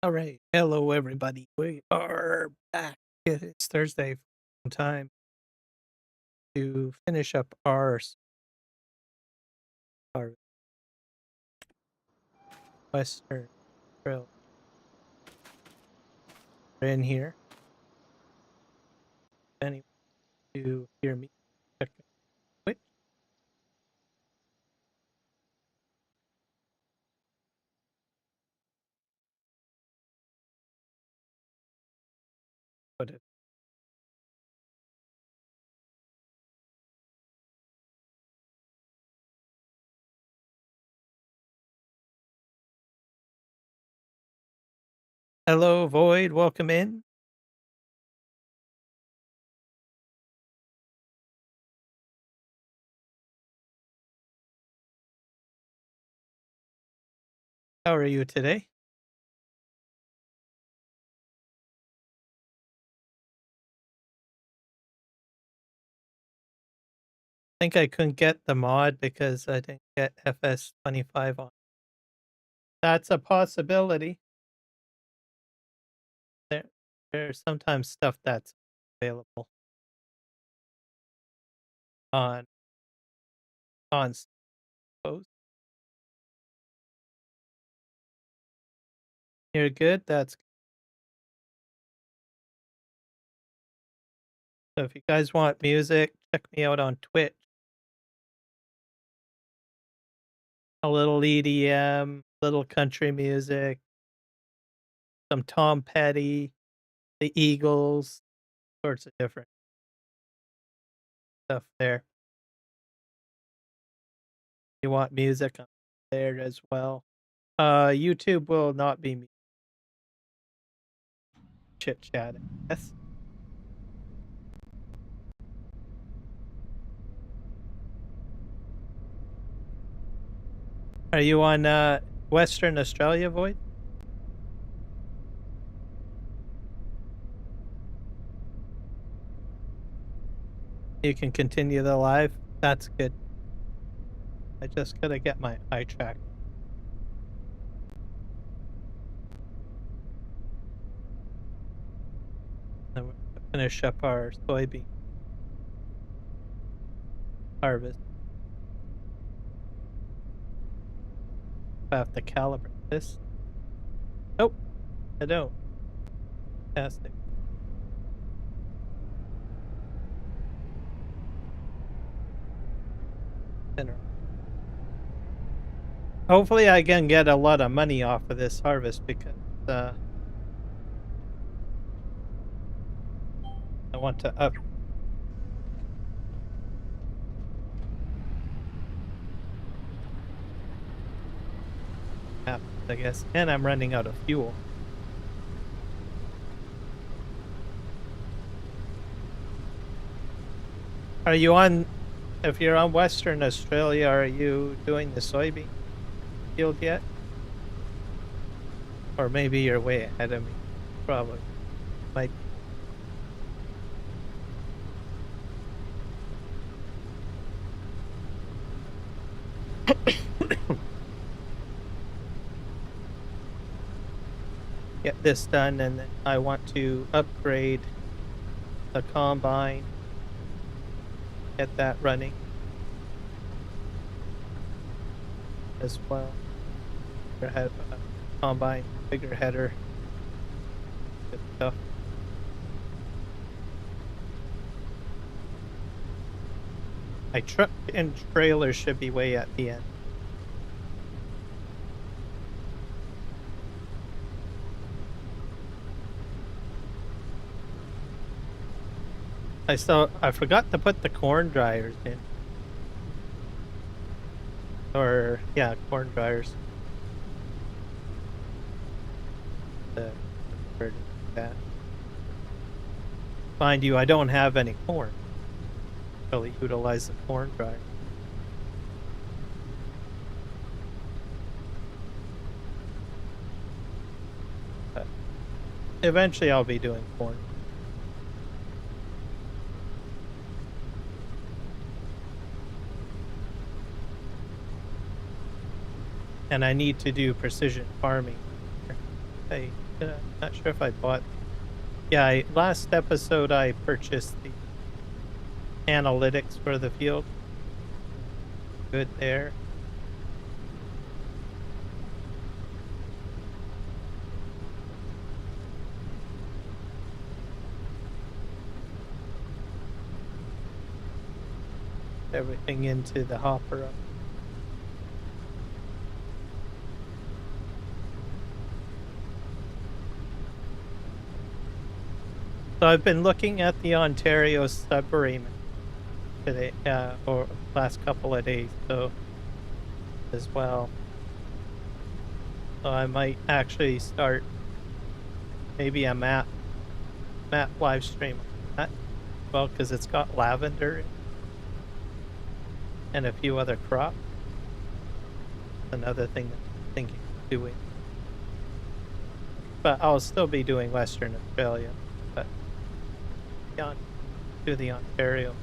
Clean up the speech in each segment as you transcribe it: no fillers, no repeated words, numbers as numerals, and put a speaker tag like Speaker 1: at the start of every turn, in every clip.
Speaker 1: All right. Hello, everybody. We are back. It's Thursday time to finish up our Western Trail. We're in here. Anyone to hear me? Check the Twitch. Put it. Hello, Void. Welcome in. How are you today? I think I couldn't get the mod because I didn't get FS25 on. That's a possibility. There's sometimes stuff that's available on suppose. You're good. That's So if you guys want music, check me out on Twitch. A little EDM, little country music, some Tom Petty, the Eagles, sorts of different stuff there. You want music, I'm there as well. YouTube will not be me chit chatting. Yes. Are you on Western Australia, Void? You can continue the live. That's good. I just gotta get my eye track. And we're gonna finish up our soybean harvest. I have to calibrate this. Nope, I don't. Fantastic. Hopefully I can get a lot of money off of this harvest because I want to up. I guess, and I'm running out of fuel. Are you on? If you're on Western Australia, are you doing the soybean field yet? Or maybe you're way ahead of me. Probably. Might. Get this done, and then I want to upgrade the combine. Get that running as well. Have a combine, bigger header. Good stuff. My truck and trailer should be way at the end. I forgot to put the corn dryers in. Or yeah, corn dryers. That. Mind you, I don't have any corn. Really utilize the corn dryer. But eventually I'll be doing corn. And I need to do precision farming. Hey, Not sure if I bought. Yeah, last episode I purchased the analytics for the field. Good there. Everything into the hopper up. So I've been looking at the Ontario submarine today, or last couple of days, so as well. So I might actually start maybe a map live stream on that. Well, because it's got lavender and a few other crops. Another thing that I'm thinking of doing. But I'll still be doing Western Australia. But to the Ontario.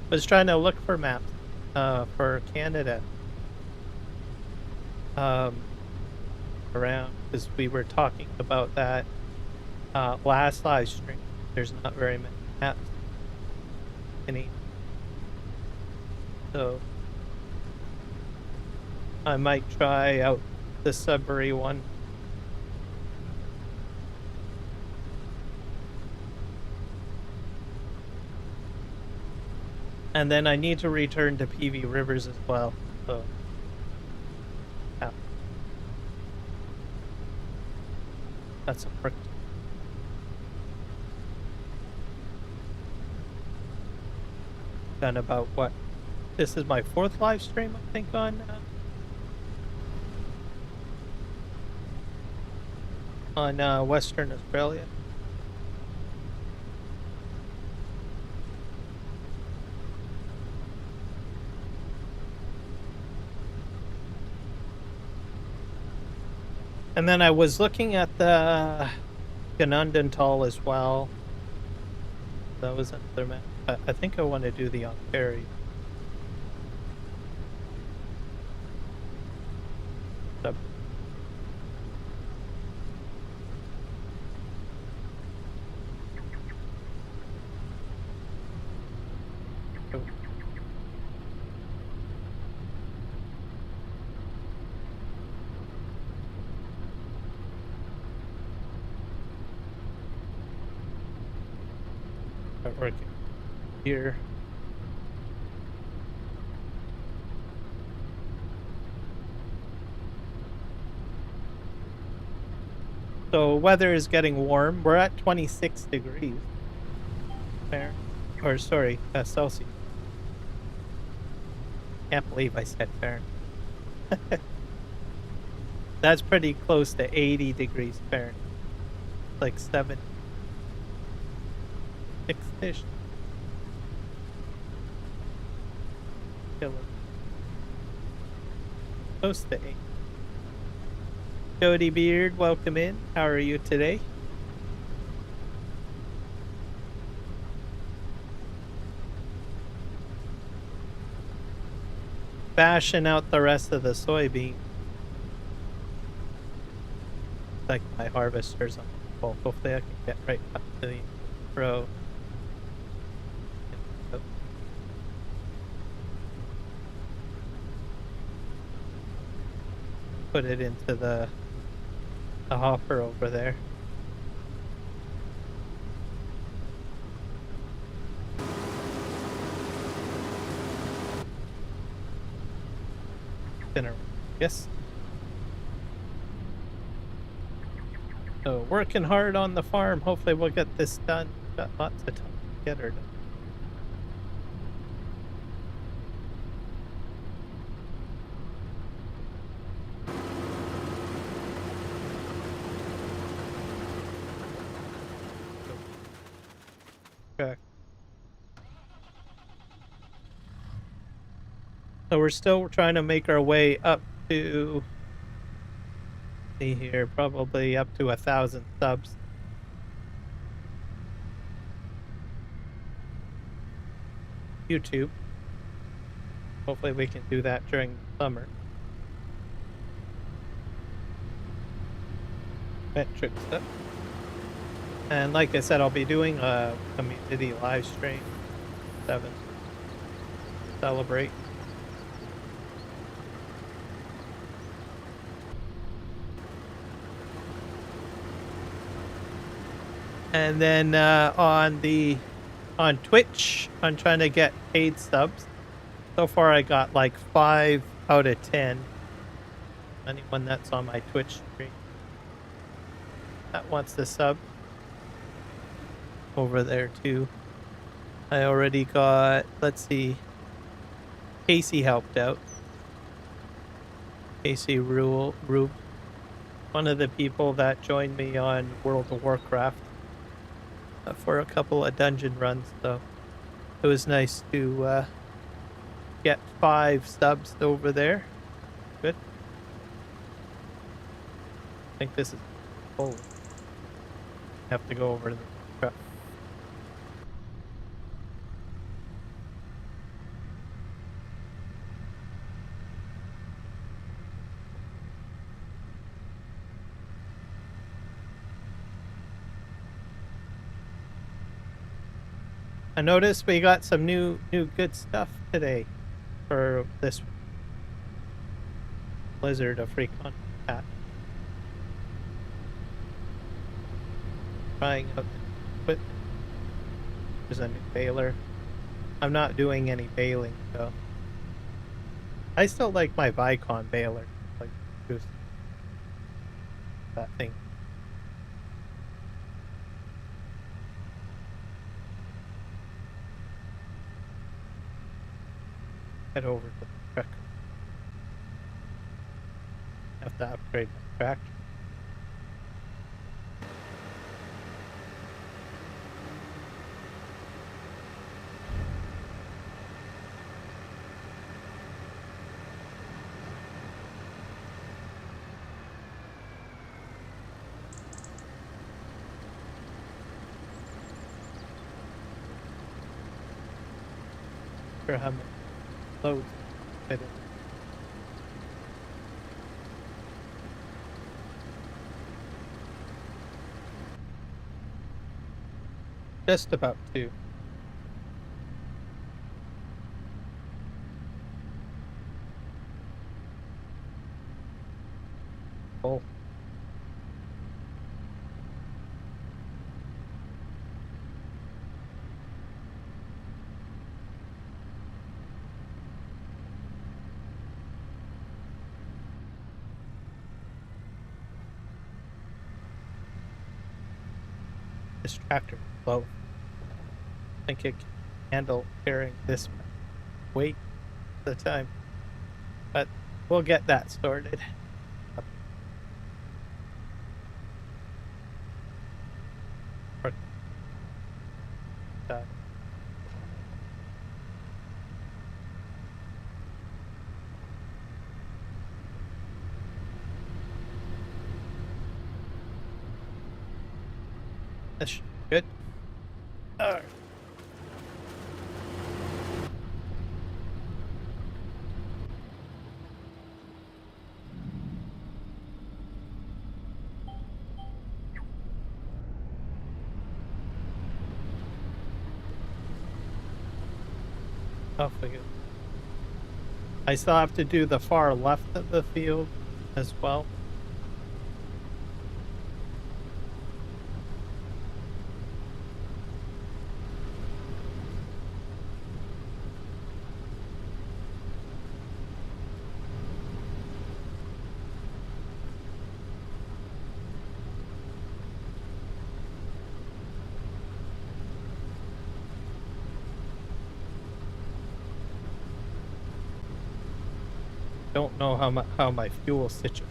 Speaker 1: I was trying to look for maps for Canada. Around, because we were talking about that last live stream. There's not very many maps. So I might try out the Sudbury one. And then I need to return to PV Rivers as well. So yeah. That's a prick. Done about what? This is my 4th live stream, I think, on Western Australia. And then I was looking at the Gunundantal as well. That was another map. I think I want to do the Ontario. Working here. So weather is getting warm. We're at 26 degrees Fahrenheit, or sorry, Celsius. Can't believe I said Fahrenheit. That's pretty close to 80 degrees Fahrenheit. Like 7. 6-ish. Close to 8. Cody Beard, welcome in. How are you today? Bashing out the rest of the soybean. Like my harvesters on full. Hopefully I can get right up to the row. Put it into the hopper over there. Dinner, yes. So working hard on the farm. Hopefully we'll get this done. Got lots of time to get her done. So we're still trying to make our way up to, see here, probably up to 1,000 subs. YouTube. Hopefully we can do that during the summer. metric stuff. And like I said, I'll be doing a community live stream 7 celebrate. And then on Twitch, I'm trying to get paid subs. So far, I got like 5 out of 10. Anyone that's on my Twitch stream that wants to sub over there too. I already got, let's see, Casey helped out. Casey Rube, one of the people that joined me on World of Warcraft for a couple of dungeon runs, so it was nice to get 5 subs over there. Good. I think this is full. Have to go over to the truck. I noticed we got some new good stuff today for this Blizzard of free content hat. Trying out the equipment. There's a new baler. I'm not doing any baling though. I still like my Vicon baler. Like that thing. Head over to the truck. Have to upgrade my tractor. Sure how many loads fit in. Just about 2. Full. This tractor is low. I think it can handle carrying this weight at the time. But we'll get that sorted. That's good. All right. I'll figure. I still have to do the far left of the field as well. Don't know how my fuel situation.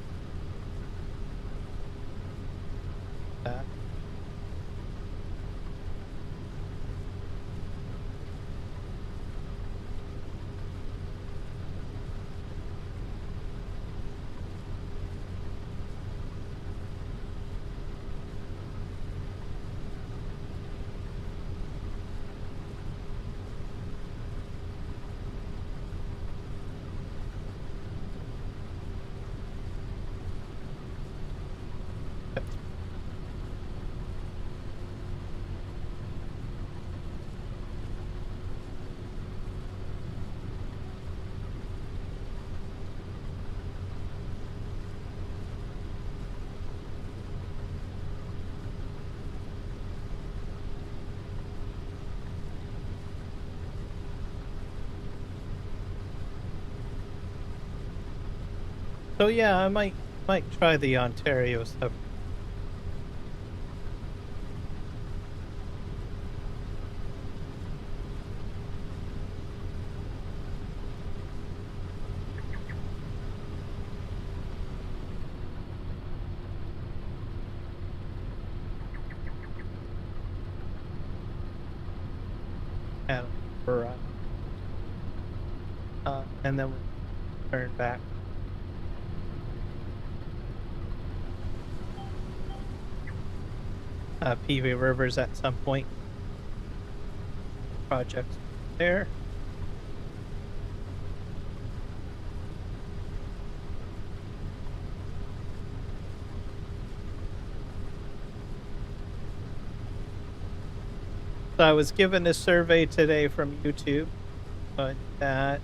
Speaker 1: So yeah, I might try the Ontario stuff. And for and then we'll turn back. PV Rivers at some point. Projects there. So I was given a survey today from YouTube, but that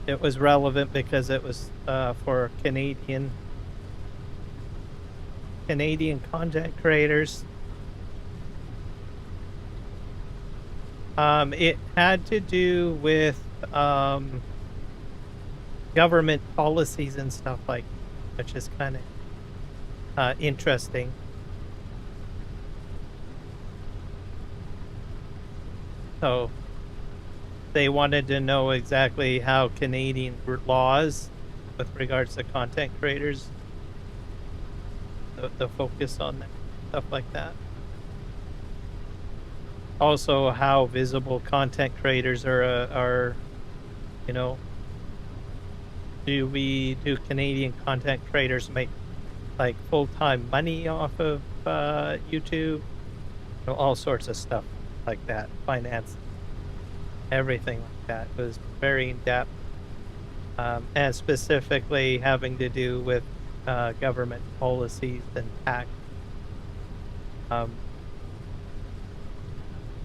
Speaker 1: it was relevant because it was for Canadian content creators. It had to do with government policies and stuff like, which is kind of interesting. So they wanted to know exactly how Canadian laws with regards to content creators, the focus on that, stuff like that. Also, how visible content creators are, you know, do Canadian content creators make like full-time money off of YouTube? You know, all sorts of stuff like that, finance, everything like that. It was very in-depth, and specifically having to do with government policies and tax,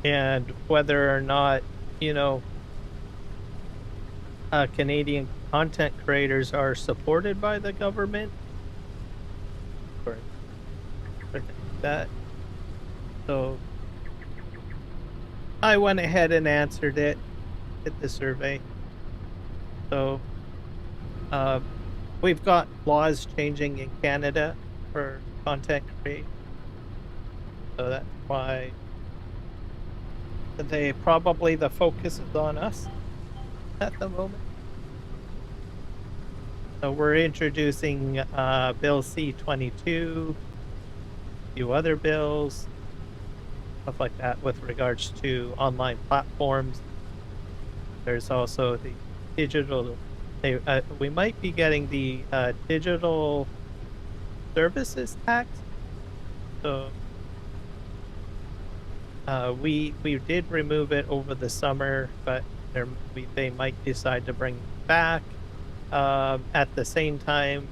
Speaker 1: and whether or not, you know, Canadian content creators are supported by the government or like that. So I went ahead and answered it, did the survey. So we've got laws changing in Canada for content creation. So that's why the focus is on us at the moment. So we're introducing Bill C-22, a few other bills, stuff like that with regards to online platforms. There's also the digital, we might be getting the digital services tax. So we did remove it over the summer, but they might decide to bring it back. At the same time,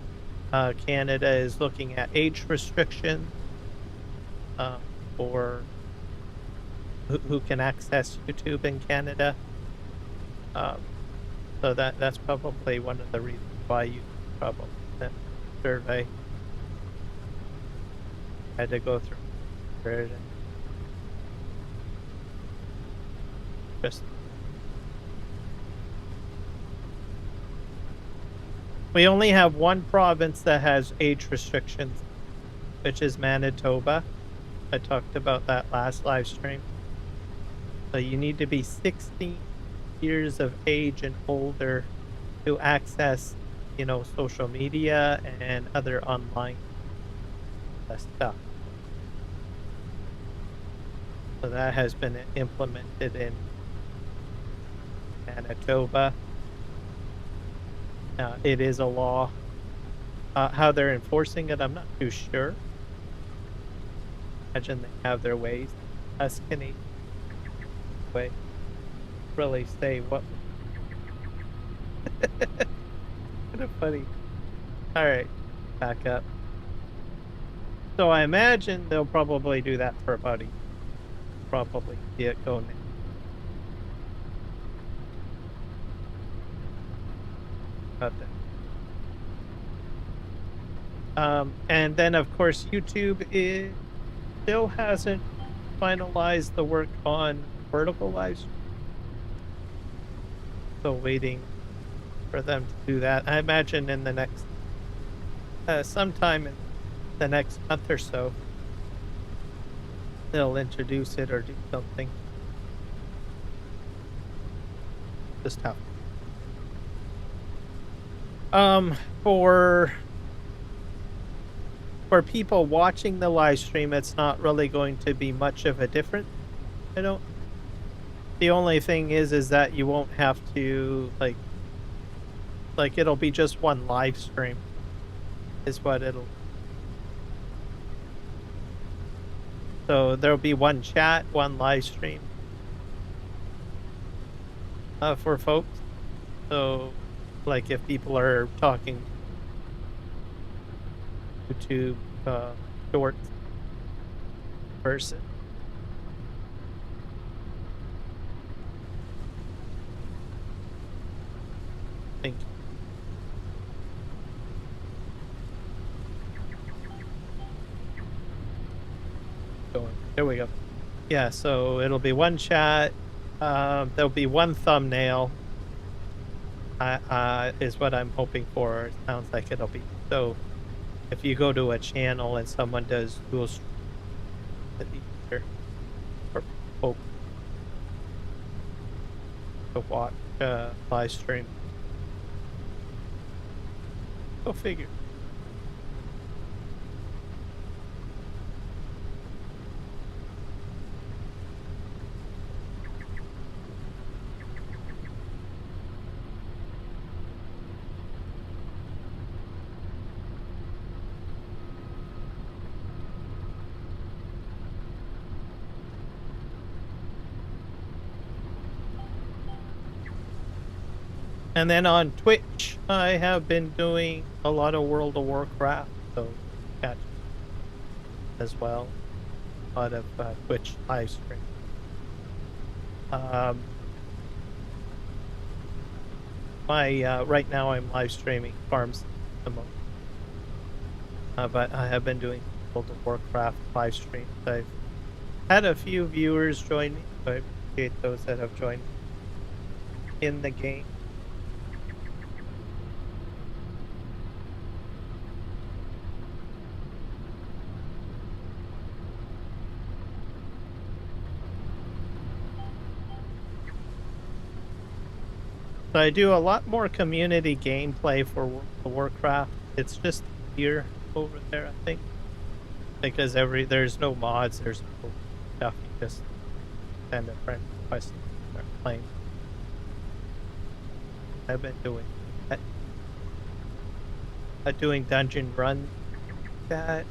Speaker 1: Canada is looking at age restriction for who can access YouTube in Canada. So that's probably one of the reasons why you probably sent the survey. I had to go through it. Just we only have one province that has age restrictions, which is Manitoba. I talked about that last live stream. So you need to be 16 years of age and older to access, you know, social media and other online stuff. So that has been implemented in Manitoba. It is a law. How they're enforcing it, I'm not too sure. Imagine they have their ways. Us Canadians way really say what. Kind of funny. All right, back up. So I imagine they'll probably do that for about a year. Probably see it go now. About that. And then of course YouTube still hasn't finalized the work on vertical live stream. Still waiting for them to do that. I imagine in the next, sometime in the next month or so, they'll introduce it or do something. Just tough. For people watching the live stream, it's not really going to be much of a difference. I don't. The only thing is that you won't have to like it'll be just one live stream, is what it'll. So there'll be one chat, one live stream, for folks. So, like if people are talking YouTube short person. Thank you. There we go. Yeah, so it'll be one chat. There'll be one thumbnail. Is what I'm hoping for. It sounds like it'll be. So if you go to a channel and someone does dual stream, or hope to watch live stream. Go figure. And then on Twitch, I have been doing a lot of World of Warcraft, so catch as well. A lot of Twitch live stream. Right now I'm live streaming Farms the most. But I have been doing World of Warcraft live streams. I've had a few viewers join me, so I appreciate those that have joined in the game. So I do a lot more community gameplay for World of Warcraft. It's just here over there, I think, because there's no mods, there's no stuff. You just send a friend request and start playing. I've been doing that. Doing dungeon run that.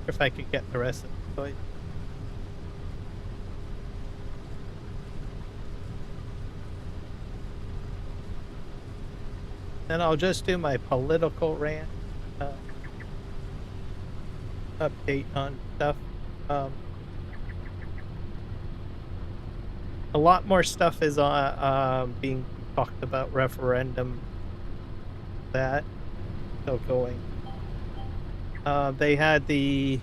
Speaker 1: If I could get the rest of the toy. And I'll just do my political rant update on stuff. A lot more stuff is being talked about referendum. That still going. They had the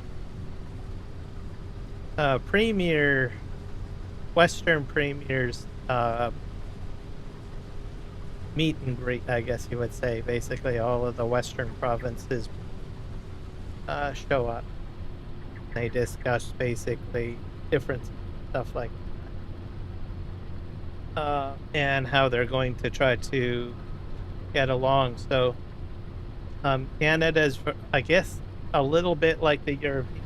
Speaker 1: Western premiers meet and greet, I guess you would say. Basically, all of the Western provinces show up. They discuss basically different stuff like that, and how they're going to try to get along. So Canada's, I guess, a little bit like the European,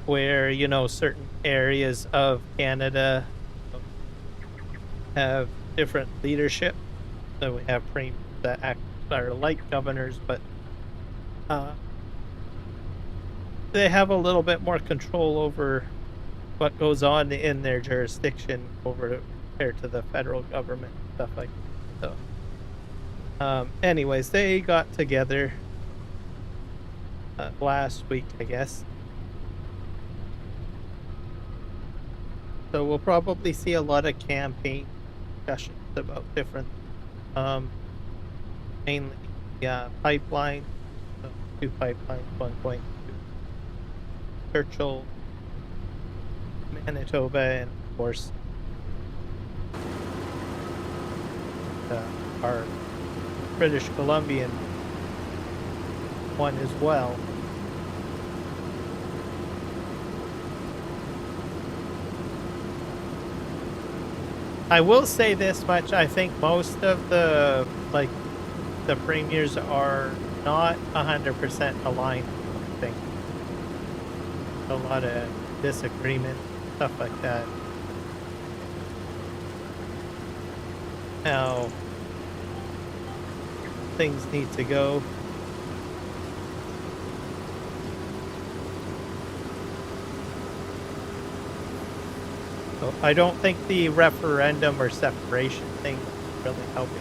Speaker 1: where, you know, certain areas of Canada have different leadership. So we have premiers that are like governors, but they have a little bit more control over what goes on in their jurisdiction compared to the federal government, stuff like that. So anyways, they got together last week, I guess. So we'll probably see a lot of campaign discussions about different, um, mainly pipeline. So 2 pipelines, one going to Churchill, Manitoba, and of course our British Columbian one as well. I will say this much: I think most of the premiers are not 100% aligned. I think a lot of disagreement, stuff like that. How things need to go. So I don't think the referendum or separation thing is really helping.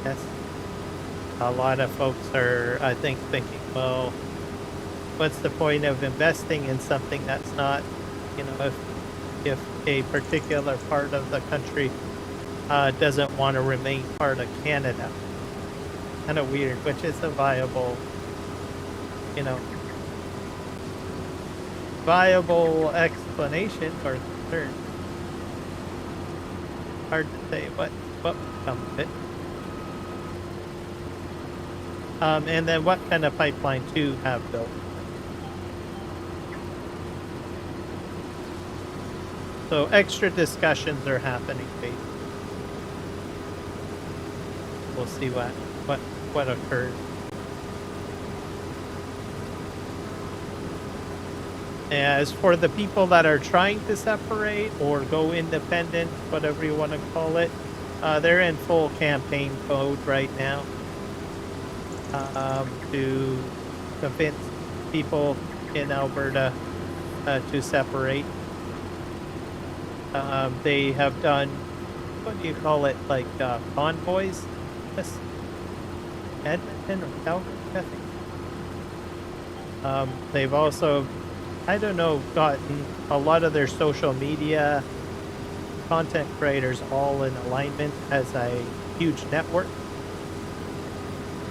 Speaker 1: Yes, a lot of folks are, I think, thinking, well, what's the point of investing in something that's not, if a particular part of the country doesn't want to remain part of Canada. Kind of weird, which is a viable explanation or concern. Hard to say what will come of it. And then what kind of pipeline to have built? So extra discussions are happening, basically. We'll see what occurs. As for the people that are trying to separate or go independent, whatever you want to call it, they're in full campaign mode right now to convince people in Alberta to separate. They have done, what do you call it, like convoys? Yes. Edmonton or Calgary, I think. They've also, I don't know, gotten a lot of their social media content creators all in alignment as a huge network.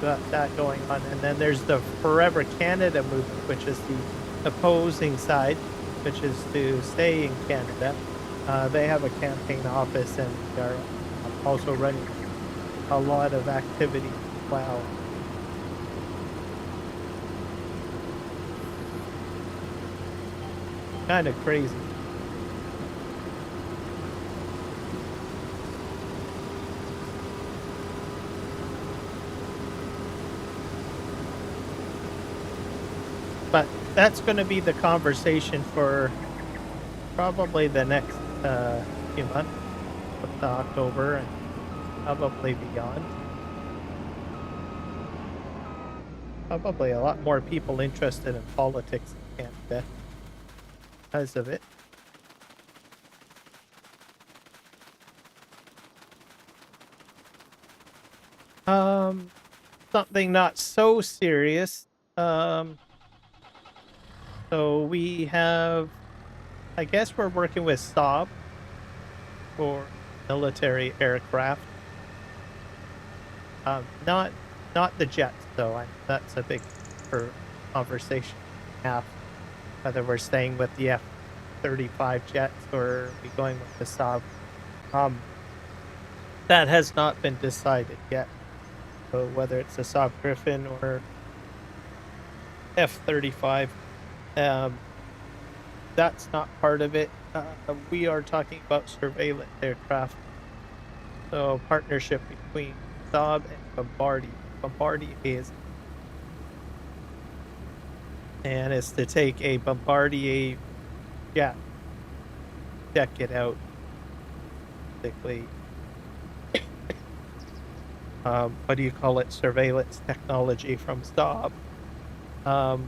Speaker 1: Got that going on. And then there's the Forever Canada movement, which is the opposing side, which is to stay in Canada. They have a campaign office and are also running a lot of activity. Wow. Kind of crazy. But that's going to be the conversation for probably the next few months, up to October and probably beyond. Probably a lot more people interested in politics in Canada because of it. Something not so serious. So we have, I guess we're working with Saab for military aircraft. Not the jets, though. That's a big conversation we have, whether we're staying with the F-35 jets or we going with the Saab. That has not been decided yet. So whether it's a Saab Griffin or F-35, that's not part of it. We are talking about surveillance aircraft. So partnership between Saab and Bombardier. Bombardier and it's to take a Bombardier jet, deck it out, basically. What do you call it? Surveillance technology from Saab.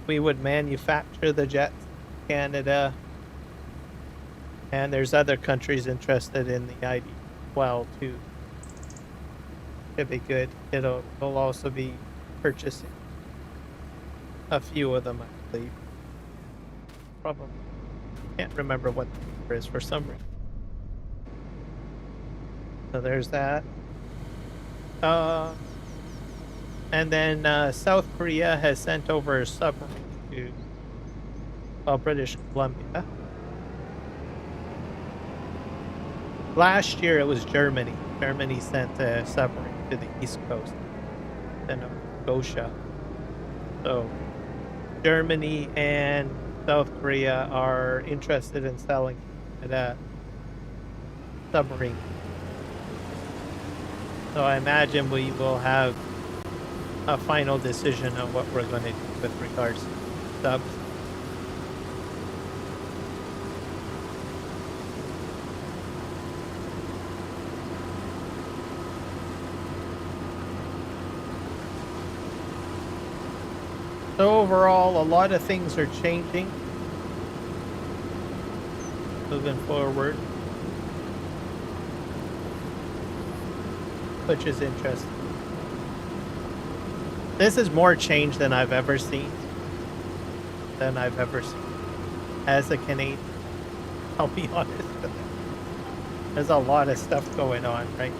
Speaker 1: We would manufacture the jets in Canada, and there's other countries interested in the idea as well too. It'd be good. We'll also be purchasing a few of them, I believe. Probably can't remember what the number is for some reason. So there's that. And then South Korea has sent over a submarine to British Columbia. Last year it was Germany. Germany sent a submarine to the East Coast, then Nova Scotia. So Germany and South Korea are interested in selling that submarine. So I imagine we will have a final decision on what we're going to do with regards to subs. So overall, a lot of things are changing moving forward, which is interesting. This is more change than I've ever seen. As a Canadian, I'll be honest with you. There's a lot of stuff going on right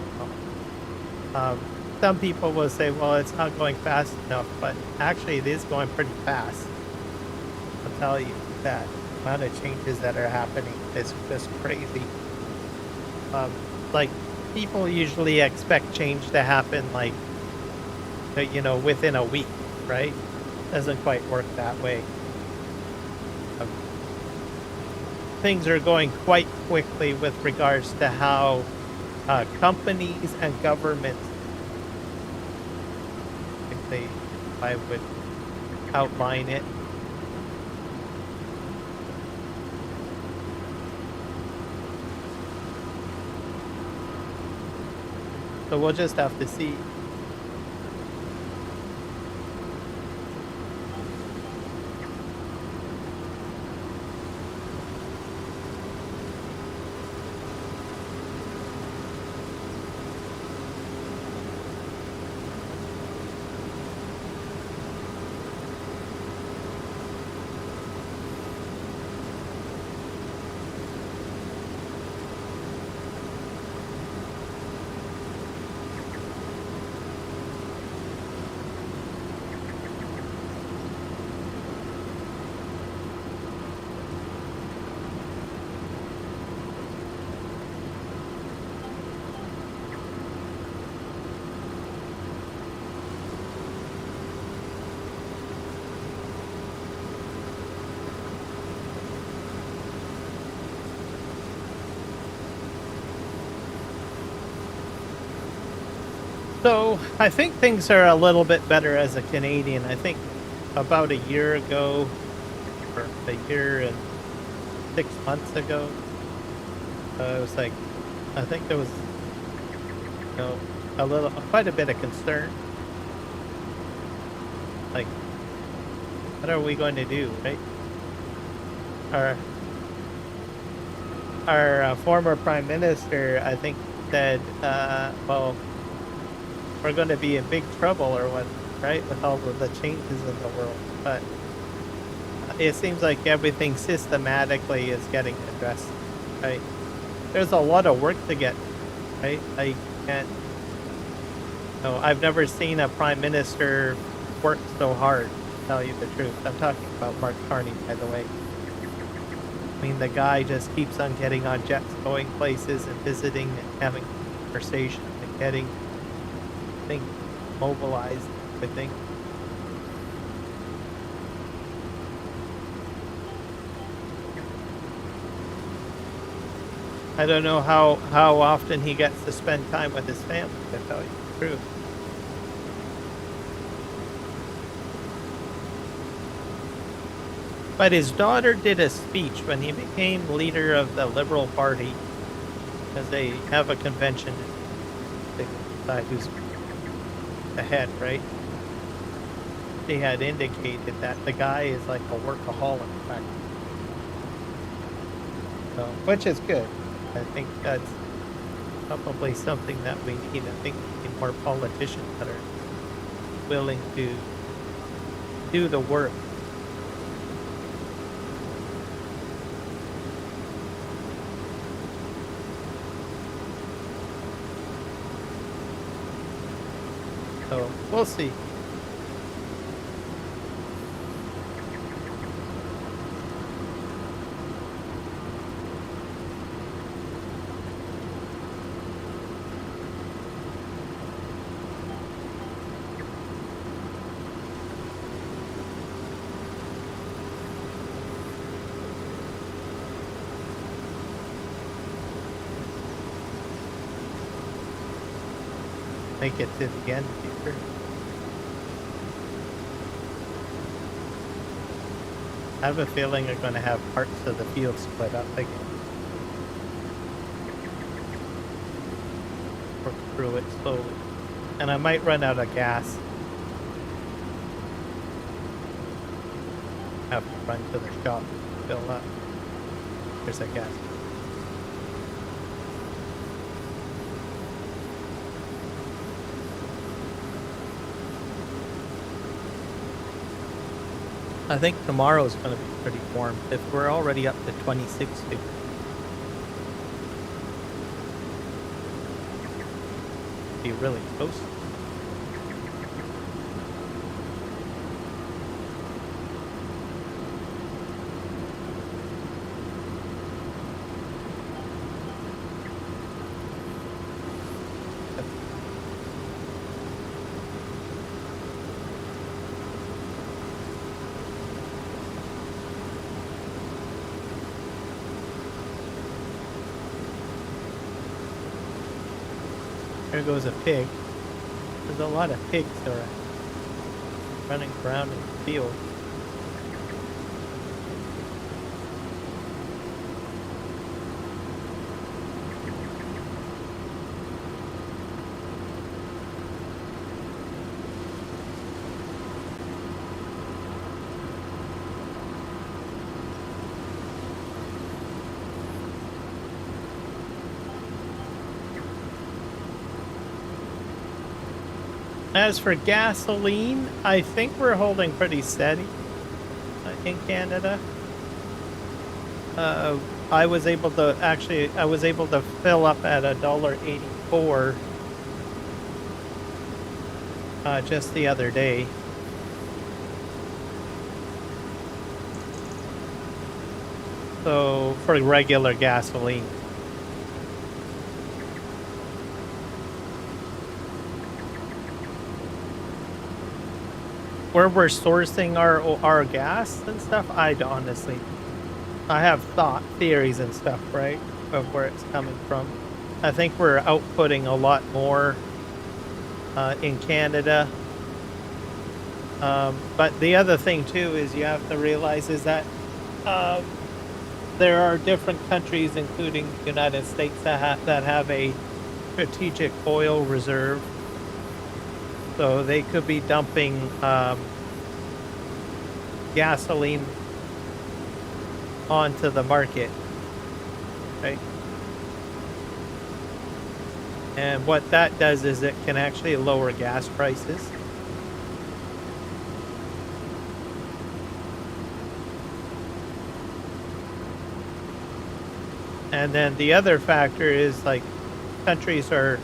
Speaker 1: now. Some people will say, well, it's not going fast enough, but actually it is going pretty fast. I'll tell you that. The amount of changes that are happening is just crazy. Like, people usually expect change to happen, like, you know, within a week, right? Doesn't quite work that way. Things are going quite quickly with regards to how companies and governments, if I would outline it. So we'll just have to see. So I think things are a little bit better as a Canadian. I think about a year ago, or a year and 6 months ago, it was like, I think there was, you know, quite a bit of concern. Like, what are we going to do, right? Our former Prime Minister, I think, said, well, we're going to be in big trouble or what, right? With all of the changes in the world. But it seems like everything systematically is getting addressed, right? There's a lot of work to get, right? I can't, I've never seen a prime minister work so hard, to tell you the truth. I'm talking about Mark Carney, by the way. I mean, the guy just keeps on getting on jets, going places and visiting and having conversations and getting things mobilized, I think. I don't know how often he gets to spend time with his family, to tell you the truth. But his daughter did a speech when he became leader of the Liberal Party, because they have a convention to decide who's ahead, right? They had indicated that the guy is like a workaholic, right? So, which is good. I think that's probably something that we need. I think we need more politicians that are willing to do the work. So we'll see. Make it to the end here. I have a feeling they're going to have parts of the field split up again. Work through it slowly. And I might run out of gas. Have to run to the shop to fill up. There's a gas. I think tomorrow's going to be pretty warm. If we're already up to 26 degrees. Be really close. There goes a pig. There's a lot of pigs around, running around in the field. As for gasoline, I think we're holding pretty steady in Canada. I was able to fill up at $1.84 just the other day. So for regular gasoline. Where we're sourcing our gas and stuff, I have theories and stuff, right, of where it's coming from. I think we're outputting a lot more in Canada. But the other thing too is you have to realize is that there are different countries, including the United States, that have a strategic oil reserve. So they could be dumping gasoline onto the market, right? And what that does is it can actually lower gas prices. And then the other factor is like countries are,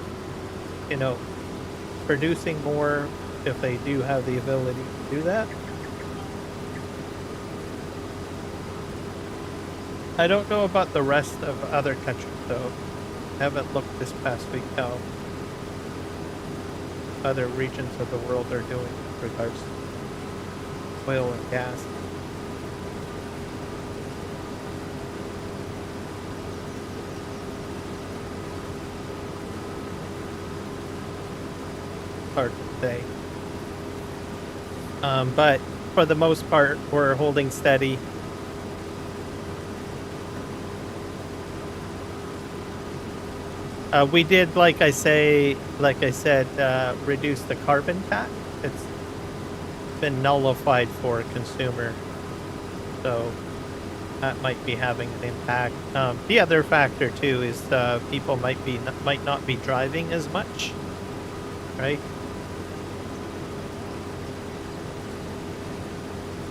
Speaker 1: producing more if they do have the ability to do that. I don't know about the rest of other countries though. I haven't looked this past week how other regions of the world are doing with regards to oil and gas. Hard to say. But for the most part, we're holding steady. We did, like I said, reduce the carbon tax. It's been nullified for a consumer, so that might be having an impact. The other factor too is people might not be driving as much, right?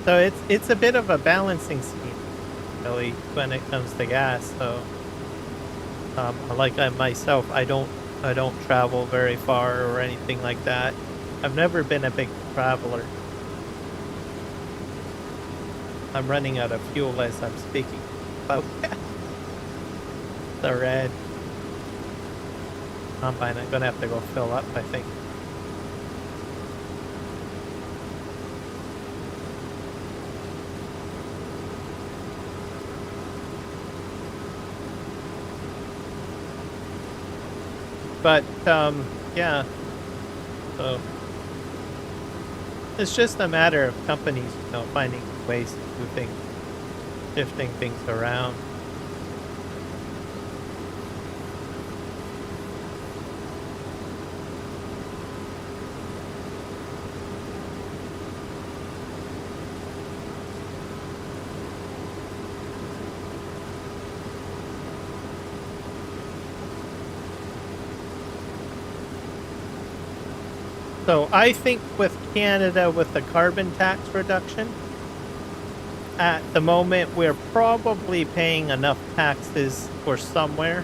Speaker 1: So it's a bit of a balancing scheme, really, when it comes to gas. So, like I myself, I don't travel very far or anything like that. I've never been a big traveler. I'm running out of fuel as I'm speaking about the red combine. I'm gonna have to go fill up, I think. But yeah, so it's just a matter of companies, finding ways to do things, shifting things around. So I think with Canada, with the carbon tax reduction, at the moment we're probably paying enough taxes for somewhere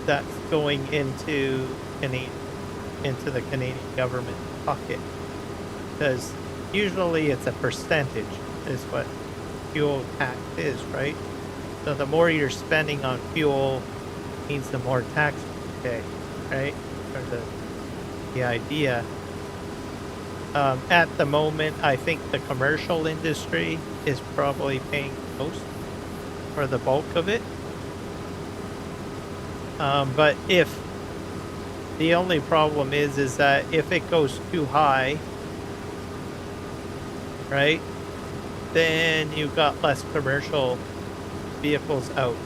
Speaker 1: that's going into the Canadian government pocket. Because usually it's a percentage is what fuel tax is, right? So the more you're spending on fuel means the more tax you pay, right? Or the idea. At the moment, I think the commercial industry is probably paying most for the bulk of it. But if the only problem is that if it goes too high, right, then you've got less commercial vehicles out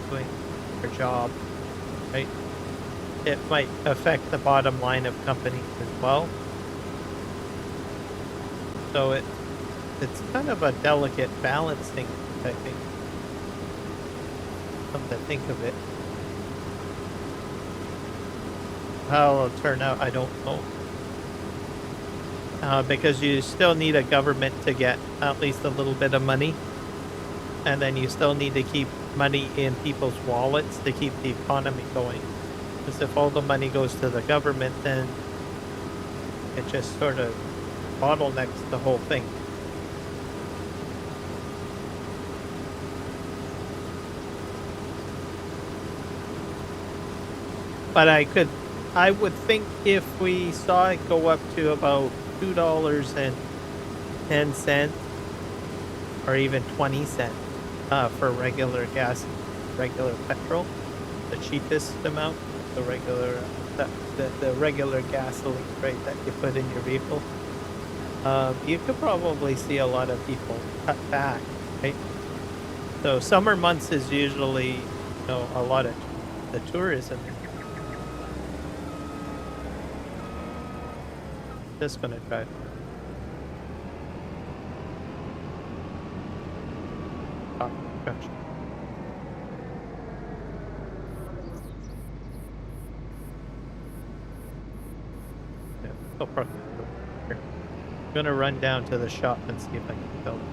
Speaker 1: doing their job, right? It might affect the bottom line of companies as well. So it's kind of a delicate balancing, I think. Come to think of it. How it'll turn out, I don't know. Because you still need a government to get at least a little bit of money. And then you still need to keep money in people's wallets to keep the economy going. Because if all the money goes to the government, then it just sort of bottlenecks the whole thing. But I would think if we saw it go up to about $2.10 or even 20 cents for regular gas, regular petrol, the cheapest amount, the regular the regular gasoline, right, that you put in your vehicle. You could probably see a lot of people cut back, right? So summer months is usually, a lot of the tourism. Just gonna drive. Oh, gosh. Yeah, still probably here. I'm gonna run down to the shop and see if I can build it.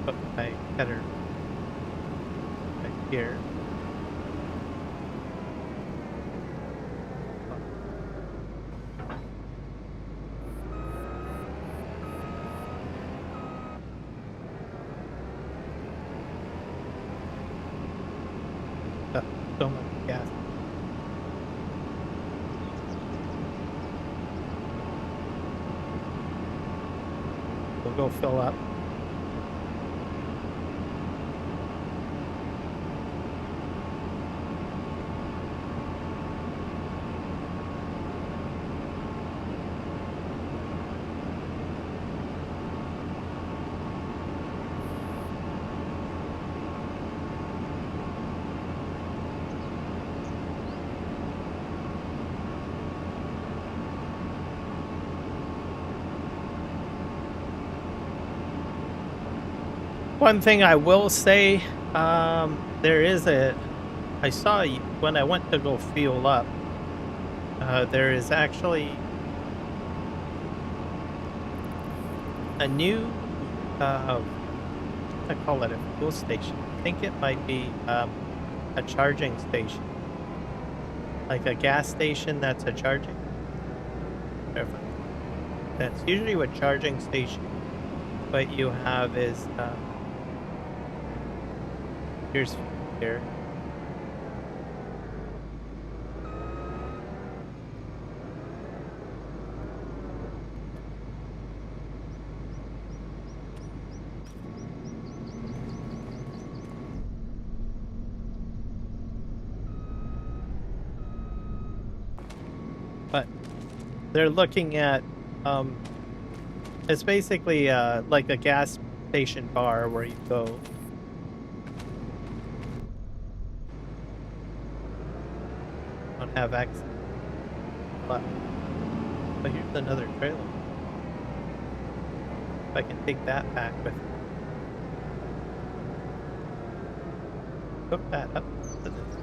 Speaker 1: Put my header right here. So much gas. We'll go fill up. One thing I will say, there is I saw when I went to go fuel up, there is actually a new, uh, I call it a fuel station. I think it might be a charging station, like a gas station that's a charging. Different. That's usually what charging station. What you have is here's here. But they're looking at it's basically like a gas station bar where you go. Don't have access, but here's another trailer. If I can take that back with me. Hook that up to this.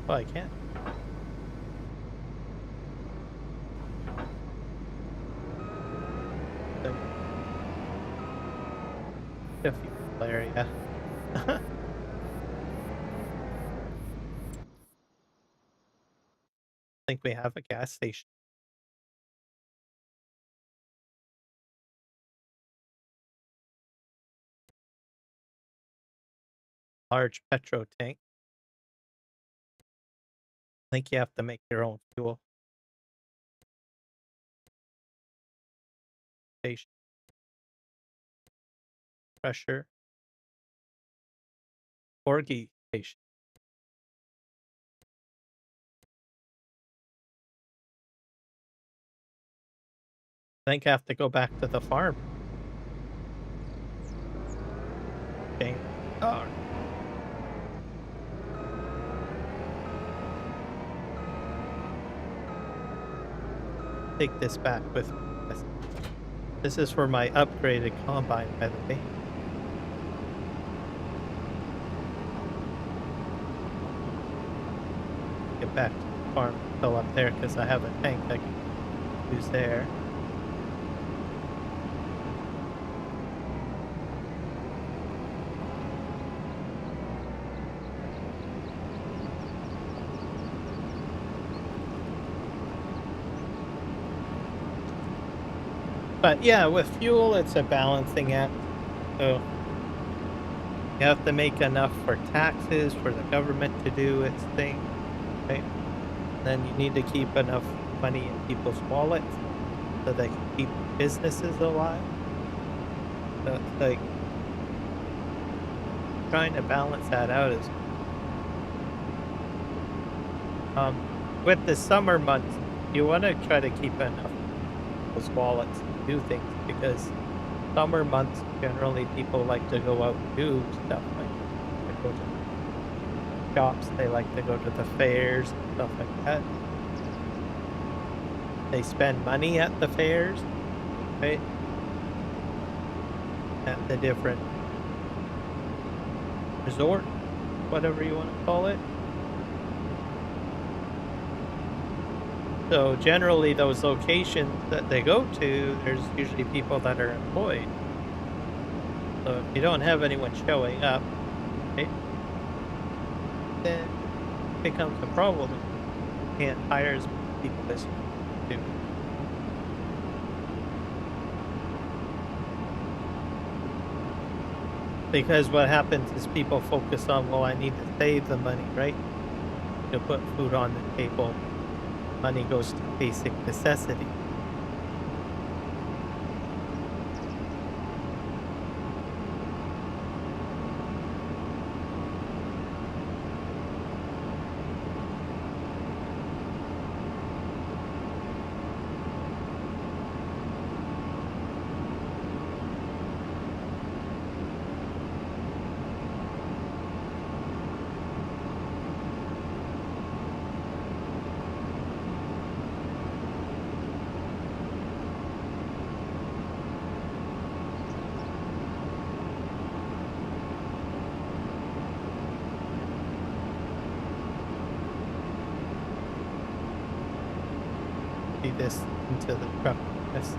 Speaker 1: Well, I can't. The fuel area. I think we have a gas station. Large petro tank. I think you have to make your own fuel station. Pressure. Orgy station. I think I have to go back to the farm. Okay. Oh. Take this back with me. This is for my upgraded combine, by the way. Get back to the farm, fill up there because I have a tank I can use there. But yeah, with fuel, it's a balancing act. So you have to make enough for taxes for the government to do its thing, right? Then you need to keep enough money in people's wallets so they can keep businesses alive. So it's like trying to balance that out is with the summer months, you want to try to keep enough people's wallets to do things because summer months generally people like to go out and do stuff like they go to shops, they like to go to the fairs and stuff like that. They spend money at the fairs, right? At the different resort, whatever you want to call it. So generally those locations that they go to, there's usually people that are employed. So if you don't have anyone showing up, right, then it becomes a problem. You can't hire as many people as you do. Because what happens is people focus on, well, I need to save the money, right? To put food on the table. Money goes to basic necessity. empty this into the truck. Yes.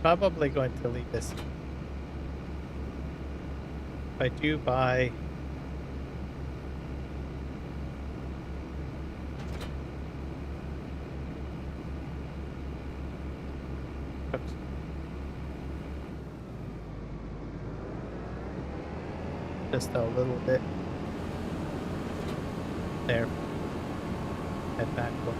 Speaker 1: Probably going to leave this. If I do buy oops. Just a little bit there. Head back over.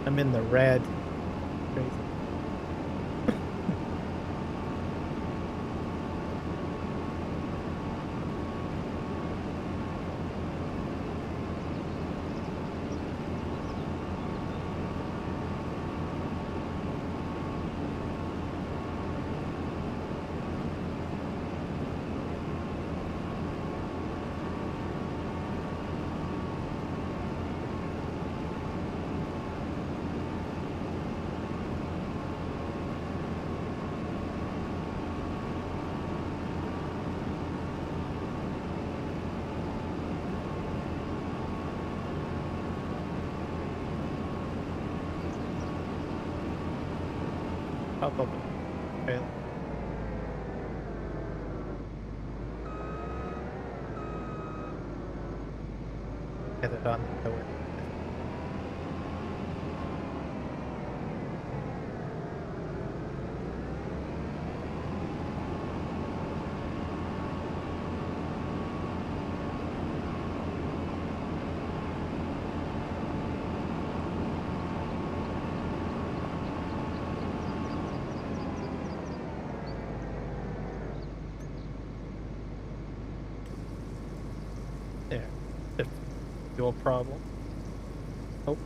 Speaker 1: I'm in the red. Crazy. Probably. Okay. Get it on the way. There. That's your problem. Oh.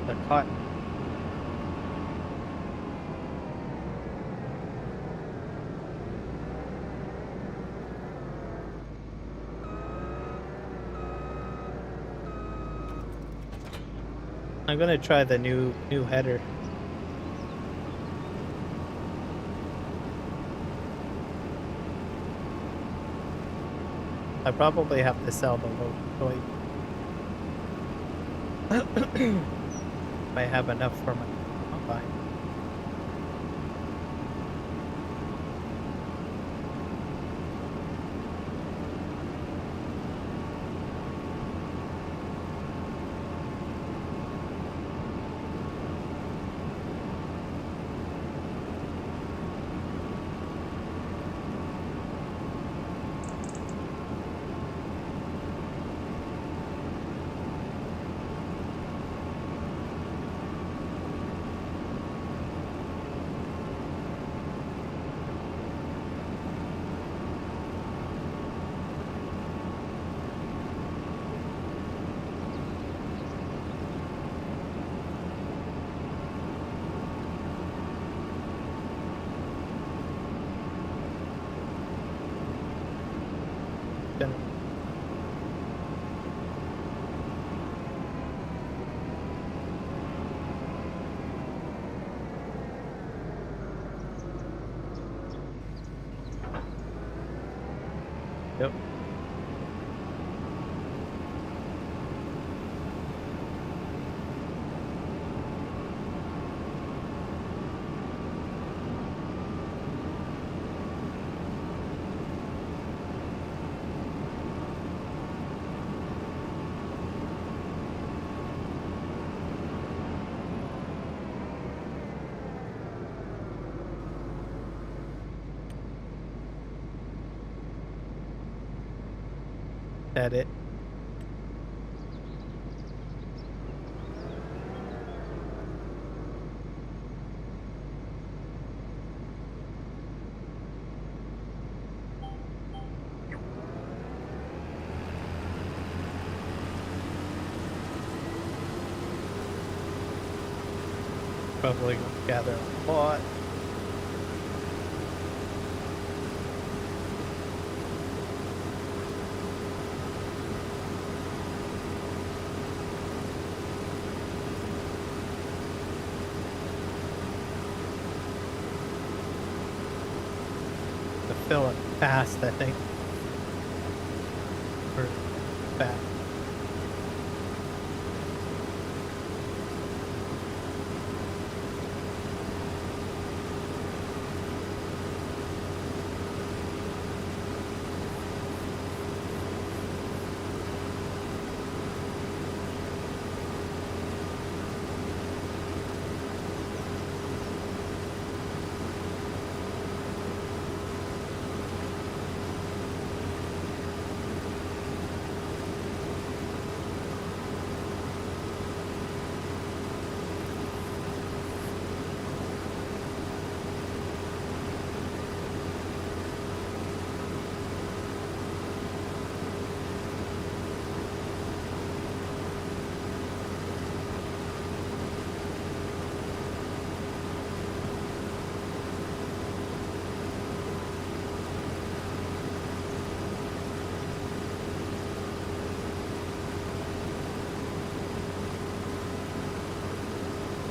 Speaker 1: The cotton. I'm gonna try the new header. I probably have to sell the low toy. If I have enough for my combine. Yep. That it. Probably gonna gather a lot. To fill it fast, I think. Or fast.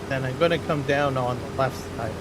Speaker 1: Then I'm going to come down on the left side.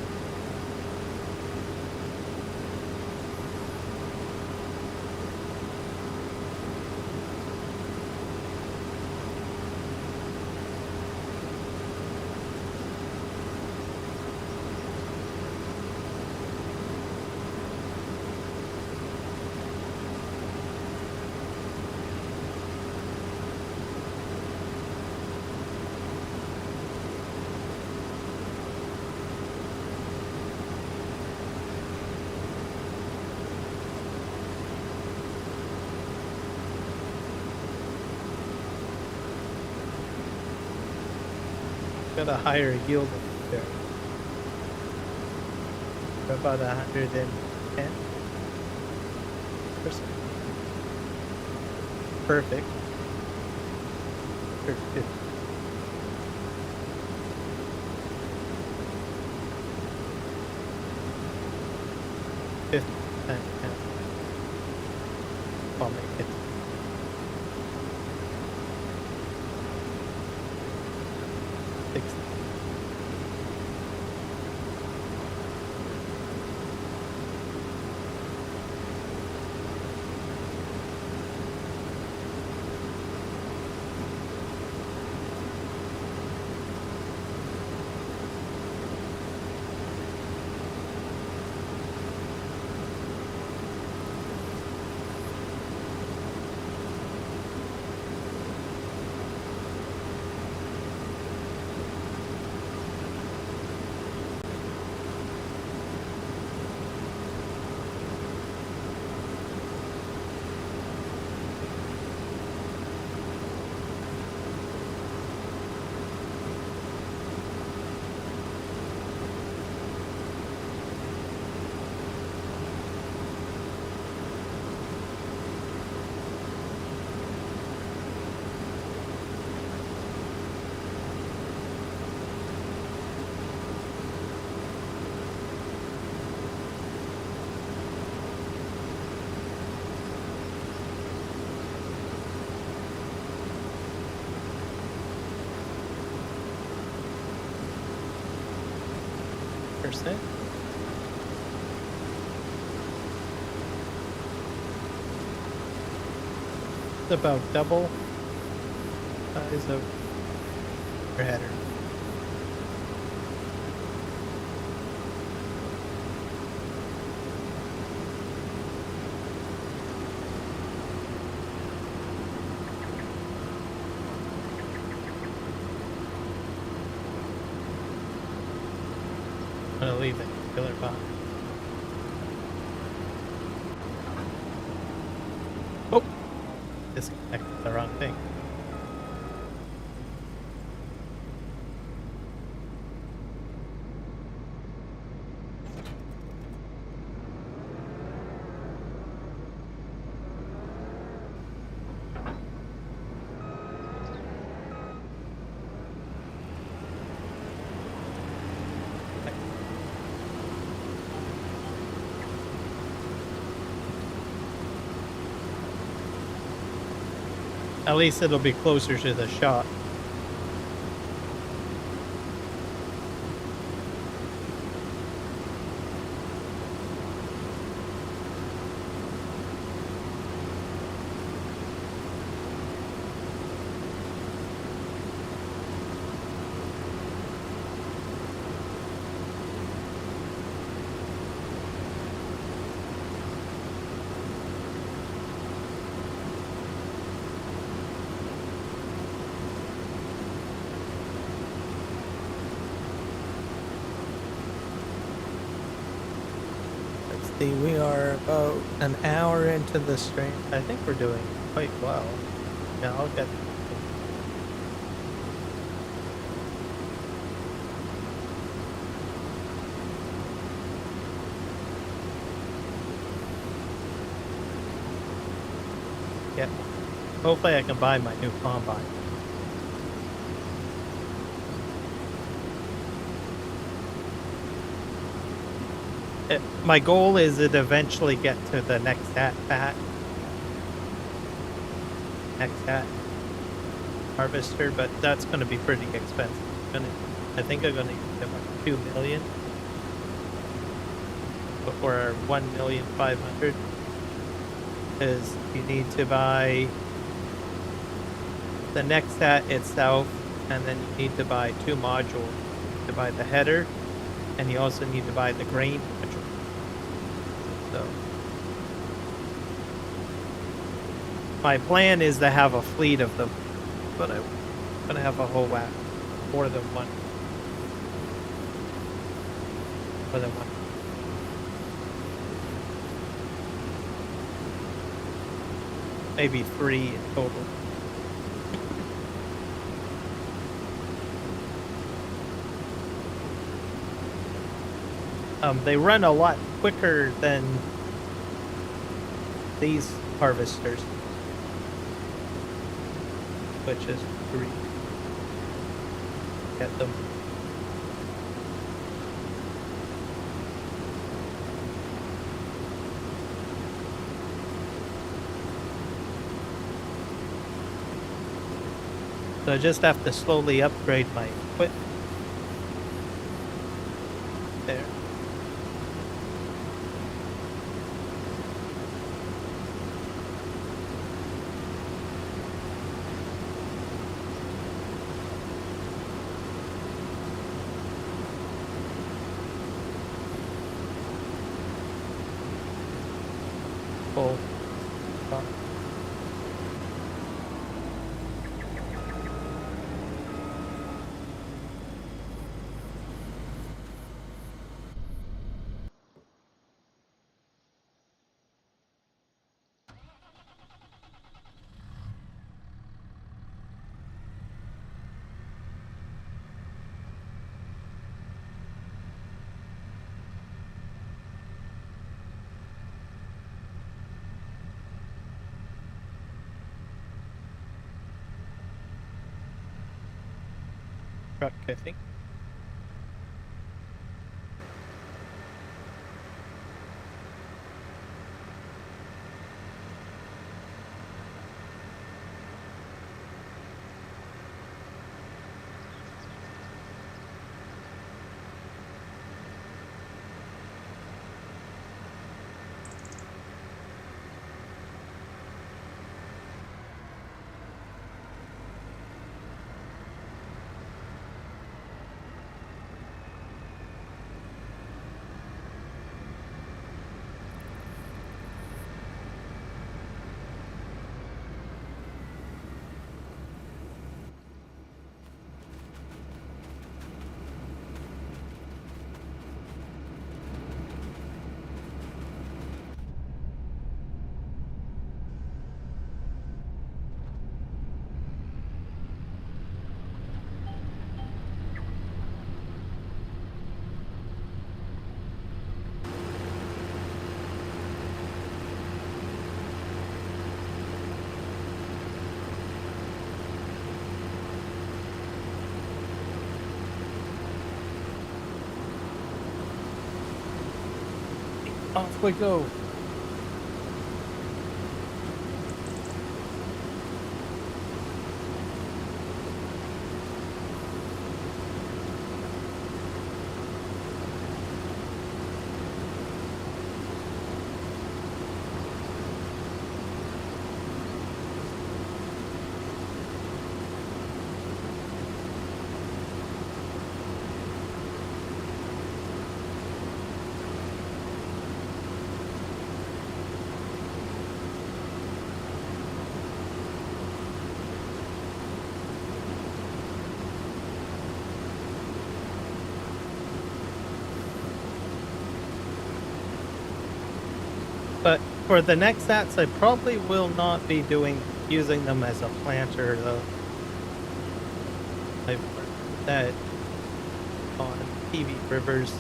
Speaker 1: Got a higher yield there. About 110%. Perfect. 50. I'll make it. Percent. It's about double size of your header. I'm gonna leave the killer behind. Oh! Disconnected the wrong thing. At least it'll be closer to the shot. We are about an hour into the stream. I think we're doing quite well. Yeah, I'll get. Yeah. Hopefully I can buy my new combine. My goal is to eventually get to the next hat harvester, but that's going to be pretty expensive. I think I'm going to use about 2 million before 1,500,000 is you need to buy the next hat itself, and then you need to buy 2 modules. To buy the header, and you also need to buy the grain module. So my plan is to have a fleet of them, but I'm gonna have a whole whack, more than one. Maybe 3 in total. They run a lot quicker than these harvesters, which is great. Get them. So I just have to slowly upgrade my equipment. There. Full. Truck, I think.
Speaker 2: Off we go.
Speaker 1: But for the next sats, I probably will not be using them as a planter though. I've learned that on PV rivers,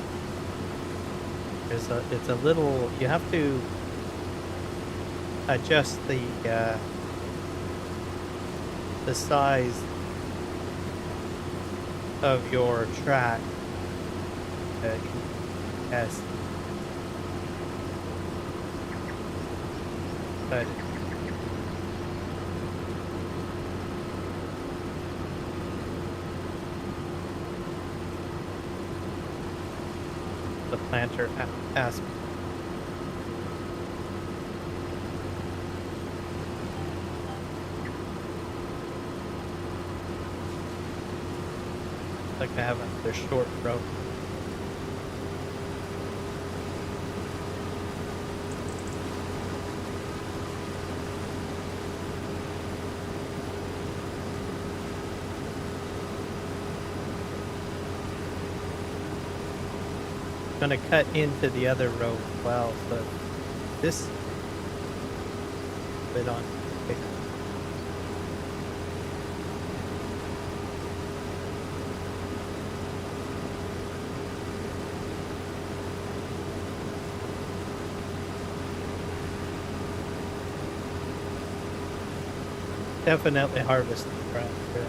Speaker 1: it's a little, you have to adjust the size of your track. Yes. But the planter asked me. Like I have another short row. Going to cut into the other row as well, so this bit on. Okay. Definitely harvesting grass, really.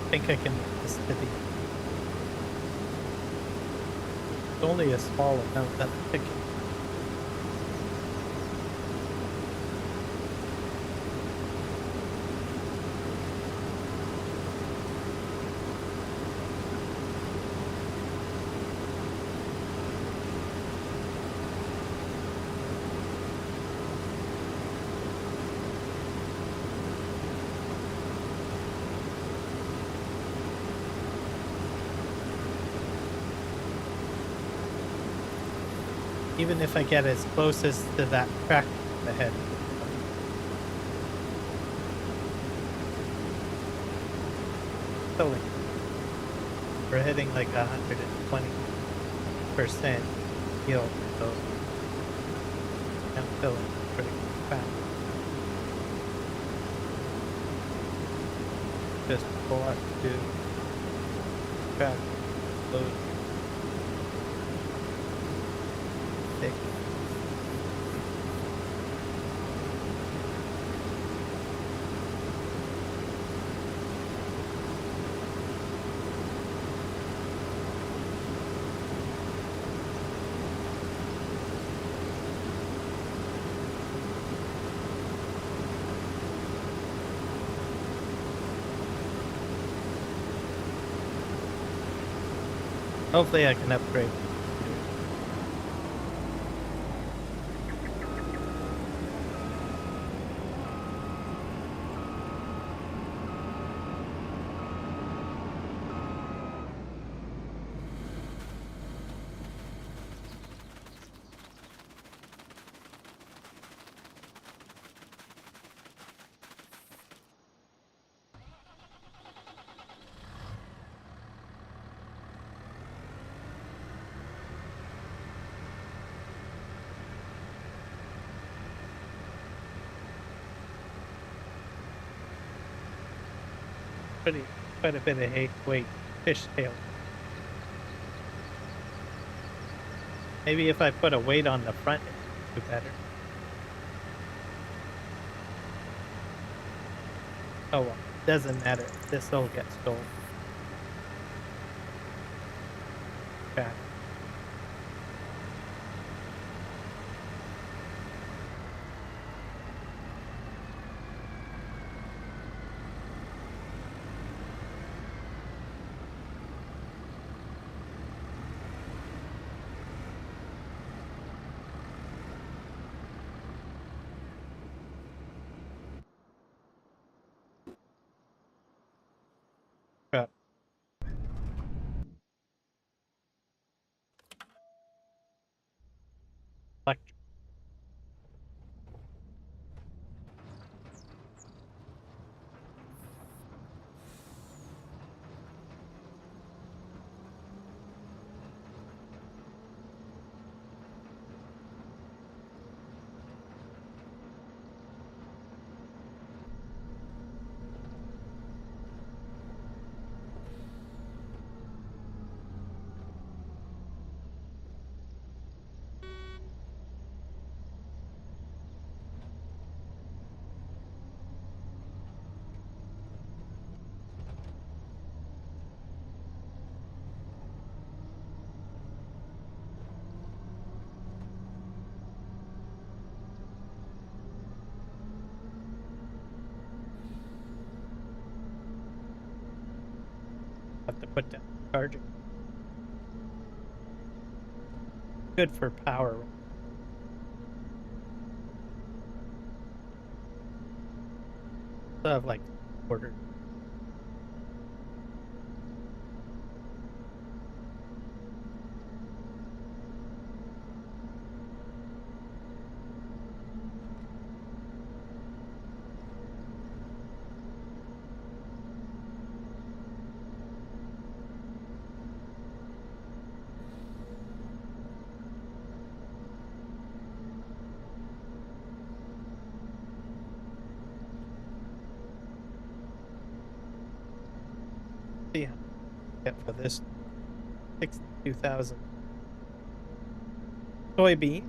Speaker 1: think I can make this to the. It's only a small amount that I'm picking. Even if I get as close as to that track ahead. Filling. We're hitting like 120% yield, so I'm filling pretty fast. Just pull up to track load. Thick. Hopefully I can upgrade. Quite a bit of weight fishtail. Maybe if I put a weight on the front, it would do better. Oh well, doesn't matter. This will get stolen. Okay. Crap. Electric. Have to put down charging. Good for power. Still have like quarter. See how I get for this 62,000 soybean.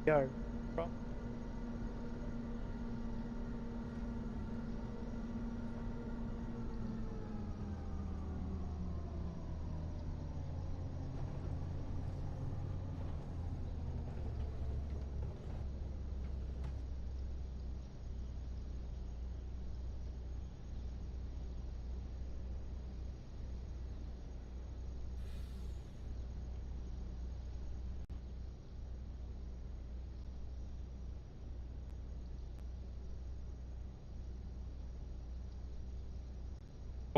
Speaker 1: yard. From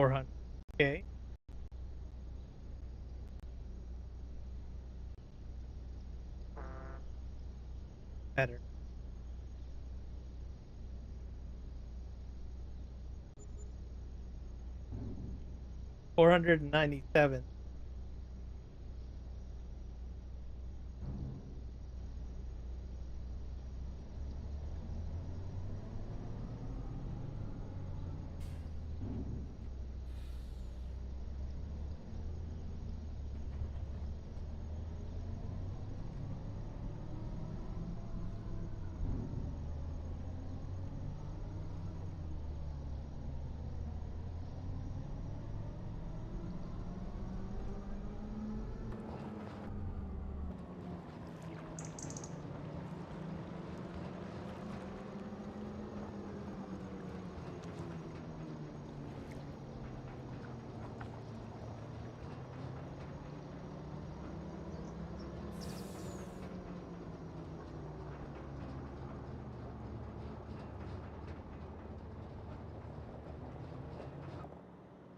Speaker 1: 400. Okay. Better. 497.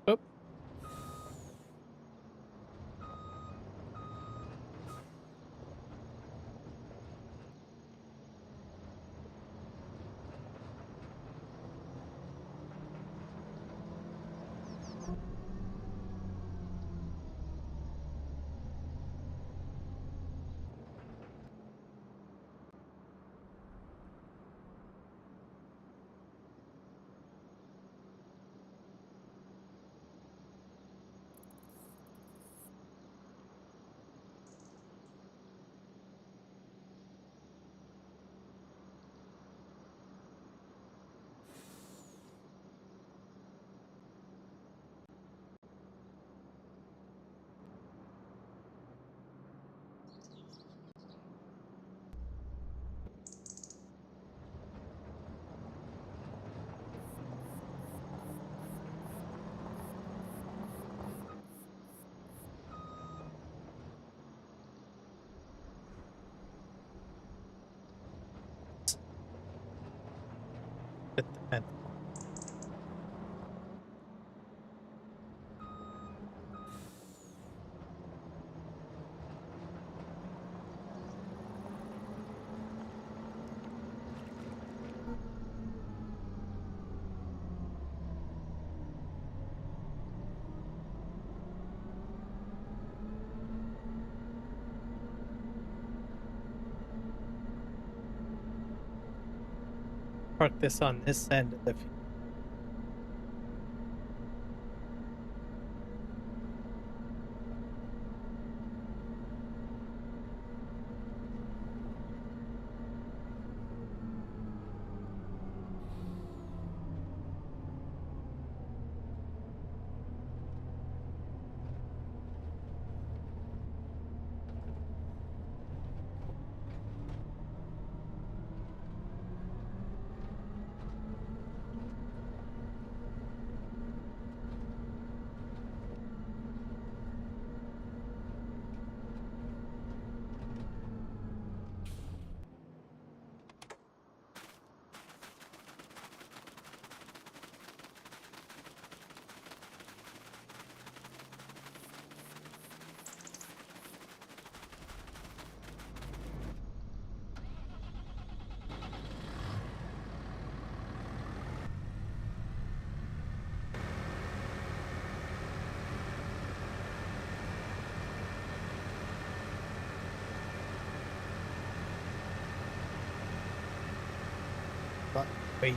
Speaker 1: Oh, hit the fence. Park this on this end of the field. But wait.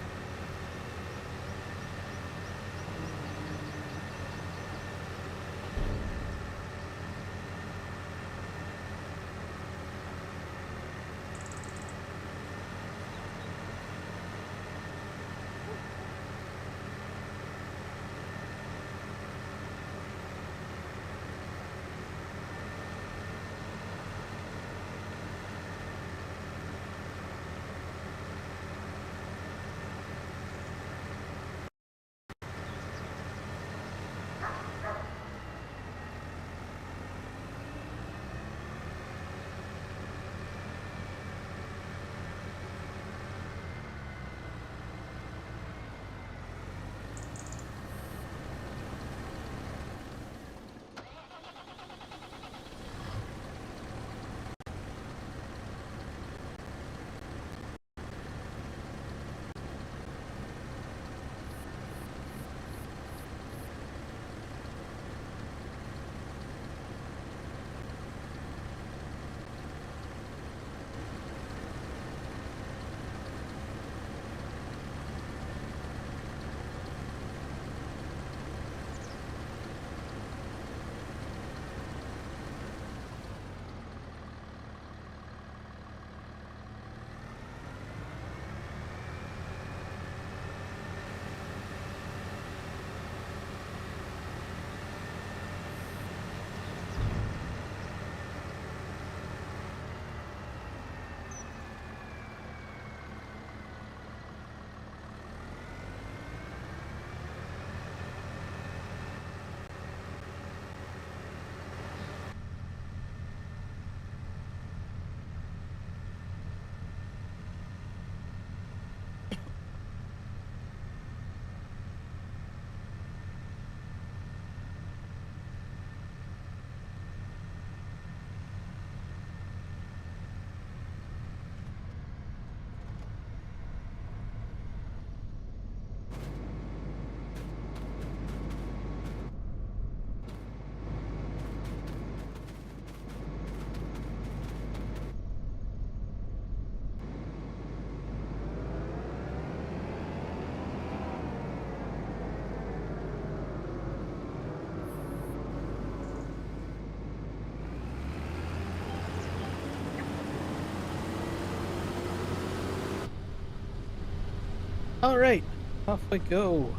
Speaker 1: All right, off we go.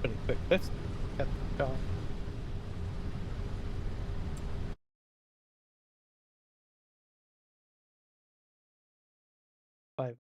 Speaker 1: Pretty quick. Let's get the shot. Five.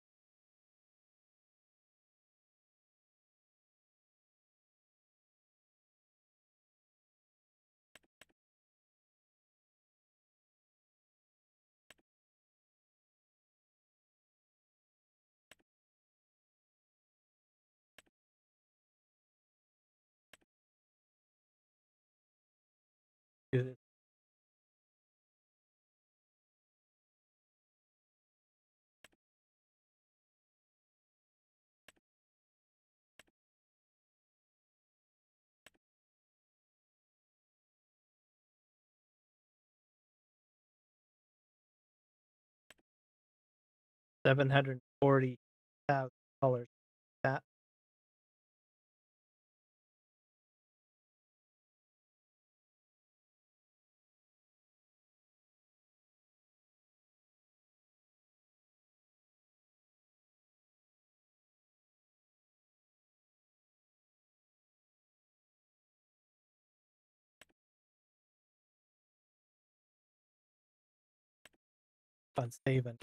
Speaker 1: Do this. $740,000. That on saving.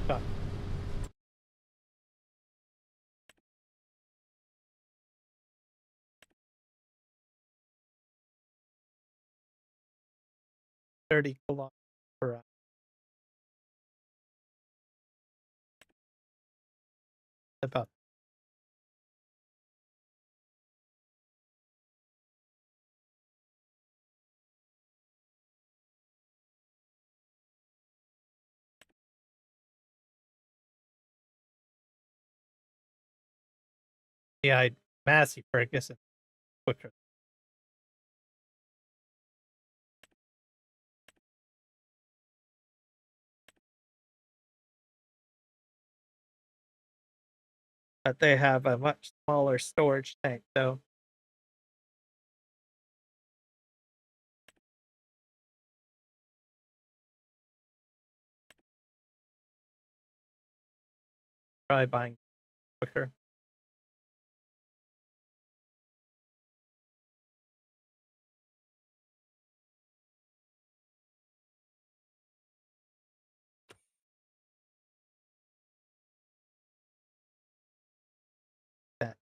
Speaker 1: Shot. $30 kilometers per hour. About yeah, Massey Ferguson quicker. But they have a much smaller storage tank, though. Probably buying quicker. That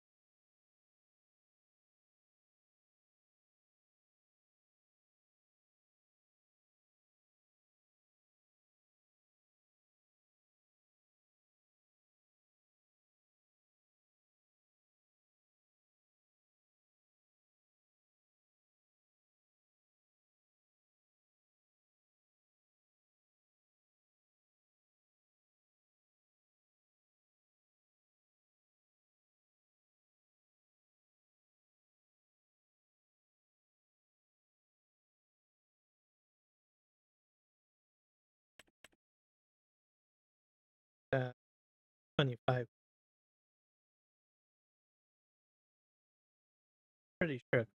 Speaker 1: 25. Pretty sure.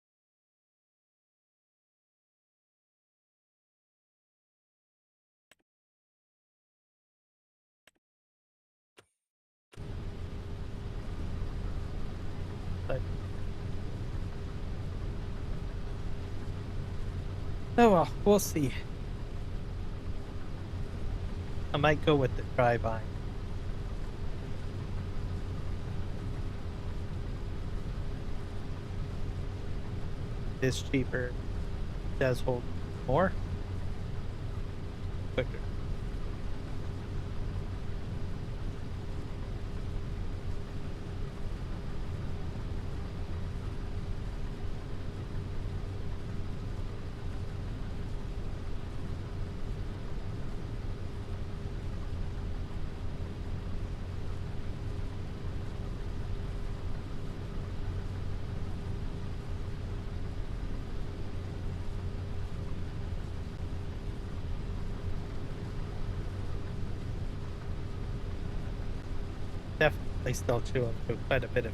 Speaker 1: But oh well, we'll see. I might go with the dry vine. It's cheaper. Does hold more quicker. Definitely still chewing through quite a bit of.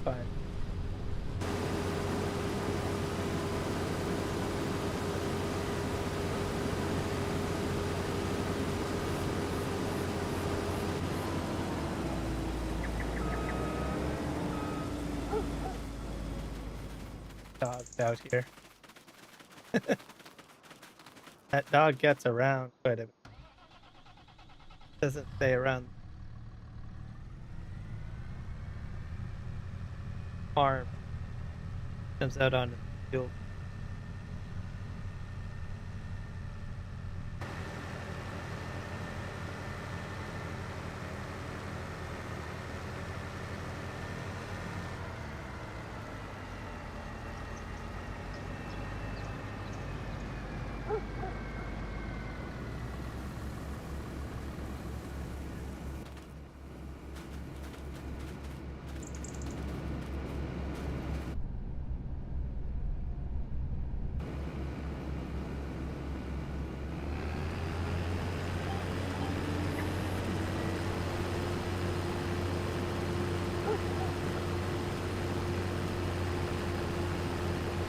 Speaker 1: Fine. Dogs out here. That dog gets around quite a bit. Doesn't stay around the farm. Comes out on the field.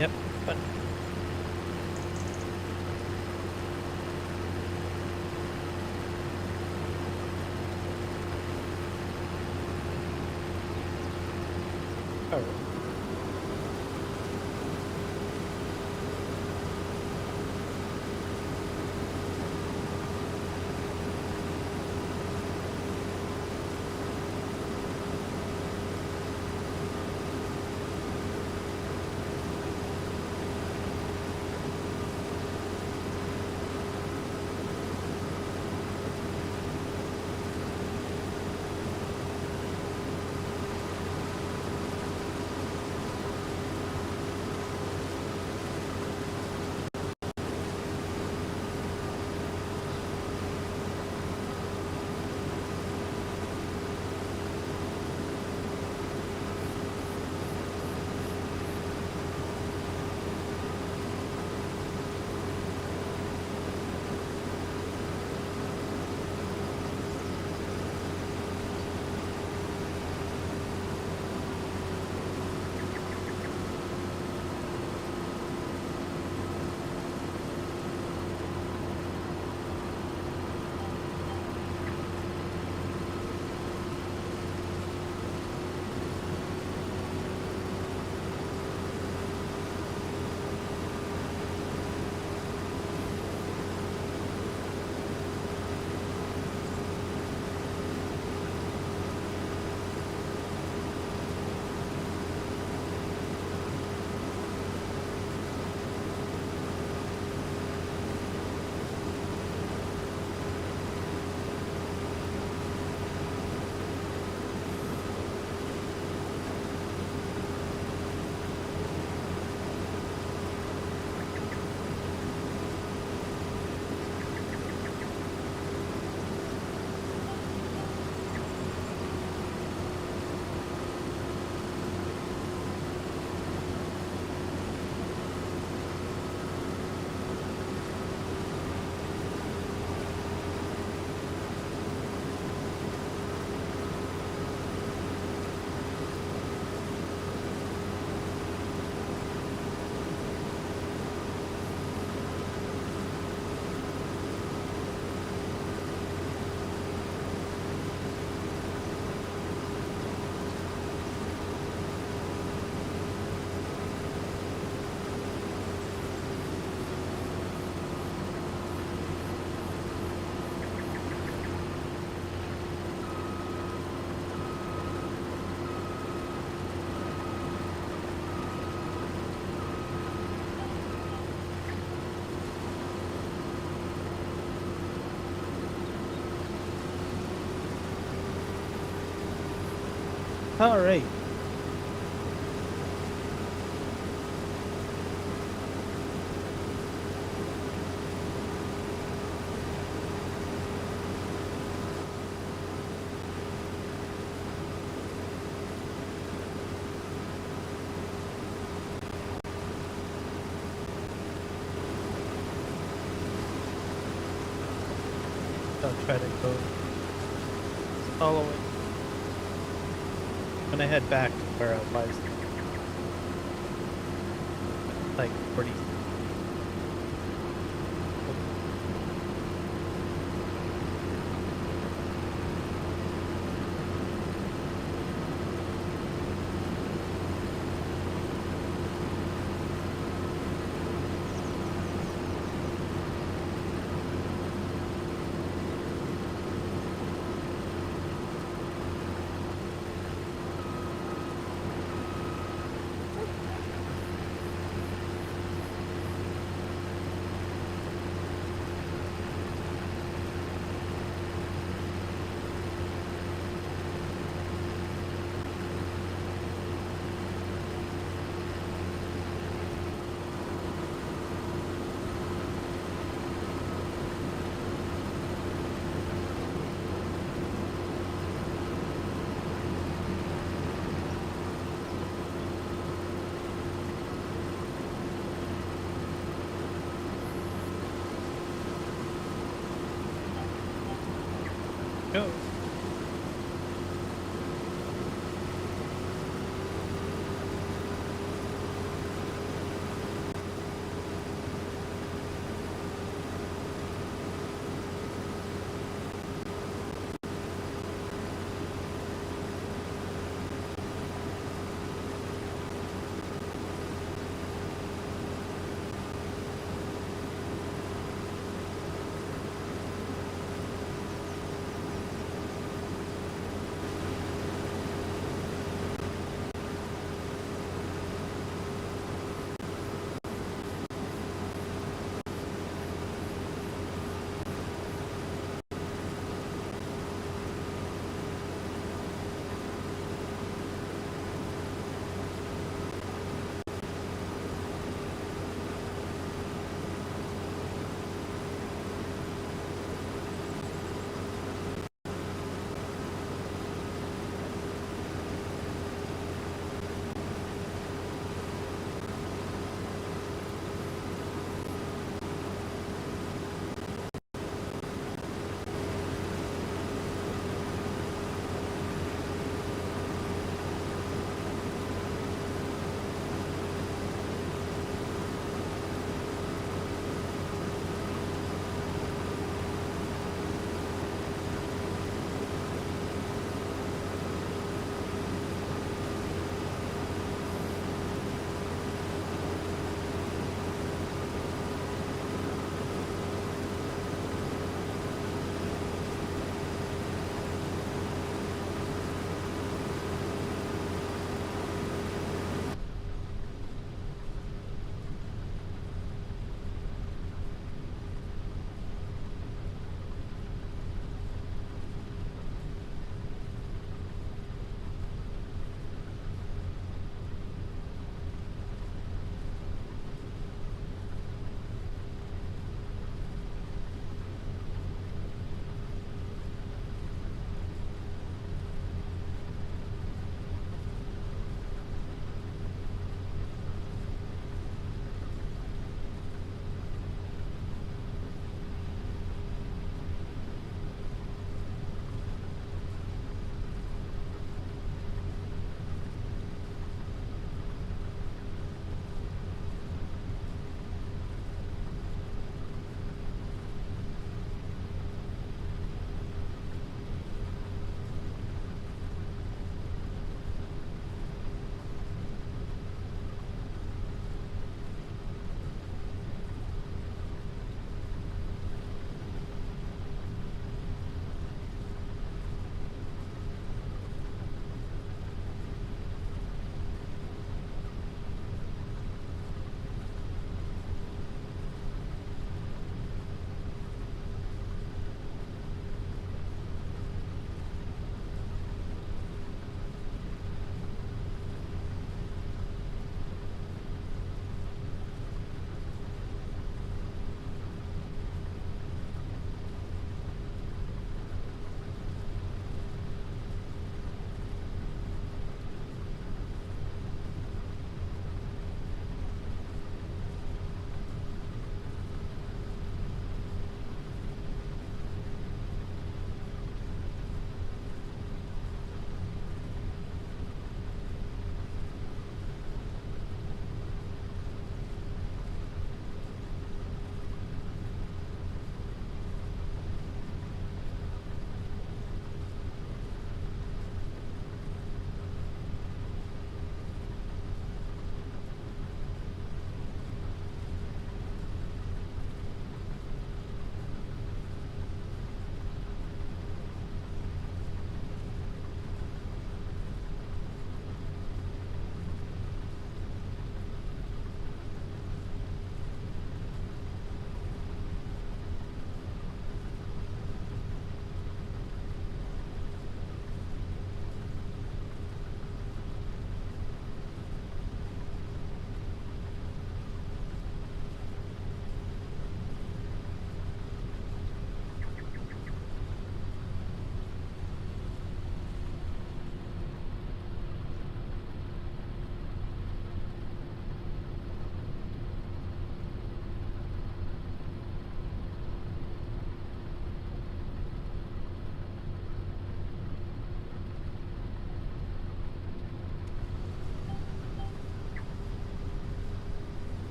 Speaker 1: Yep. But oh. All right. I'll try to go follow it when I head back to where I was. Like pretty.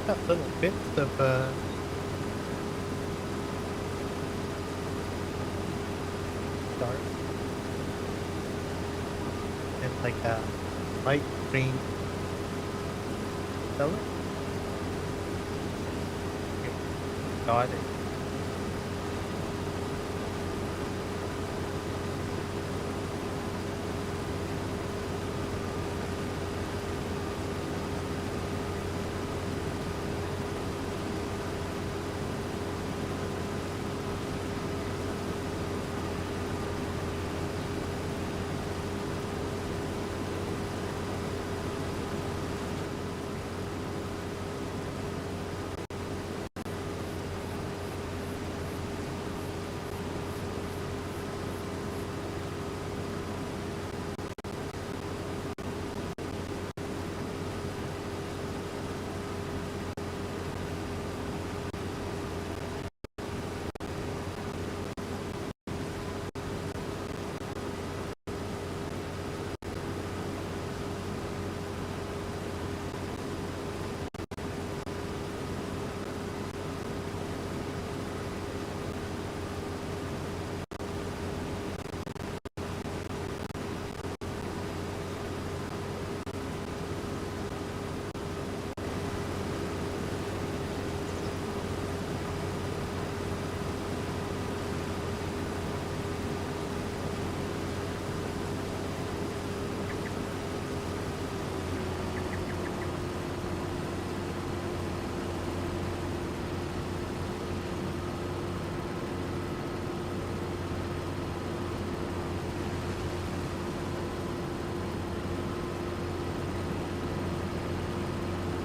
Speaker 1: got little bits of dark and like a light green color. Got it.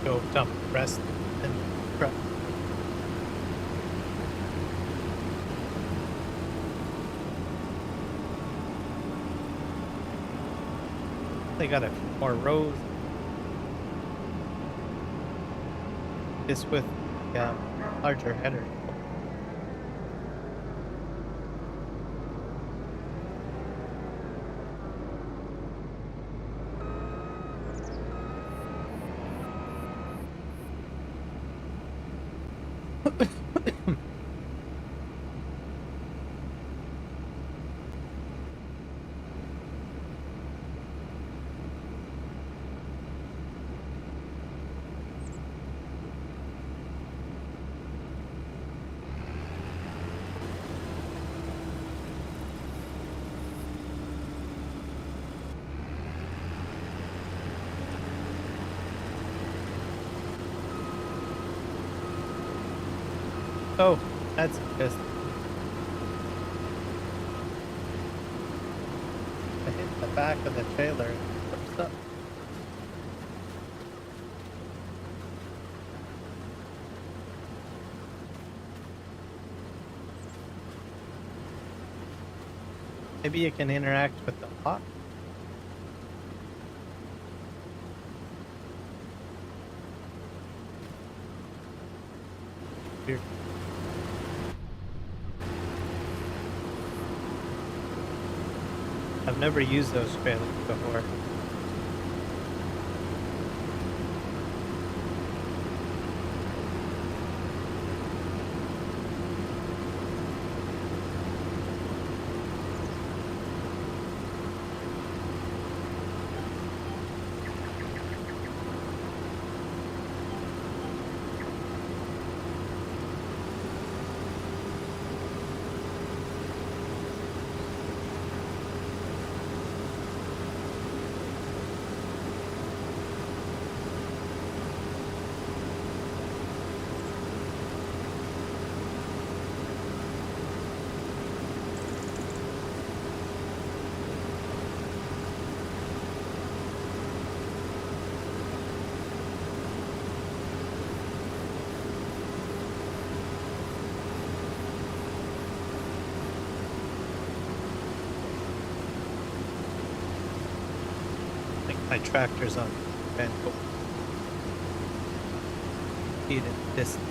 Speaker 1: Go dump the rest in the truck. They got a few more rows. This with the larger header. Oh, that's interesting. I hit the back of the trailer and it flips up. Maybe you can interact with the lock. Weird. I've never used those trailers before. My tractor's on bend feet in distance.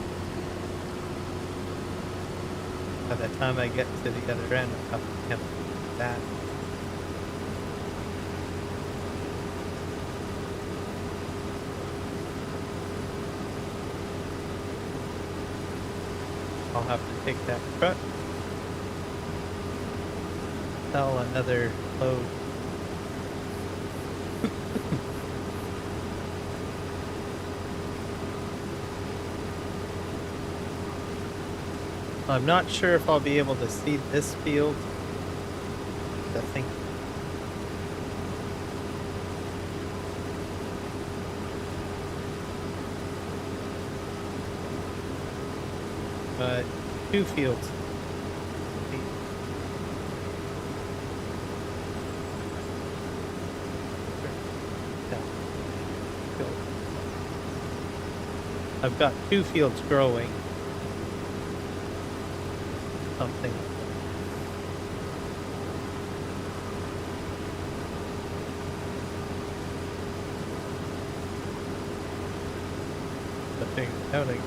Speaker 1: By the time I get to the other end, I'll have to do that. I'll have to take that truck, sell another load. I'm not sure if I'll be able to seed this field. I think but 2 fields. I've got 2 fields growing. Something. The thing counting.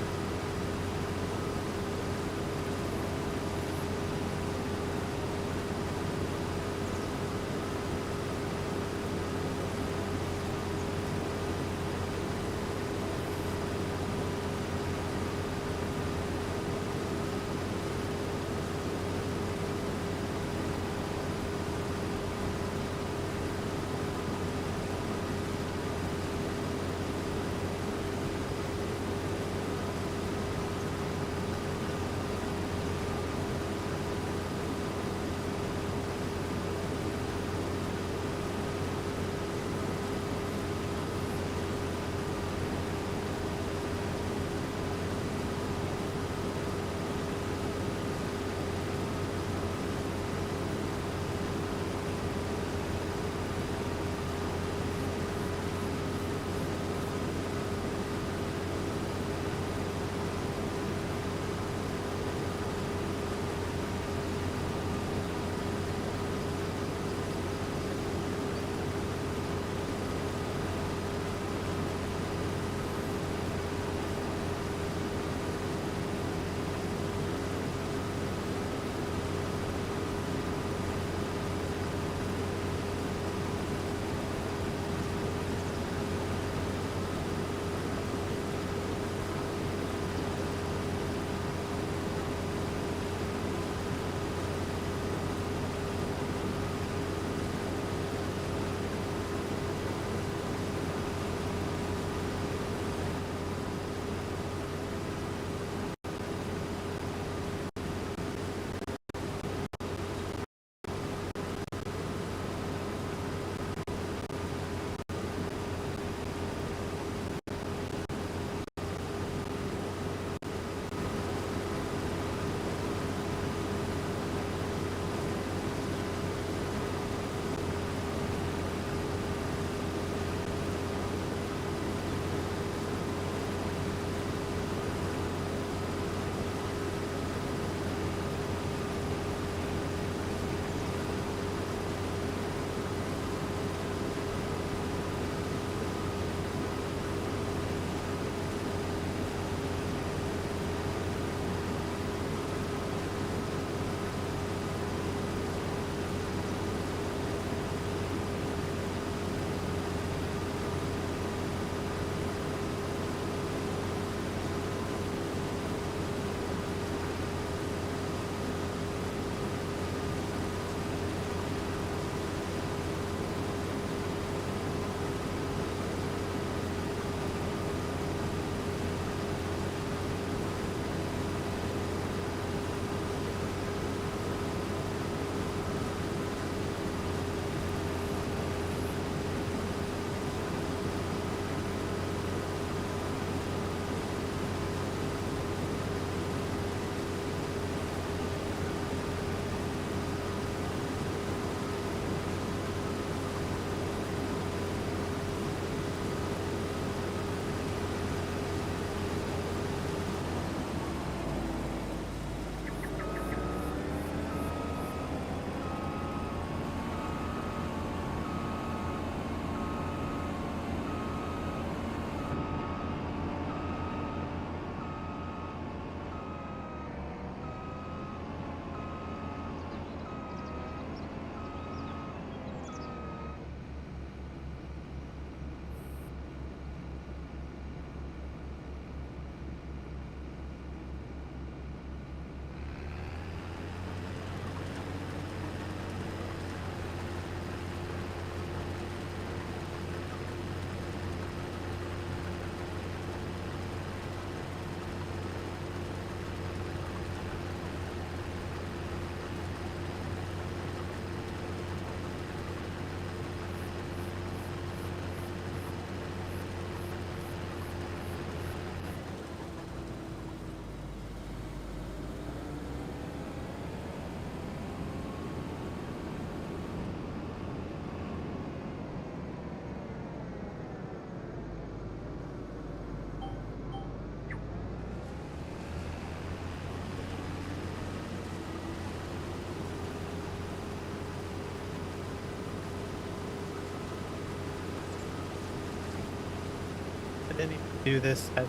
Speaker 1: didn't even do this at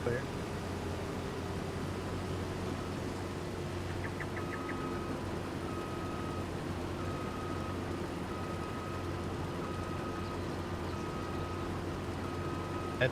Speaker 1: where. At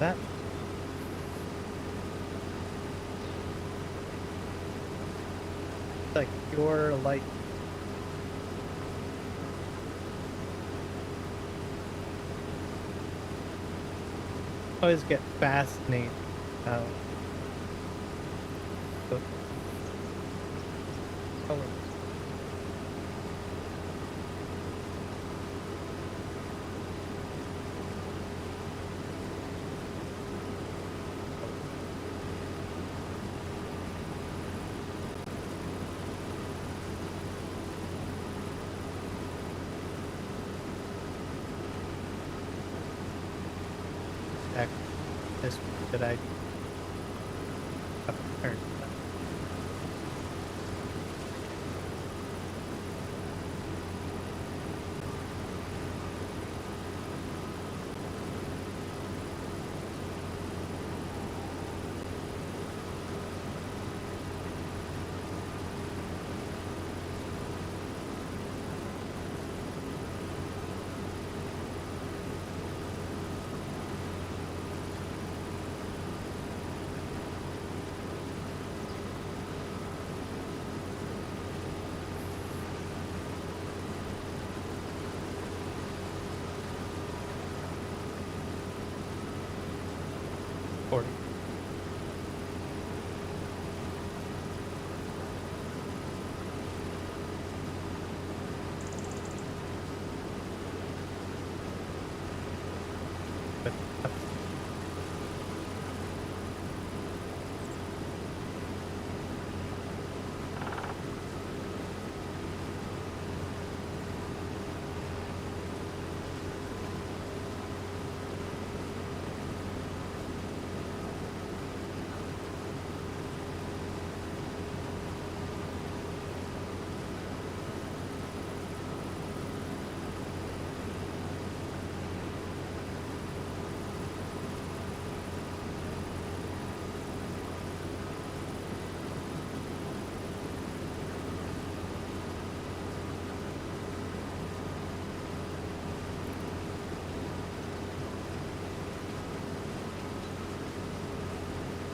Speaker 1: that. Like your light. I always get fascinated how the color. This that I turned.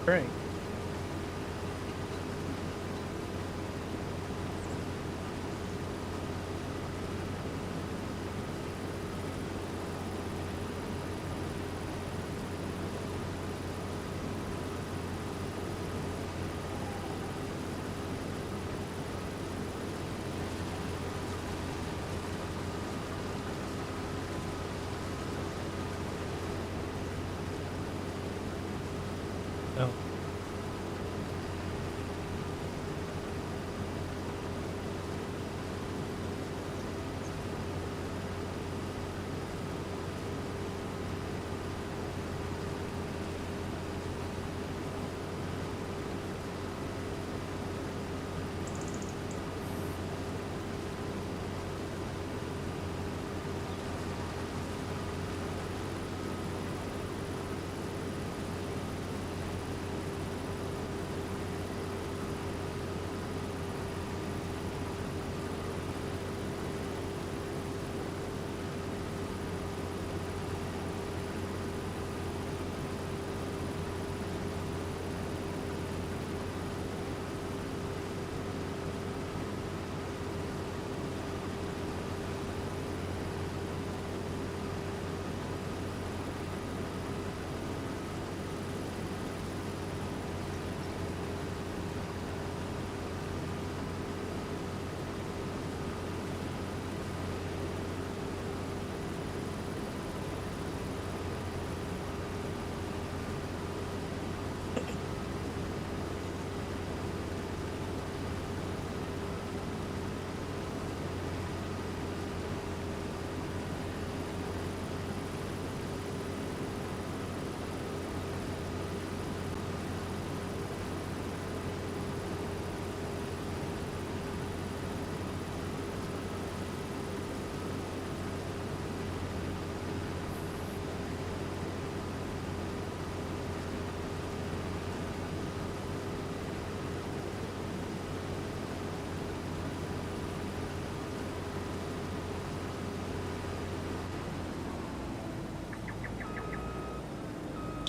Speaker 1: Great. Oh.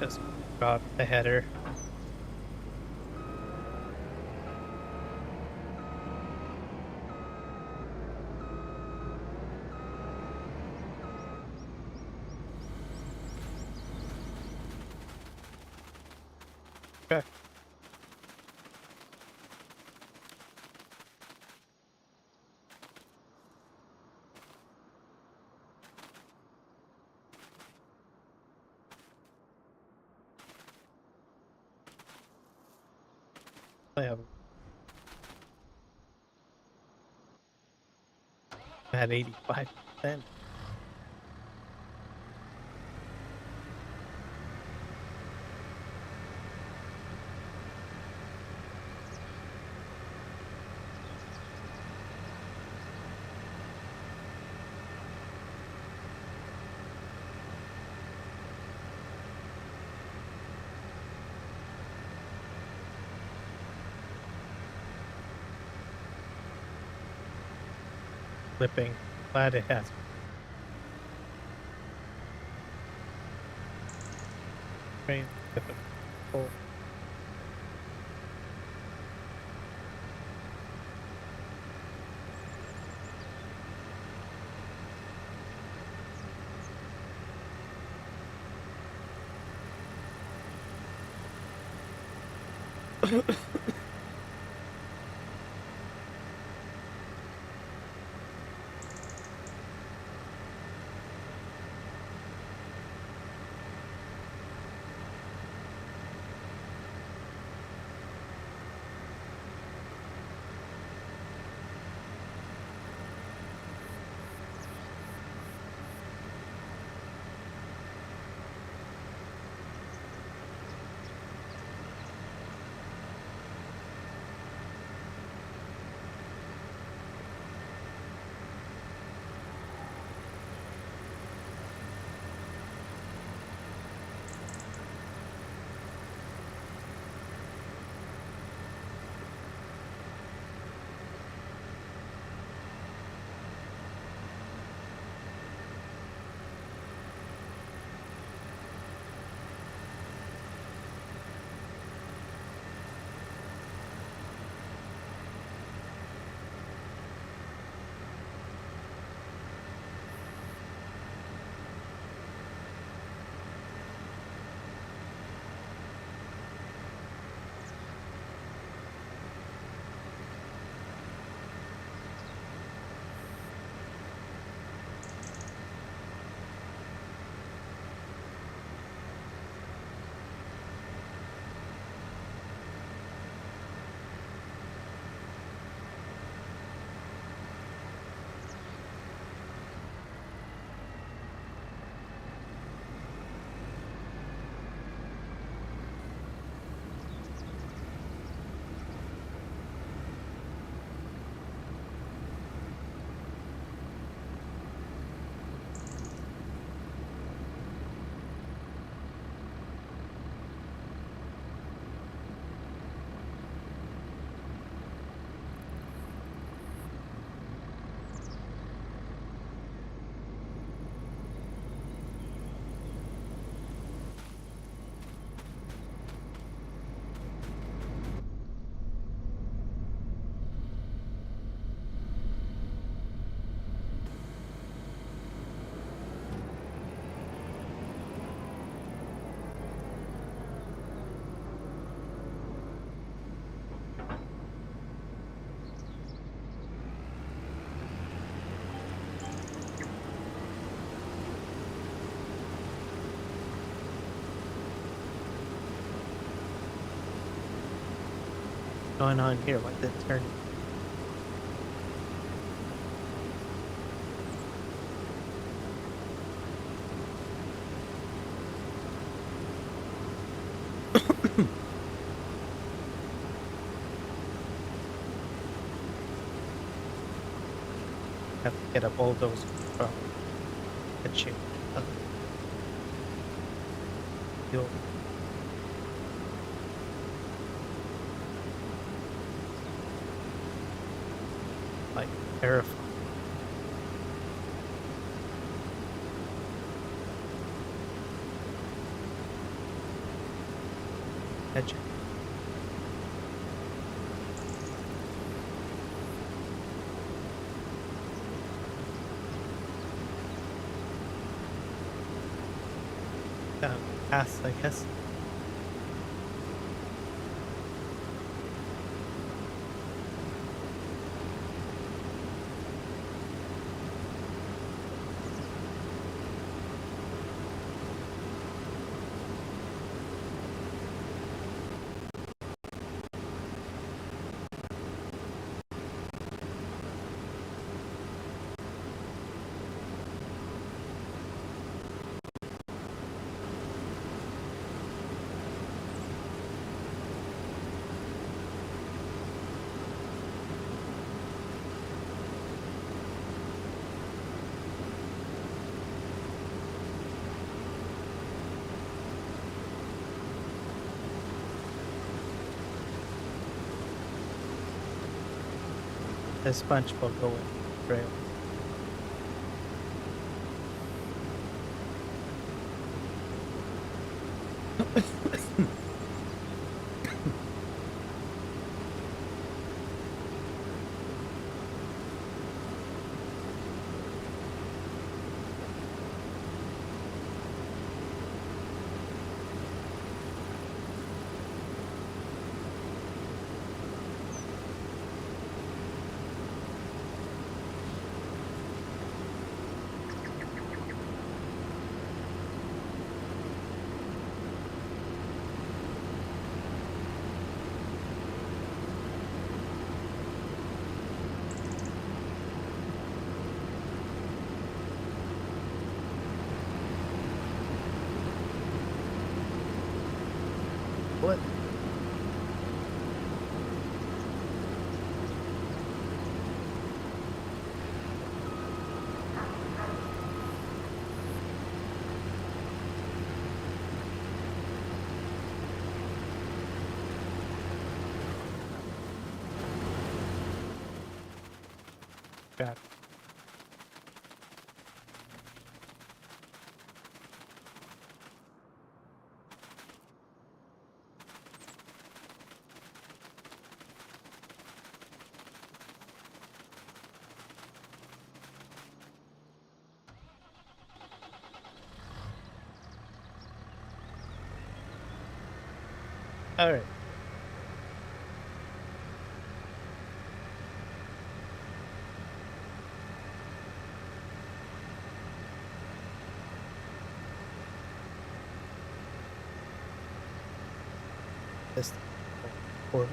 Speaker 1: Just drop the header. Okay. I have at 85%. Flipping. Glad it has. Train flipping. Full. Going on here with the turn. Have to get a bulldozer from the chip. You'll like terrifying. edge. Pass, I guess. This bunch will go in trail. What? Got it. All right. This 40.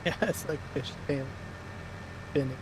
Speaker 1: Yeah, it's like fish tail spinning.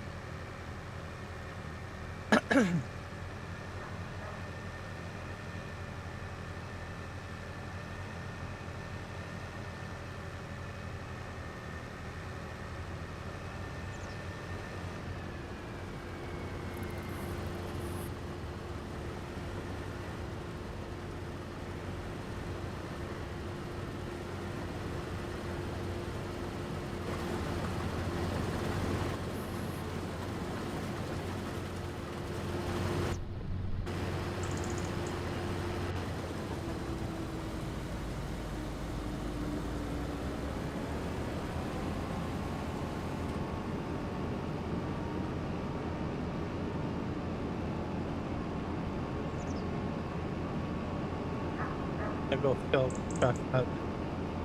Speaker 1: I go fill the truck up.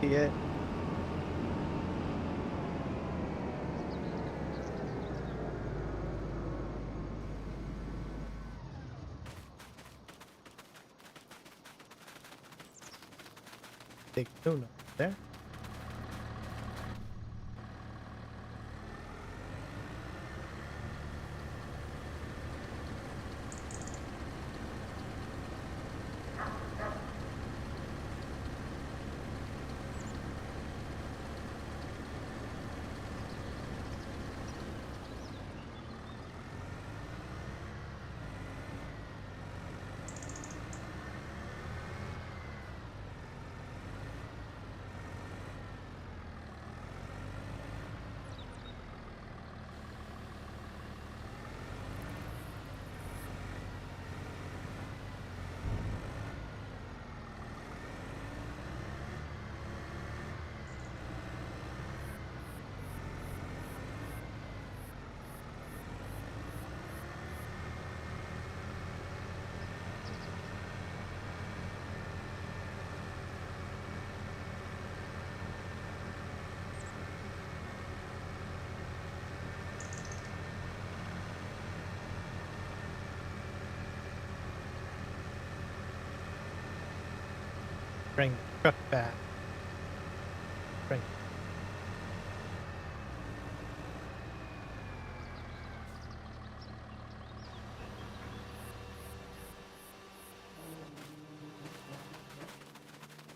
Speaker 1: See it? Big tuna there. Bring the truck back. Bring.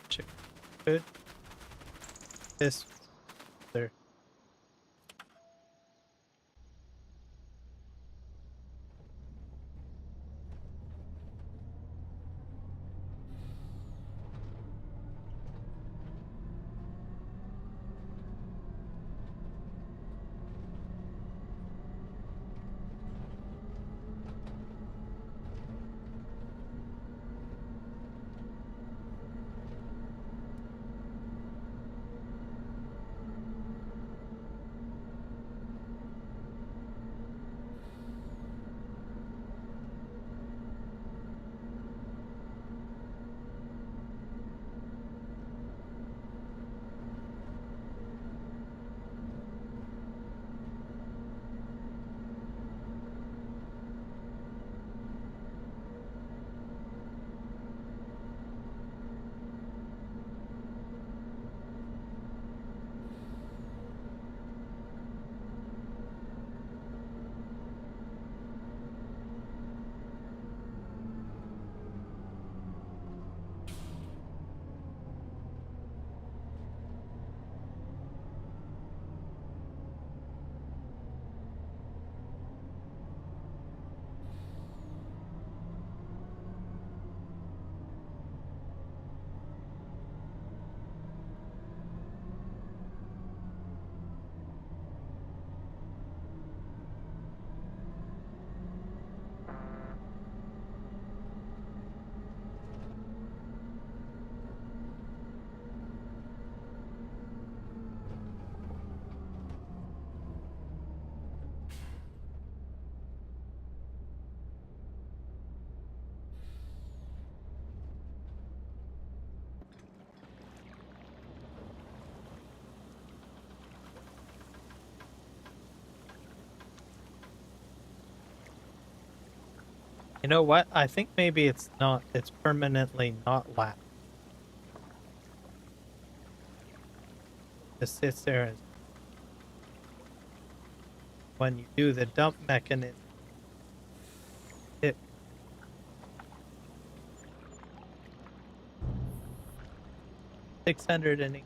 Speaker 1: Check. Good. This. There. You know what? I think maybe it's not. It's permanently not lap. It sits there as when you do the dump mechanism. It 680.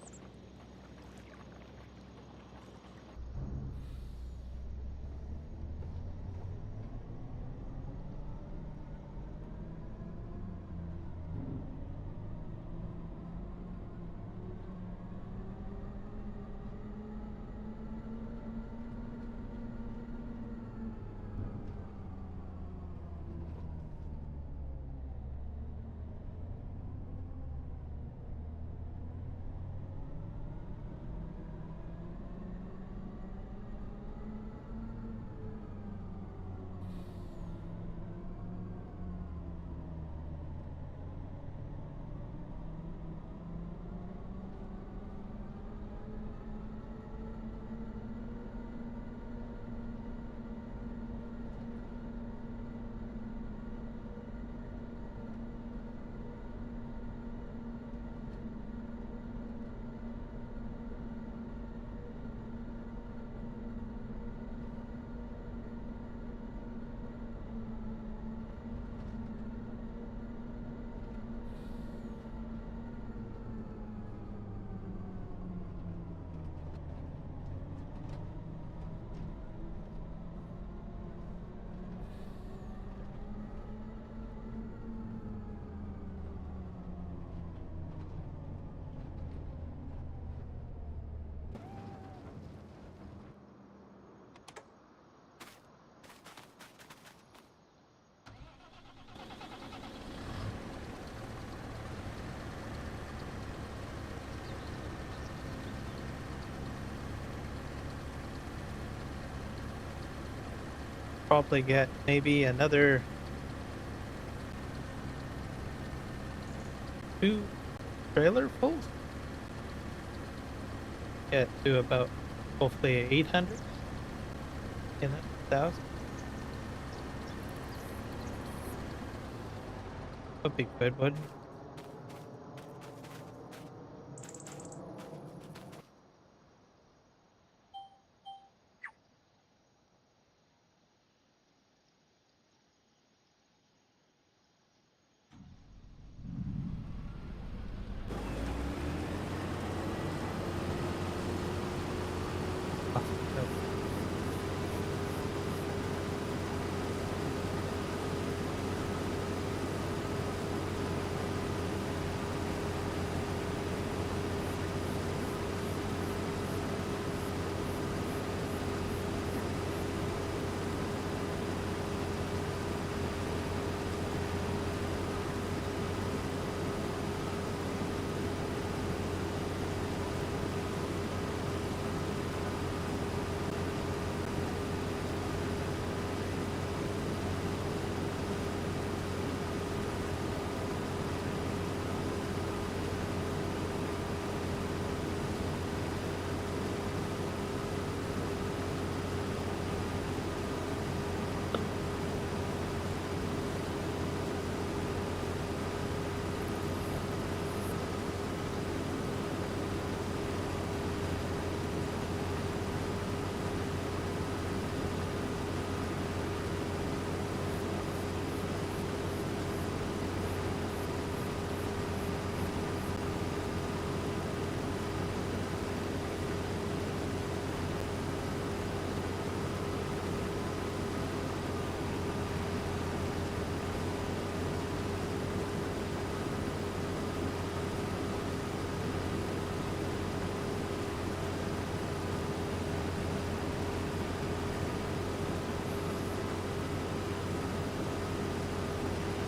Speaker 1: probably get maybe another 2 trailer fulls. Get to about hopefully 800, 1,000. Would be good, wouldn't it? Awesome.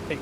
Speaker 1: Hey,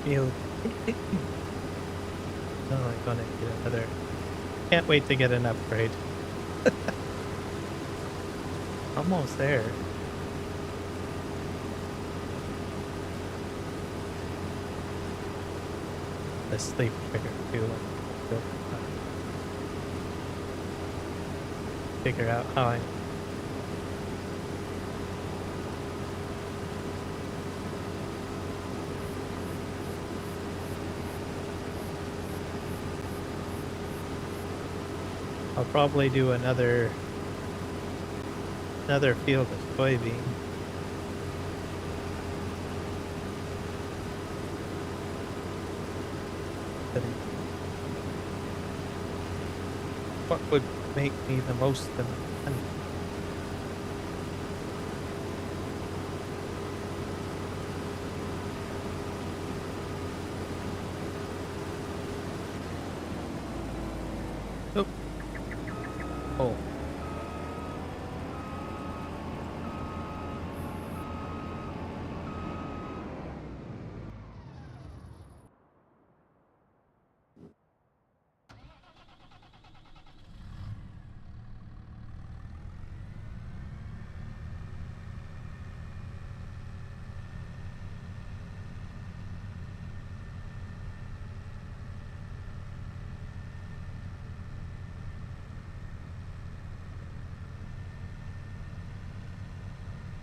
Speaker 1: field. Oh, I'm gonna get another. Can't wait to get an upgrade. Almost there. The sleep trigger too. Figure out how I. I'll probably do another field of soybean. What would make me the most money? Oh. Oh.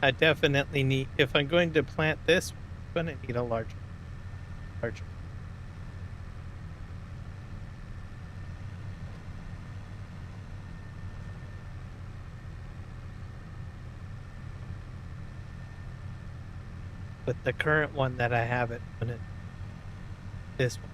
Speaker 1: I definitely need, if I'm going to plant this, I'm going to need a larger. But the current one that I have, this one.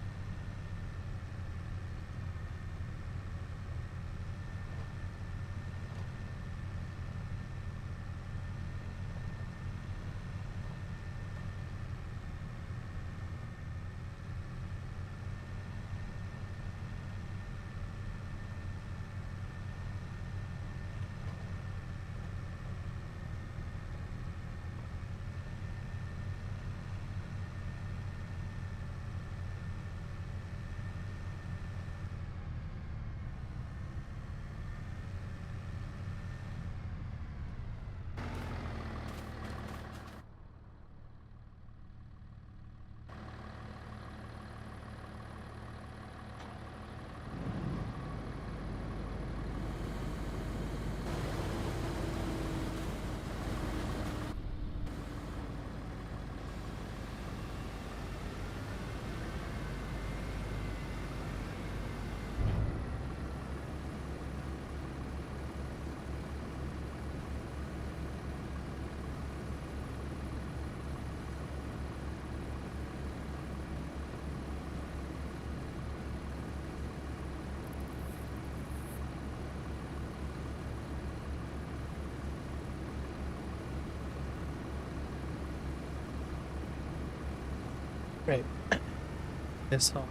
Speaker 1: Right. This all.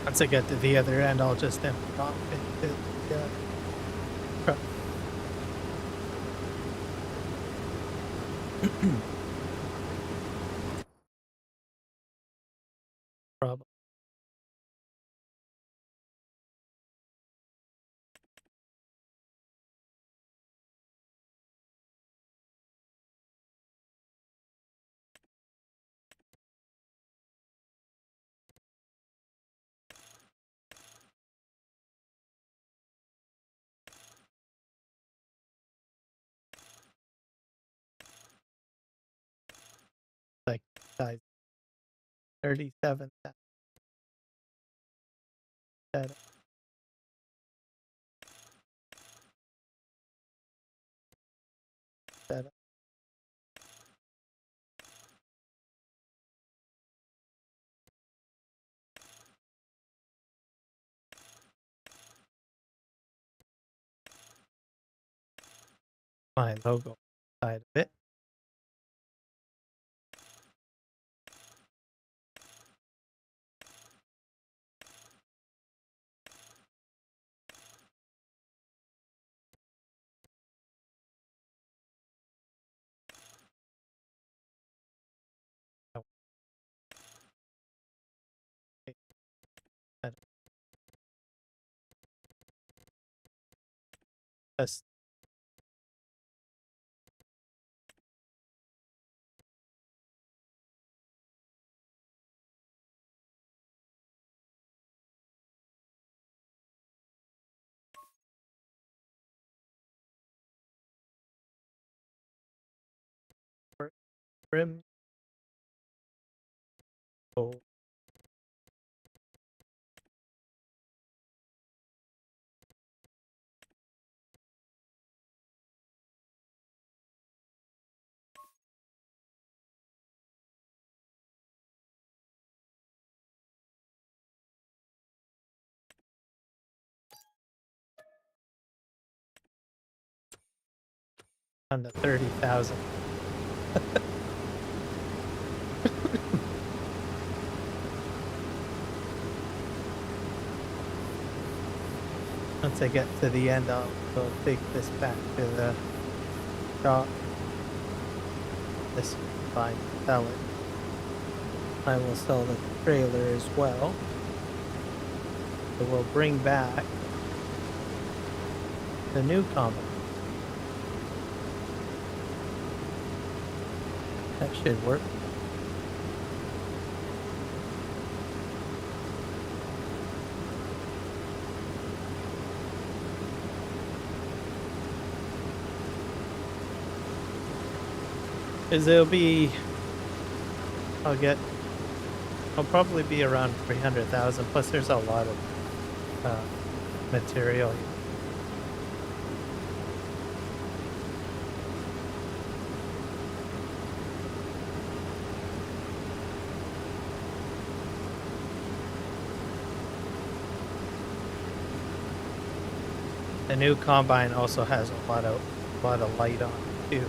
Speaker 1: Once I get to the other end, I'll just empty off into the truck. Probably. Like size 37. That that my logo side of it. Oh, okay. That- That's Brim. Oh, on the 30,000. Once I get to the end, I'll take this back to the shop. This fine, sell it. I will sell the trailer as well. So we'll bring back the new combine. That should work. Because I'll probably be around 300,000. Plus, there's a lot of material here. The new combine also has a lot of light on it too.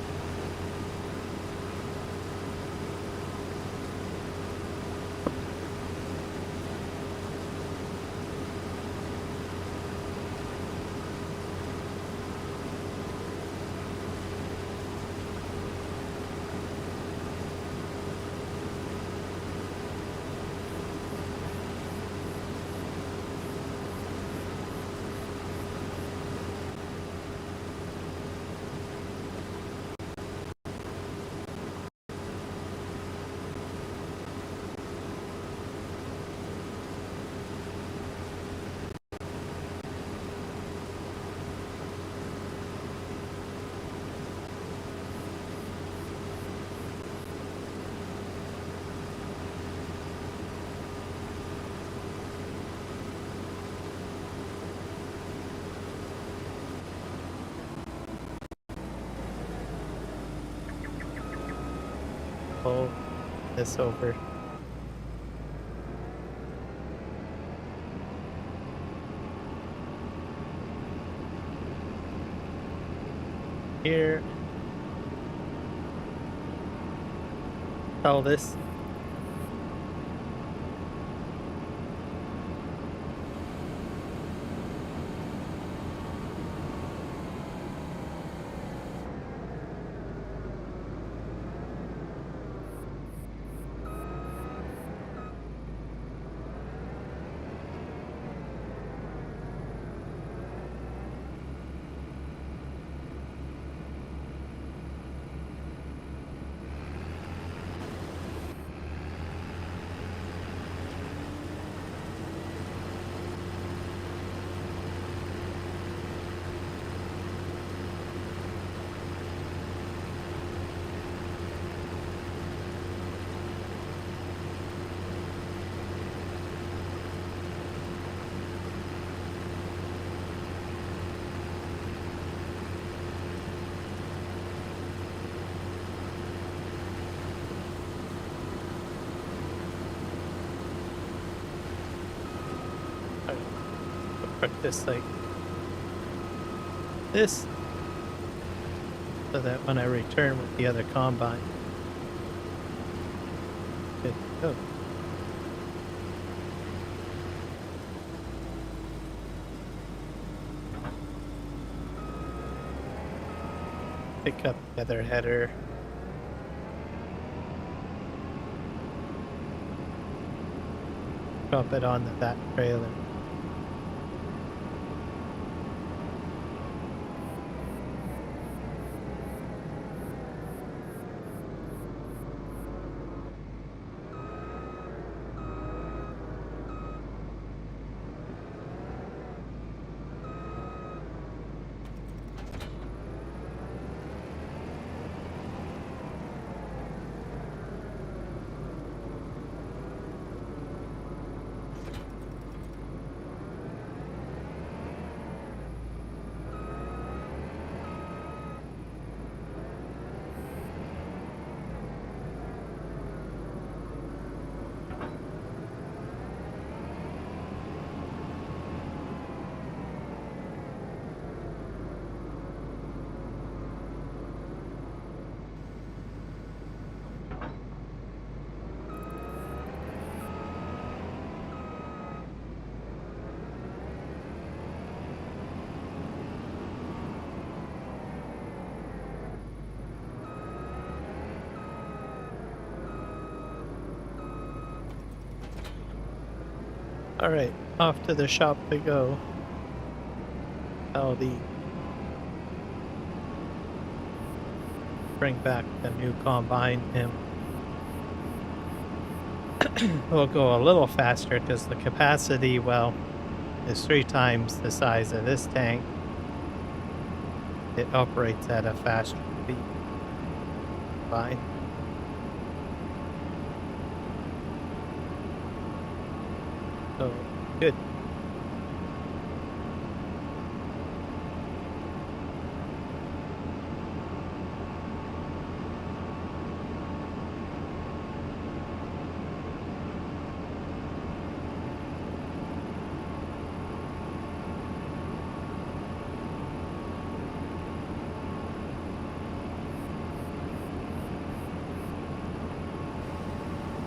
Speaker 1: Pull this over. Here. Sell this. just like this, so that when I return with the other combine, good to go. Pick up the other header. Drop it on that trailer. All right, off to the shop we go. I'll bring back the new combine and we'll go a little faster because the capacity, well, is 3 times the size of this tank. It operates at a faster speed. Fine. So, good.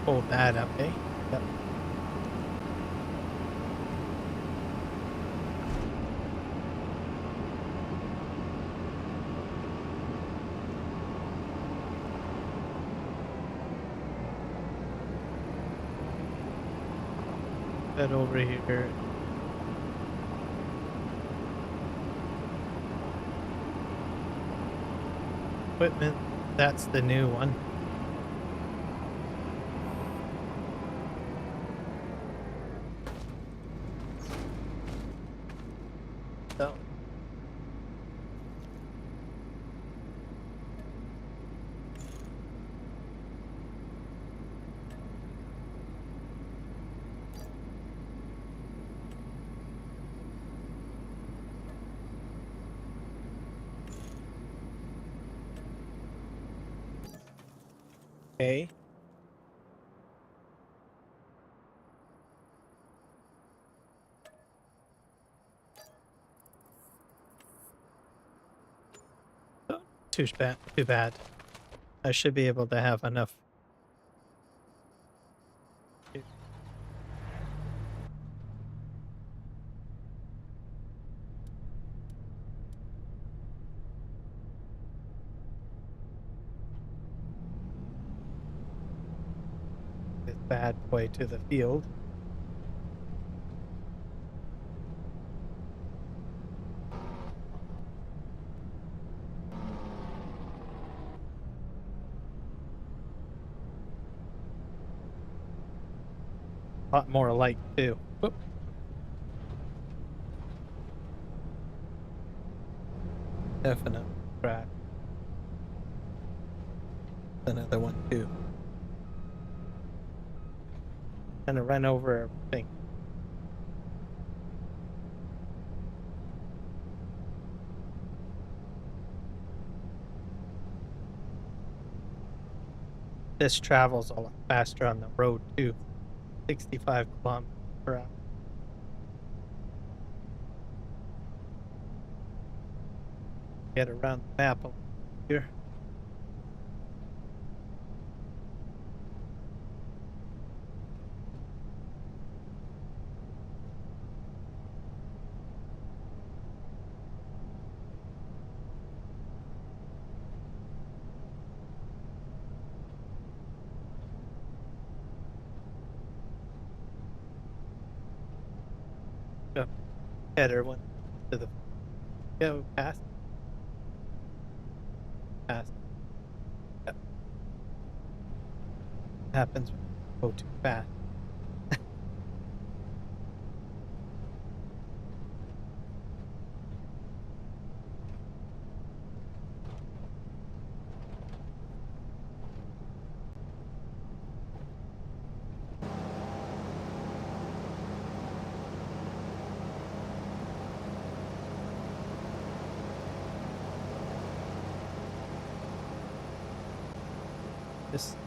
Speaker 1: Hold that up, eh? Yep. Head over here. Equipment, that's the new one. So. Okay. Oh, too bad. I should be able to have enough. This bad boy to the field. A lot more light too. Whoop. Definite crack. Another one too. Gonna run over everything. This travels a lot faster on the road too. 65 kilometers per hour. get around the map a little here. Up header went to the go past. Yep. Happens when you go too fast. Just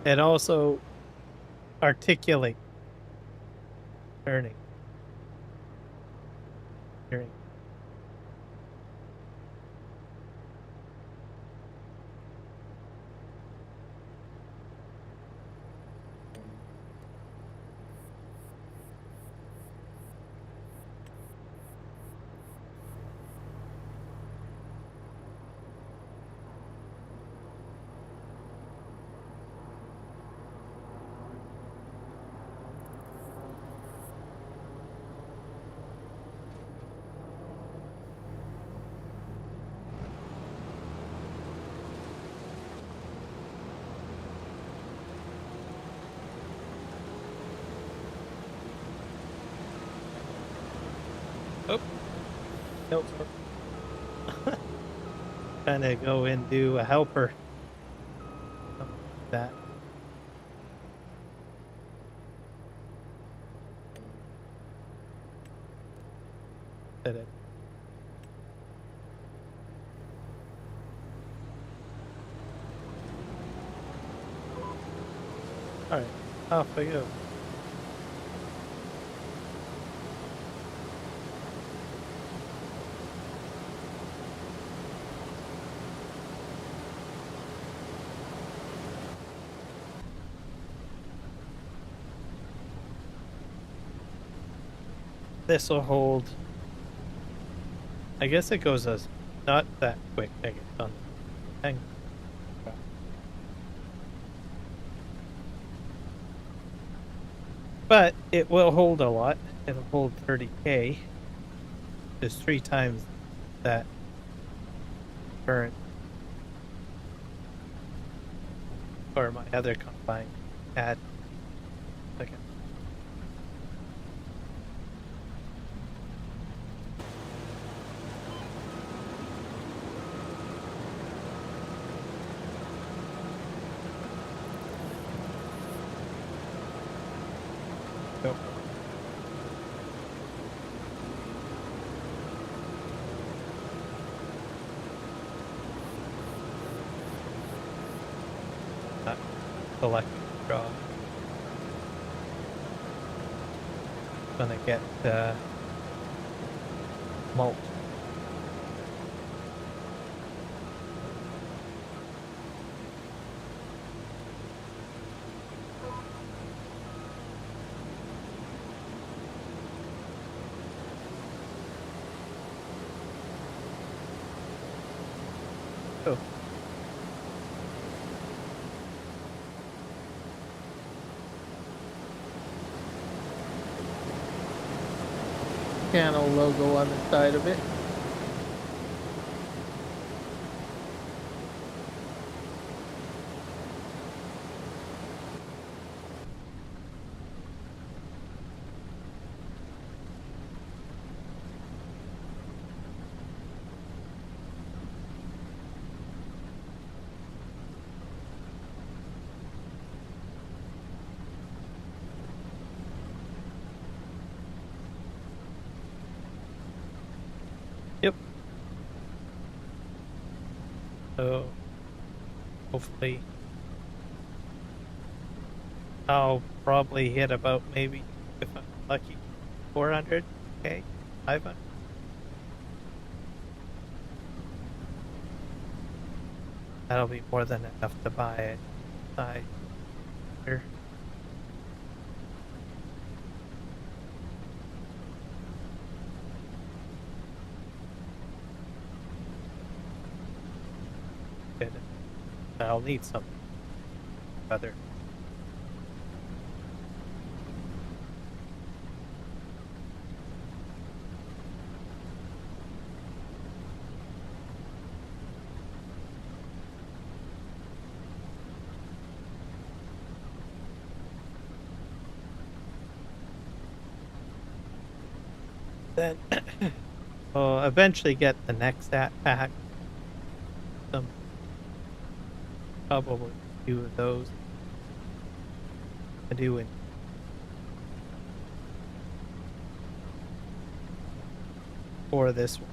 Speaker 1: it also articulate turning. Hearing. Oh, nope. Trying to go and do a helper. Something like that. Did it. All right, off we go. This will hold. I guess it goes as not that quick. I guess on the thing. But it will hold a lot. It'll hold 30K. There's 3 times that current or my other combine had. Okay. Go. Not selecting draw. Gonna get mulch. Oh. Channel logo on the side of it. So hopefully I'll probably hit about maybe, if I'm lucky, 400k, 500. That'll be more than enough to buy a side here. Good. I'll need something other. Then I'll eventually get the next pack. Some probably a few of those. I do in for this one.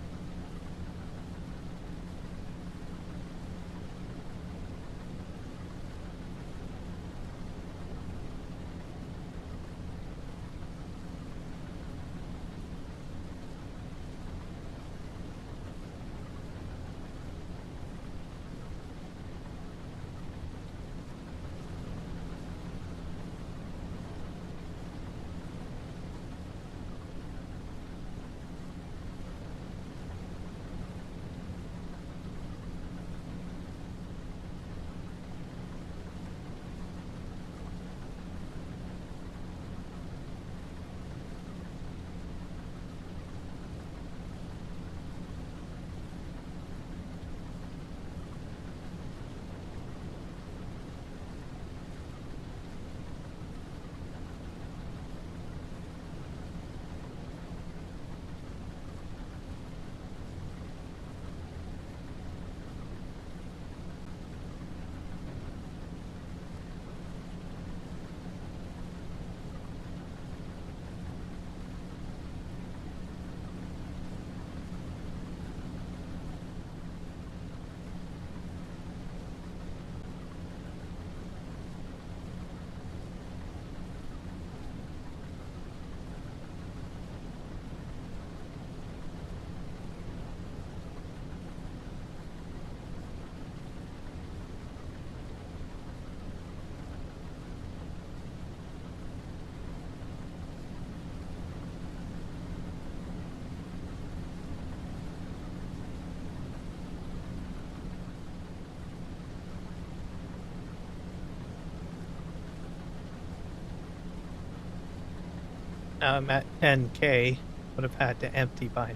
Speaker 1: Now I'm at 10k. Would have had to empty by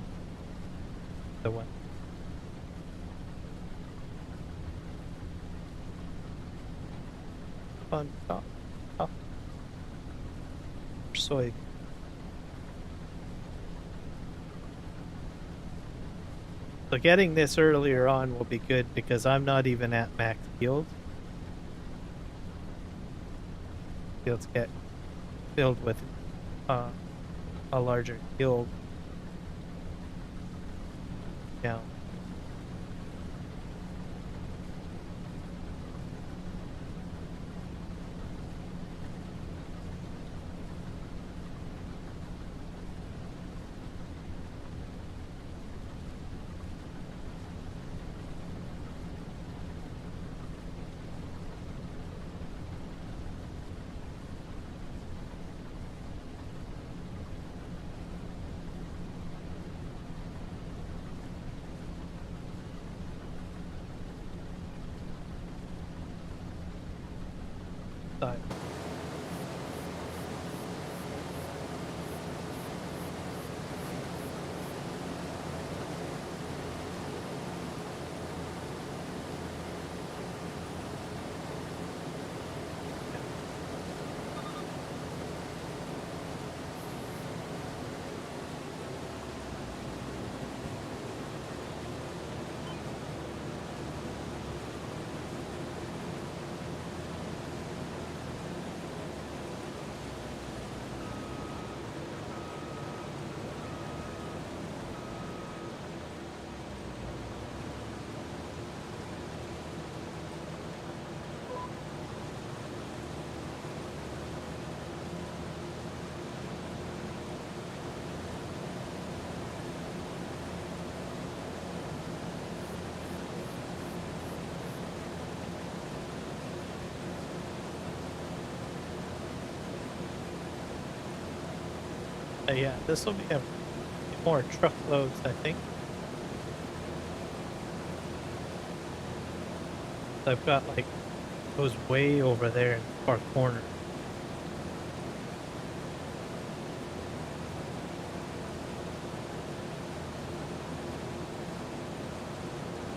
Speaker 1: the one. On top. Soybean. So getting this earlier on will be good because I'm not even at max yield. Fields get filled with a larger yield now. Side. Yeah, this will be a more truckloads, I think. I've got like goes way over there in the far corner.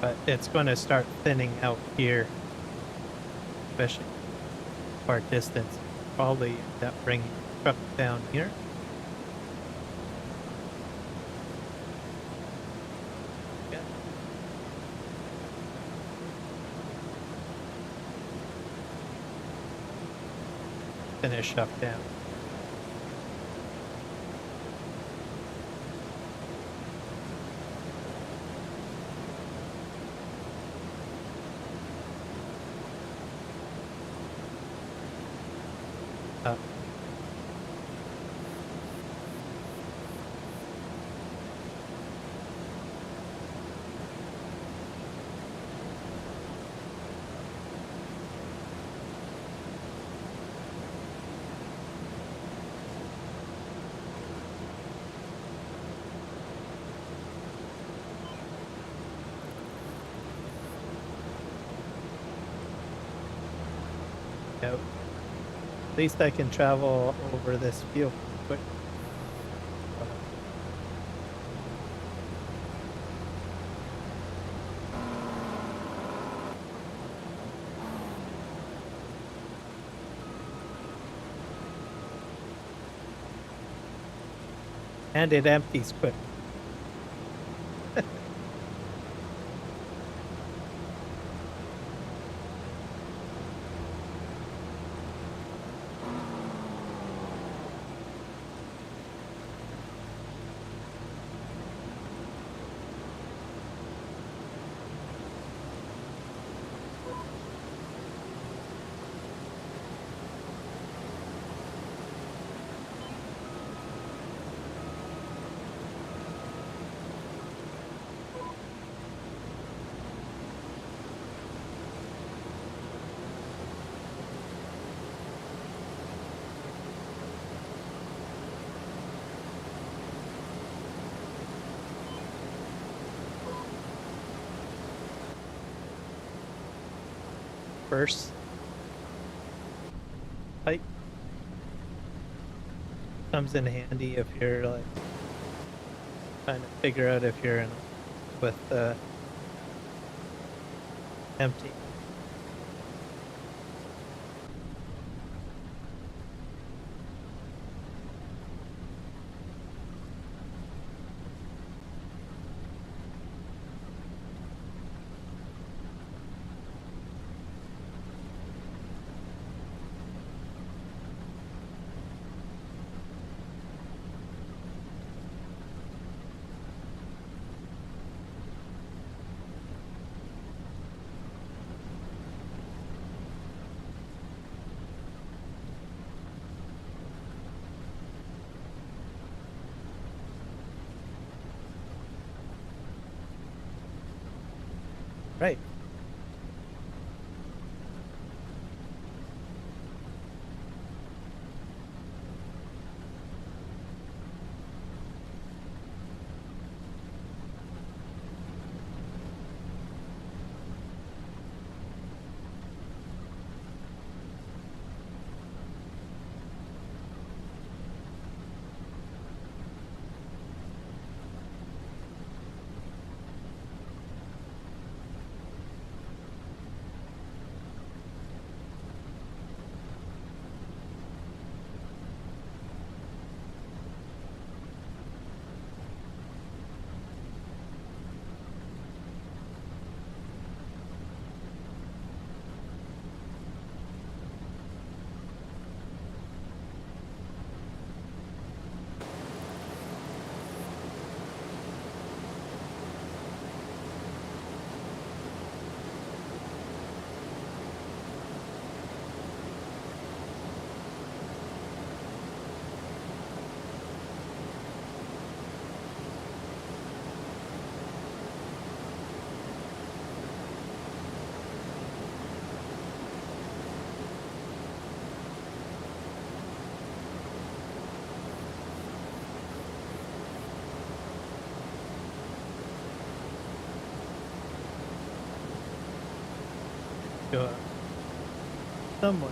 Speaker 1: But it's going to start thinning out here, especially far distance. Probably end up bringing the truck down here. Yeah. Finish up down. Up. Yeah. At least I can travel over this field quick. And it empties quick. First pipe comes in handy if you're like trying to figure out if you're in with empty. Right. Sure. Somewhat.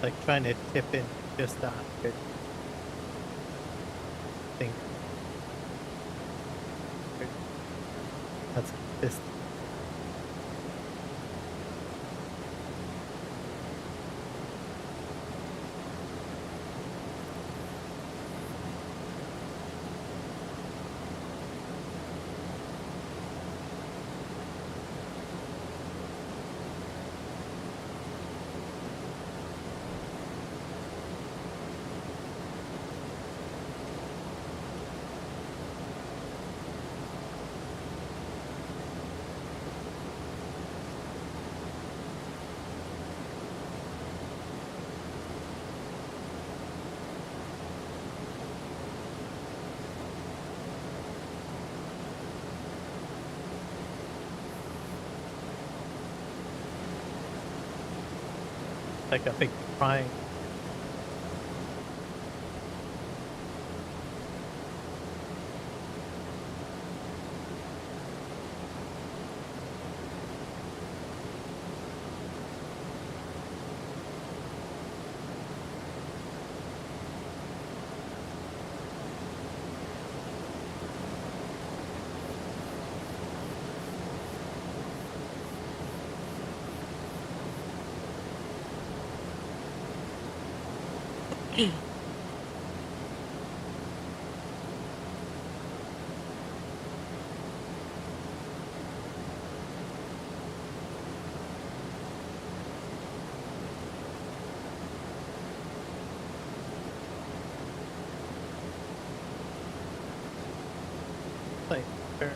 Speaker 1: Like trying to tip in just 100 things. That's consistent. Like a big triangle. Like, sure.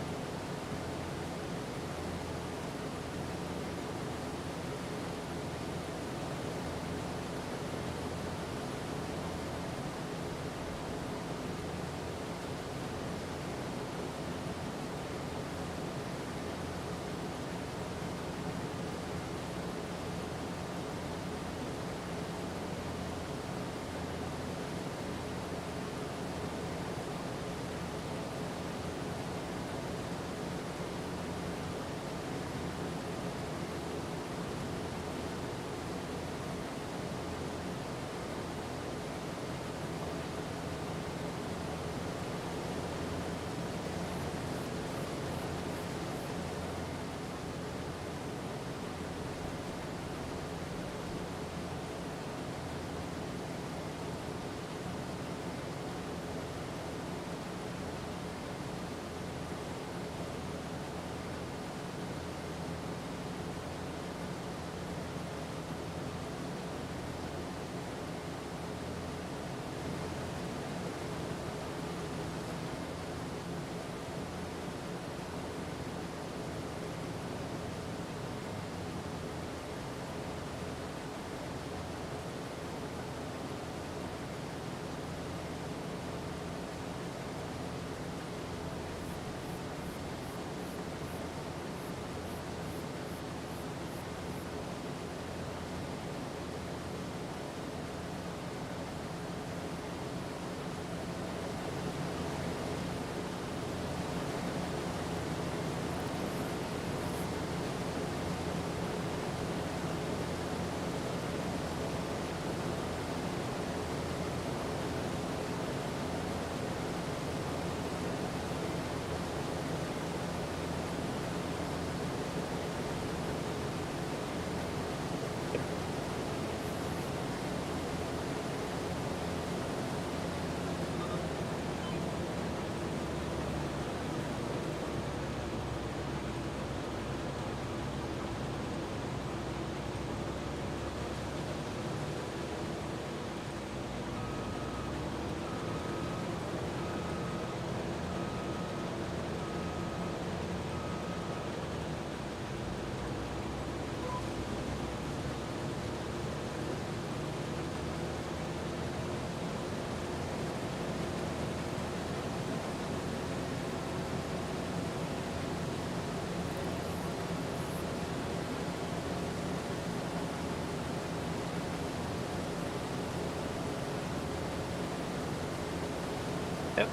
Speaker 1: Yep.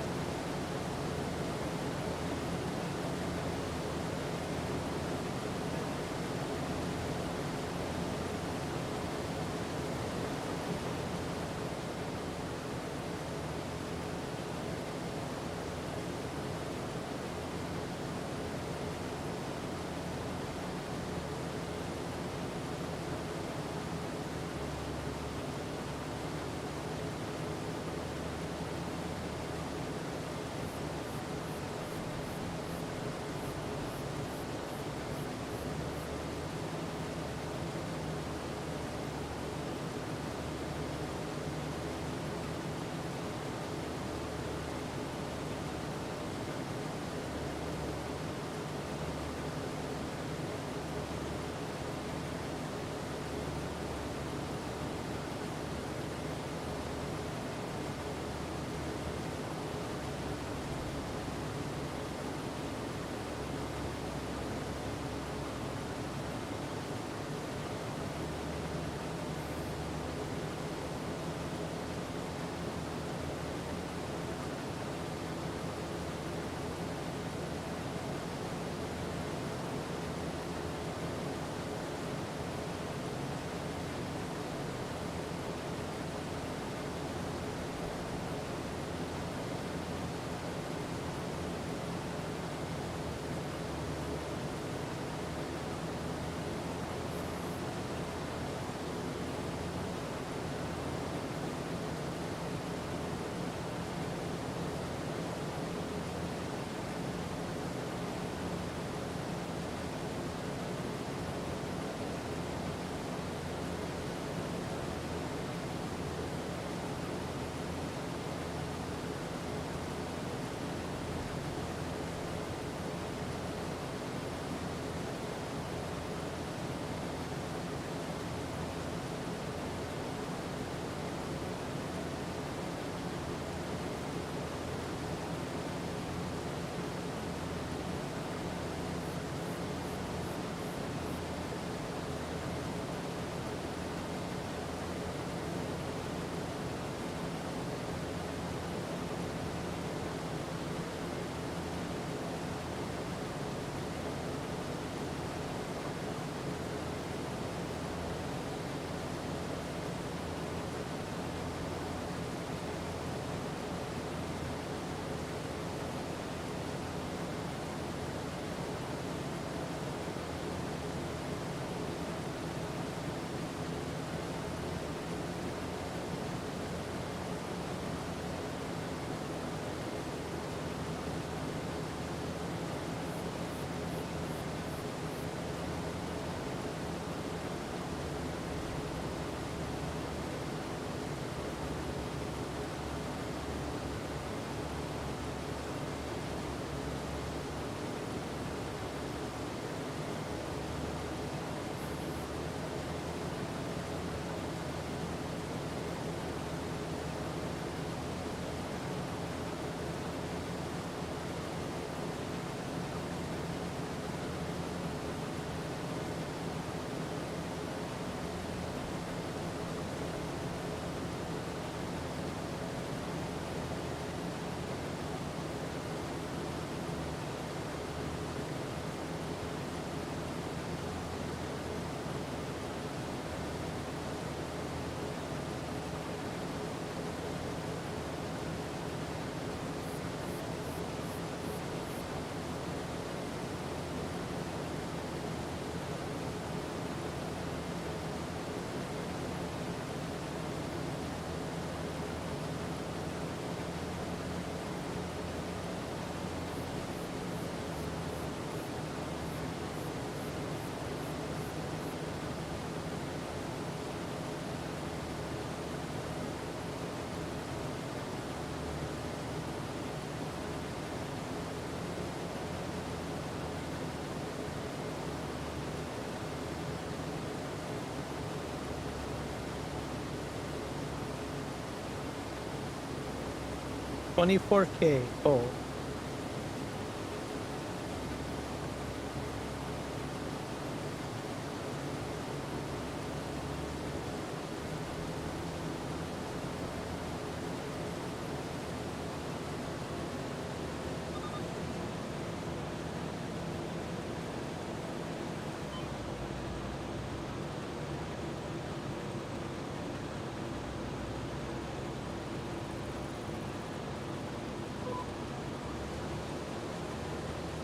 Speaker 1: $24K. Oh.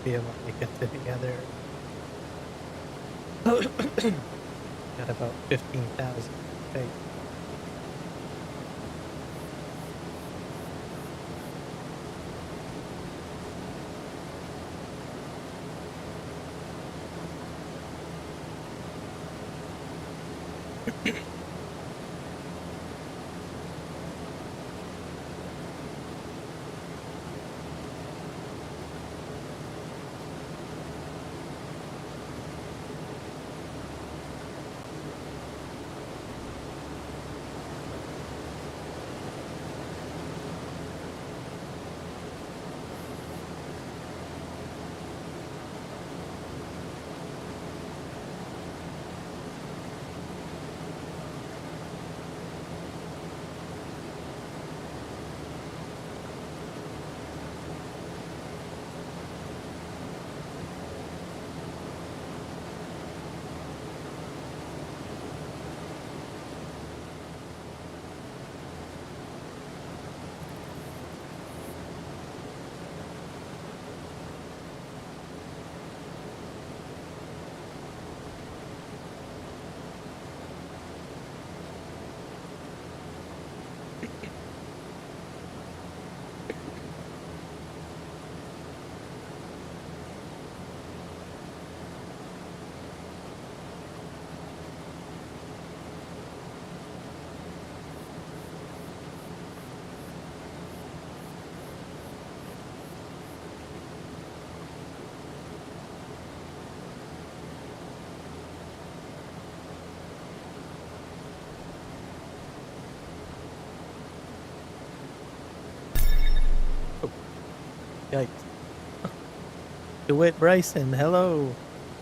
Speaker 1: be able to get it together. Got about 15,000. Okay. Oh, yikes. DeWitt Bryson, hello.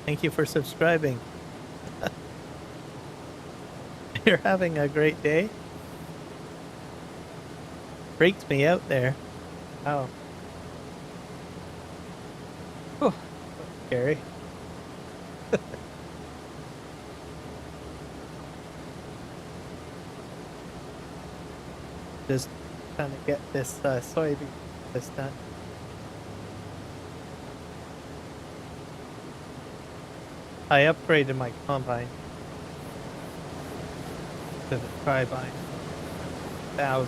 Speaker 1: Thank you for subscribing. You're having a great day. Freaked me out there. Wow. Oh, scary. Just trying to get this soybean this done. I upgraded my combine to the Tribine 1000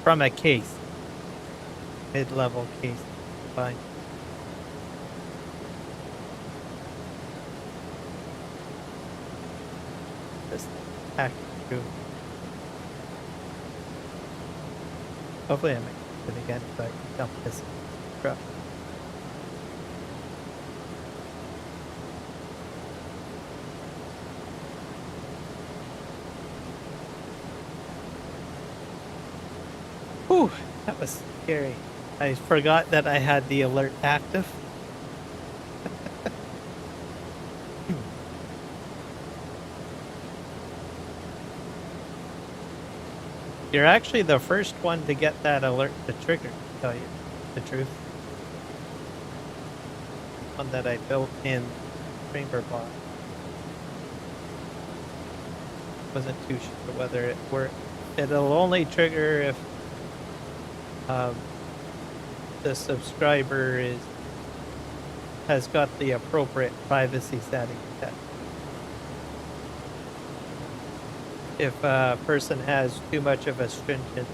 Speaker 1: from a case, mid-level case combine. Just hack through. Hopefully I make it again so I can dump this truck. Whew, that was scary. I forgot that I had the alert active. You're actually the first one to get that alert to trigger, to tell you the truth. One that I built in Chamber Bot. Wasn't too sure whether it worked. It'll only trigger if the subscriber has got the appropriate privacy setting set. If a person has too much of a stringent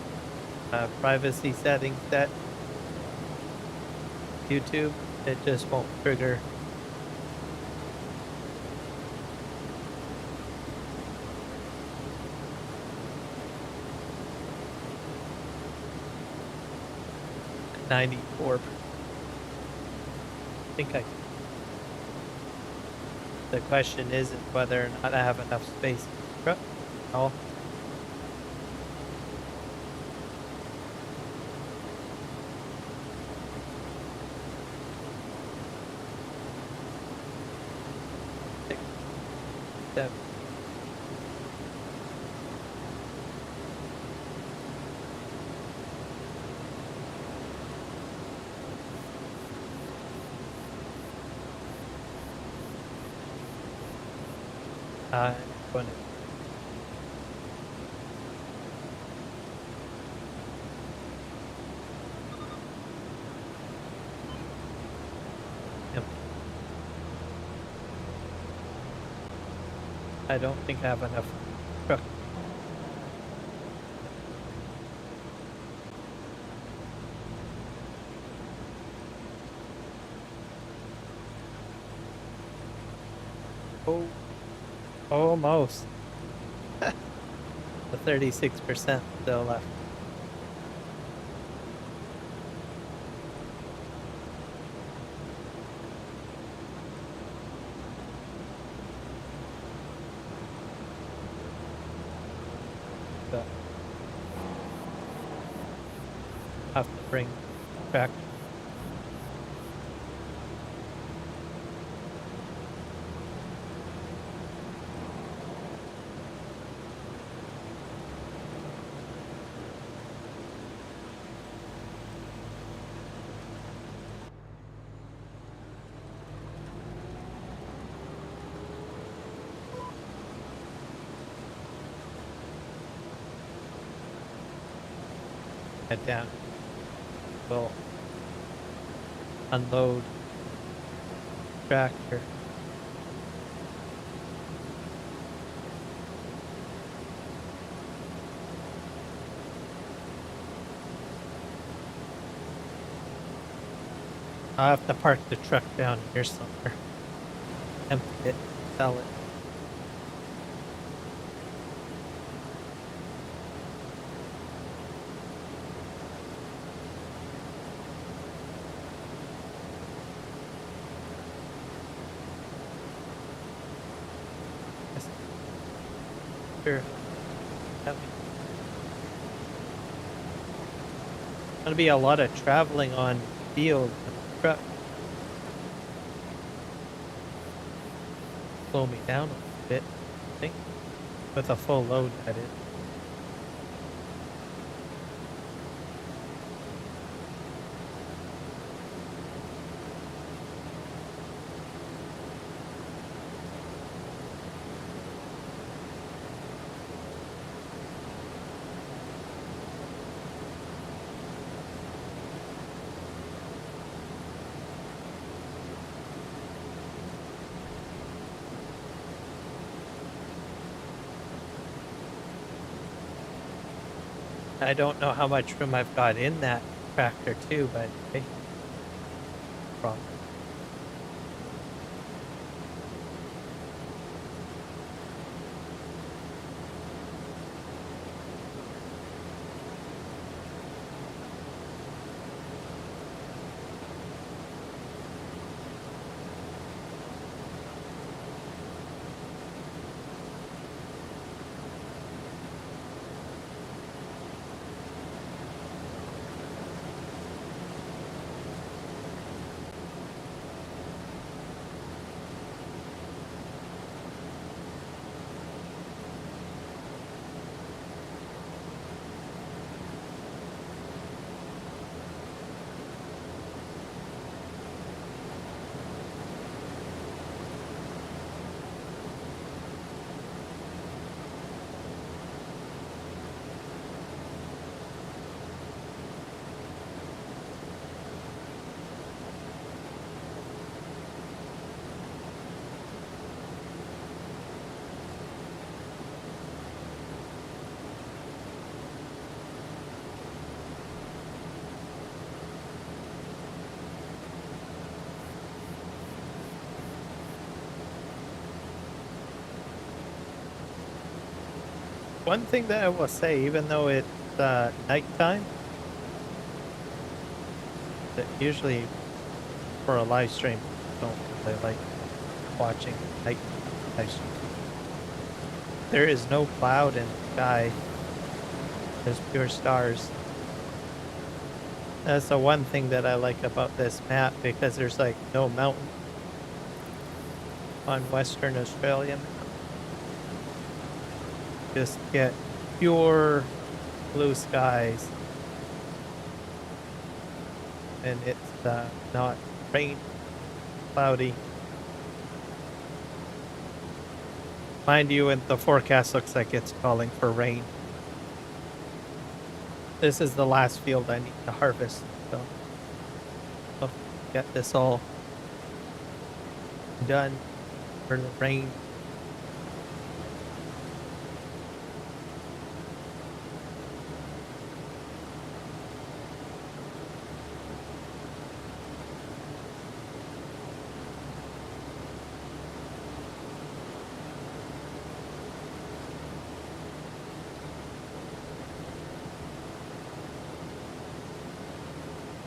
Speaker 1: privacy setting set, YouTube, it just won't trigger. .94%. I think I. The question isn't whether or not I have enough space. Oh. Six, 7. I'm going to. I don't think I have enough truck. Oh, almost. The 36% still left. So have to bring back. Head down. We'll unload tractor. I'll have to park the truck down here somewhere. Empty it, sell it. Sure. Gonna be a lot of traveling on field with the truck. Slow me down a bit, I think. With a full load, that is. I don't know how much room I've got in that tractor too, but hey, problem. One thing that I will say, even though it's nighttime, that usually for a live stream, I don't really like watching night live stream. There is no cloud in the sky. There's pure stars. That's the one thing that I like about this map, because there's like no mountain on Western Australia. Just get pure blue skies, and it's not rain, cloudy. Mind you, and the forecast looks like it's calling for rain. This is the last field I need to harvest, so I'll get this all done for the rain.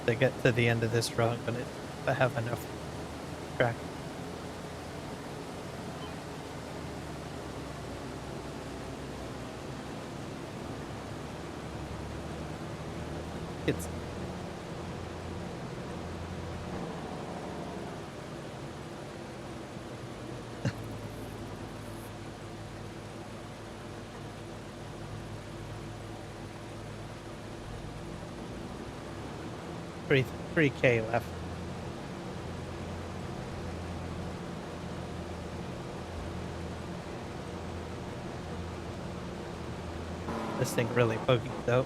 Speaker 1: they get to the end of this road, but I have enough track. It's three K left. This thing really buggy though.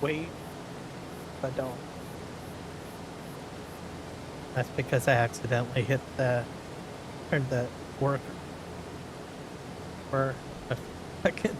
Speaker 1: Wait, but don't. That's because I accidentally hit turned the worker for a second.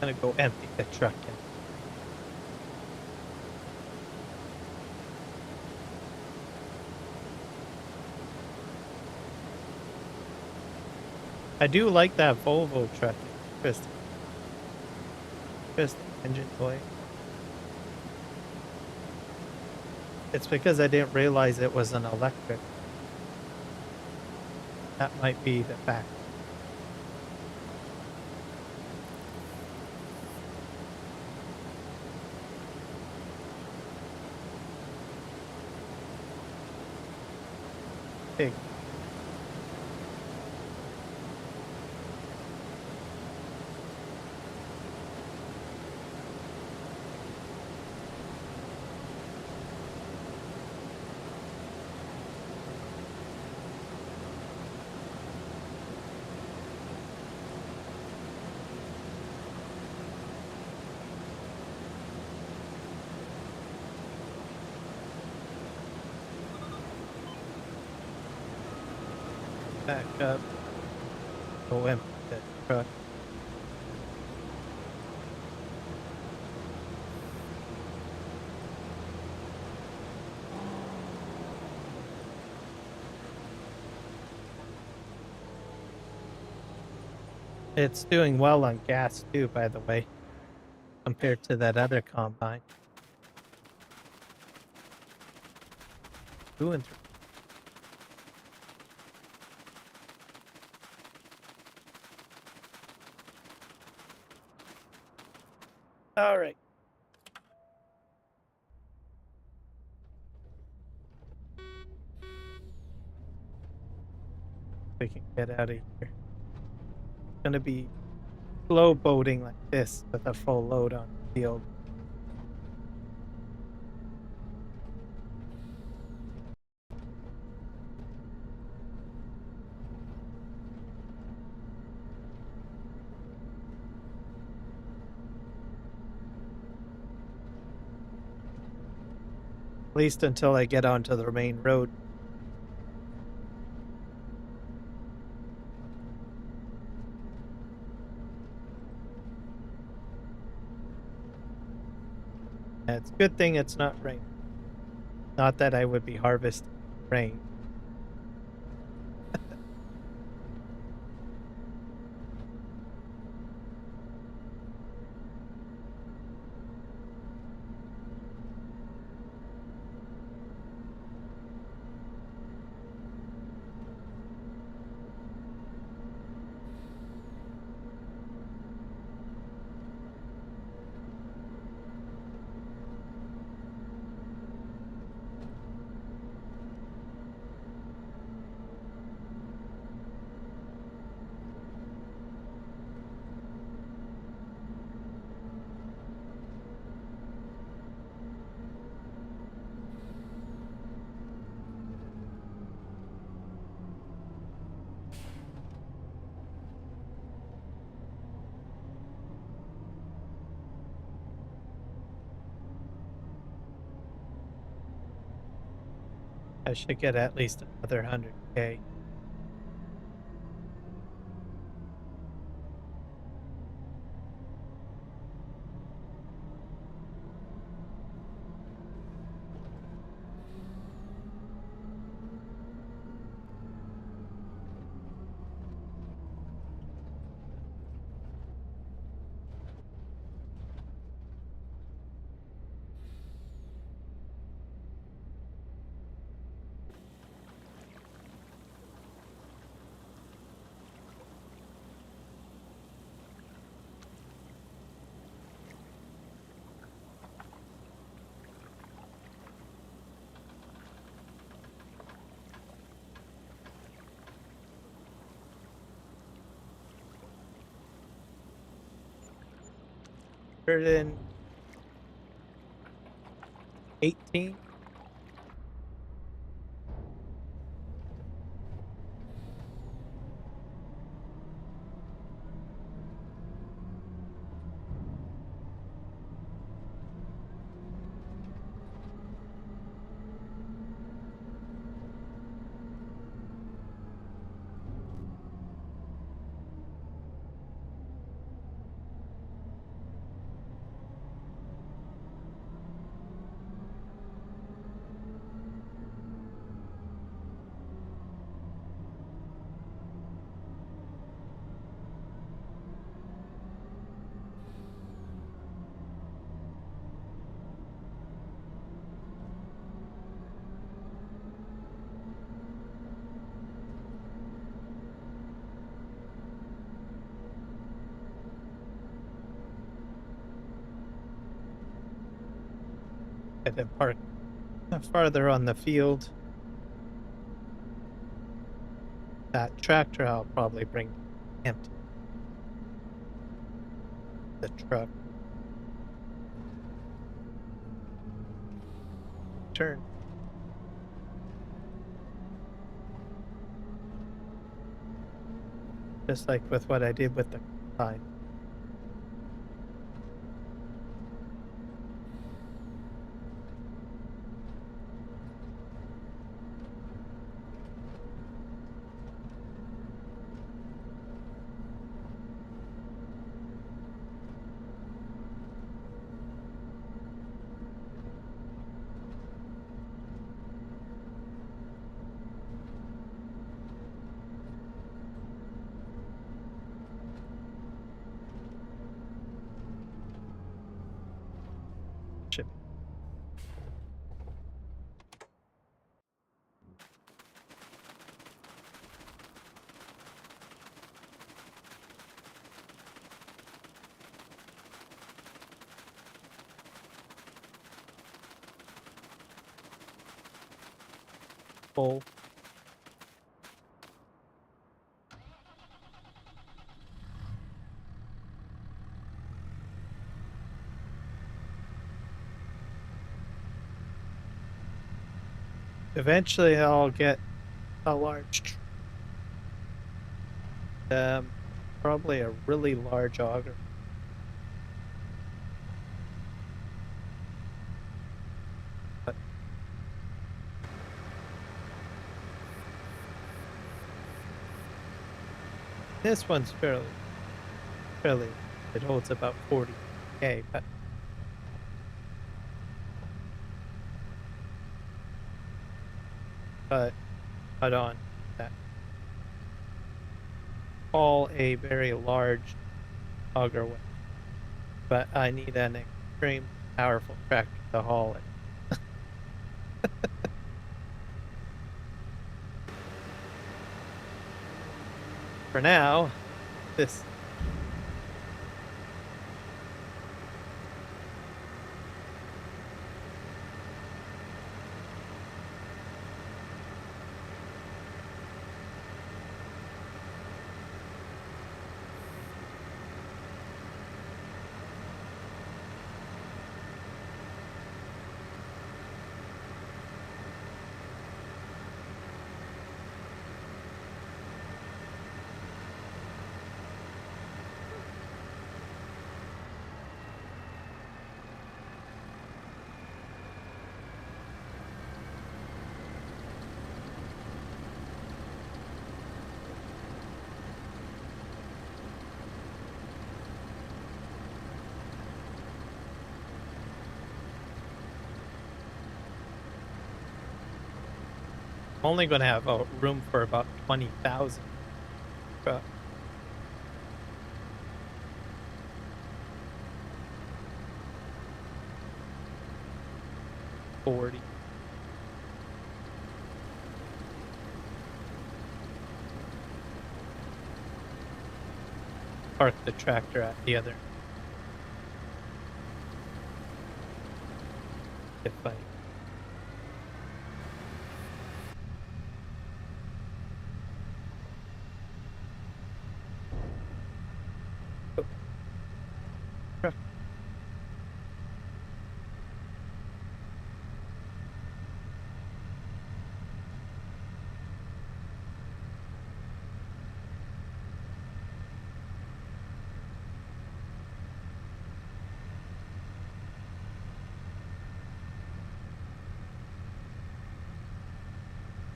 Speaker 1: I'm gonna go empty the truck in. I do like that Volvo truck. Just engine noise. It's because I didn't realize it was an electric. That might be the fact. Big. back up. Go empty the truck. It's doing well on gas too, by the way, compared to that other combine. 2 and 3. All right. We can get out of here. It's gonna be slow boating like this with a full load on the field. At least until I get onto the main road. Yeah, it's a good thing it's not rain. Not that I would be harvesting rain. I should get at least another 100K. In 18. I then park farther on the field. That tractor I'll probably bring empty. The truck. Turn. Just like with what I did with the combine. full. Eventually, I'll get a large, probably a really large auger. But this one's fairly, it holds about 40K, but on that, all a very large auger weight. But I need an extremely powerful tractor to haul it. For now, this only going to have room for about 20,000 trucks. Park the tractor at the other. If I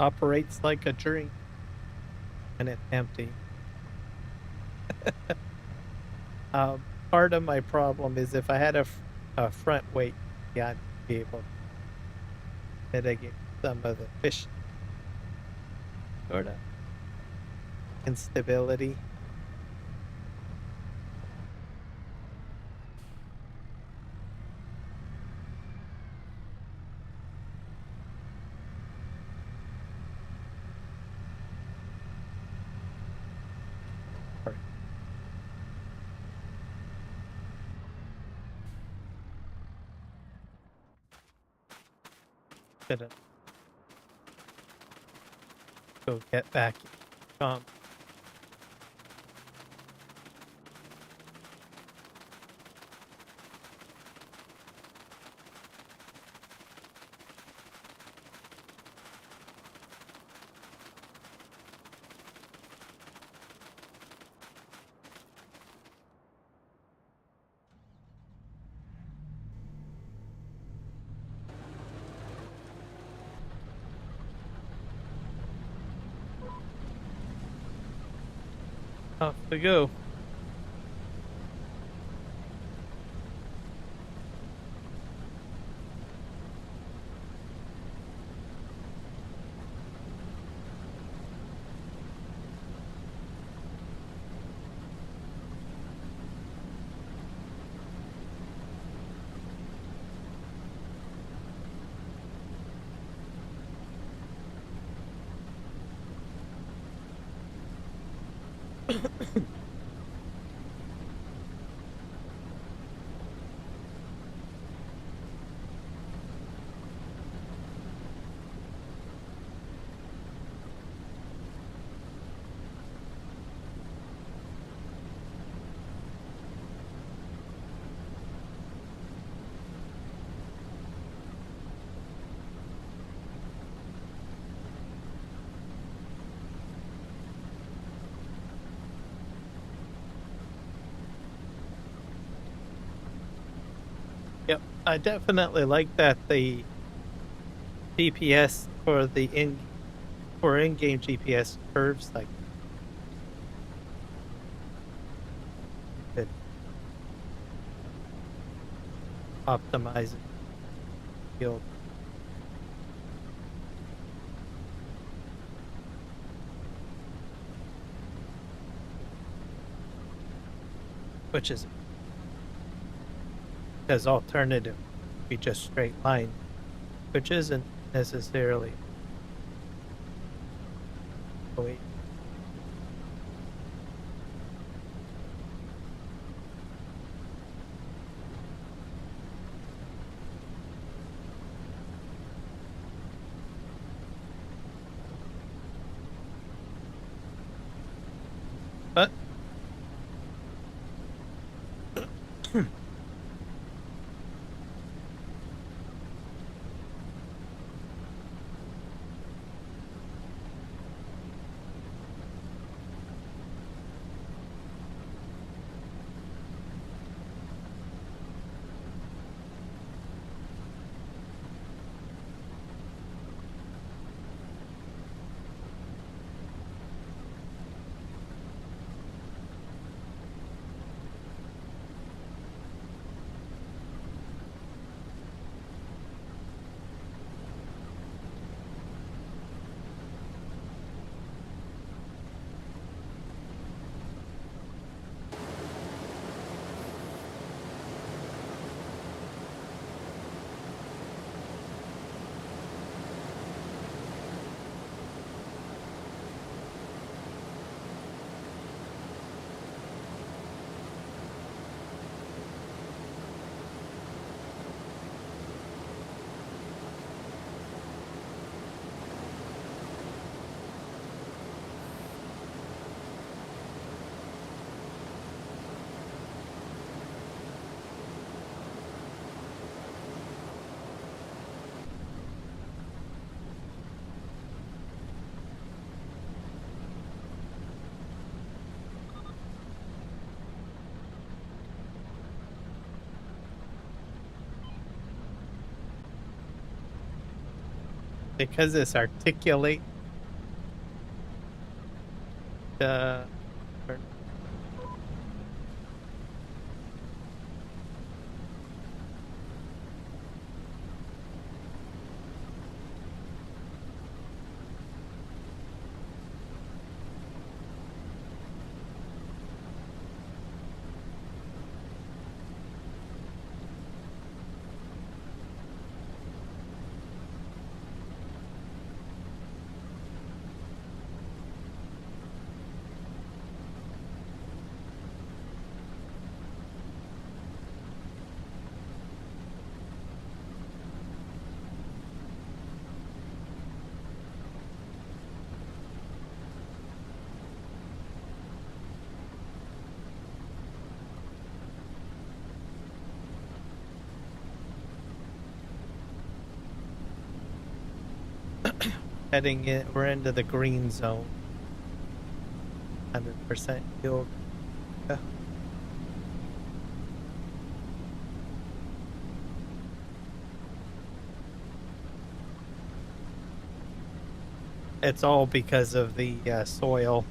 Speaker 1: operates like a dream and it's empty. Part of my problem is if I had a front weight, yeah, I'd be able to mitigate some of the fish sort of instability. Gonna go get back. Off we go. I definitely like that the GPS for the in-game GPS curves like it optimizes field, which is because alternative would be just straight line, which isn't necessarily the way. But because it's articulate uh, or heading in, we're into the green zone. 100% yield. Yeah. It's all because of the soil.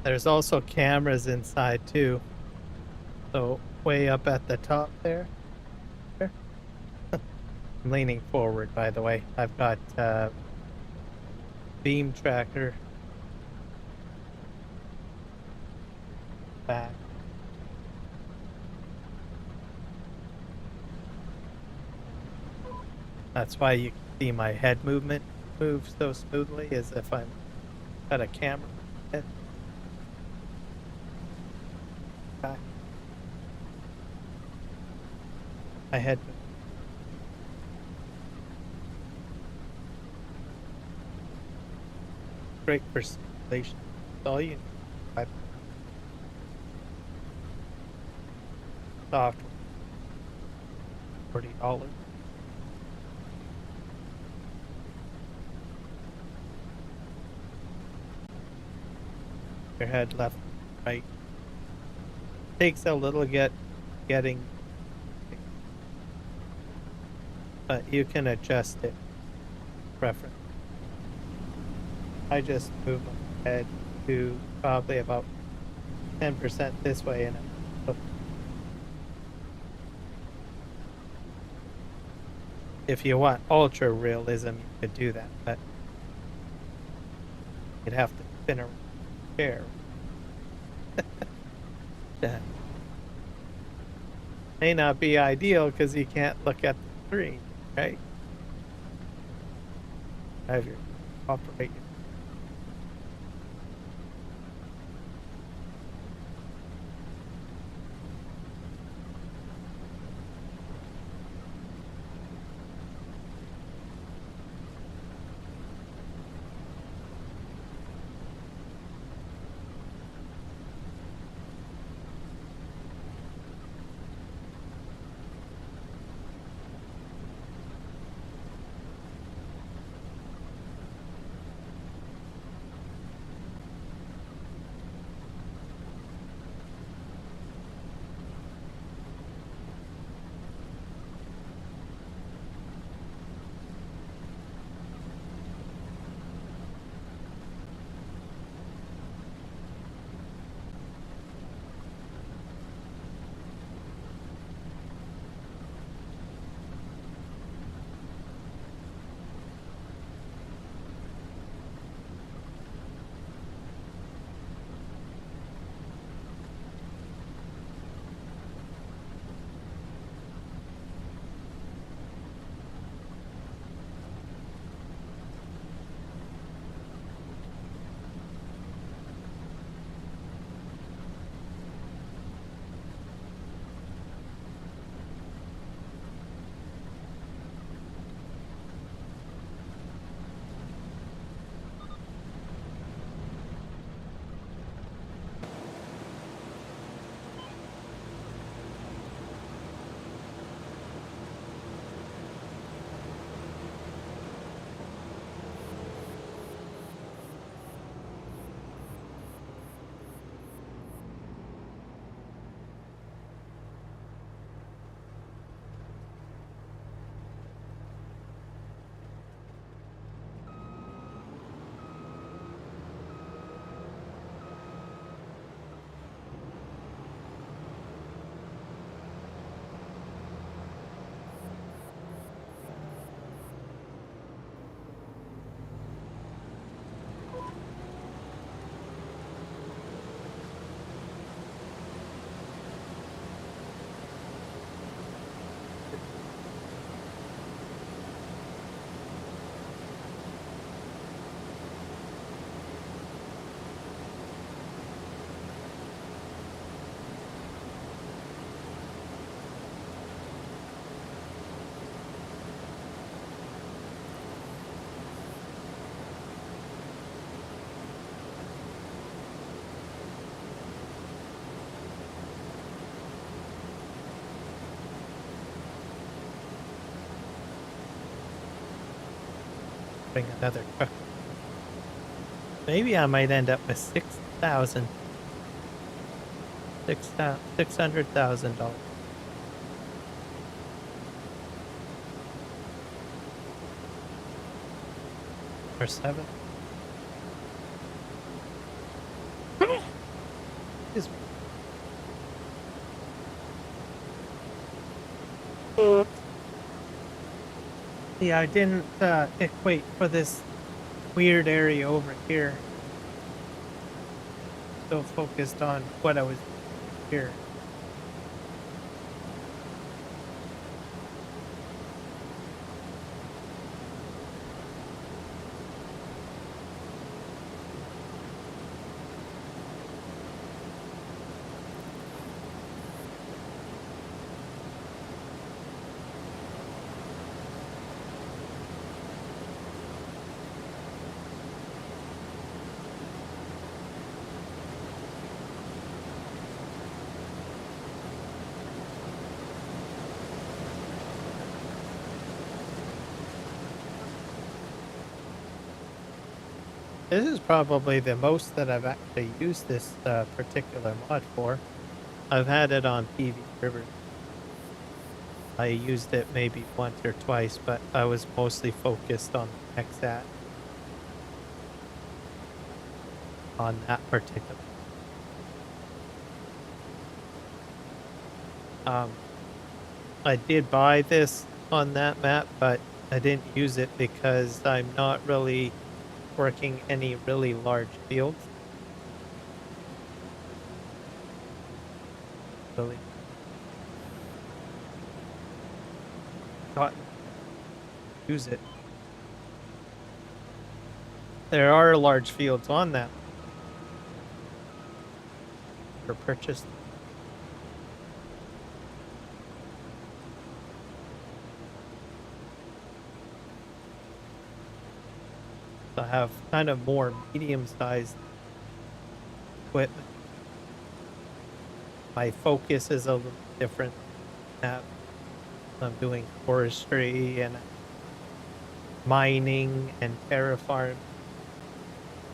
Speaker 1: There's also cameras inside too. So way up at the top there. There. I'm leaning forward, by the way. I've got beam tracker back. That's why you can see my head movement move so smoothly, as if I'm got a camera head. Back. My head movement. Great for simulation. That's all you need. Software. $40. Your head left, right. Takes a little getting, but you can adjust it. Preference. I just move my head to probably about 10% this way, and if you want ultra realism, you could do that, but you'd have to spin around the chair. That may not be ideal because you can't look at the screen, right? Have your operate. Bring another truck. Maybe I might end up with $600,000. Or 7. Excuse me. Yeah, I didn't equate for this weird area over here. So focused on what I was here. This is probably the most that I've actually used this particular mod for. I've had it on PV River. I used it maybe once or twice, but I was mostly focused on XAT on that particular. I did buy this on that map, but I didn't use it because I'm not really working any really large fields. Really not use it. There are large fields on that for purchase. I have kind of more medium-sized equipment. My focus is a little different. I'm doing forestry and mining and terraform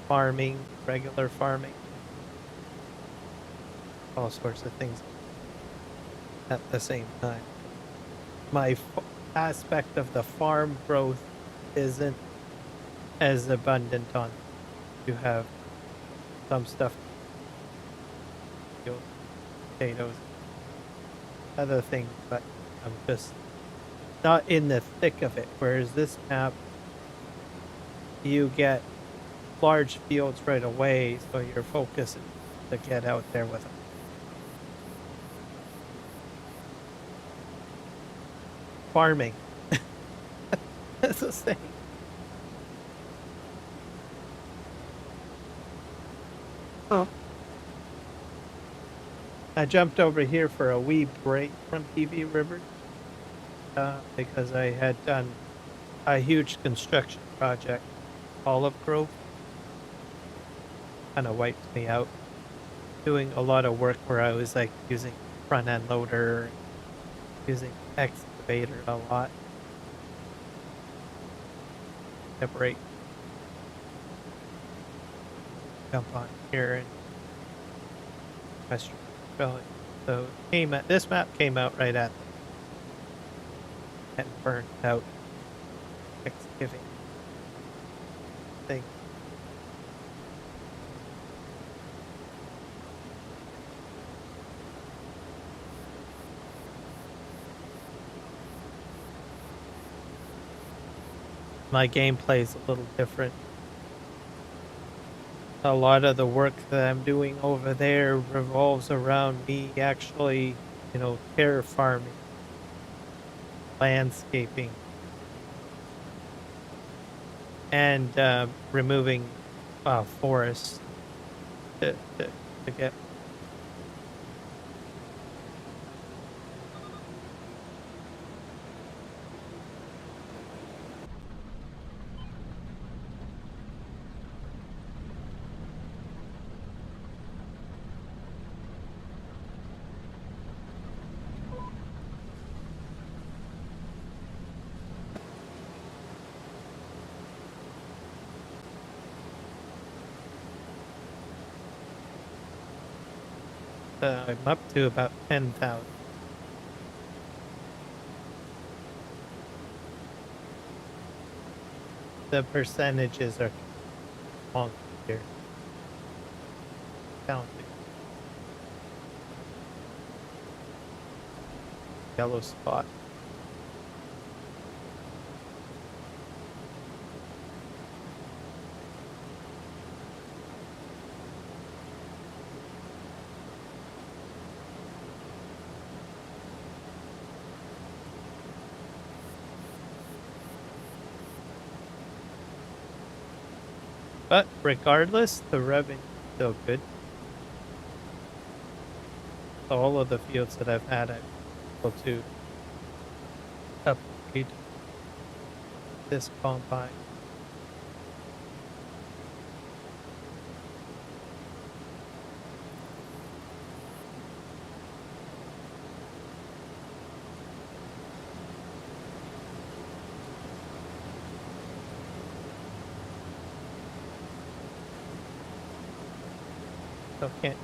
Speaker 1: farming, regular farming, all sorts of things at the same time. My aspect of the farm growth isn't as abundant on. You have some stuff, potatoes, other things, but I'm just not in the thick of it. Whereas this map, you get large fields right away, so your focus is to get out there with them. Farming. That's the same. Oh. I jumped over here for a wee break from PV River because I had done a huge construction project, Olive Grove. Kind of wiped me out. Doing a lot of work where I was like using front end loader, using excavator a lot. Separate. Jump on here and Western Valley. So this map came out right at and burned out Thanksgiving thing. My gameplay is a little different. A lot of the work that I'm doing over there revolves around me actually, terraforming, landscaping, and removing forests to get. I'm up to about 10,000. The percentages are long here. Counting. yellow spot. But regardless, the revenue is still good. All of the fields that I've had, I've been able to upgrade this combine. Okay.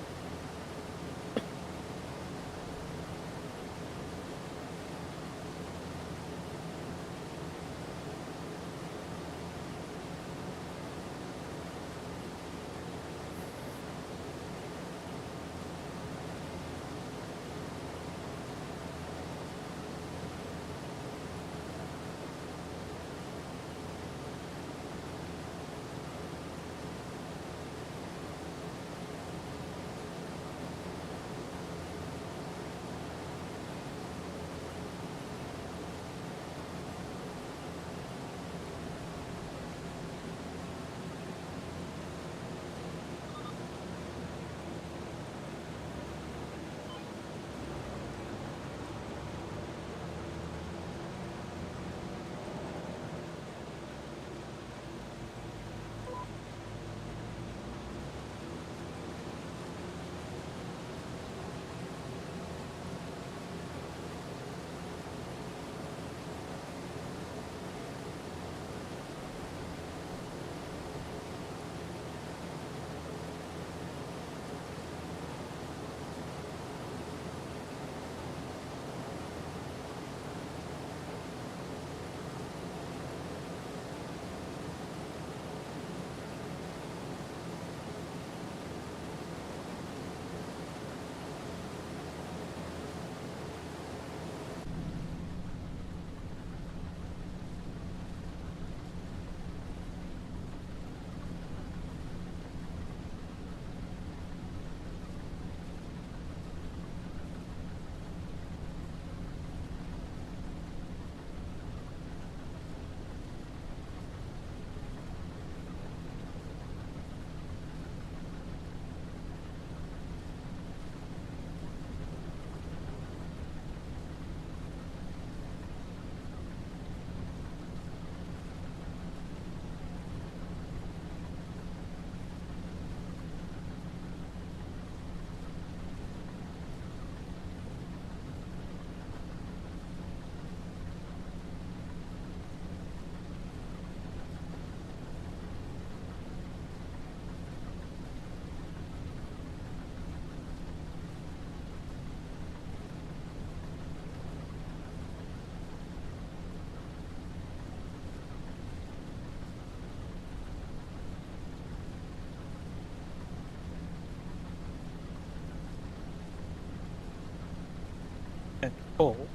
Speaker 1: And full.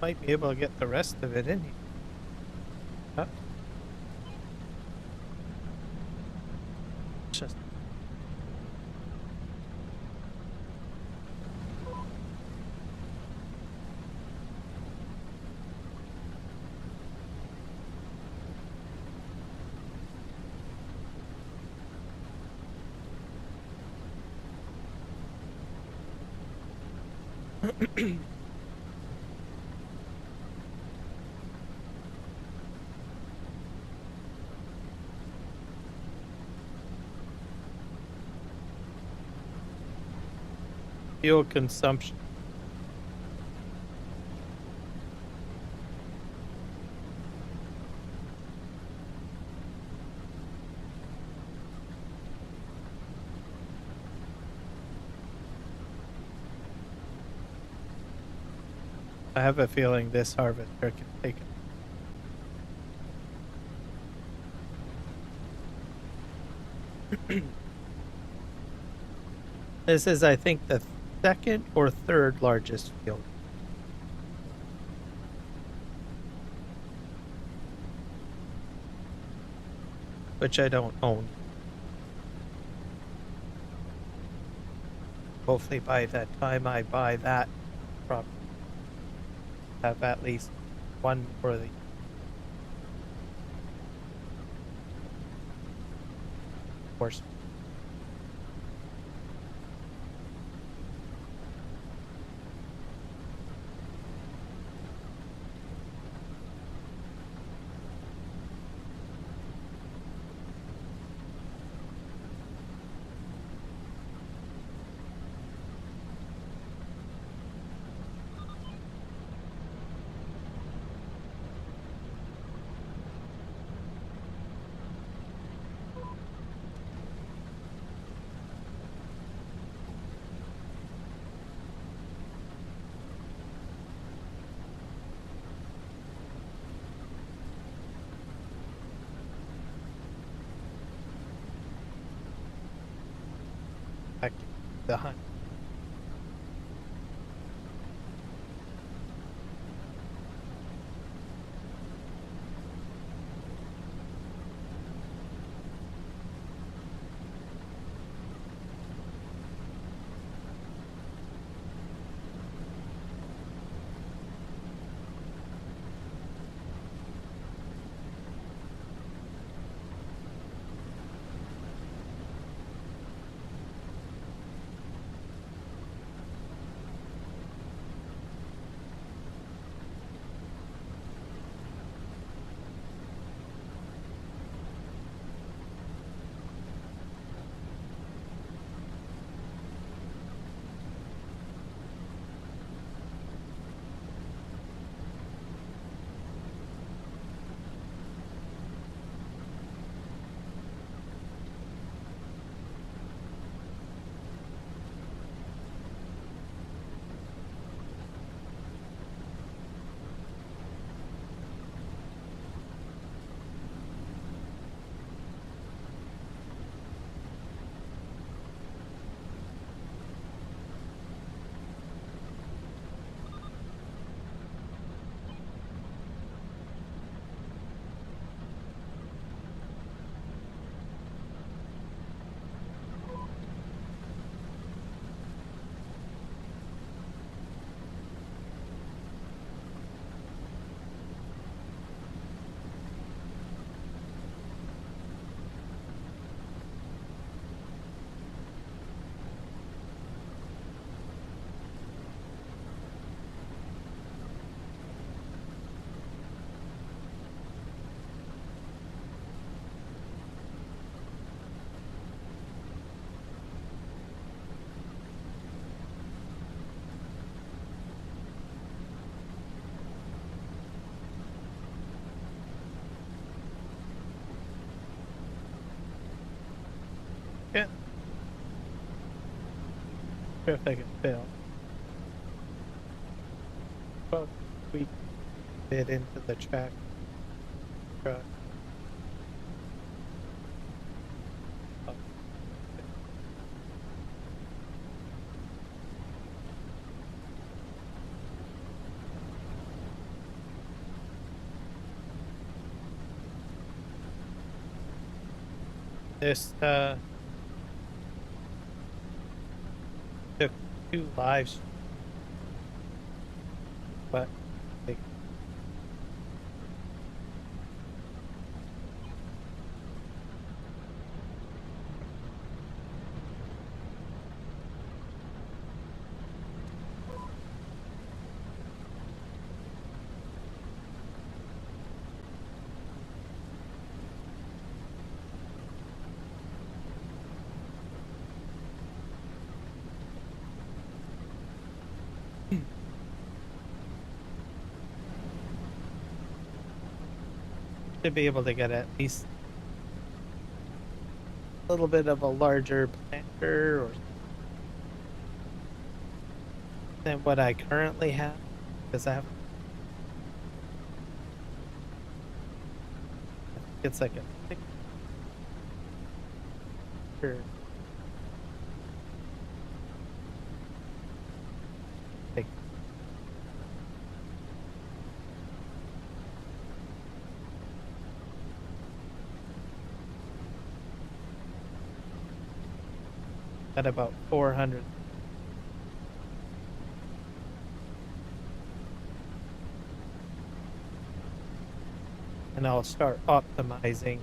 Speaker 1: Might be able to get the rest of it in here. Huh? Just fuel consumption. I have a feeling this harvester can take it. This is, I think, the second or third largest field. which I don't own. Hopefully by the time I buy that property, have at least one more of the horse. Back to the hunt. Yeah. Sure if I can fail. Well, we fit into the track truck. Oh. This took 2 lives, but they should be able to get at least a little bit of a larger planter or than what I currently have, because I think it's like a thicker. Like, Got about 400. And I'll start optimizing.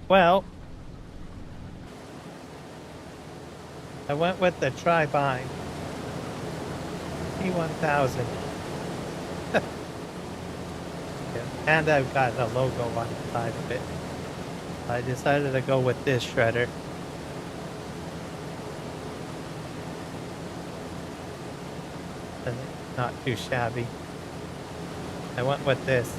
Speaker 1: Well, I went with the Tri-Bind T1000. And I've got a logo on the side of it. I decided to go with this shredder. And it's not too shabby. I went with this.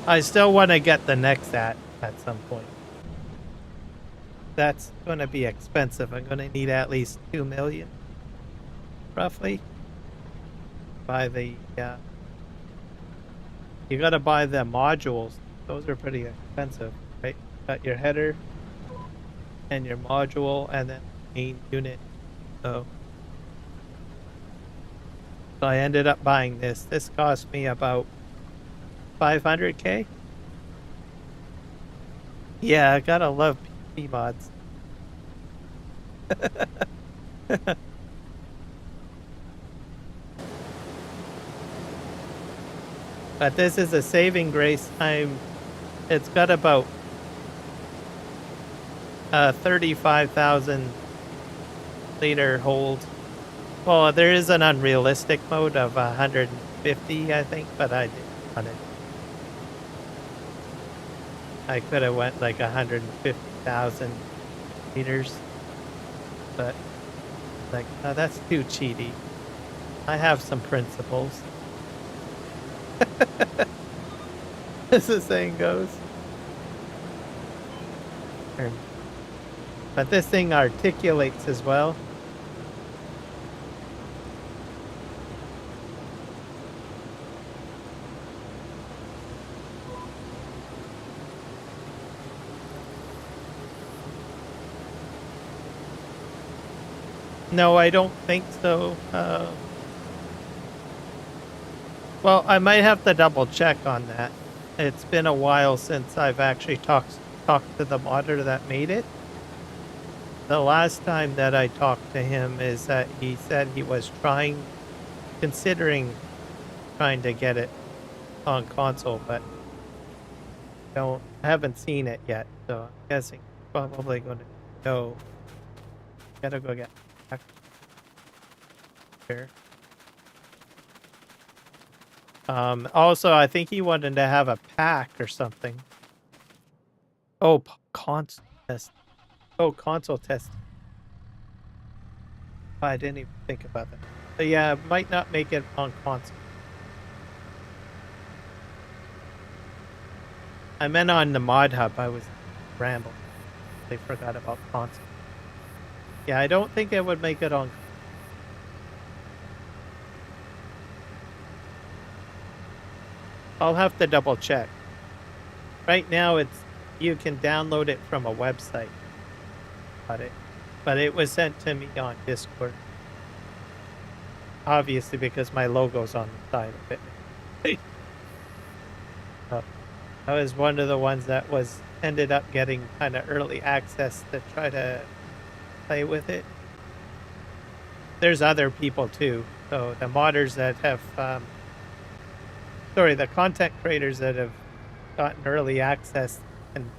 Speaker 1: I still want to get the Nexat at some point. That's going to be expensive. I'm going to need at least 2 million, roughly. Buy the, you got to buy the modules. Those are pretty expensive, right? Got your header and your module and then main unit. So I ended up buying this. This cost me about 500K. Yeah, I gotta love PC mods. But this is a saving grace. It's got about 35,000 liter hold. Well, there is an unrealistic mode of 150, I think, but I didn't want it. I could have went like 150,000 liters, but like, that's too cheaty. I have some principles. As the saying goes. But this thing articulates as well. No, I don't think so. Well, I might have to double check on that. It's been a while since I've actually talked to the modder that made it. The last time that I talked to him is that he said he was considering trying to get it on console, but I haven't seen it yet, so I'm guessing probably going to go. Gotta go get back here. Also, I think he wanted to have a pack or something. Oh, console test. Oh, console test. I didn't even think about that. So yeah, it might not make it on console. I meant on the mod hub. I was rambling. They forgot about console. Yeah, I don't think it would make it on. I'll have to double check. Right now, you can download it from a website. But it was sent to me on Discord. Obviously, because my logo's on the side of it. I was one of the ones that ended up getting kind of early access to try to play with it. There's other people too. So the modders that have, the content creators that have gotten early access and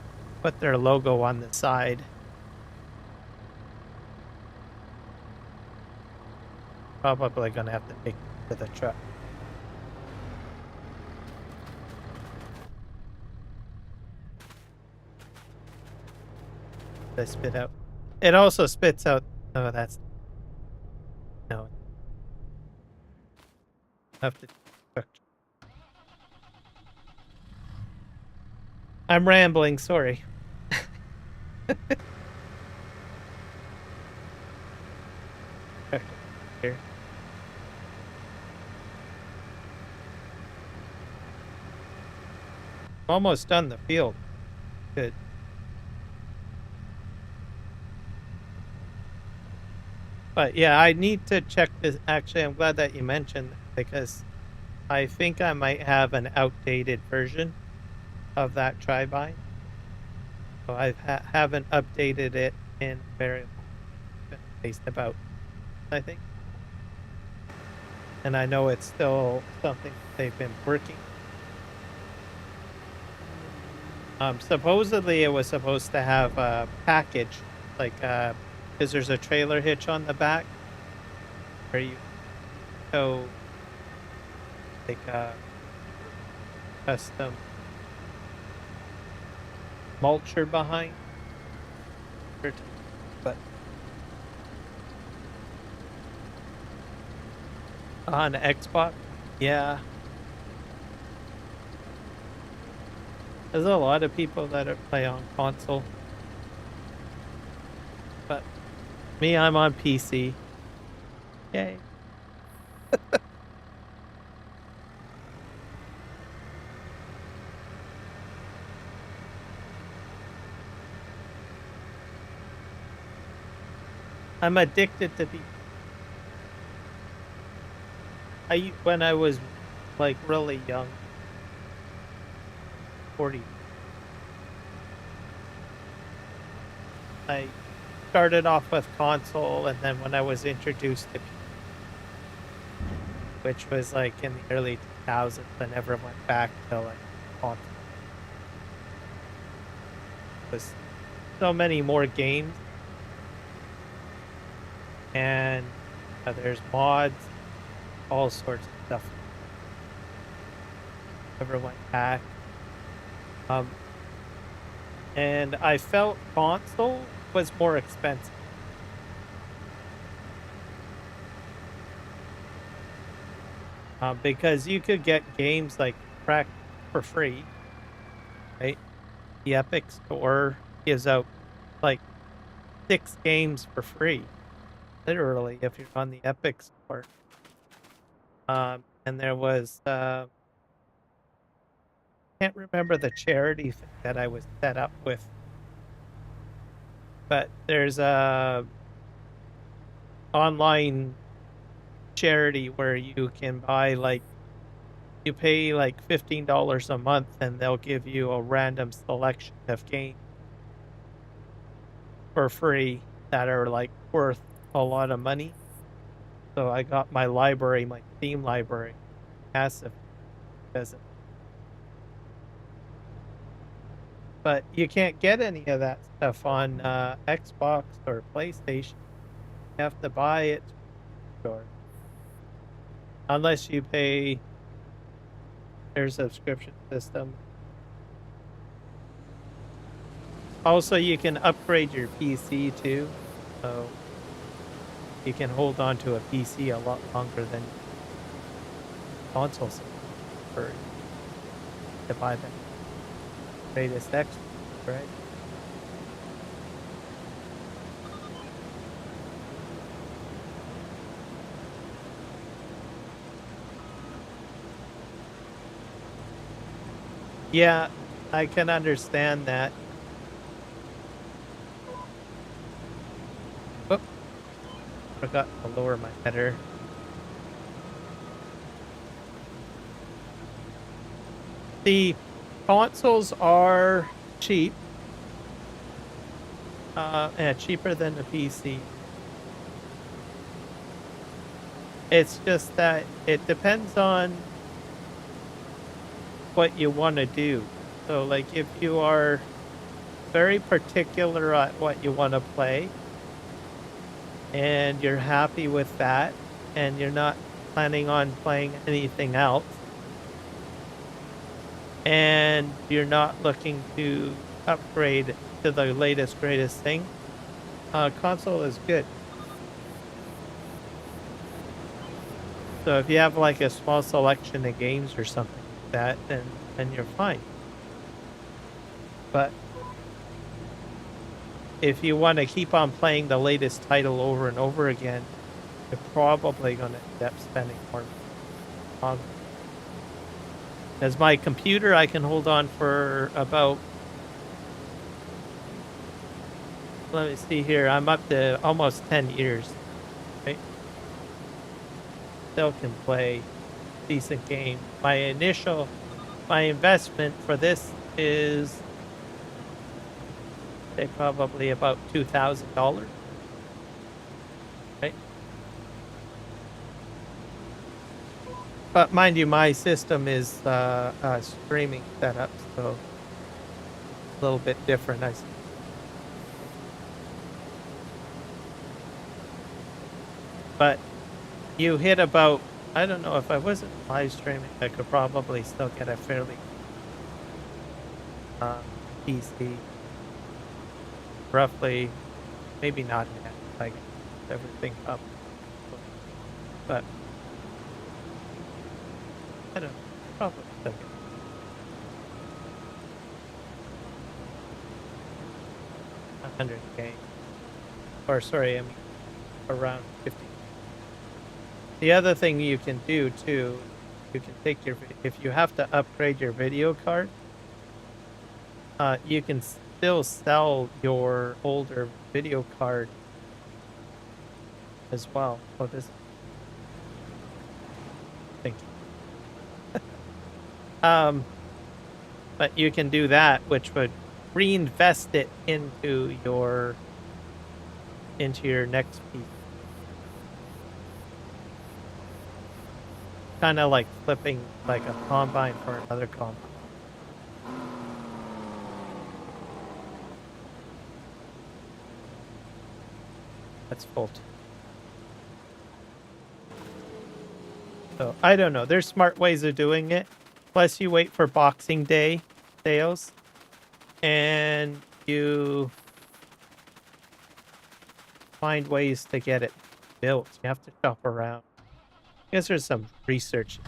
Speaker 1: put their logo on the side. Probably gonna have to take to the truck. They spit out. It also spits out. Oh, that's no. I have to. I'm rambling. Sorry. Here. Almost done the field. Good. But yeah, I need to check this. Actually, I'm glad that you mentioned that because I think I might have an outdated version of that tri-bind. So I haven't updated it in very long. At least about, I think. And I know it's still something they've been working. Supposedly it was supposed to have a package, like because there's a trailer hitch on the back where you tow like a custom mulcher behind. But on Xbox, yeah. There's a lot of people that play on console. But me, I'm on PC. Yay. I'm addicted to when I was like really young, 40, I started off with console, and then when I was introduced to which was like in the early 2000s, I never went back to like console. There's so many more games, and there's mods, all sorts of stuff. Never went back. And I felt console was more expensive. Because you could get games like Crack for free, right? The Epic Store gives out like 6 games for free, literally, if you're on the Epic Store. And there was can't remember the charity thing that I was set up with, but there's a online charity where you can buy like you pay like $15 a month and they'll give you a random selection of games for free that are like worth a lot of money. So I got my library, my Steam library, massive because of it. But you can't get any of that stuff on Xbox or PlayStation. You have to buy it store. Unless you pay their subscription system. Also, you can upgrade your PC too. So you can hold on to a PC a lot longer than consoles for to buy the greatest X, right? Yeah, I can understand that. Oh, forgot to lower my header. The consoles are cheap, and cheaper than the PC. It's just that it depends on what you want to do. So, like, if you are very particular at what you want to play, and you're happy with that, and you're not planning on playing anything else, and you're not looking to upgrade to the latest greatest thing, console is good. So if you have like a small selection of games or something like that, then you're fine. But if you want to keep on playing the latest title over and over again, you're probably going to end up spending more on. As my computer, I can hold on for about, let me see here, I'm up to almost 10 years, right? Still can play decent game. My investment for this is say probably about $2,000, right? But mind you, my system is streaming setup, so a little bit different. But you hit about, I don't know, if I wasn't live streaming, I could probably still get a fairly PC. Roughly, maybe not net, like everything up. But I don't know, probably still get 100K. Or sorry, I mean around 50. The other thing you can do too, you can take your, if you have to upgrade your video card, you can still sell your older video card as well. Oh, this. Thank you. But you can do that, which would reinvest it into your next piece. Kind of like flipping like a combine for another combine. That's full. So I don't know. There's smart ways of doing it. Plus you wait for Boxing Day sales and you find ways to get it built. You have to shop around. I guess there's some research.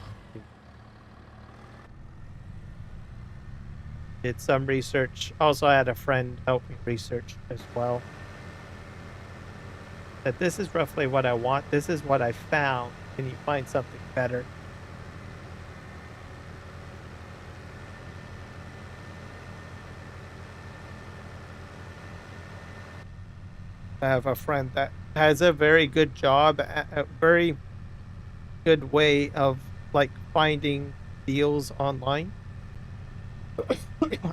Speaker 1: Did some research. Also, I had a friend help me research as well. That this is roughly what I want. This is what I found. Can you find something better? I have a friend that has a very good job, a very good way of like finding deals online.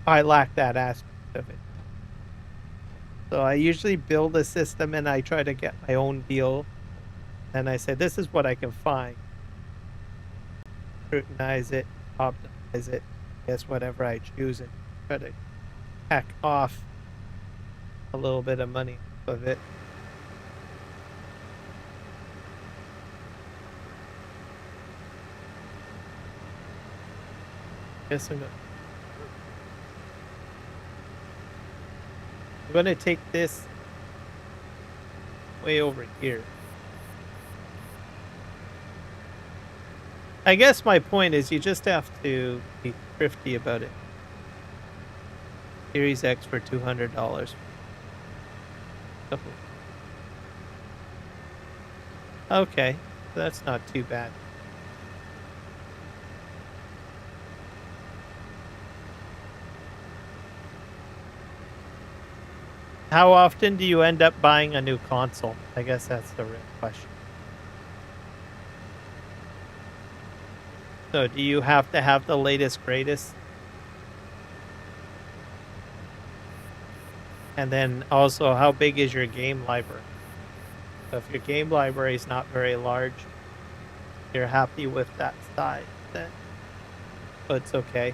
Speaker 1: I lack that aspect of it. So I usually build a system and I try to get my own deal. And I say, this is what I can find. Scrutinize it, optimize it, guess whatever I choose, and try to hack off a little bit of money of it. Guess I'm gonna take this way over here. I guess my point is you just have to be thrifty about it. Series X for $200. Okay, that's not too bad. How often do you end up buying a new console? I guess that's the real question. So do you have to have the latest, greatest? And then also, how big is your game library? So if your game library is not very large, you're happy with that size, then it's okay.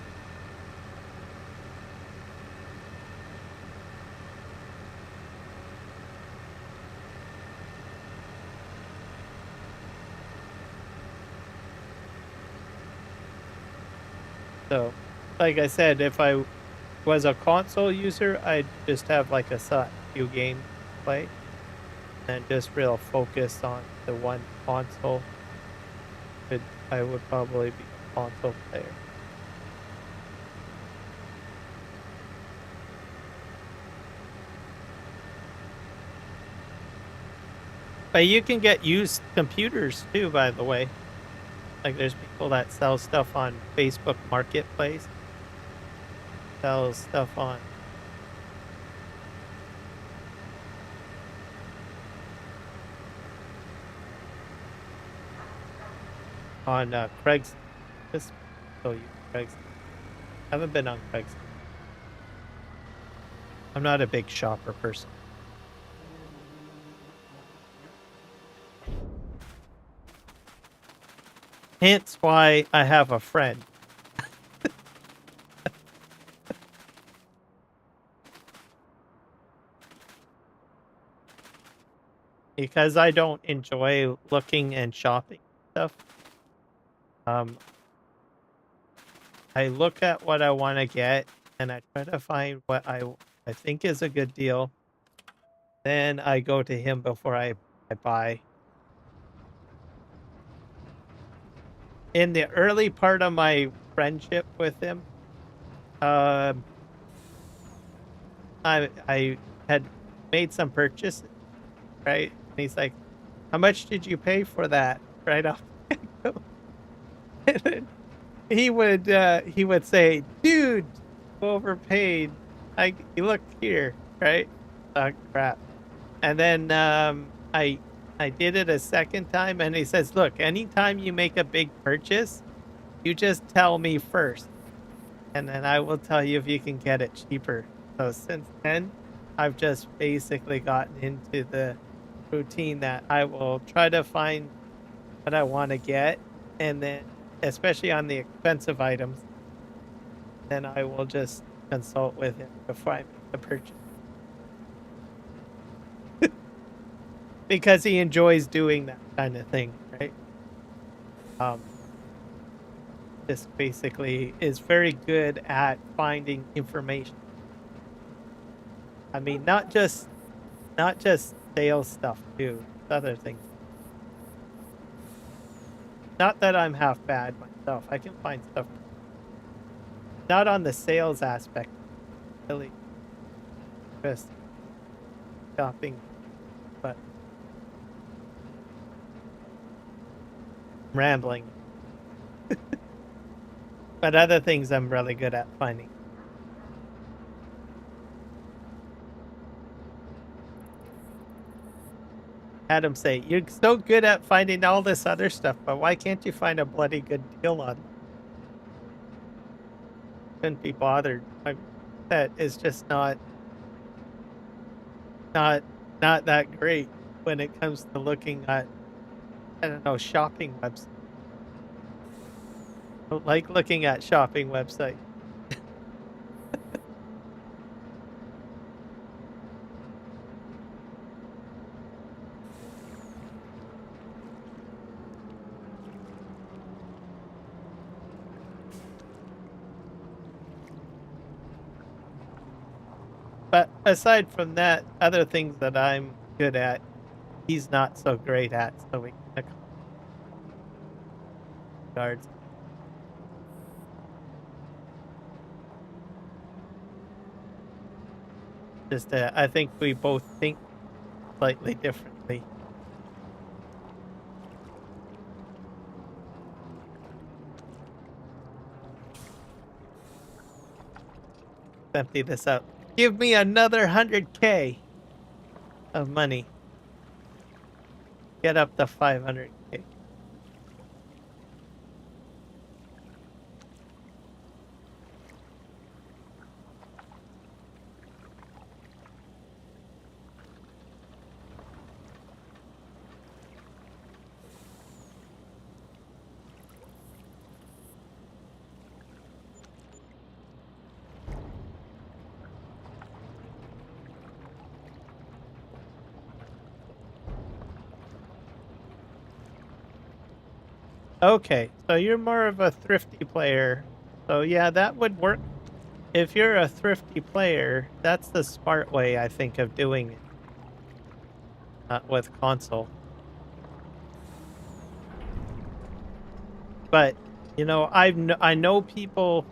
Speaker 1: So, like I said, if I was a console user, I'd just have like a few games to play and just real focus on the one console. I would probably be a console player. But you can get used computers too, by the way. Like there's people that sell stuff on Facebook Marketplace, sell stuff on Craigslist. Just show you Craigslist. I haven't been on Craigslist. I'm not a big shopper person. Hence why I have a friend. Because I don't enjoy looking and shopping stuff. I look at what I want to get and I try to find what I think is a good deal. Then I go to him before I buy. In the early part of my friendship with him, I had made some purchases, right? And he's like, "How much did you pay for that?" Right off the get-go. And then he would say, "Dude, overpaid. You look here, right?" Oh crap. And then I did it a second time, and he says, "Look, anytime you make a big purchase, you just tell me first, and then I will tell you if you can get it cheaper." So since then, I've just basically gotten into the routine that I will try to find what I want to get, and then especially on the expensive items, then I will just consult with him before I make the purchase. Because he enjoys doing that kind of thing, right? This basically is very good at finding information. I mean, not just sales stuff too, other things. Not that I'm half bad myself. I can find stuff. Not on the sales aspect, really. Just shopping, but rambling. But other things I'm really good at finding. Had him say, "You're so good at finding all this other stuff, but why can't you find a bloody good deal on?" Couldn't be bothered. That is just not not that great when it comes to looking at, I don't know, shopping websites. I don't like looking at shopping websites. But aside from that, other things that I'm good at, he's not so great at, so we can guards. Just I think we both think slightly differently. Empty this out. Give me another 100K of money. Get up to 500K. Okay, so you're more of a thrifty player So yeah, that would work. If you're a thrifty player, that's the smart way, I think, of doing it with console. But you know, I know people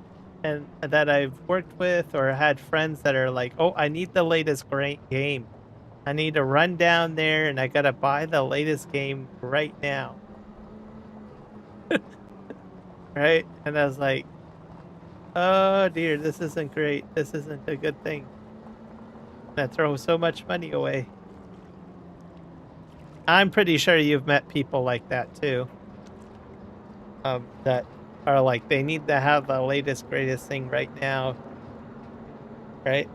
Speaker 1: and that I've worked with or had friends that are like, "Oh, I need the latest great game. I need to run down there and I gotta buy the latest game right now." Right? And I was like, "Oh dear, this isn't great. This isn't a good thing. I throw so much money away." I'm pretty sure you've met people like that too. That are like they need to have the latest greatest thing right now, right?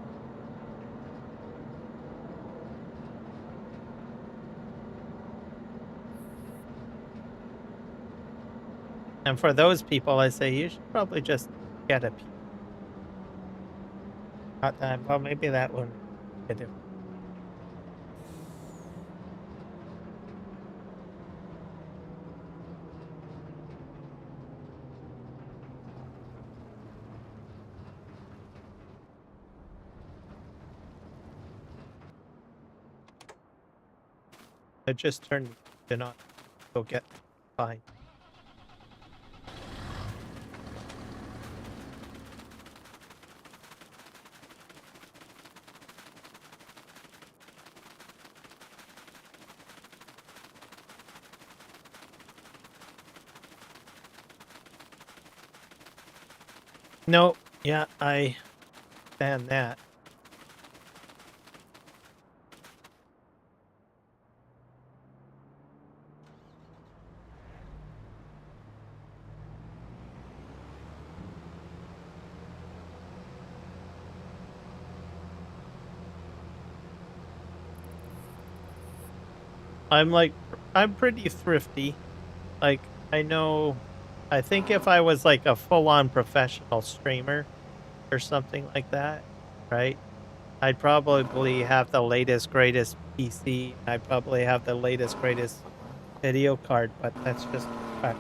Speaker 1: And for those people, I say you should probably just get a not that, well, maybe that one. I just turned it on. Go get fine. No, yeah, I stand that. I'm pretty thrifty. Like, I know, I think if I was like a full-on professional streamer or something like that, right? I'd probably have the latest, greatest PC. I'd probably have the latest, greatest video card, but that's just fact.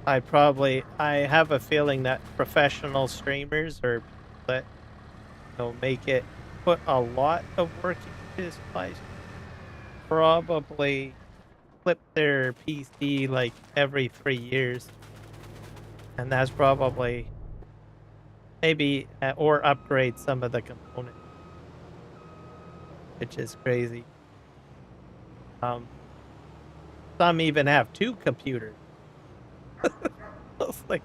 Speaker 1: I have a feeling that professional streamers or that make it put a lot of work into this place probably flip their PC like every 3 years, and that's probably maybe or upgrade some of the components, which is crazy. Some even have two computers. It's like,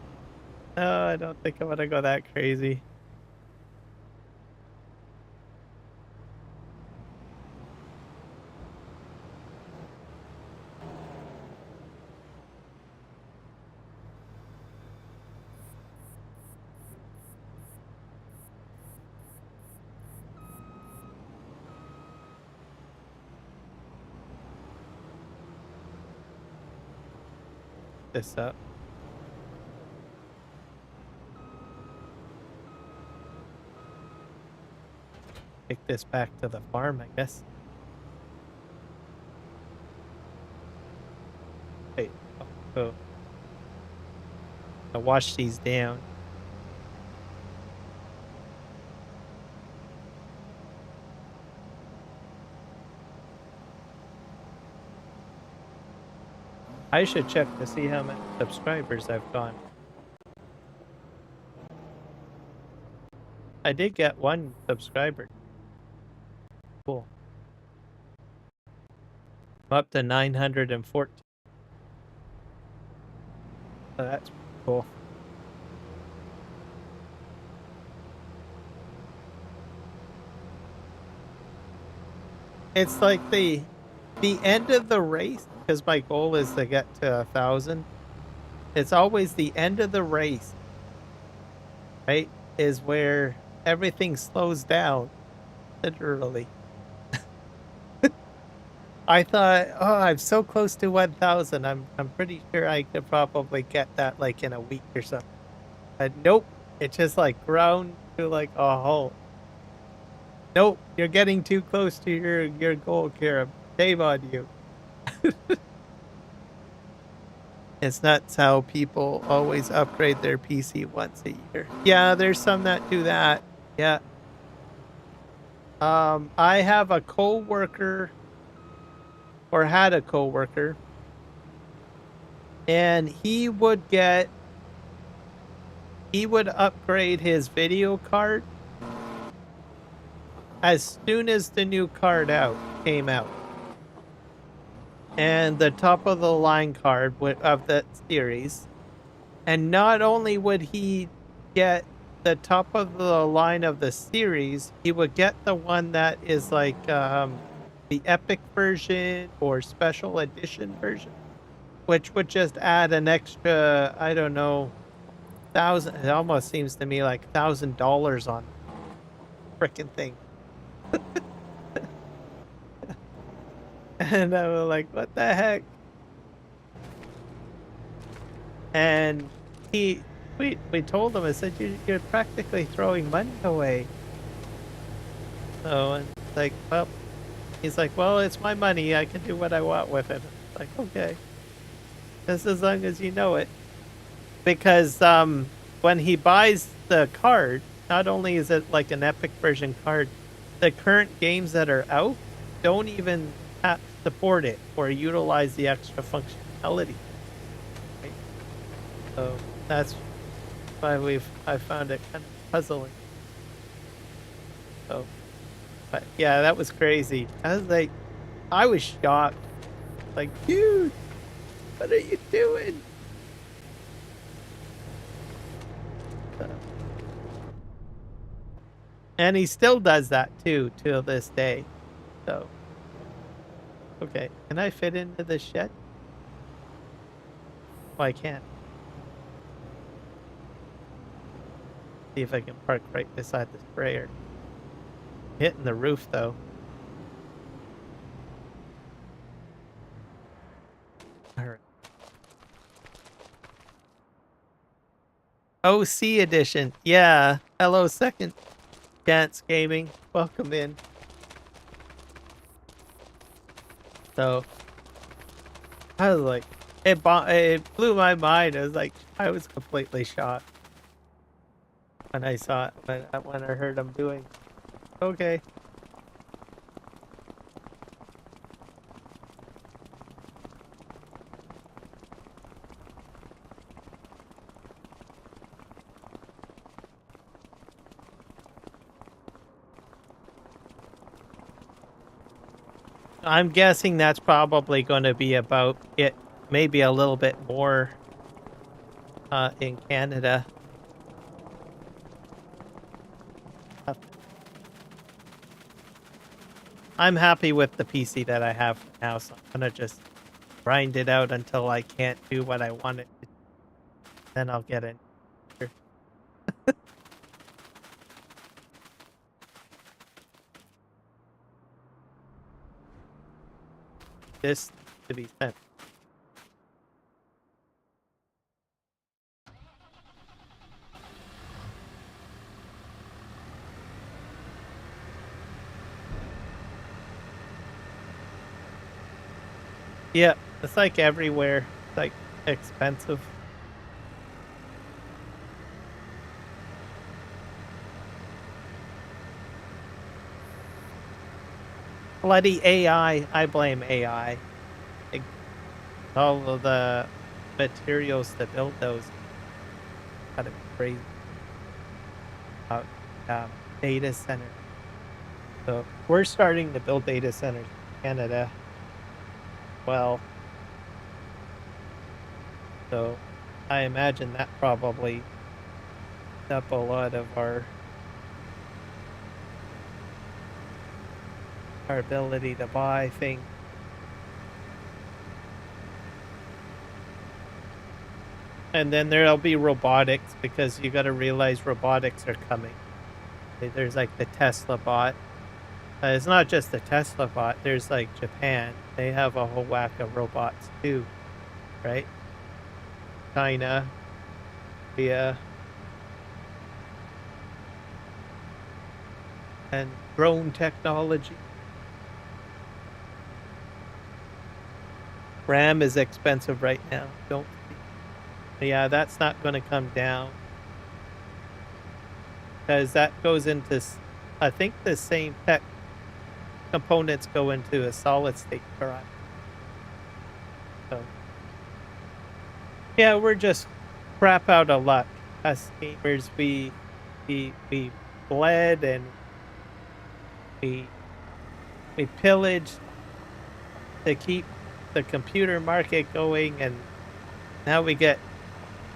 Speaker 1: no, I don't think I'm gonna go that crazy. This up. Take this back to the farm, I guess. Hey, oh. I'll wash these down. I should check to see how many subscribers I've got. I did get one subscriber. Cool. I'm up to 914. So that's cool. It's like the end of the race, because my goal is to get to 1,000. It's always the end of the race, right? Is where everything slows down, literally. I thought, oh, I'm so close to 1,000. I'm pretty sure I could probably get that like in a week or something. But nope, it just like ground to like a halt. Nope, you're getting too close to your goal, Kira. Shame on you. It's nuts how people always upgrade their PC once a year. Yeah, there's some that do that. Yeah. I have a coworker, or had a coworker, and he would upgrade his video card as soon as the new card came out. And the top of the line card of that series. And not only would he get the top of the line of the series, he would get the one that is like the epic version or special edition version, which would just add an extra, I don't know, it almost seems to me like $1,000 on the freaking thing. And I was like, what the heck? And we told him, I said, you're practically throwing money away. So, and it's like, well, he's like, well, it's my money. I can do what I want with it. It's like, okay. Just as long as you know it. Because when he buys the card, not only is it like an epic version card, the current games that are out don't even support it or utilize the extra functionality. Right? So that's why I found it kind of puzzling. So, but yeah, that was crazy. I was shocked. Like, dude, what are you doing? And he still does that too, till this day. So, okay, can I fit into the shed? Oh, I can't. See if I can park right beside the sprayer. Hitting the roof though. All right. OC edition. Yeah. Hello, Second Chance Gaming. Welcome in. So, I was like, it blew my mind. I was completely shocked when I saw it, when I heard him doing. Okay. I'm guessing that's probably going to be about it, maybe a little bit more in Canada. I'm happy with the PC that I have now, so I'm going to just grind it out until I can't do what I want it to. Then I'll get it. This to be sent. Yeah, it's like everywhere. It's like expensive. Bloody AI. I blame AI. Like, all of the materials to build those. Kind of crazy. Data center. So we're starting to build data centers in Canada. Well, so I imagine that probably up a lot of our ability to buy things. And then there'll be robotics, because you got to realize robotics are coming. There's like the Tesla bot. It's not just the Tesla bot. There's like Japan. They have a whole whack of robots too, right? China, Korea, and drone technology. RAM is expensive right now. Don't. Yeah, that's not going to come down because that goes into. I think the same tech components go into a solid state drive. So, yeah, we're just crap out of luck. Us gamers, we bled and we pillaged to keep the computer market going, and now we get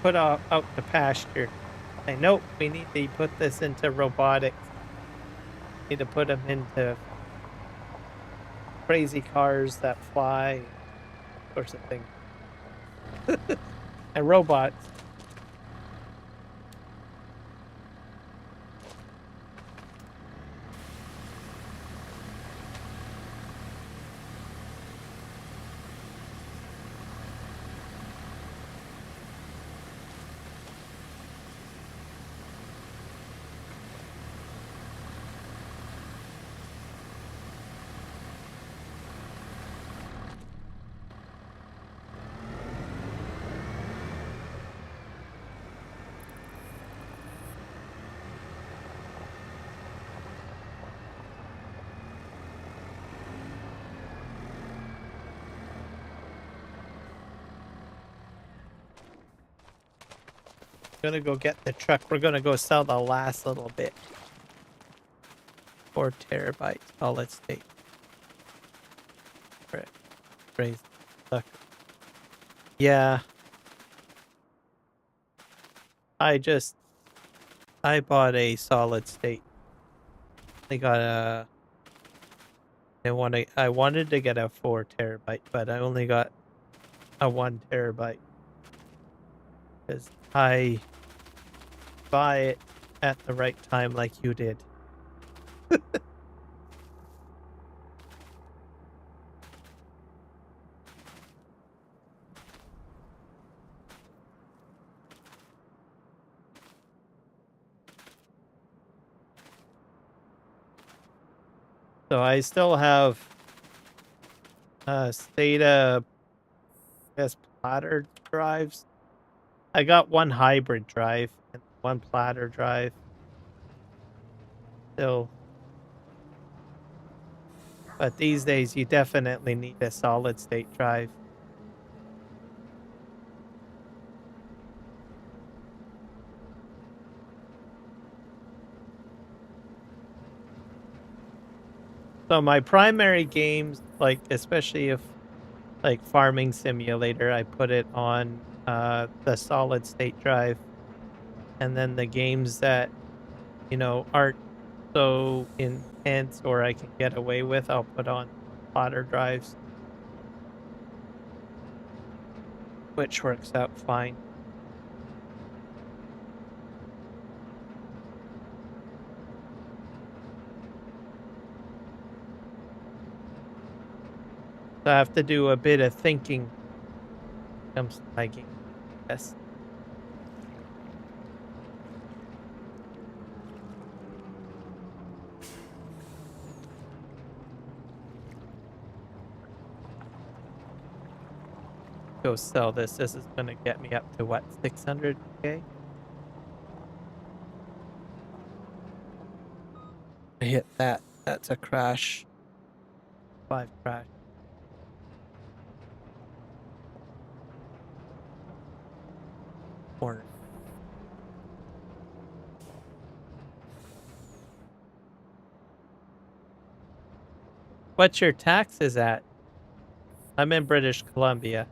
Speaker 1: put out to pasture. Say, nope, we need to put this into robotics. We need to put them into crazy cars that fly, sorts of things. And robots. Gonna go get the truck. We're gonna go sell the last little bit. 4 terabytes solid state. Right. Crazy. Look. Yeah. I bought a solid state. I got I wanted to get a 4 terabyte, but I only got a 1 terabyte. Because I buy it at the right time like you did. So I still have SATA, I guess, platter drives. I got 1 hybrid drive and 1 platter drive. Still. But these days you definitely need a solid state drive. So my primary games, like especially if like Farming Simulator, I put it on the solid state drive. And then the games that, aren't so intense or I can get away with, I'll put on platter drives, which works out fine. So I have to do a bit of thinking when it comes to my game. Yes. Go sell this. This is going to get me up to what, 600K? I hit that. That's a crash. 5 crash. Corner. What's your taxes at? I'm in British Columbia.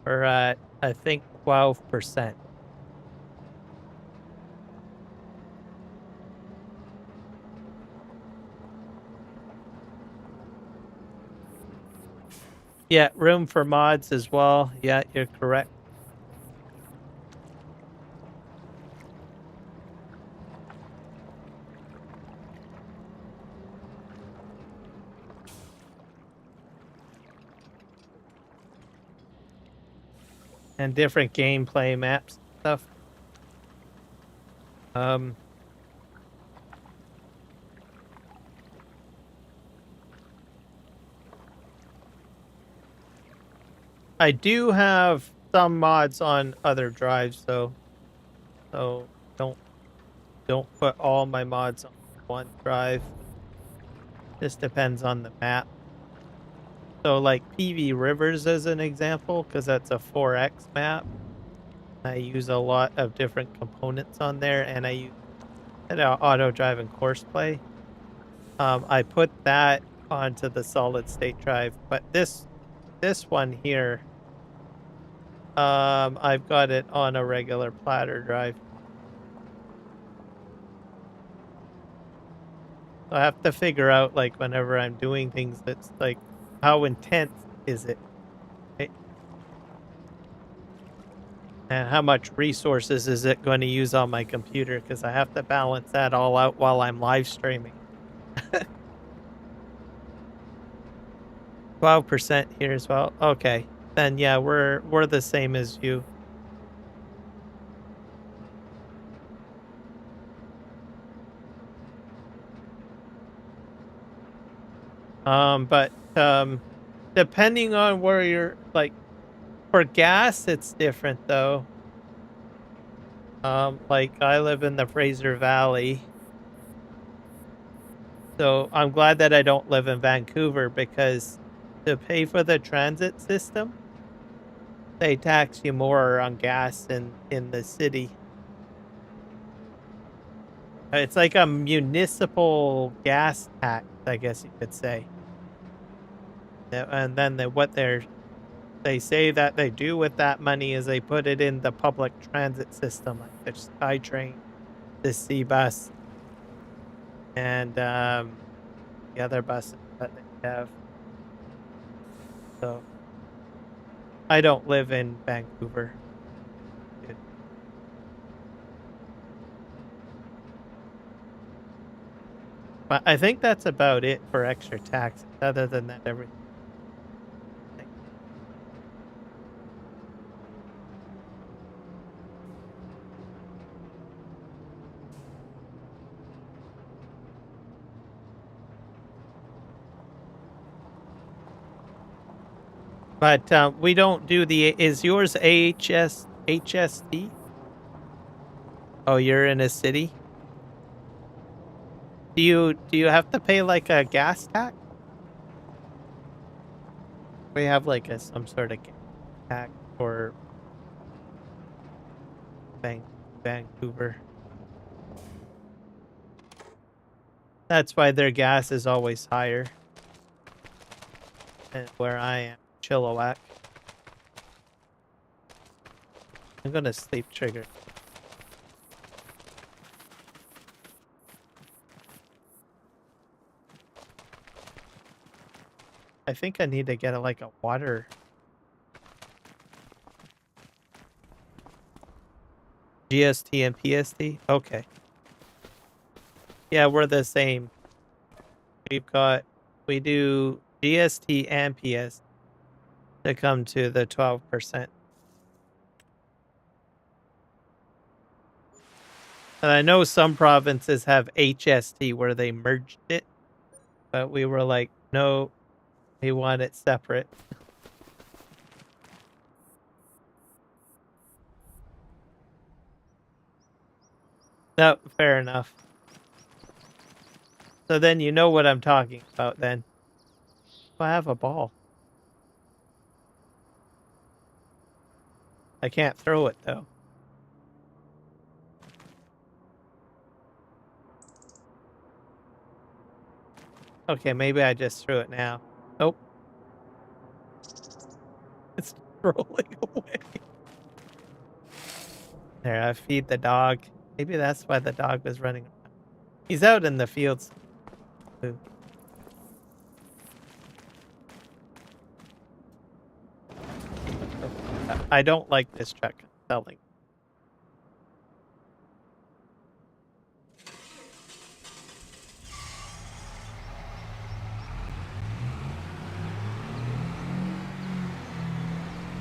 Speaker 1: We're at, I think, 12%. Yeah, room for mods as well. Yeah, you're correct. And different gameplay maps and stuff. I do have some mods on other drives, though. So don't put all my mods on one drive. Just depends on the map. So like PV Rivers as an example, because that's a 4X map. I use a lot of different components on there, and I use auto drive and course play. I put that onto the solid state drive, but this one here, I've got it on a regular platter drive. So I have to figure out, like, whenever I'm doing things, that's like, how intense is it? Right? And how much resources is it going to use on my computer? Because I have to balance that all out while I'm live streaming. 12% here as well. Okay. Then yeah, we're the same as you. But depending on where you're, like, for gas, it's different though. Like I live in the Fraser Valley. So I'm glad that I don't live in Vancouver, because to pay for the transit system, they tax you more on gas in the city. It's like a municipal gas tax, I guess you could say. And then what they say that they do with that money is they put it in the public transit system, like the SkyTrain, the C bus, and the other buses that they have. So I don't live in Vancouver. But I think that's about it for extra taxes. Other than that, everything. But we don't do the. Is yours HST? Oh, you're in a city. Do you have to pay like a gas tax? We have like some sort of gas tax for Vancouver. That's why their gas is always higher. And where I am, Chilliwack. I'm gonna sleep trigger. I think I need to get like a water. GST and PST? Okay. Yeah, we're the same. We do GST and PS to come to the 12%. And I know some provinces have HST where they merged it, but we were like, no, we want it separate. No, fair enough. So then you know what I'm talking about then. Oh, I have a ball. I can't throw it though. Okay, maybe I just threw it now. Nope. It's rolling away. There, I feed the dog. Maybe that's why the dog was running around. He's out in the fields. Ooh. I don't like this truck selling.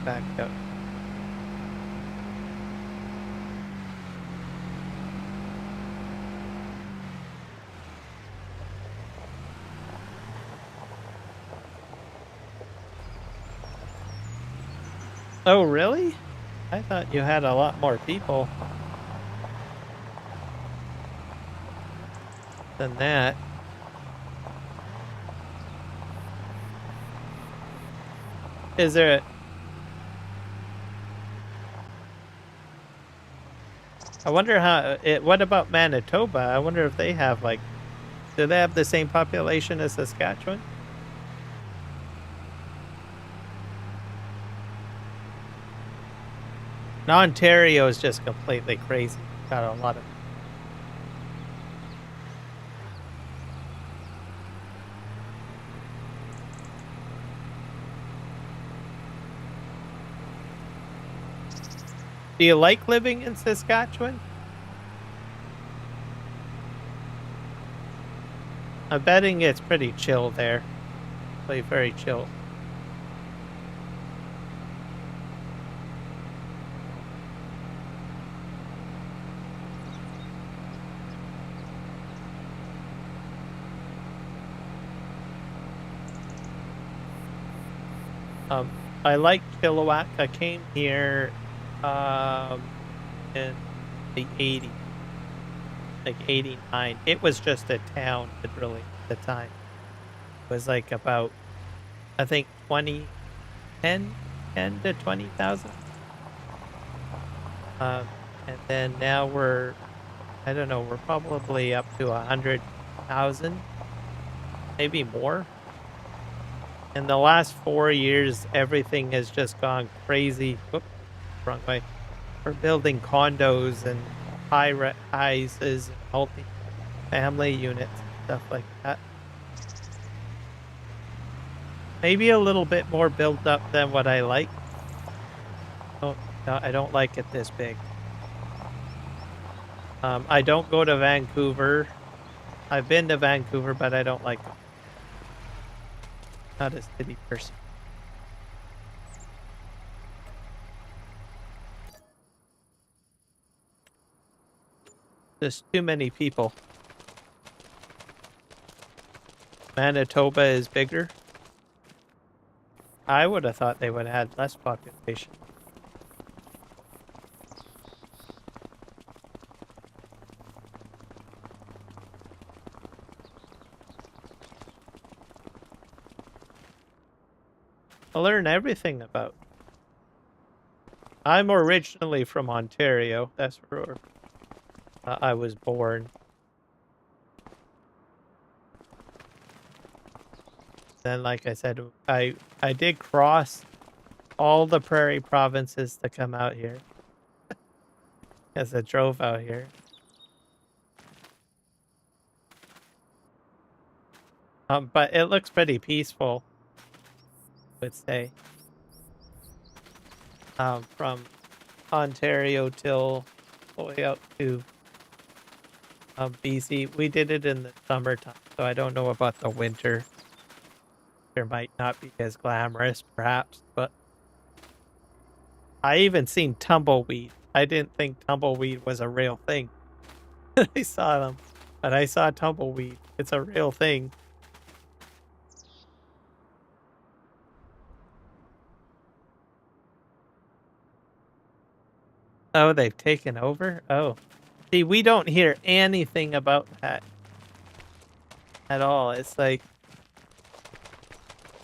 Speaker 1: Back up. Oh, really? I thought you had a lot more people than that. Is there I wonder how what about Manitoba? I wonder if they have like do they have the same population as Saskatchewan? Now Ontario is just completely crazy. Got a lot of Do you like living in Saskatchewan? I'm betting it's pretty chill there. Like very chill. I like Chilliwack. I came here in the 80s, like 89. It was just a town, literally, at the time. It was like about, I think, 10 to 20,000. And then now I don't know, we're probably up to 100,000, maybe more. In the last 4 years, everything has just gone crazy. Whoop, wrong way. We're building condos and high-rises and multi-family units and stuff like that. Maybe a little bit more built up than what I like. Oh, no, I don't like it this big. I don't go to Vancouver. I've been to Vancouver, but I don't like it. Not a city person. Just too many people. Manitoba is bigger. I would have thought they would have had less population. I learn everything about. I'm originally from Ontario. That's where I was born. Then, like I said, I did cross all the prairie provinces to come out here. As I drove out here. But it looks pretty peaceful, I would say. From Ontario till all the way out to BC. We did it in the summertime, so I don't know about the winter. There might not be as glamorous, perhaps, but I even seen tumbleweed. I didn't think tumbleweed was a real thing. I saw them, but I saw tumbleweed. It's a real thing. Oh, they've taken over? Oh. See, we don't hear anything about that at all. It's like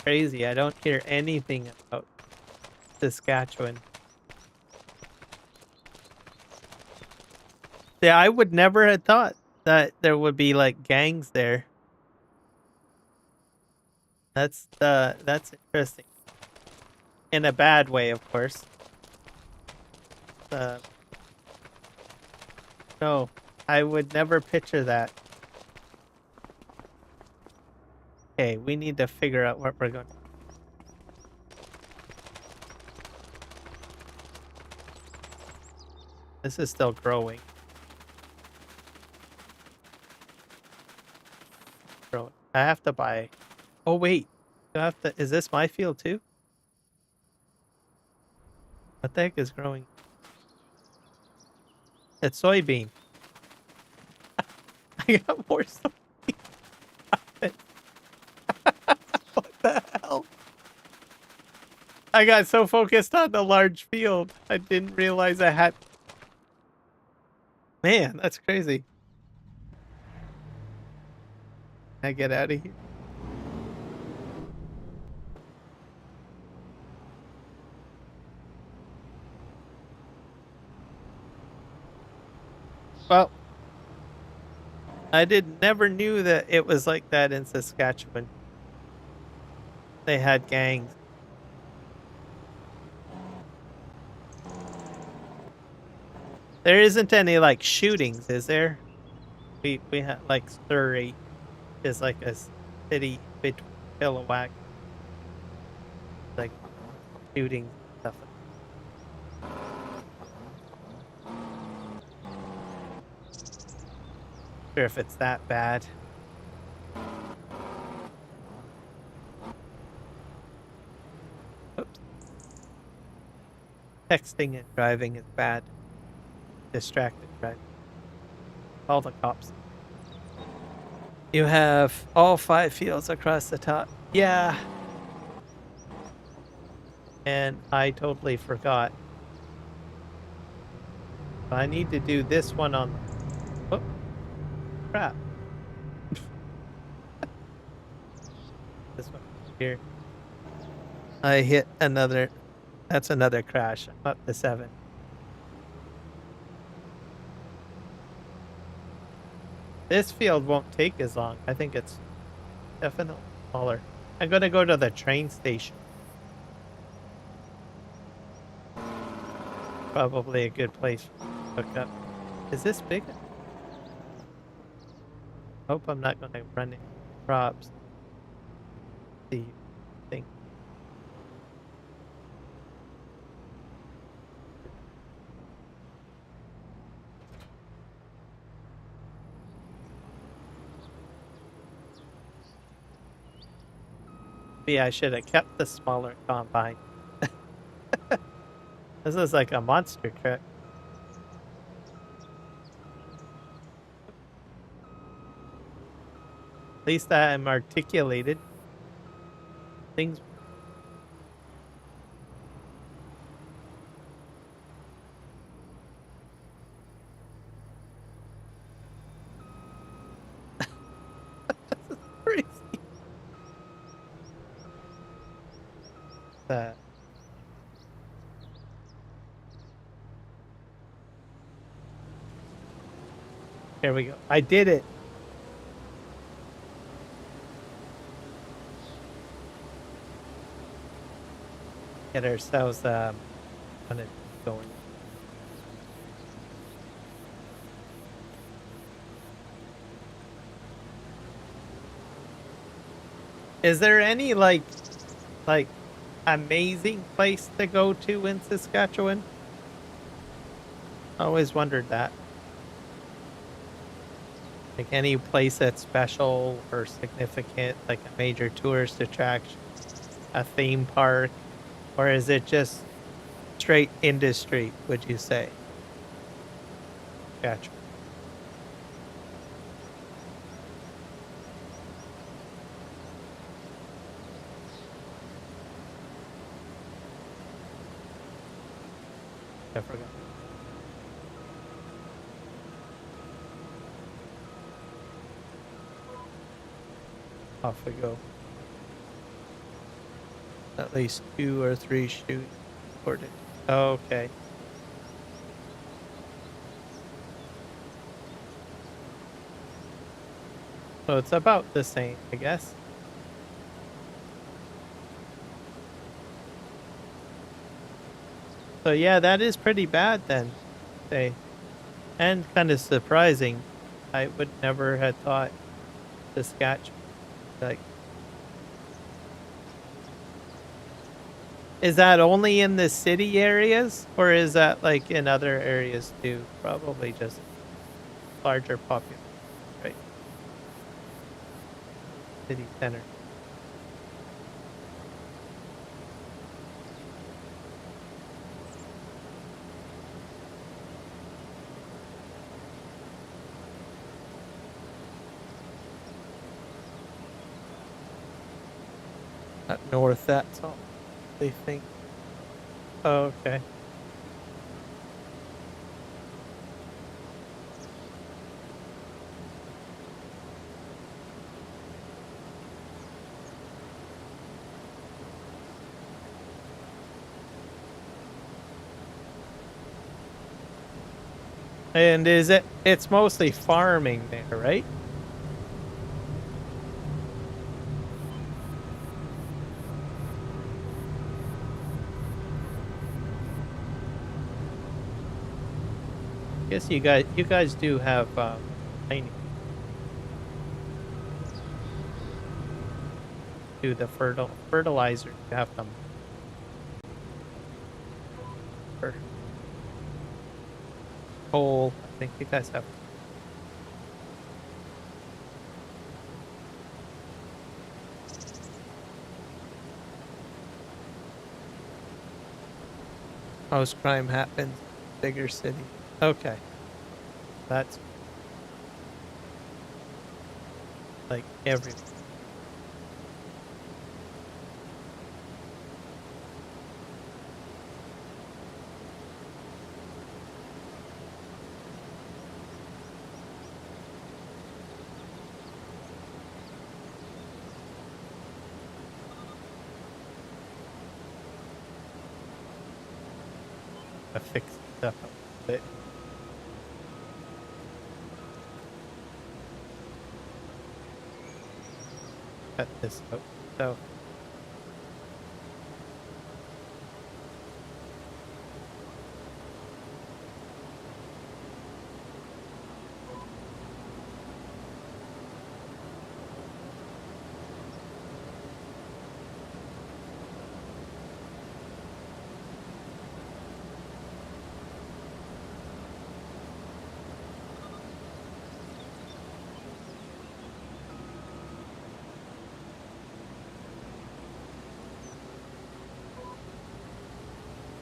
Speaker 1: crazy. I don't hear anything about Saskatchewan. Yeah, I would never have thought that there would be like gangs there. That's interesting. In a bad way, of course. No, I would never picture that. Okay, we need to figure out what we're going to. This is still growing. I have to buy. Oh wait, I have to. Is this my field too? What the heck is growing? It's soybean. I got more soybean. What the hell? I got so focused on the large field, I didn't realize I had... Man, that's crazy. Can I get out of here? Well, I never knew that it was like that in Saskatchewan. They had gangs. There isn't any like shootings, is there? We had like Surrey is like a city between Chilliwack, like shooting stuff. Sure if it's that bad. Oops. Texting and driving is bad. Distracted driving. All the cops. You have all 5 fields across the top. Yeah. And I totally forgot. I need to do this one on... Oh, crap. This one here. I hit another... That's another crash. Up to 7. This field won't take as long. I think it's definitely smaller. I'm gonna go to the train station. Probably a good place to hook up. Is this big? Hope I'm not gonna run into props. The thing. Maybe I should have kept the smaller combine. This is like a monster truck. At least I'm articulated. Things. Crazy. Here we go. I did it. Get ourselves on it going. Is there any like amazing place to go to in Saskatchewan? I always wondered that. Like any place that's special or significant, like a major tourist attraction, a theme park, or is it just straight industry, would you say? Gotcha. I forgot. Off we go. At least 2 or 3 shoots recorded. Oh, okay. So it's about the same, I guess. So yeah, that is pretty bad then, say. And kind of surprising. I would never have thought Saskatchewan. Like, is that only in the city areas, or is that like in other areas too? Probably just larger population, right? City center. Up north, that's all they think. Oh, okay. And it's mostly farming there, right? Guess you guys do have mining. Do the fertilizer you have to for coal. I think you guys have. Most crime happens in bigger city. Okay, that's like every. Fix stuff up a bit. Cut this out. So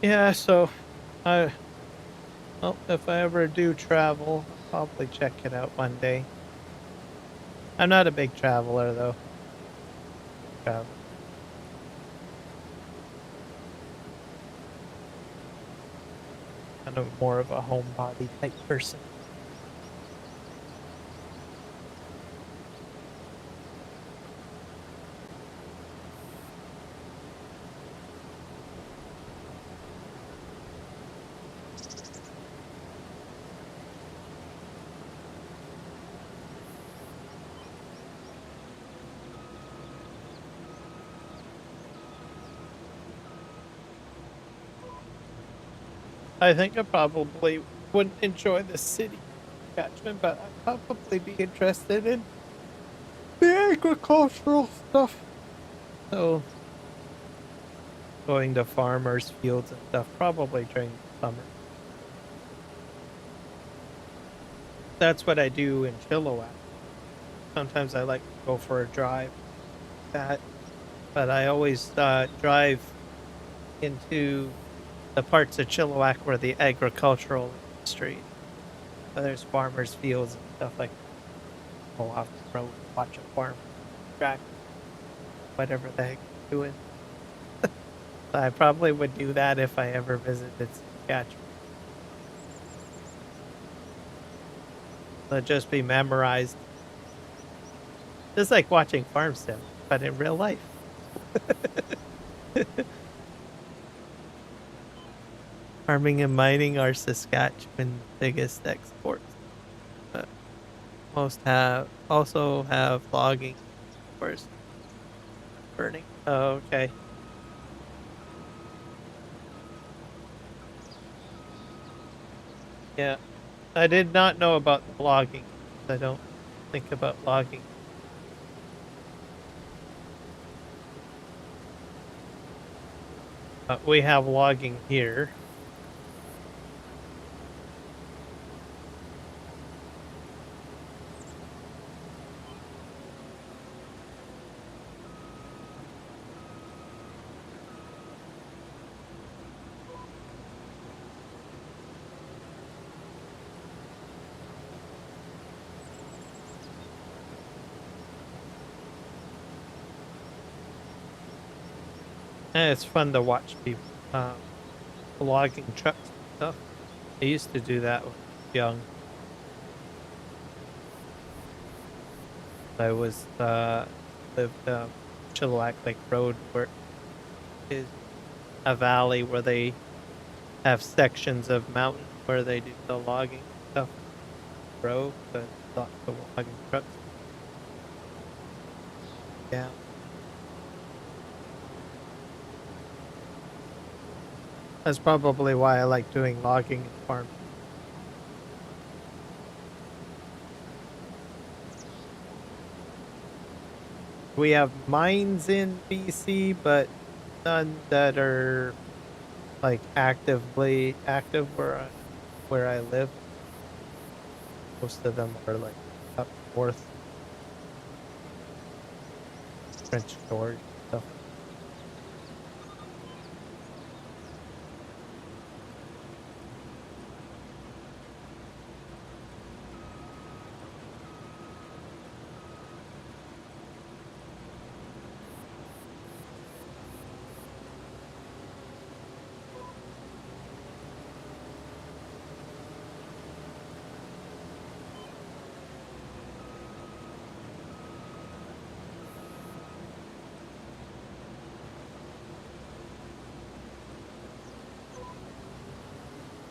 Speaker 1: yeah, so I well, if I ever do travel, I'll probably check it out one day. I'm not a big traveler though. Travel. I'm more of a homebody type person. I think I probably wouldn't enjoy the city catchment, but I'd probably be interested in the agricultural stuff. So going to farmers' fields and stuff, probably during the summer. That's what I do in Chilliwack. Sometimes I like to go for a drive. That, but I always drive into the parts of Chilliwack where the agricultural industry. So there's farmers' fields and stuff like that. Go off the road, watch a farm track, whatever the heck you're doing. I probably would do that if I ever visited Saskatchewan. It'd just be memorized. Just like watching Farm Sim, but in real life. Farming and mining are Saskatchewan's biggest exports. But most also have logging, of course. Burning. Oh, okay. Yeah. I did not know about the logging. I don't think about logging. We have logging here. And it's fun to watch people logging trucks and stuff. I used to do that when I was young. I was lived Chilliwack Lake Road, where is a valley where they have sections of mountain where they do the logging stuff. Road, but lots of logging trucks. Yeah. That's probably why I like doing logging and farming. We have mines in BC, but none that are like actively active where I live. Most of them are like up north, French George stuff.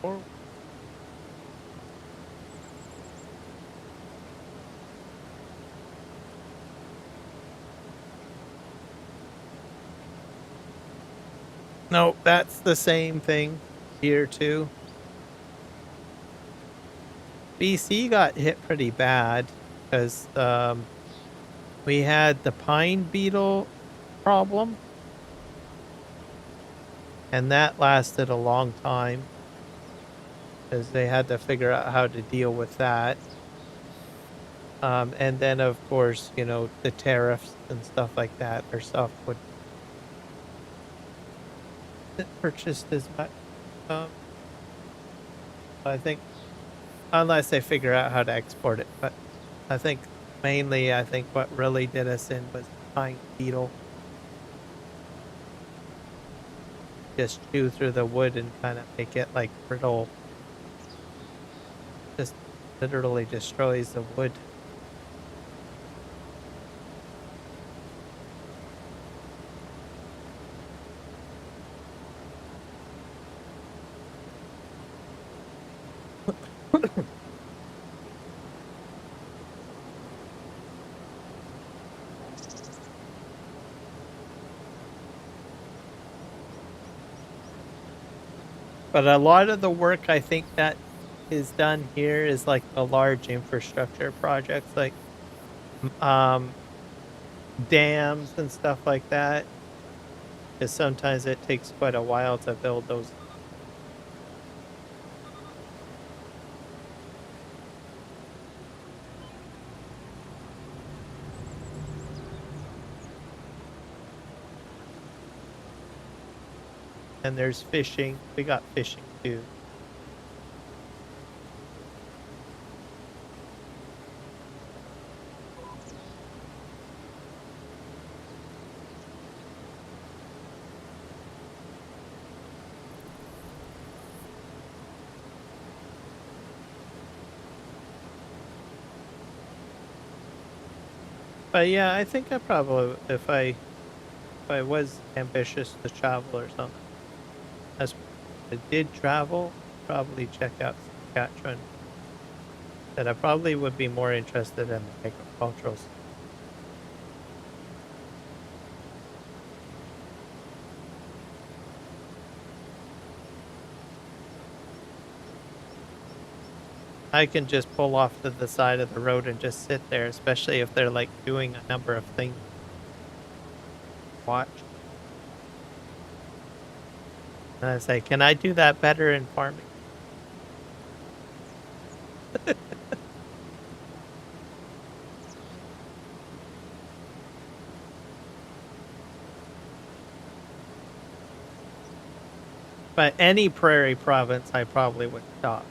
Speaker 1: Or no, that's the same thing here too. BC got hit pretty bad because we had the pine beetle problem, and that lasted a long time because they had to figure out how to deal with that. And then, of course, you know, the tariffs and stuff like that. Their stuff would purchased as much. I think, unless they figure out how to export it, but I think mainly, I think what really did us in was pine beetle. Just chew through the wood and kind of make it like brittle. Just literally destroys the wood. But a lot of the work I think that is done here is like the large infrastructure projects, like dams and stuff like that. Because sometimes it takes quite a while to build those. And there's fishing. We got fishing too. But yeah, I think I probably, if I was ambitious to travel or something, as I did travel, probably check out Saskatchewan. That I probably would be more interested in the agricultural. I can just pull off to the side of the road and just sit there, especially if they're like doing a number of things. Watch. And I say, can I do that better in farming? But any prairie province, I probably would stop.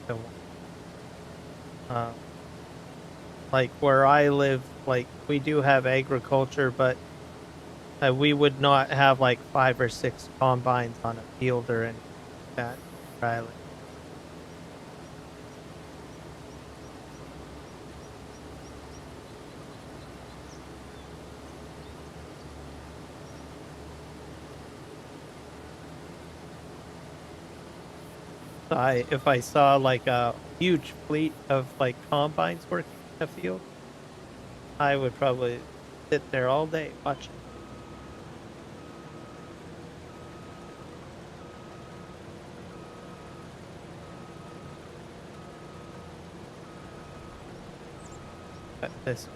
Speaker 1: Like where I live, like we do have agriculture, but we would not have like 5 or 6 combines on a field or anything like that. Riley. If I saw like a huge fleet of like combines working in the field, I would probably sit there all day watching. But this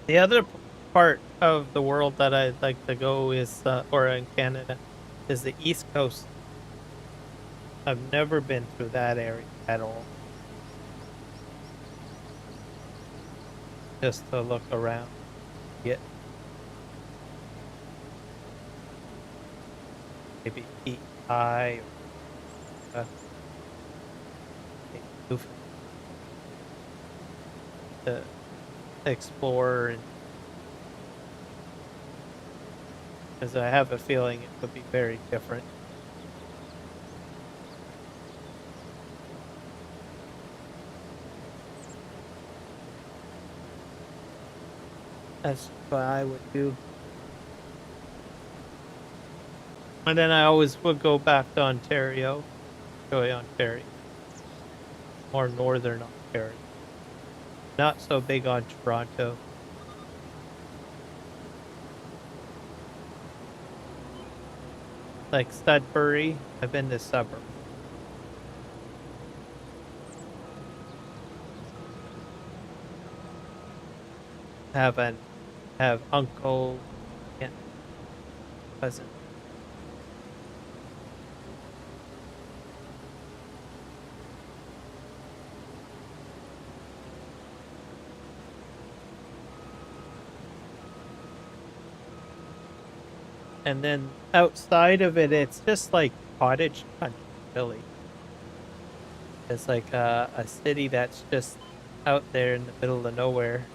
Speaker 1: the other part of the world that I'd like to go is, or in Canada, is the East Coast. I've never been through that area at all. Just to look around, get maybe eat pie or to explore, and because I have a feeling it would be very different. That's what I would do. And then I always would go back to Ontario, enjoy Ontario, more northern Ontario. Not so big on Toronto. Like Sudbury, I've been to suburb. Have uncle and cousin. And then outside of it, it's just like cottage country, really. It's like a city that's just out there in the middle of nowhere.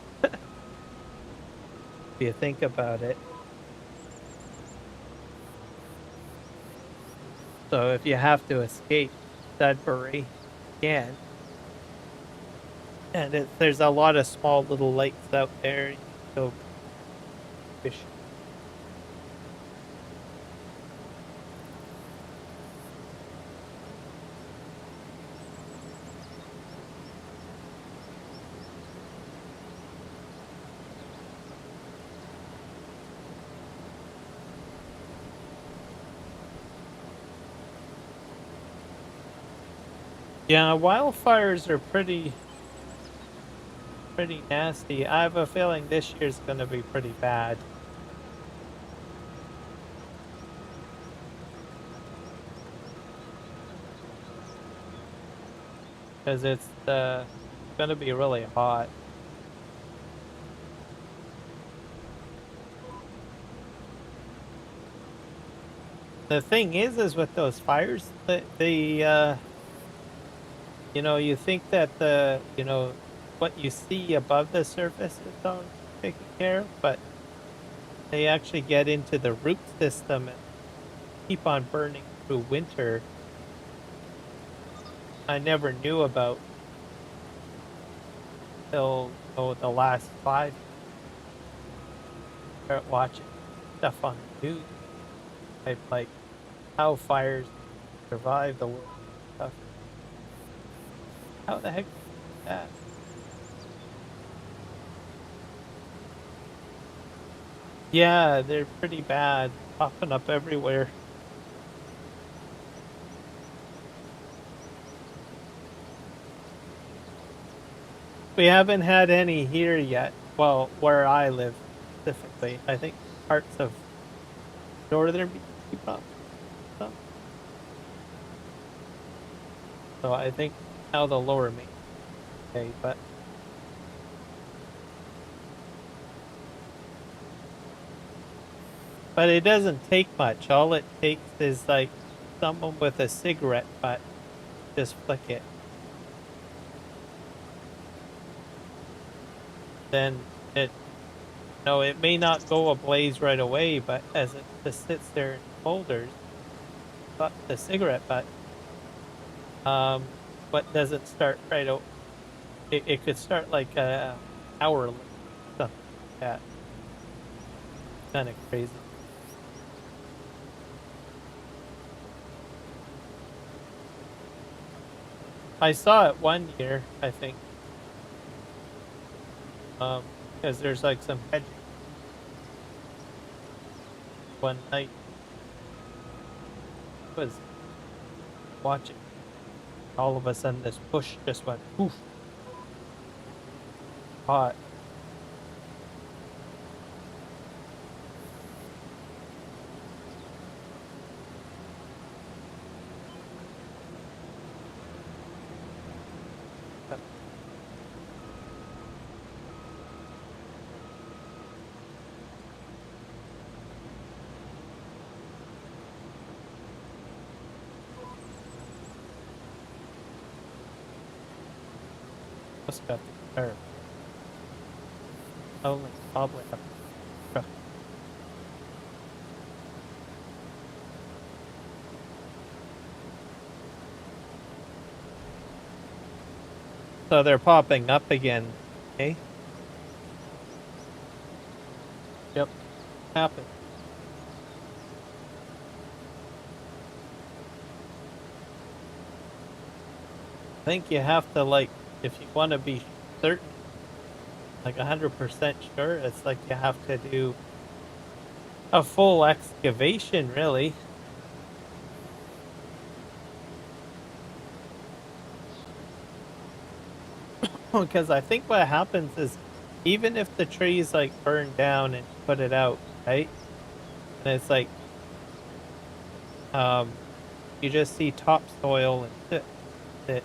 Speaker 1: If you think about it. So if you have to escape Sudbury, you can. And there's a lot of small little lakes out there. You can go fishing. Yeah, wildfires are pretty nasty. I have a feeling this year's going to be pretty bad. Because it's going to be really hot. The thing is with those fires, you know, you think that what you see above the surface is all taken care of, but they actually get into the root system and keep on burning through winter. I never knew about till the last 5 years. Start watching stuff on the news, like how fires survive the world stuff. How the heck is that? Yeah, they're pretty bad, popping up everywhere. We haven't had any here yet. Well, where I live specifically, I think parts of northern BC pop up. So I think now the lower main. Okay, but But it doesn't take much. All it takes is like someone with a cigarette butt. Just flick it. Then it, no, it may not go ablaze right away, but as it just sits there in folders, but the cigarette butt, but doesn't start right out. It could start like a hour later, something like that. Kind of crazy. I saw it one year, I think, because there's like some hedging one night. Was watching. All of a sudden, this bush just went poof. Hot. Just got the curve. Only probably have truck. So they're popping up again, eh? Yep. Happen. I think you have to, like, if you want to be certain, like 100% sure, it's like you have to do a full excavation, really. Because I think what happens is, even if the tree's like burned down and you put it out, right? And it's like, you just see topsoil and it.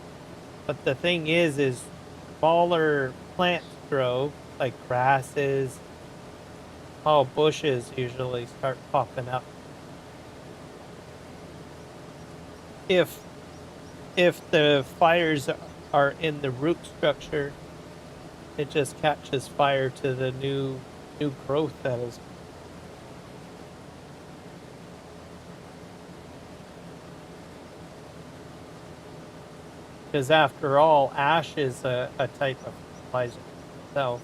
Speaker 1: But the thing is smaller plants grow, like grasses, all bushes usually start popping up. If the fires are in the root structure, it just catches fire to the new growth that is. Because after all, ash is a type of fertilizer itself.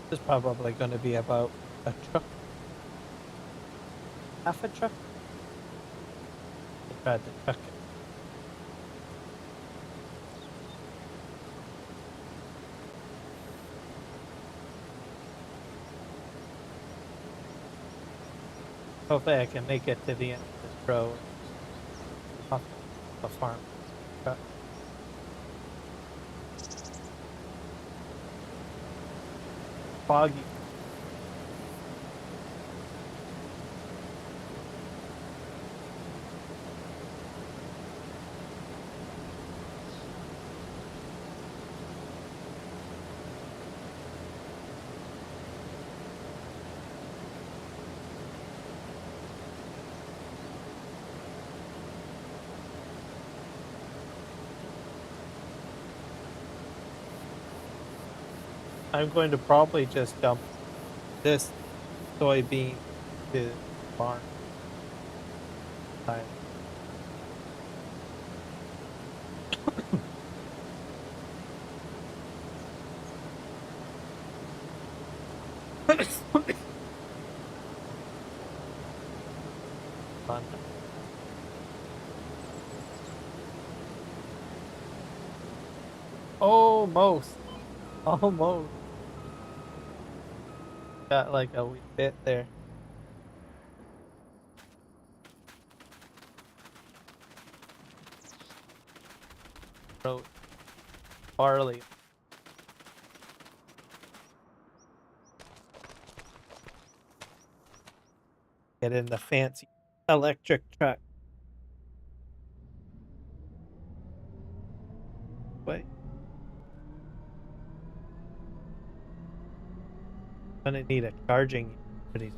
Speaker 1: This is probably going to be about a truck, half a truck. I tried to truck it. Hopefully I can make it to the end of this road. Off the farm. Truck. Foggy. I'm going to probably just dump this soybean to the barn. Time. Fun. Almost. Almost. Got like a wee bit there. Road. barley. Get in the fancy electric truck. Wait. Gonna need a charging pretty.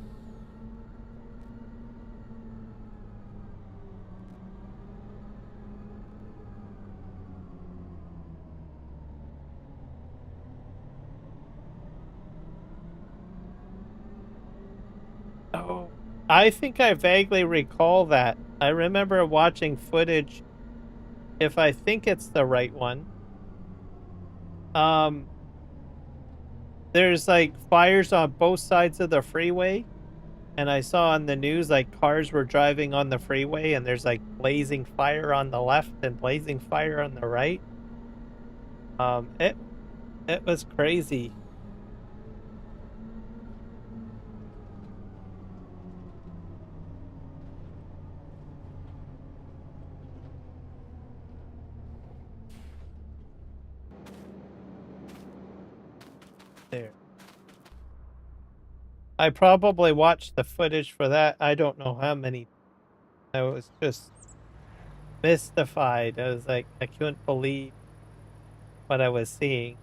Speaker 1: Oh, I think I vaguely recall that. I remember watching footage, if I think it's the right one. Um, there's like fires on both sides of the freeway, and I saw on the news like cars were driving on the freeway and there's like blazing fire on the left and blazing fire on the right. It was crazy. There. I probably watched the footage for that. I don't know how many. I was just mystified. I was like, I couldn't believe what I was seeing.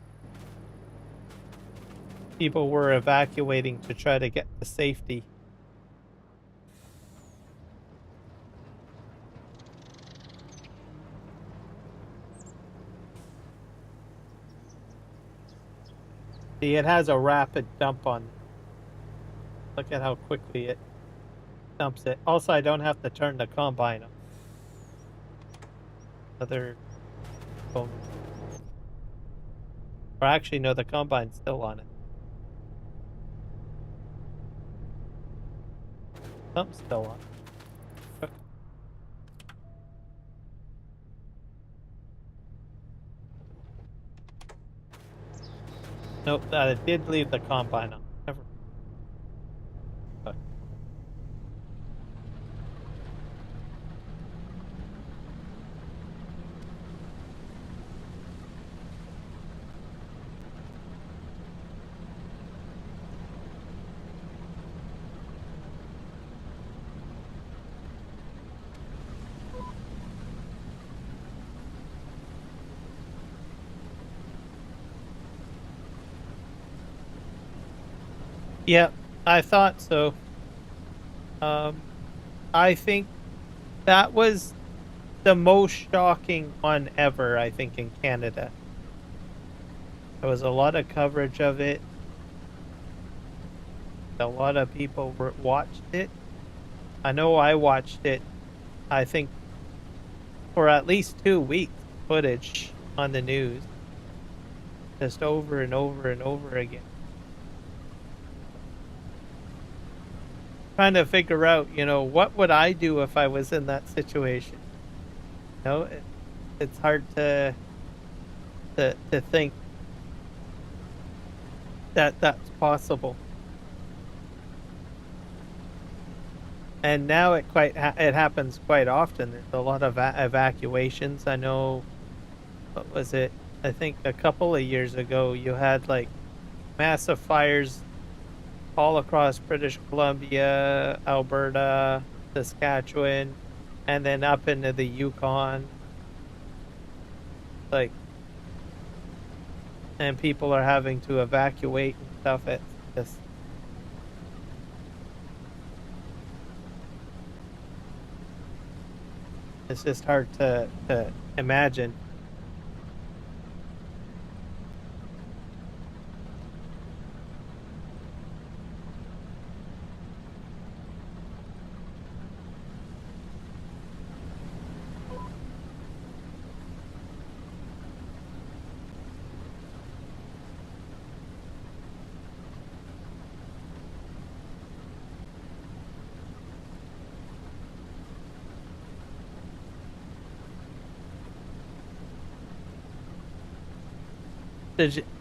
Speaker 1: People were evacuating to try to get to safety. See, it has a rapid dump on. Look at how quickly it dumps it. Also, I don't have to turn the combine on. Other phone. Or actually, no, the combine's still on it. Something's still on. Nope, it did leave the combine on. Never. Okay. Yeah, I thought so. I think that was the most shocking one ever, I think, in Canada. There was a lot of coverage of it. A lot of people watched it. I know I watched it, I think, for at least 2 weeks, footage on the news. Just over and over and over again. Trying to figure out, what would I do if I was in that situation? It's hard to think that that's possible. And now it happens quite often. There's a lot of evacuations. I know, what was it? I think a couple of years ago, you had like massive fires all across British Columbia, Alberta, Saskatchewan, and then up into the Yukon. Like, and people are having to evacuate and stuff. It's just hard to imagine.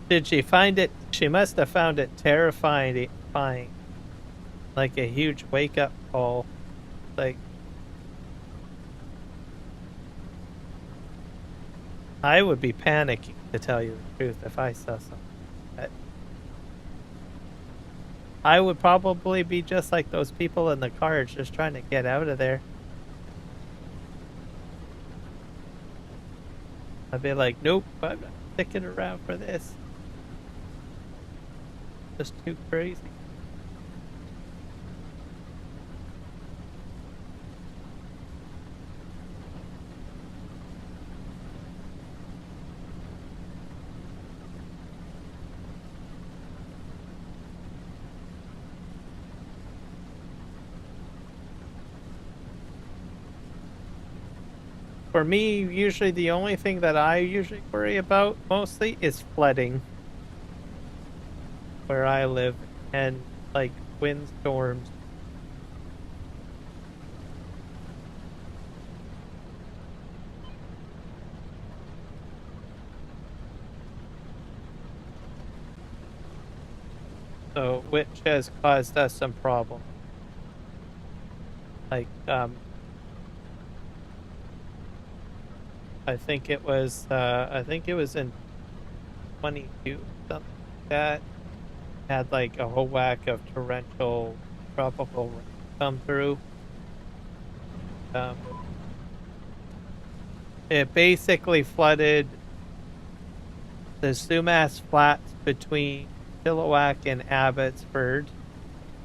Speaker 1: Did she find it? She must have found it terrifying, like a huge wake up call. Like, I would be panicking. to tell you the truth, if I saw something. But I would probably be just like those people in the cars, just trying to get out of there. I'd be like, nope, I'm not sticking around for this. Just too crazy. For me, usually the only thing that I usually worry about mostly is flooding where I live, and like windstorms. So, which has caused us some problems. Like, I think it was in 22, something like that. Had like a whole whack of torrential tropical rain come through. It basically flooded the Sumas Flats between Chilliwack and Abbotsford,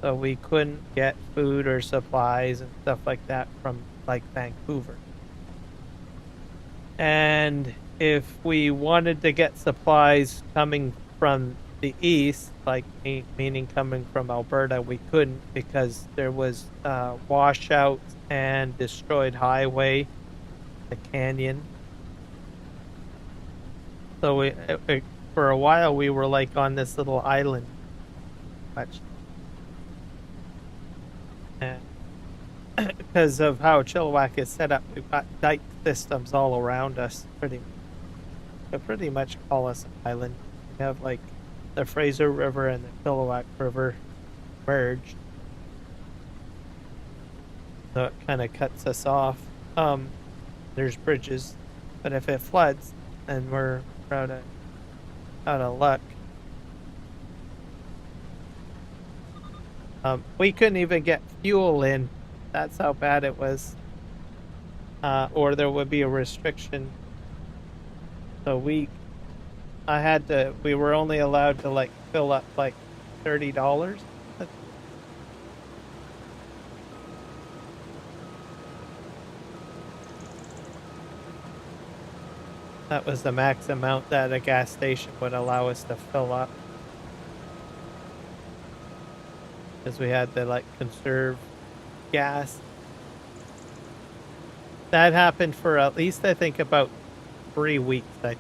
Speaker 1: so we couldn't get food or supplies and stuff like that from like Vancouver. And if we wanted to get supplies coming from the east, like meaning coming from Alberta, we couldn't because there was washouts and destroyed highway, the canyon. So for a while we were like on this little island, much, and because of how Chilliwack is set up, we've got dike systems all around us. Pretty much call us an island. We have like the Fraser River and the Chilliwack River merged, so it kind of cuts us off. There's bridges, but if it floods, then we're out of luck. We couldn't even get fuel in. That's how bad it was. Or there would be a restriction. So we were only allowed to like fill up like $30. That was the max amount that a gas station would allow us to fill up. Because we had to like conserve gas. That happened for at least I think about 3 weeks, I think.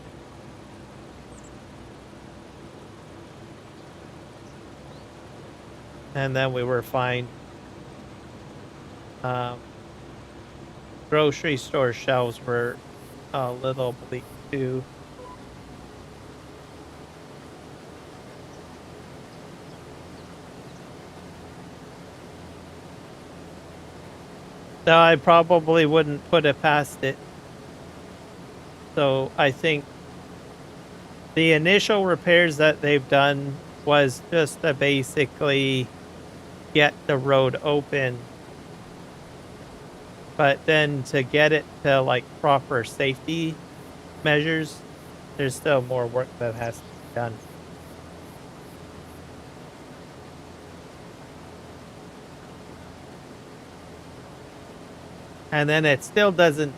Speaker 1: And then we were fine. Grocery store shelves were a little bleak too. So I probably wouldn't put it past it. So I think the initial repairs that they've done was just to basically get the road open. But then to get it to like proper safety measures, there's still more work that has to be done. And then it still doesn't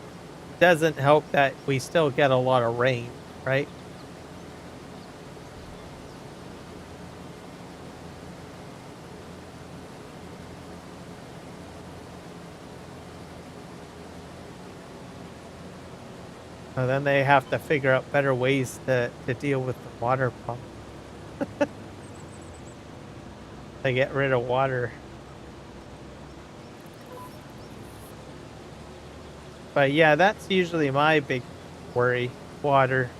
Speaker 1: help that we still get a lot of rain, right? And then they have to figure out better ways to deal with the water pump. To get rid of water. But yeah, that's usually my big worry, water.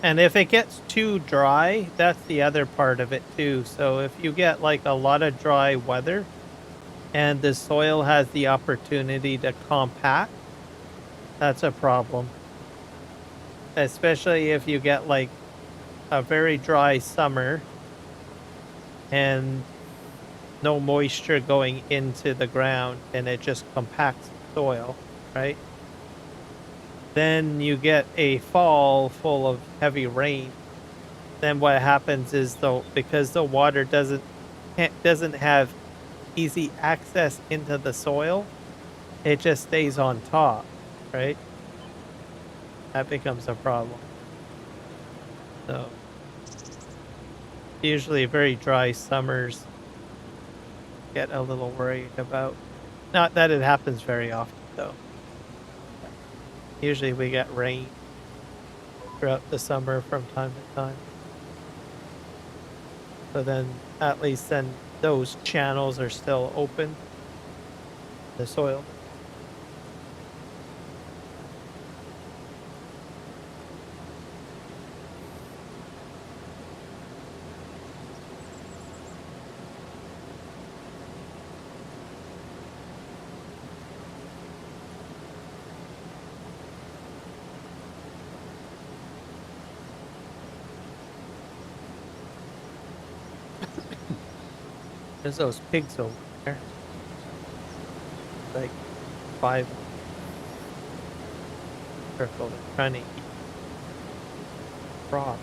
Speaker 1: And if it gets too dry, that's the other part of it too. So if you get like a lot of dry weather and the soil has the opportunity to compact, that's a problem. Especially if you get like a very dry summer and no moisture going into the ground and it just compacts the soil, right? Then you get a fall full of heavy rain. Then what happens is though, because the water doesn't have easy access into the soil, it just stays on top, right? That becomes a problem. So usually very dry summers get a little worried about. Not that it happens very often though. Usually we get rain throughout the summer from time to time. So then at least then those channels are still open. The soil. There's those pigs over there. Like 5 circle. They're trying to eat frog.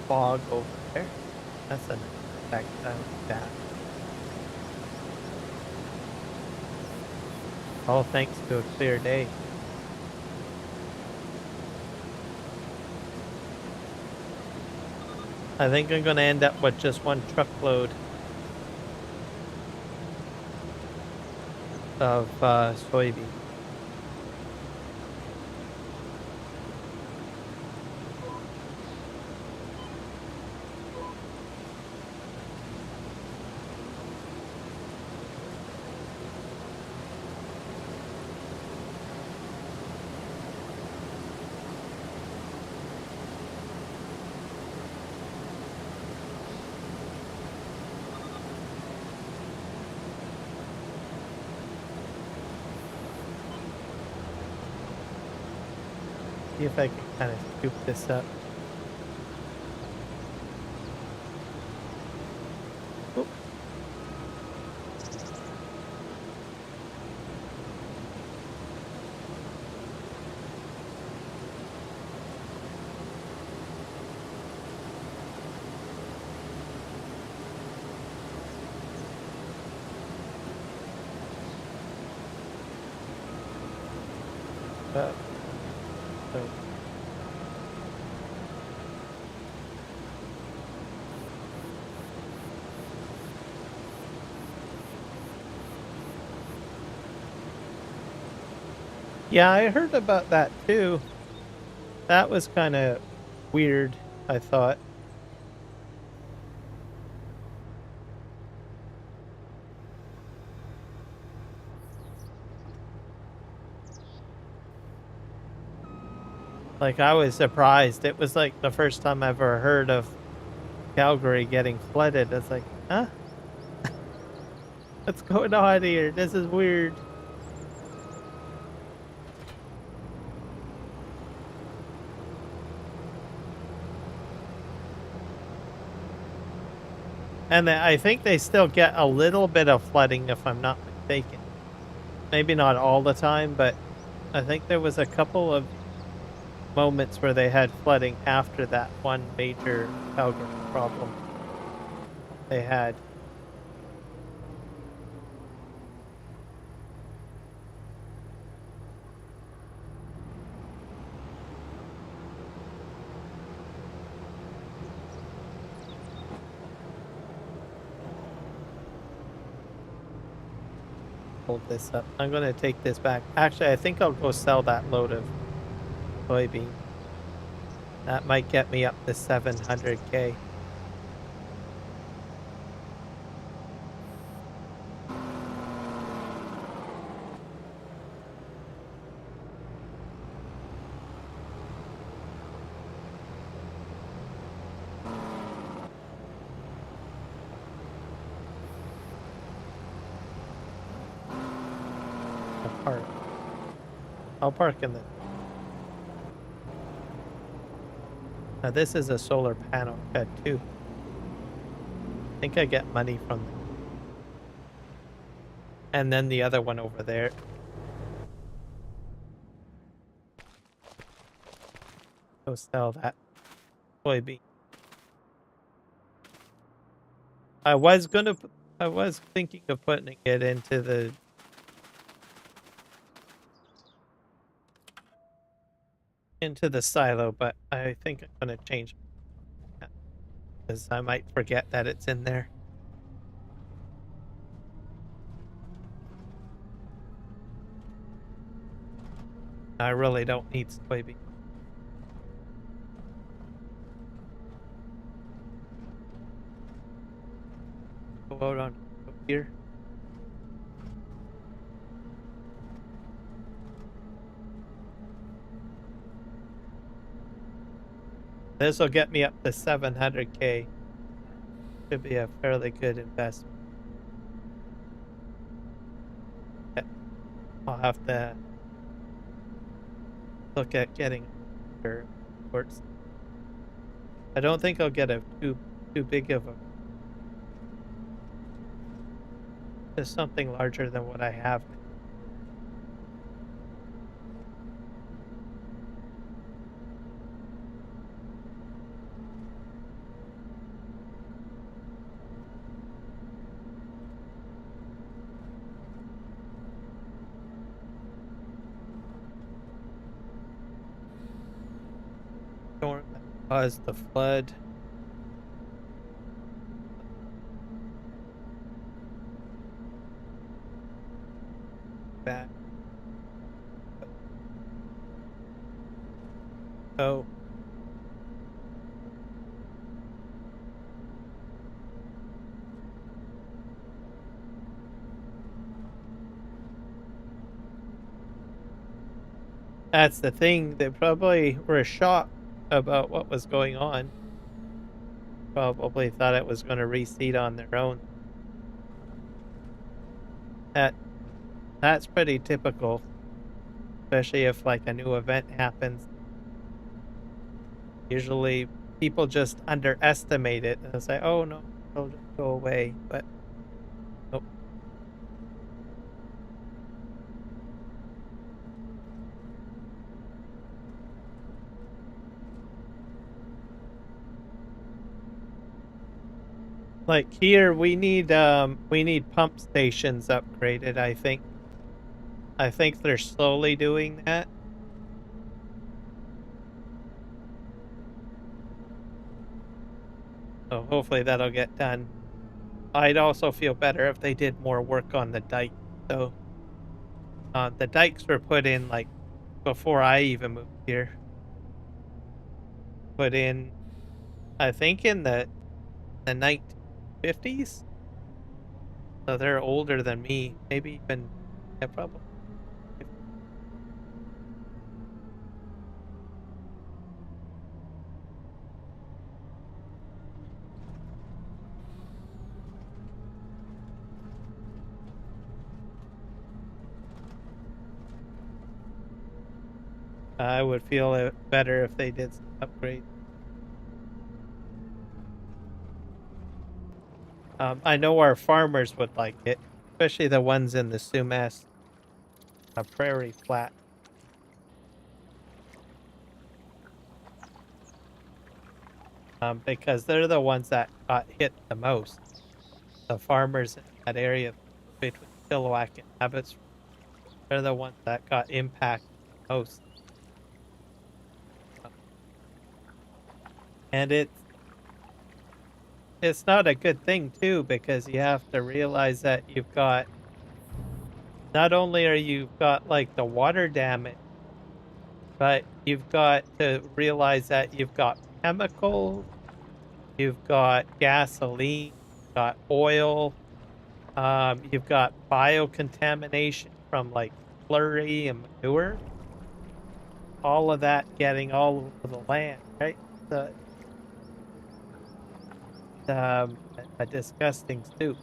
Speaker 1: Fog over there. That's a nice effect. I like that. All thanks to a clear day. I think I'm gonna end up with just one truckload of soybean. See if I can kind of scoop this up. Oop. So. Yeah, I heard about that too. That was kind of weird, I thought. Like, I was surprised. It was like the first time I ever heard of Calgary getting flooded. It's like, huh? What's going on here? This is weird. And I think they still get a little bit of flooding, if I'm not mistaken. Maybe not all the time, but I think there was a couple of moments where they had flooding after that one major Calgary problem they had. Hold this up. I'm going to take this back. Actually, I think I'll go sell that load of soybean. That might get me up to 700K. I'll park. I'll park in the... Now this is a solar panel shed too. I think I get money from them. And then the other one over there. Go sell that soybean. I was thinking of putting it into the silo, but I think I'm gonna change it because I might forget that it's in there. I really don't need soybean. Go out on here. This will get me up to 700K. Should be a fairly good investment. I'll have to look at getting ports. I don't think I'll get a too big of a... Just something larger than what I have. Storm that caused the flood. Back. So that's the thing. They probably were shocked about what was going on. Probably thought it was going to reseed on their own. That's pretty typical, especially if like a new event happens. Usually people just underestimate it and say, "Oh no, it'll just go away." But nope. Like here, we need pump stations upgraded. I think they're slowly doing that. So hopefully that'll get done. I'd also feel better if they did more work on the dike. So the dikes were put in like before I even moved here. Put in, I think in the 1950s. So they're older than me. Maybe even, yeah, probably. I would feel better if they did some upgrade. I know our farmers would like it, especially the ones in the Sumas prairie flat. Because they're the ones that got hit the most. The farmers in that area between Chilliwack and Abbots, they're the ones that got impacted the most. And it's not a good thing too, because you have to realize that you've got, not only are you've got like the water damage, But you've got to realize that you've got chemicals, you've got gasoline, you've got oil, you've got biocontamination from like slurry and manure, all of that getting all over the land, right? The, a disgusting soup,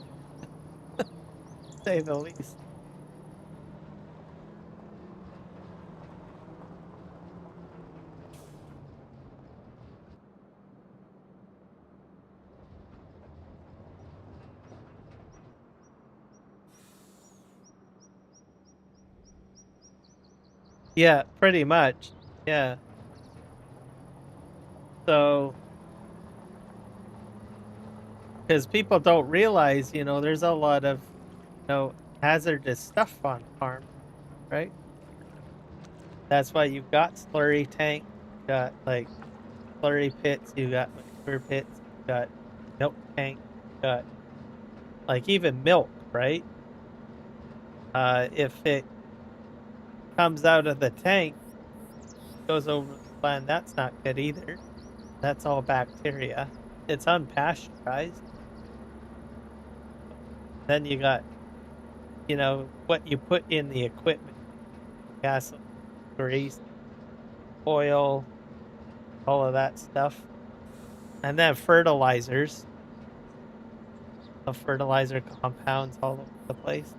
Speaker 1: to say the least. Yeah, pretty much. Yeah. So, because people don't realize, there's a lot of, hazardous stuff on farms, right? That's why you've got slurry tanks, you got like slurry pits, you got manure pits, you got milk tanks, you got like even milk, right? If it comes out of the tank, goes over the land, that's not good either. That's all bacteria. It's unpasteurized. Then you got, what you put in the equipment, gasoline, grease, oil, all of that stuff. And then fertilizers, the fertilizer compounds all over the place,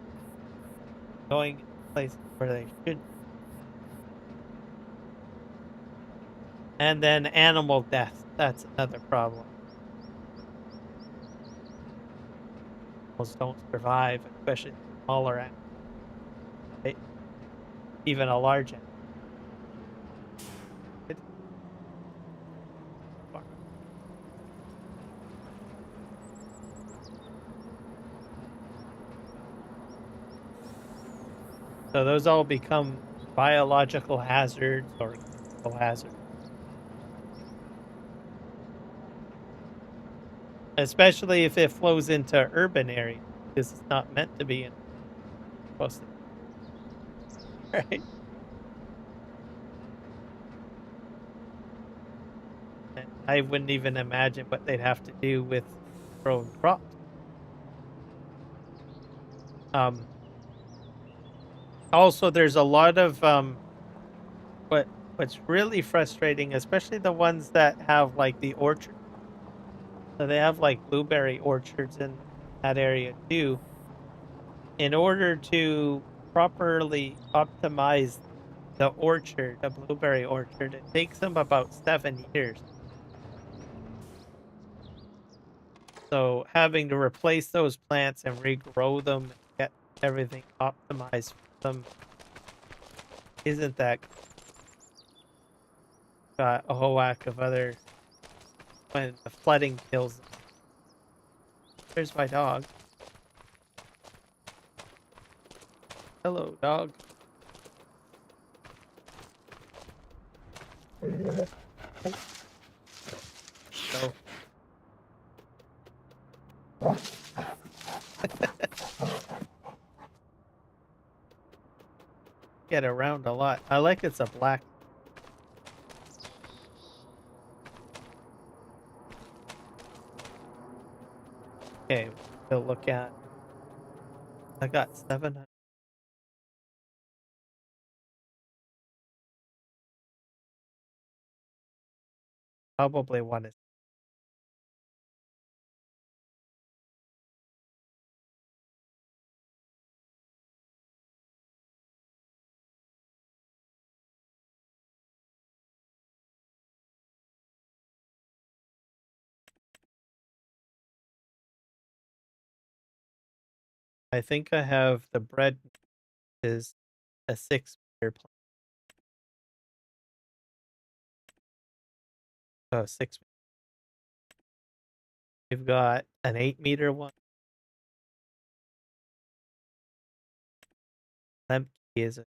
Speaker 1: going in places where they shouldn't. And then animal death, that's another problem. Animals don't survive, especially smaller animals, right? Even a large animal. So those all become biological hazards or chemical hazards, especially if it flows into urban areas because it's not meant to be in supposed to, right? And I wouldn't even imagine what they'd have to do with growing crops. Um, Also, there's a lot of what what's really frustrating, especially the ones that have like the orchard. So they have like blueberry orchards in that area too. In order to properly optimize the orchard, a blueberry orchard, it takes them about 7 years. So having to replace those plants and regrow them and get everything optimized for them isn't that got a whole whack of other when the flooding kills them. There's my dog. Hello, dog. So get around a lot. I like it's a black. Okay, we'll look at. I got 700. Probably one is. I think I have the bread is a 6 meter plant. Oh, 6. We've got an 8 meter one. Lemke is a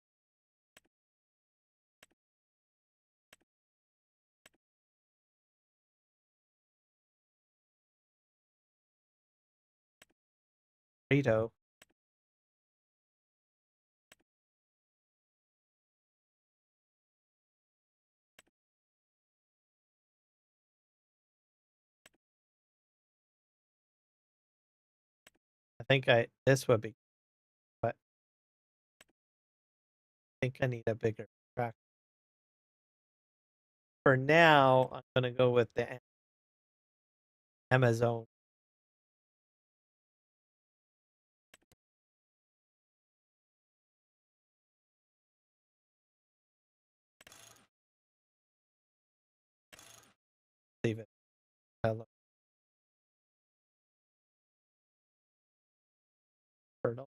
Speaker 1: burrito. think this would be, but I think I need a bigger tractor. For now, I'm gonna go with the Amazon. Leave it. Fertile.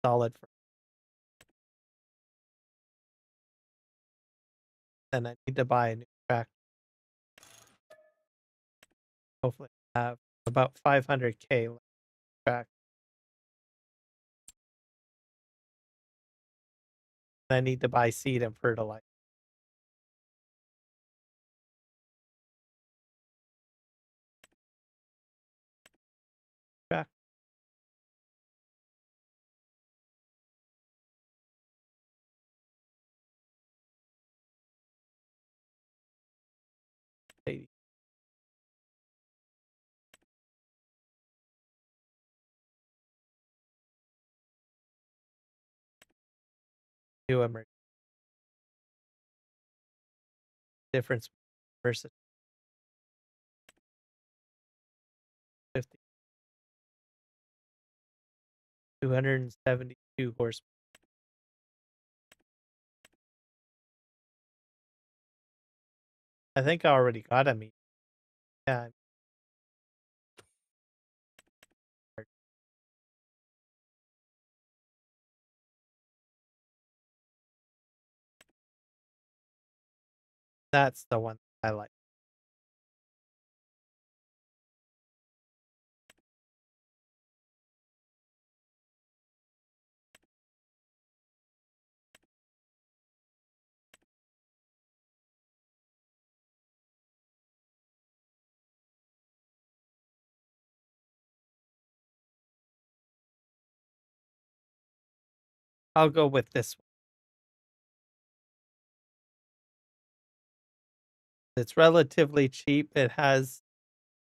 Speaker 1: Solid. And I need to buy a new tractor. Hopefully, I have about 500K track. I need to buy seed and fertilizer. Track. New emergency. Difference versus 50. 272 horsepower. I think I already got a meet. Yeah. That's the one I like. I'll go with this one. It's relatively cheap. It has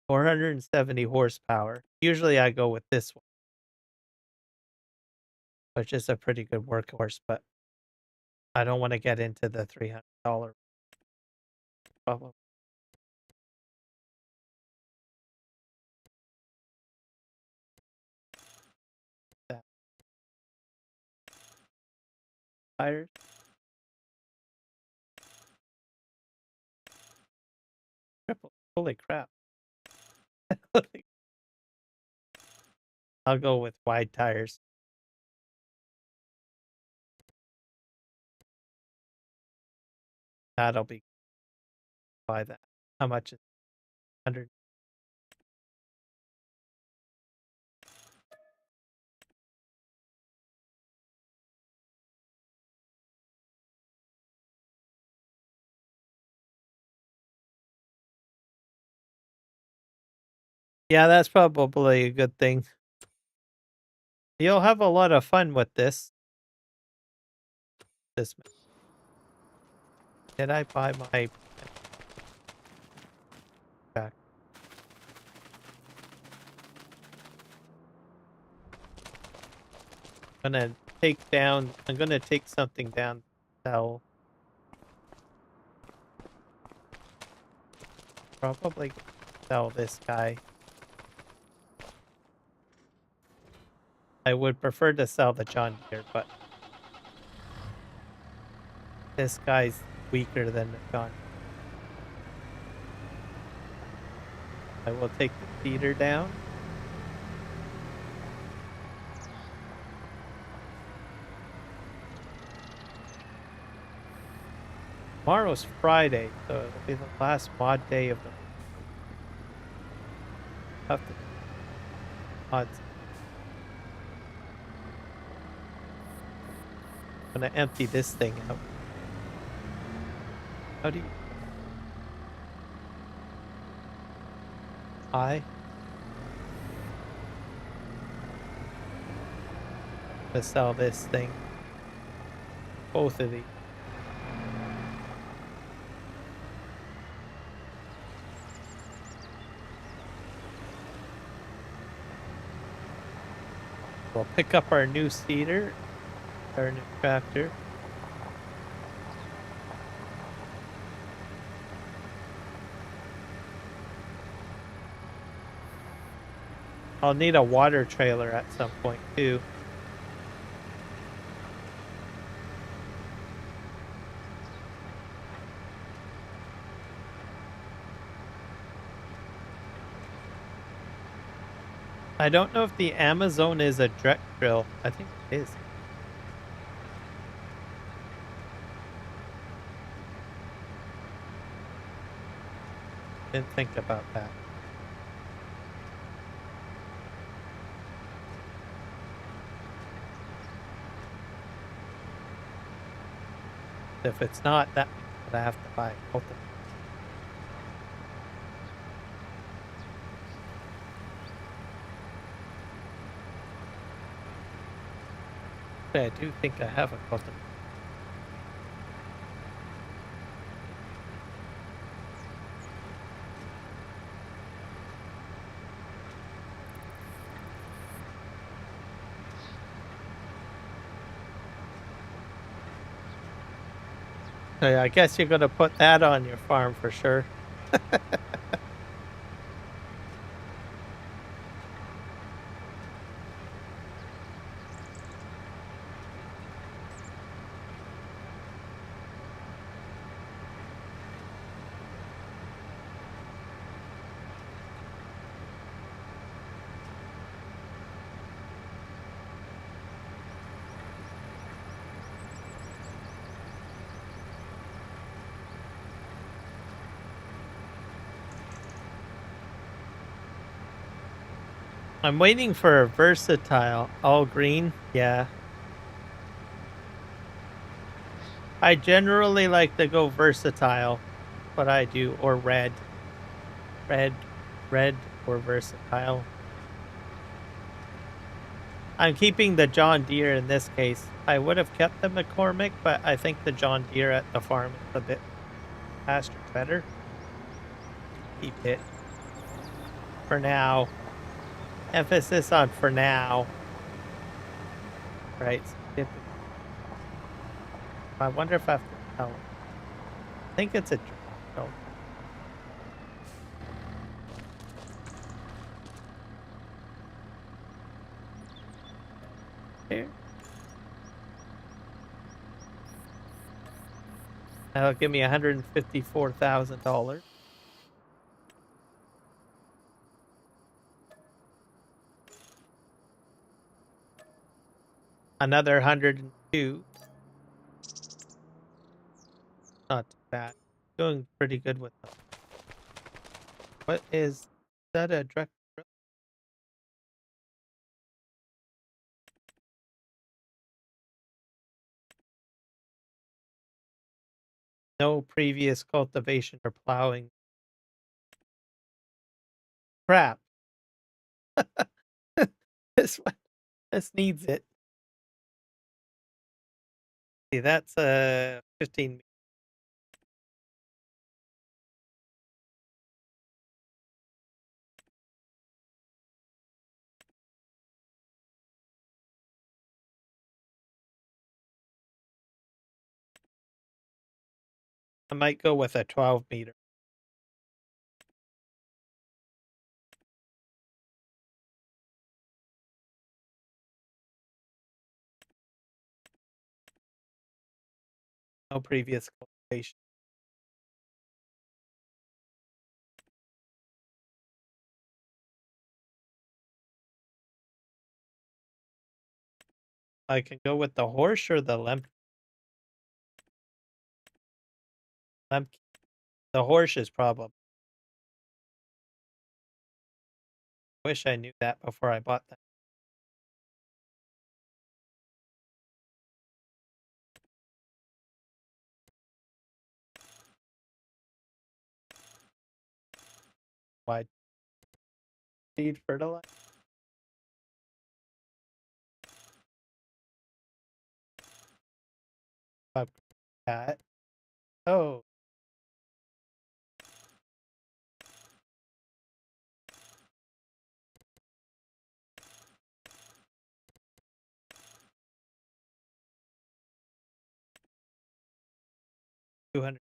Speaker 1: 470 horsepower. Usually I go with this one, which is a pretty good workhorse, but I don't want to get into the $300 problem. That tires. Triple. Holy crap. I'll go with wide tires. That'll be buy that. How much is it? 100? Yeah, that's probably a good thing. You'll have a lot of fun with this. Did I buy my back? I'm gonna take something down. Sell. Probably sell this guy. I would prefer to sell the John Deere, but this guy's weaker than the John. I will take the feeder down. Tomorrow's Friday, so it'll be the last mod day of the month. Mods. I'm gonna empty this thing out. How do you? To sell this thing. Both of these. We'll pick up our new seeder, our new tractor. I'll need a water trailer at some point too. I don't know if the Amazon is a direct drill. I think it is. Didn't think about that. If it's not, that means that I have to buy a cultivator. I do think I have a cultivator. So yeah, I guess you're gonna put that on your farm for sure. I'm waiting for a versatile. All green? Yeah. I generally like to go versatile. What I do, or red. Red or versatile. I'm keeping the John Deere in this case. I would have kept the McCormick, but I think the John Deere at the farm is a bit faster, better. Keep it. For now. Emphasis on for now. Right. I wonder if I have to tell him. I think it's a drill. Here. That'll give me $154,000. Another 102. Not too bad. Doing pretty good with them. What is that a direct drill? No previous cultivation or plowing. Crap. This needs it. See, that's 15. I might go with a 12 meter. No previous cultivation. I can go with the horse or the lemke. The horse is probably. Wish I knew that before I bought that. Why seed fertilizer? That. Oh, 200.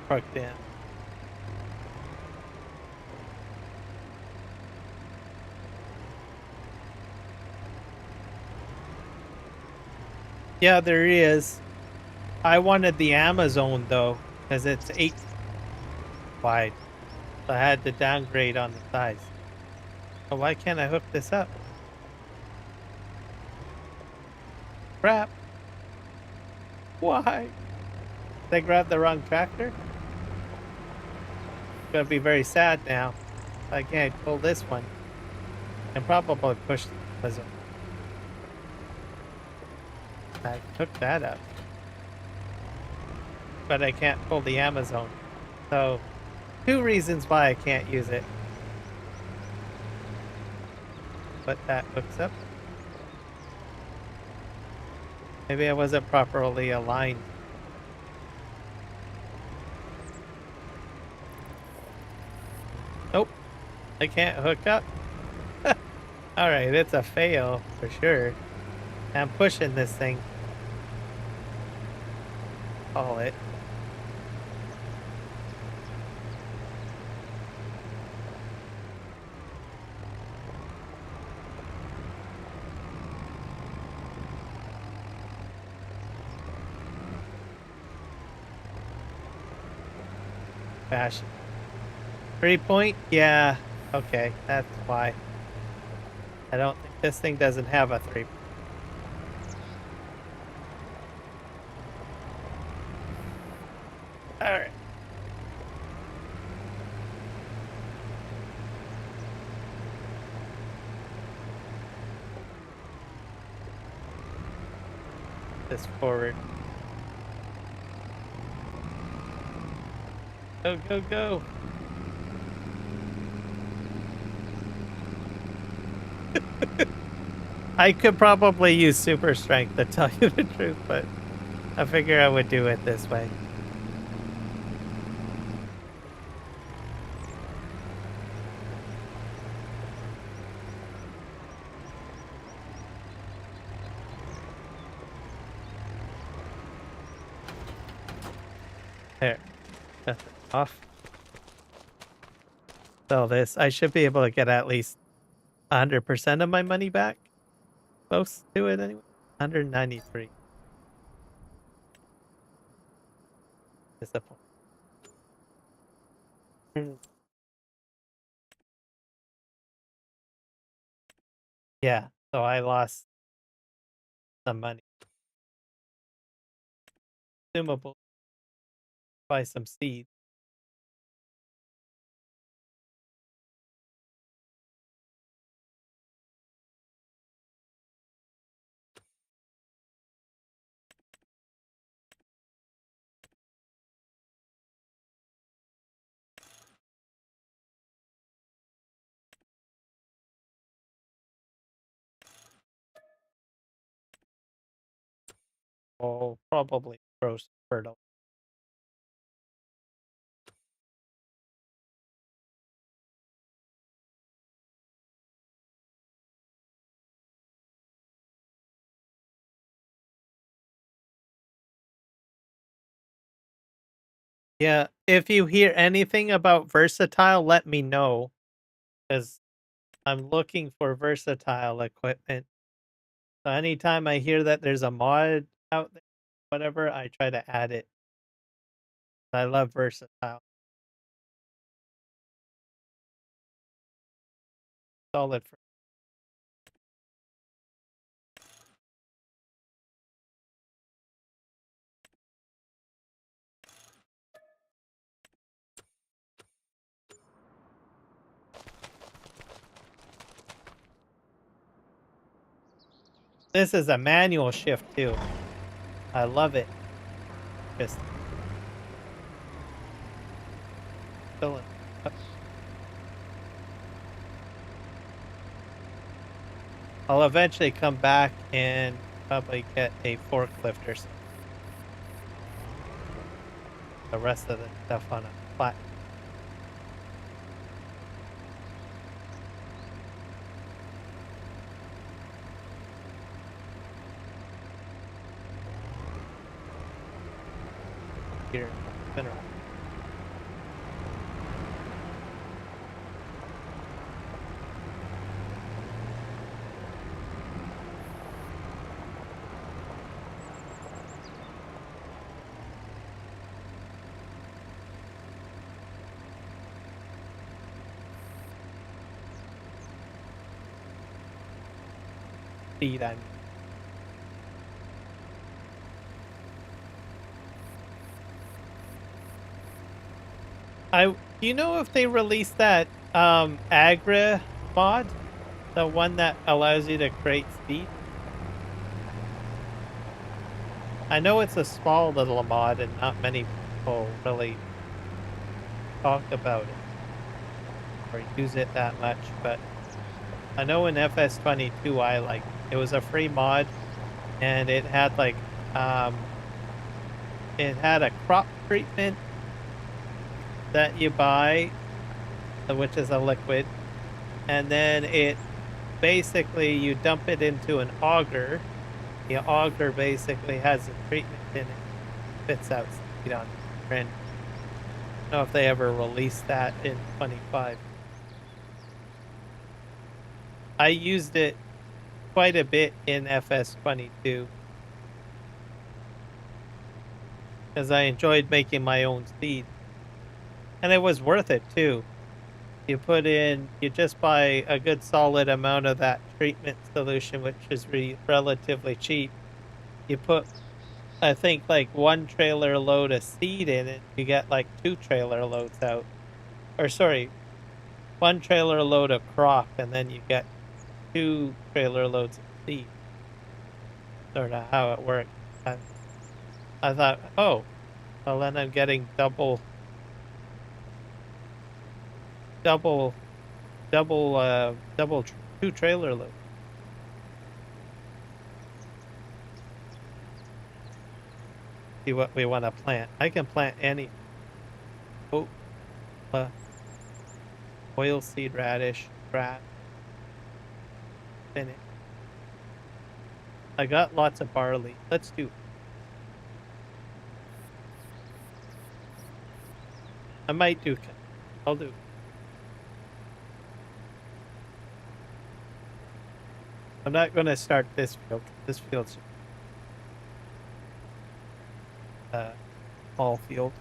Speaker 1: Parked in. Yeah, there is. I wanted the Amazon though, because it's 8 wide. So I had to downgrade on the size. But why can't I hook this up? Crap. Why? Did I grab the wrong tractor? Gonna be very sad now. I can't pull this one. And probably push the Amazon. I took that up. But I can't pull the Amazon. So, 2 reasons why I can't use it. But that hooks up. Maybe I wasn't properly aligned. Nope. I can't hook up. Alright, it's a fail for sure. I'm pushing this thing. Call it. Fashion. 3-point? Yeah. Okay, that's why. I don't think this thing doesn't have a 3. Alright. This forward. Go, go, go. I could probably use super strength to tell you the truth, but I figure I would do it this way. There. That's off. Sell this. I should be able to get at least 100% of my money back. Close to it anyway. 193. Disappointing. Yeah, so I lost some money. Consumable. Buy some seeds. Oh, probably gross fertile. Yeah, if you hear anything about versatile, let me know. Because I'm looking for versatile equipment. So anytime I hear that there's a mod out there, whatever, I try to add it. I love versatile. Solid for this is a manual shift too. I love it. Just filling up. I'll eventually come back and probably get a forklift or something. the rest of the stuff on a flat. Here, spin around. Speed, I mean. Do you know if they released that Agra mod? The one that allows you to create speed? I know it's a small little mod and not many people really talk about it or use it that much, but I know in FS22 I like it was a free mod and it had like it had a crop treatment that you buy, which is a liquid, and then it basically you dump it into an auger. The auger basically has a treatment in it, spits out seed on the end. I don't know if they ever released that in 25. I used it quite a bit in FS22 because I enjoyed making my own seed, and it was worth it too. You put in, you just buy a good solid amount of that treatment solution, which is relatively cheap. You put, I think, like 1 trailer load of seed in it, you get like 2 trailer loads out. Or sorry, 1 trailer load of crop, and then you get 2 trailer loads of seed. Sort of how it worked. I thought, oh, well then I'm getting double, 2 trailer loads. See what we want to plant. I can plant any. Oh, oilseed radish, rat, spinach. I got lots of barley. Let's do it. I might do. I'll do. I'm not going to start this field. This field's all field.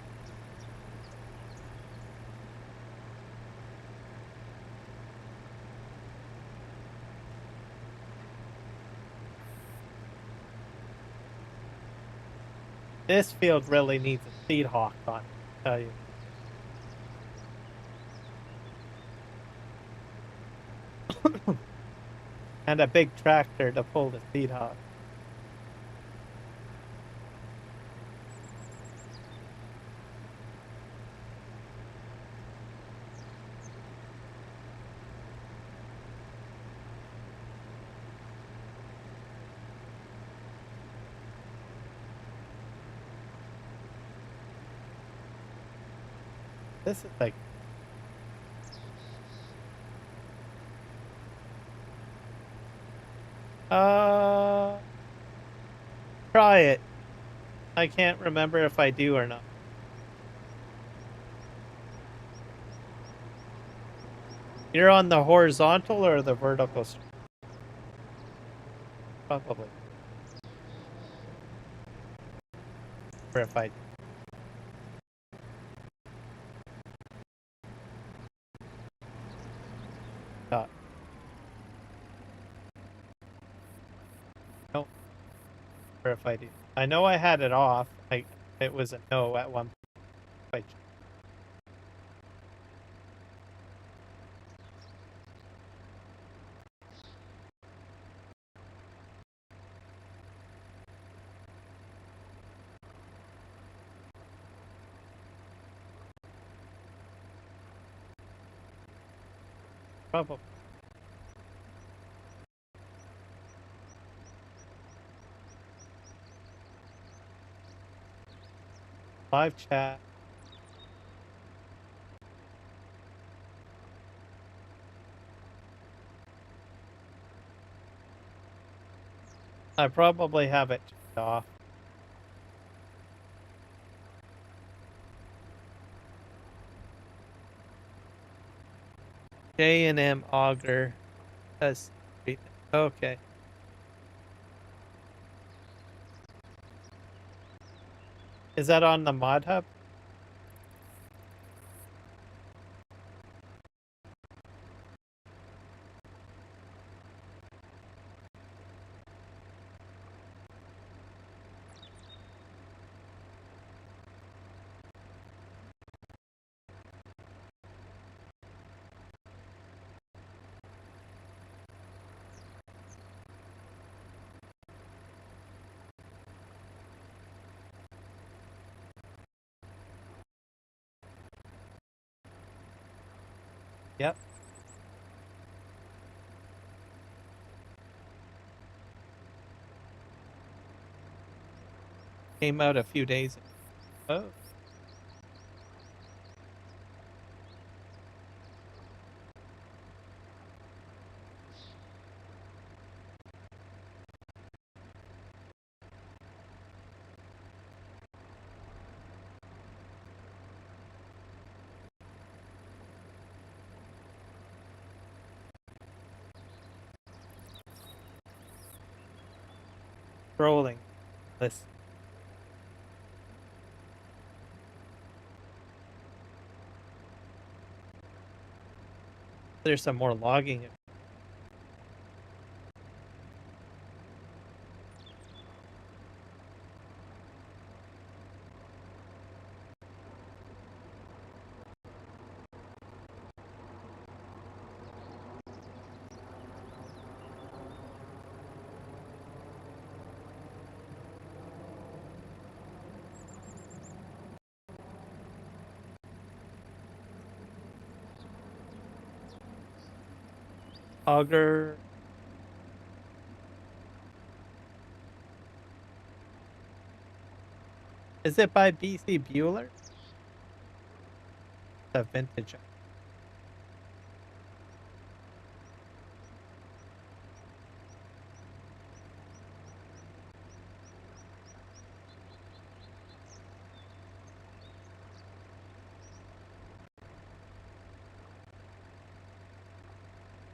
Speaker 1: This field really needs a seed hawk on it, I tell you. And a big tractor to pull the seed hawk. This is like try it. I can't remember if I do or not. You're on the horizontal or the vertical? Probably. Or if I no. Or if I do. I know I had it off. It was a no at one point. Probably. Live chat. I probably have it turned off. J&M auger. That's okay. Is that on the mod hub? Yep. Came out a few days ago. Oh. Scrolling list. There's some more logging. Auger. Is it by BC Bueller? The vintage.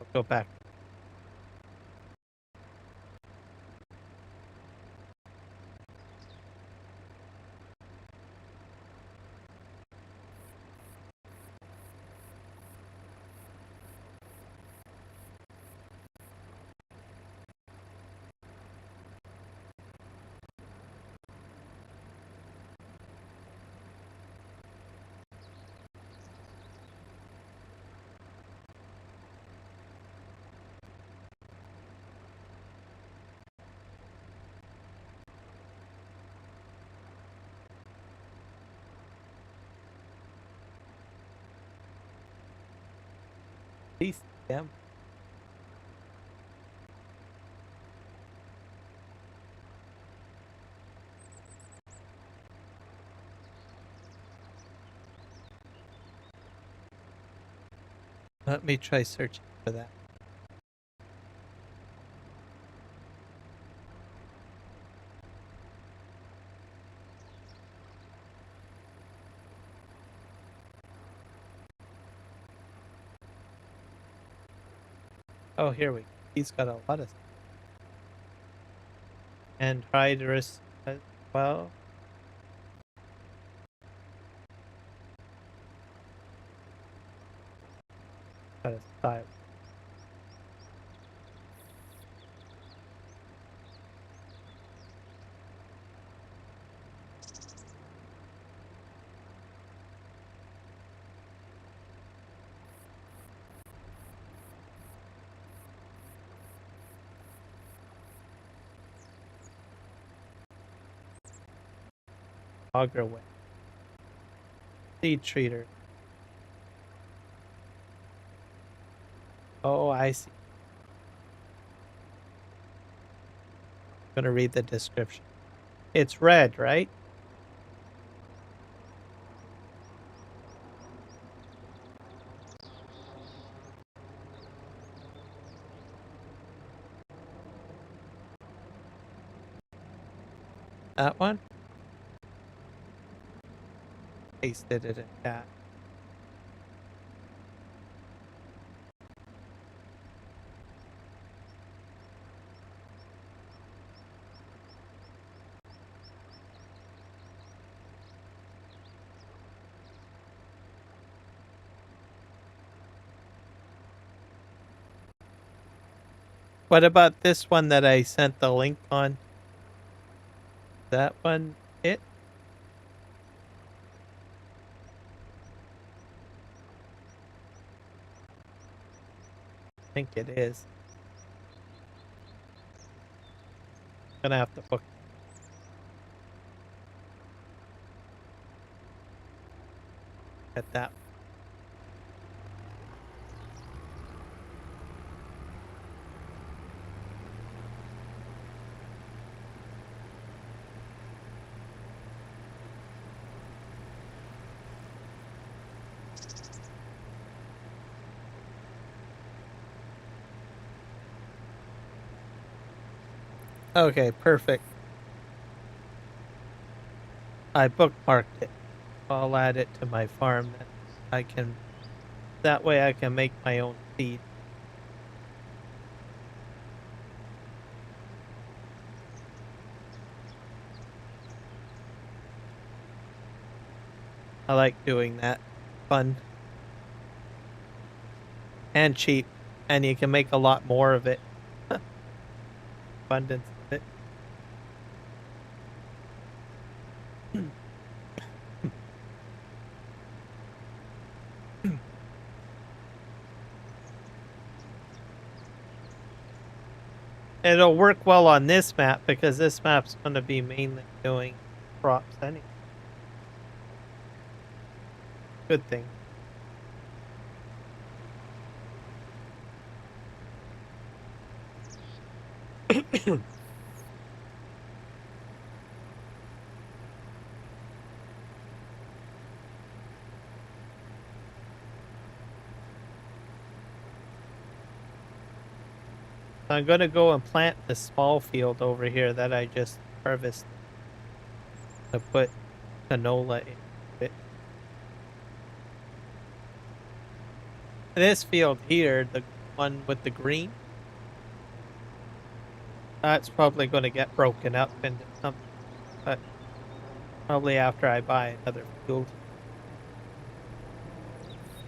Speaker 1: I'll go back. BCM. Let me try searching for that. Oh, here we go. He's got a lot of stuff. And Hydrus as well. Got a style. Auger way. Seed treater. Oh, I see. I'm gonna read the description. It's red, right? That one? Pasted it in that. What about this one that I sent the link on? That one it? I think it is. Gonna have to book at that. Okay, perfect. I bookmarked it. I'll add it to my farm. Then I can. That way, I can make my own feed. I like doing that. Fun and cheap, and you can make a lot more of it. Abundance of it. It'll work well on this map because this map's going to be mainly doing crops anyway. Good thing. I'm going to go and plant this small field over here that I just harvested to put canola in it. This field here, the one with the green, that's probably going to get broken up into something, but probably after I buy another field.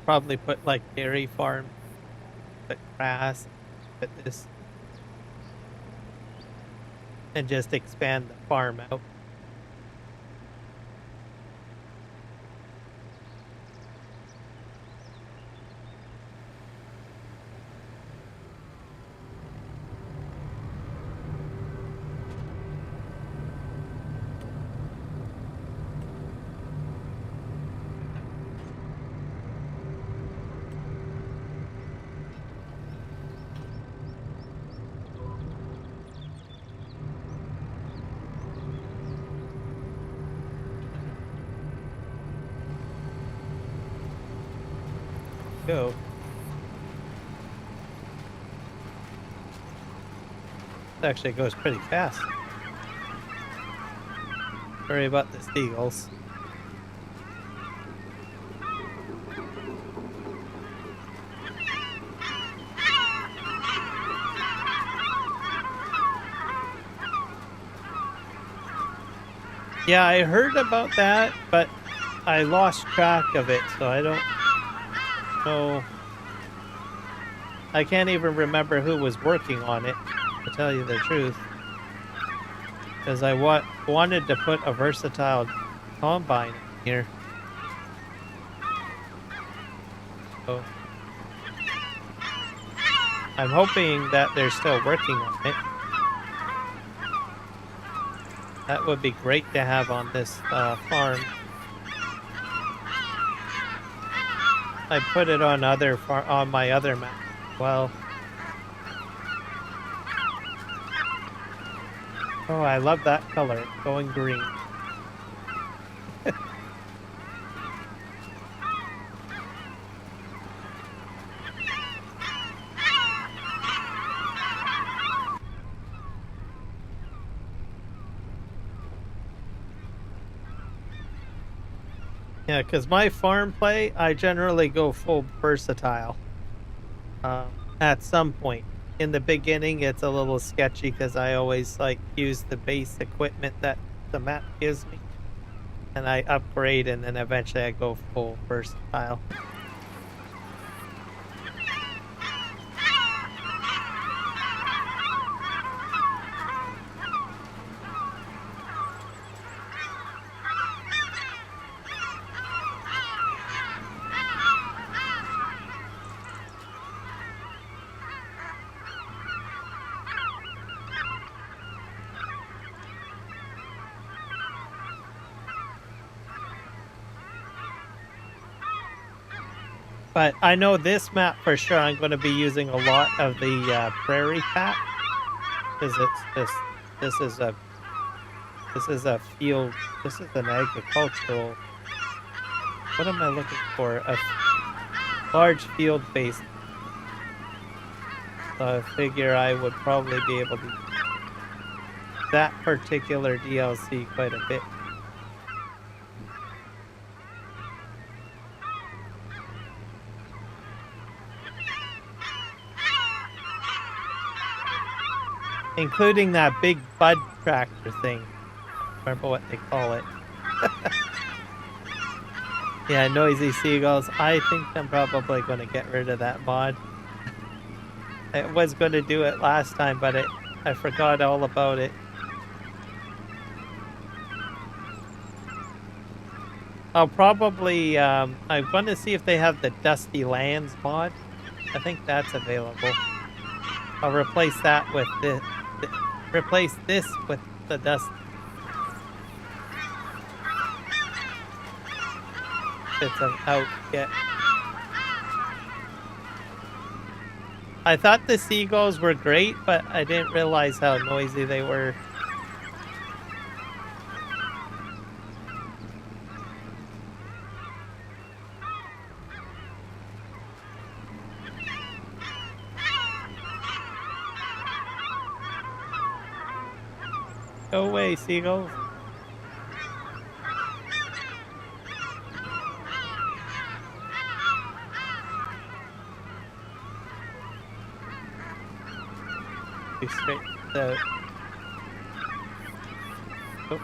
Speaker 1: Probably put like dairy farm, put grass, put this, and just expand the farm out. Go. It actually goes pretty fast. Sorry about the seagulls. Yeah, I heard about that, but I lost track of it, so I don't know. I can't even remember who was working on it, to tell you the truth. Because I wanted to put a versatile combine in here. So I'm hoping that they're still working on it. That would be great to have on this farm. I put it on on my other map as well. Oh, I love that color, going green. Yeah, because my farm play, I generally go full versatile. At some point. In the beginning, it's a little sketchy because I always like use the base equipment that the map gives me, and I upgrade, and then eventually I go full versatile. But I know this map for sure I'm going to be using a lot of the prairie pack, because it's just this is a field, this is an agricultural, what am I looking for? A large field based. So I figure I would probably be able to use that particular DLC quite a bit. Including that big bud tractor thing. Remember what they call it. Yeah, noisy seagulls. I think I'm probably going to get rid of that mod. I was going to do it last time, but I forgot all about it. I'll probably, I'm going to see if they have the Dusty Lands mod. I think that's available. I'll replace that with replace this with the Dust. It's out yet. I thought the seagulls were great, but I didn't realize how noisy they were. Go away, seagulls. Be straight out. Oh.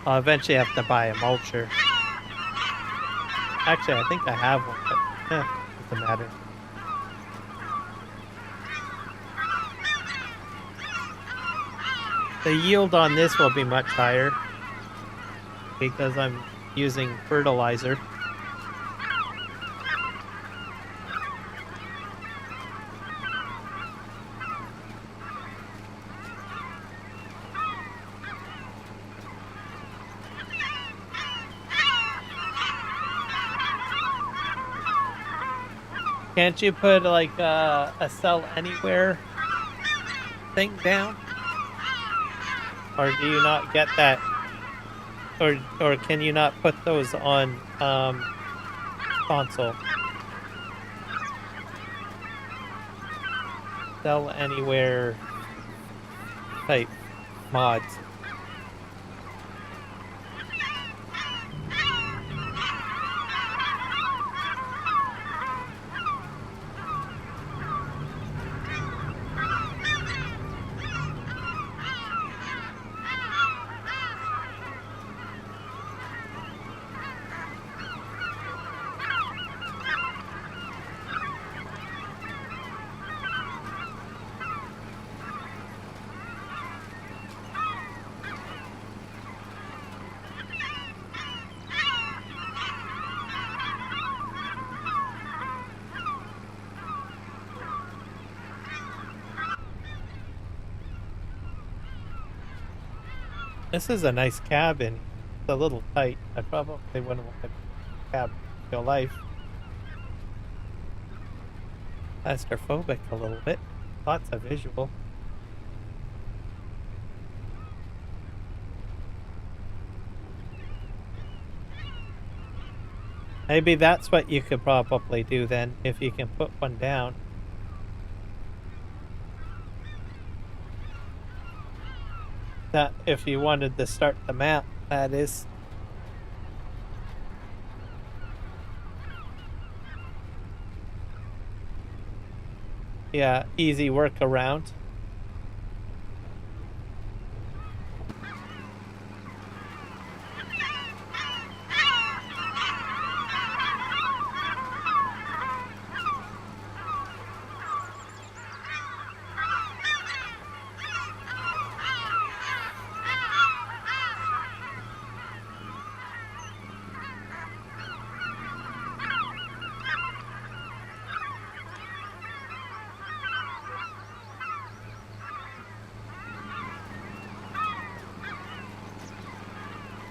Speaker 1: I'll eventually have to buy a mulcher. Actually, I think I have one, but doesn't matter. The yield on this will be much higher because I'm using fertilizer. Can't you put like a sell anywhere thing down? Or do you not get that? Or can you not put those on console? Sell anywhere type mods. This is a nice cabin. It's a little tight. I probably wouldn't want a cabin in real life. Claustrophobic a little bit. Lots of visual. Maybe that's what you could probably do then, if you can put one down. That if you wanted to start the map, that is. Yeah, easy workaround.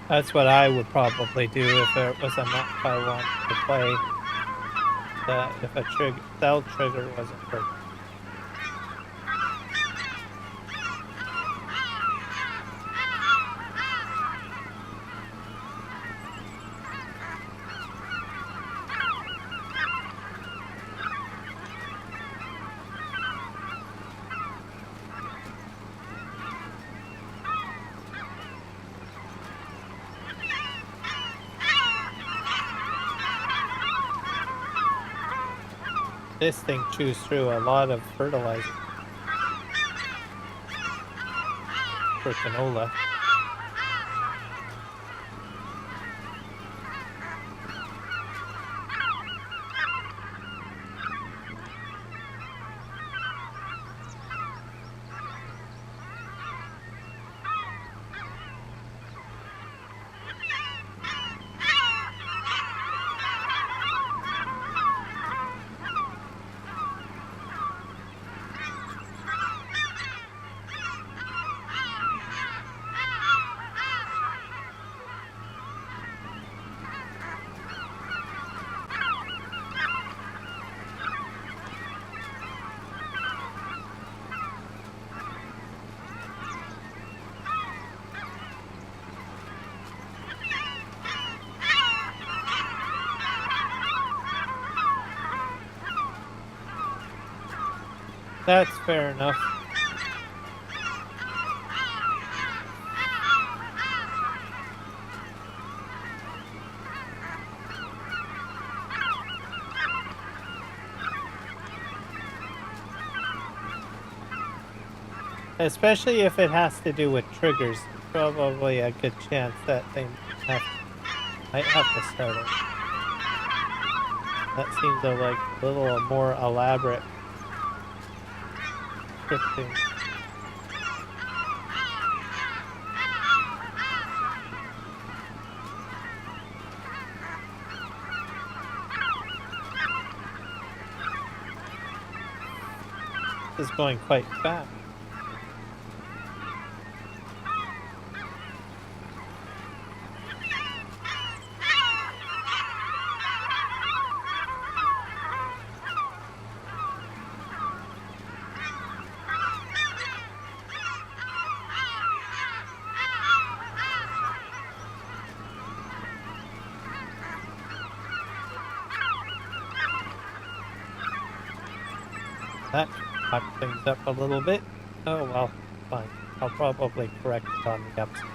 Speaker 1: That's what I would probably do if it was a map I wanted to play. If a cell trigger wasn't working. This thing chews through a lot of fertilizer for canola. That's fair enough. Especially if it has to do with triggers. Probably a good chance that they might have to start it. That seems a little more elaborate scripting. This is going quite fast. That popped things up a little bit. Oh well, fine. I'll probably correct it on the upside.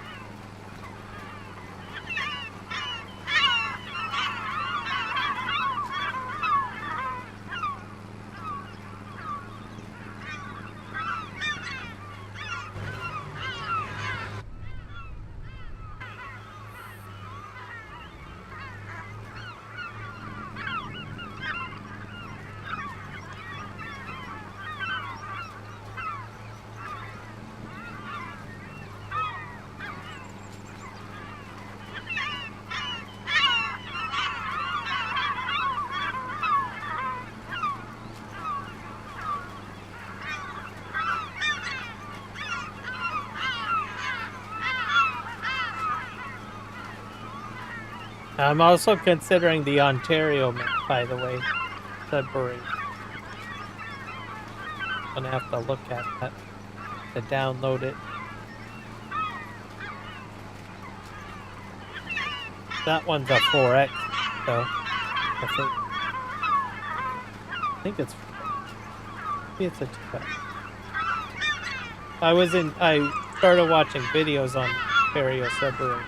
Speaker 1: I'm also considering the Ontario map, by the way, Sudbury. I'm gonna have to look at that to download it. That one's a 4X, so I think it's maybe it's a 2X. started watching videos on Ontario submarine.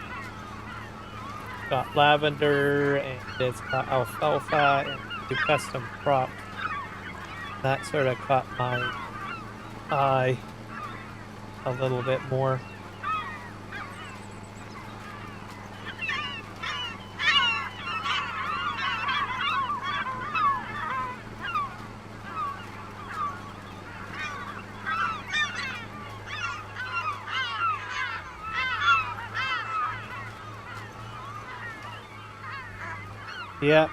Speaker 1: Got lavender and it's got alfalfa and do custom crops. That sort of caught my eye a little bit more. Yeah.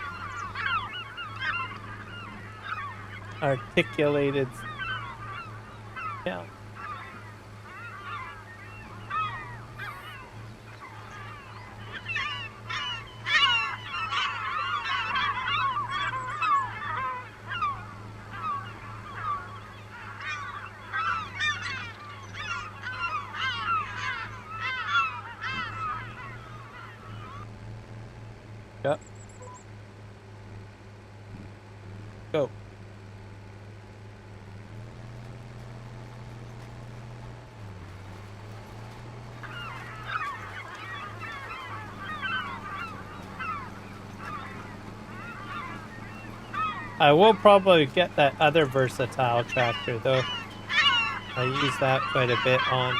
Speaker 1: Articulated. Yeah. Yep. Go. I will probably get that other versatile tractor though. I use that quite a bit on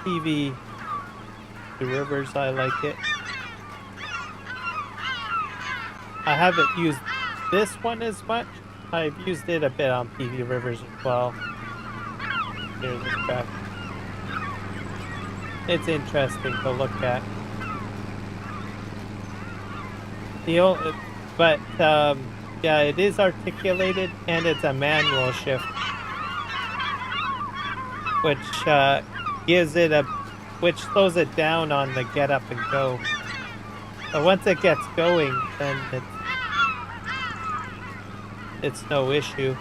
Speaker 1: TV. The rivers, I like it. I haven't used this one as much. I've used it a bit on PV Rivers as well. Here's this track. It's interesting to look at. But yeah, it is articulated and it's a manual shift, which gives it which slows it down on the get up and go. But once it gets going, then it's no issue.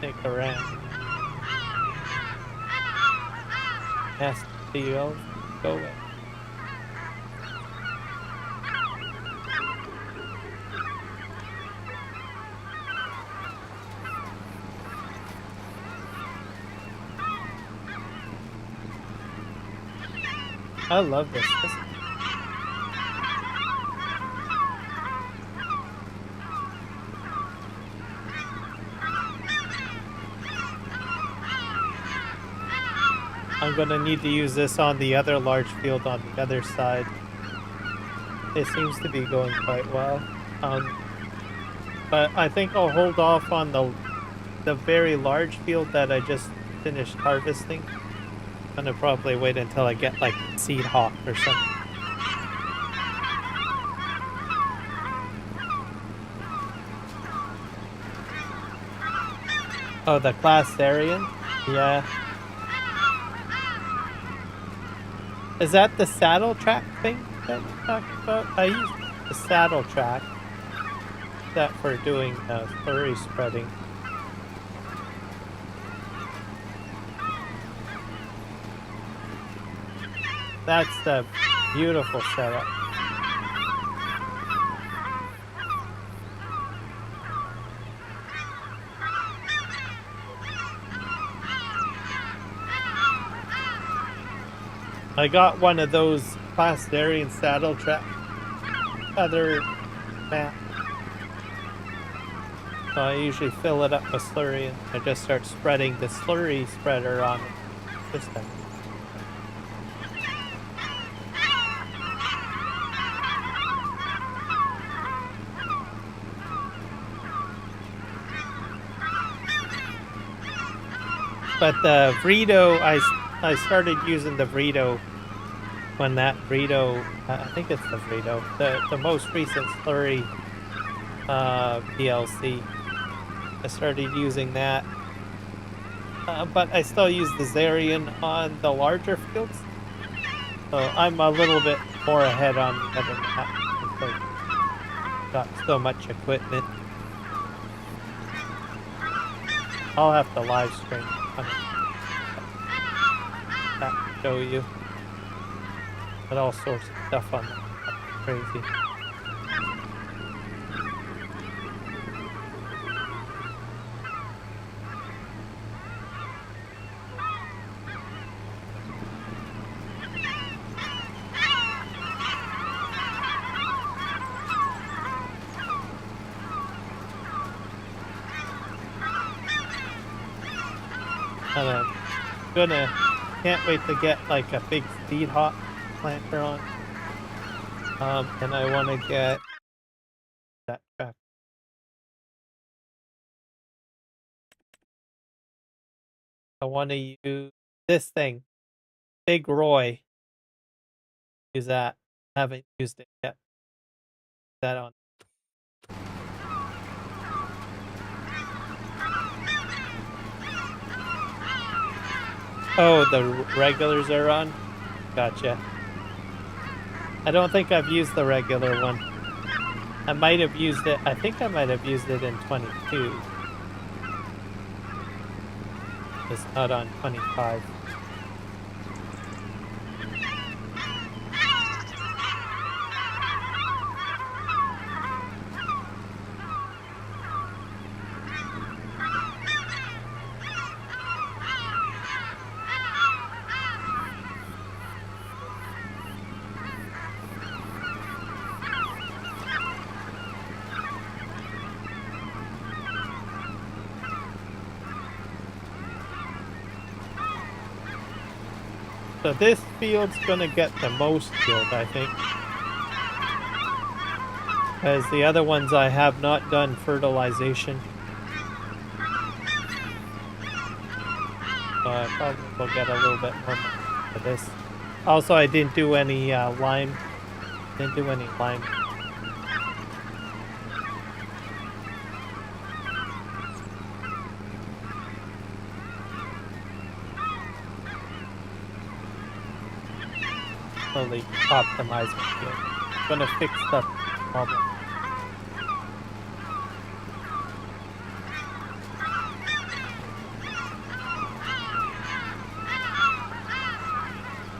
Speaker 1: Take around. Yes, go away. I love this. I'm gonna need to use this on the other large field on the other side. It seems to be going quite well. But I think I'll hold off on the very large field that I just finished harvesting. I'm gonna probably wait until I get like Seed Hawk or something. Oh, the Class Aryan? Yeah. Is that the saddle track thing that you're talking about? I use the saddle track that for doing slurry spreading. That's a beautiful setup. I got one of those Class Aryan saddle track other map. So I usually fill it up with slurry and I just start spreading the slurry spreader on it this time. But the Vredo, I started using the Vredo when that Vredo, I think it's the Vredo, the most recent slurry DLC. I started using that, but I still use the Zarian on the larger fields. So I'm a little bit more ahead on the other map. got so much equipment. I'll have to live stream that to show you. But all sorts of stuff on that. That's crazy. And can't wait to get like a big speed hop planter on. And I want to get that track. I want to use this thing, Big Roy. Use that. I haven't used it yet. That on. Oh, the regulars are on? Gotcha. I don't think I've used the regular one. I might have used it. I think I might have used it in 22. It's not on 25. So this field's gonna get the most yield, I think. As the other ones I have not done fertilization. So I probably will get a little bit more for this. Also, I didn't do any lime. Didn't do any lime. Slowly optimize my field. I'm gonna fix the problem.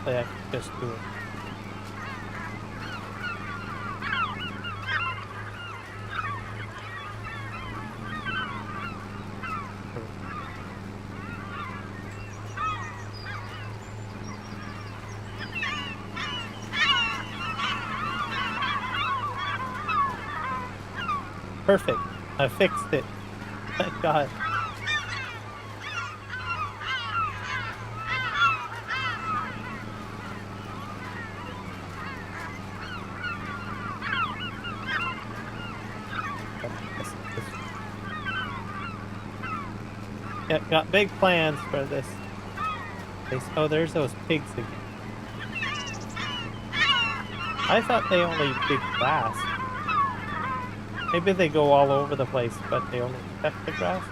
Speaker 1: So I can just do it. Perfect. I fixed it. Thank God. Yeah, got big plans for this. Oh, there's those pigs again. I thought they only dig grass. Maybe they go all over the place, but they only protect the grass.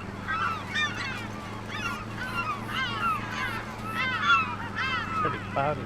Speaker 1: Pretty cloudy.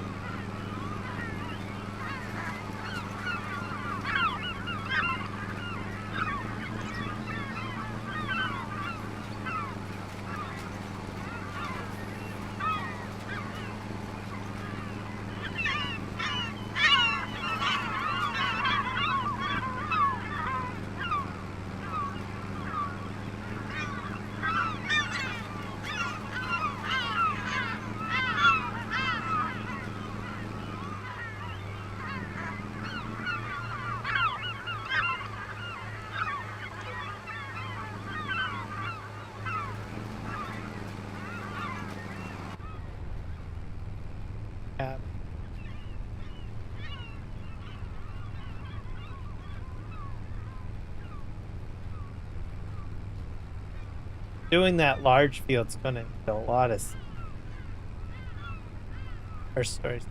Speaker 1: Doing that large field's gonna need a lot of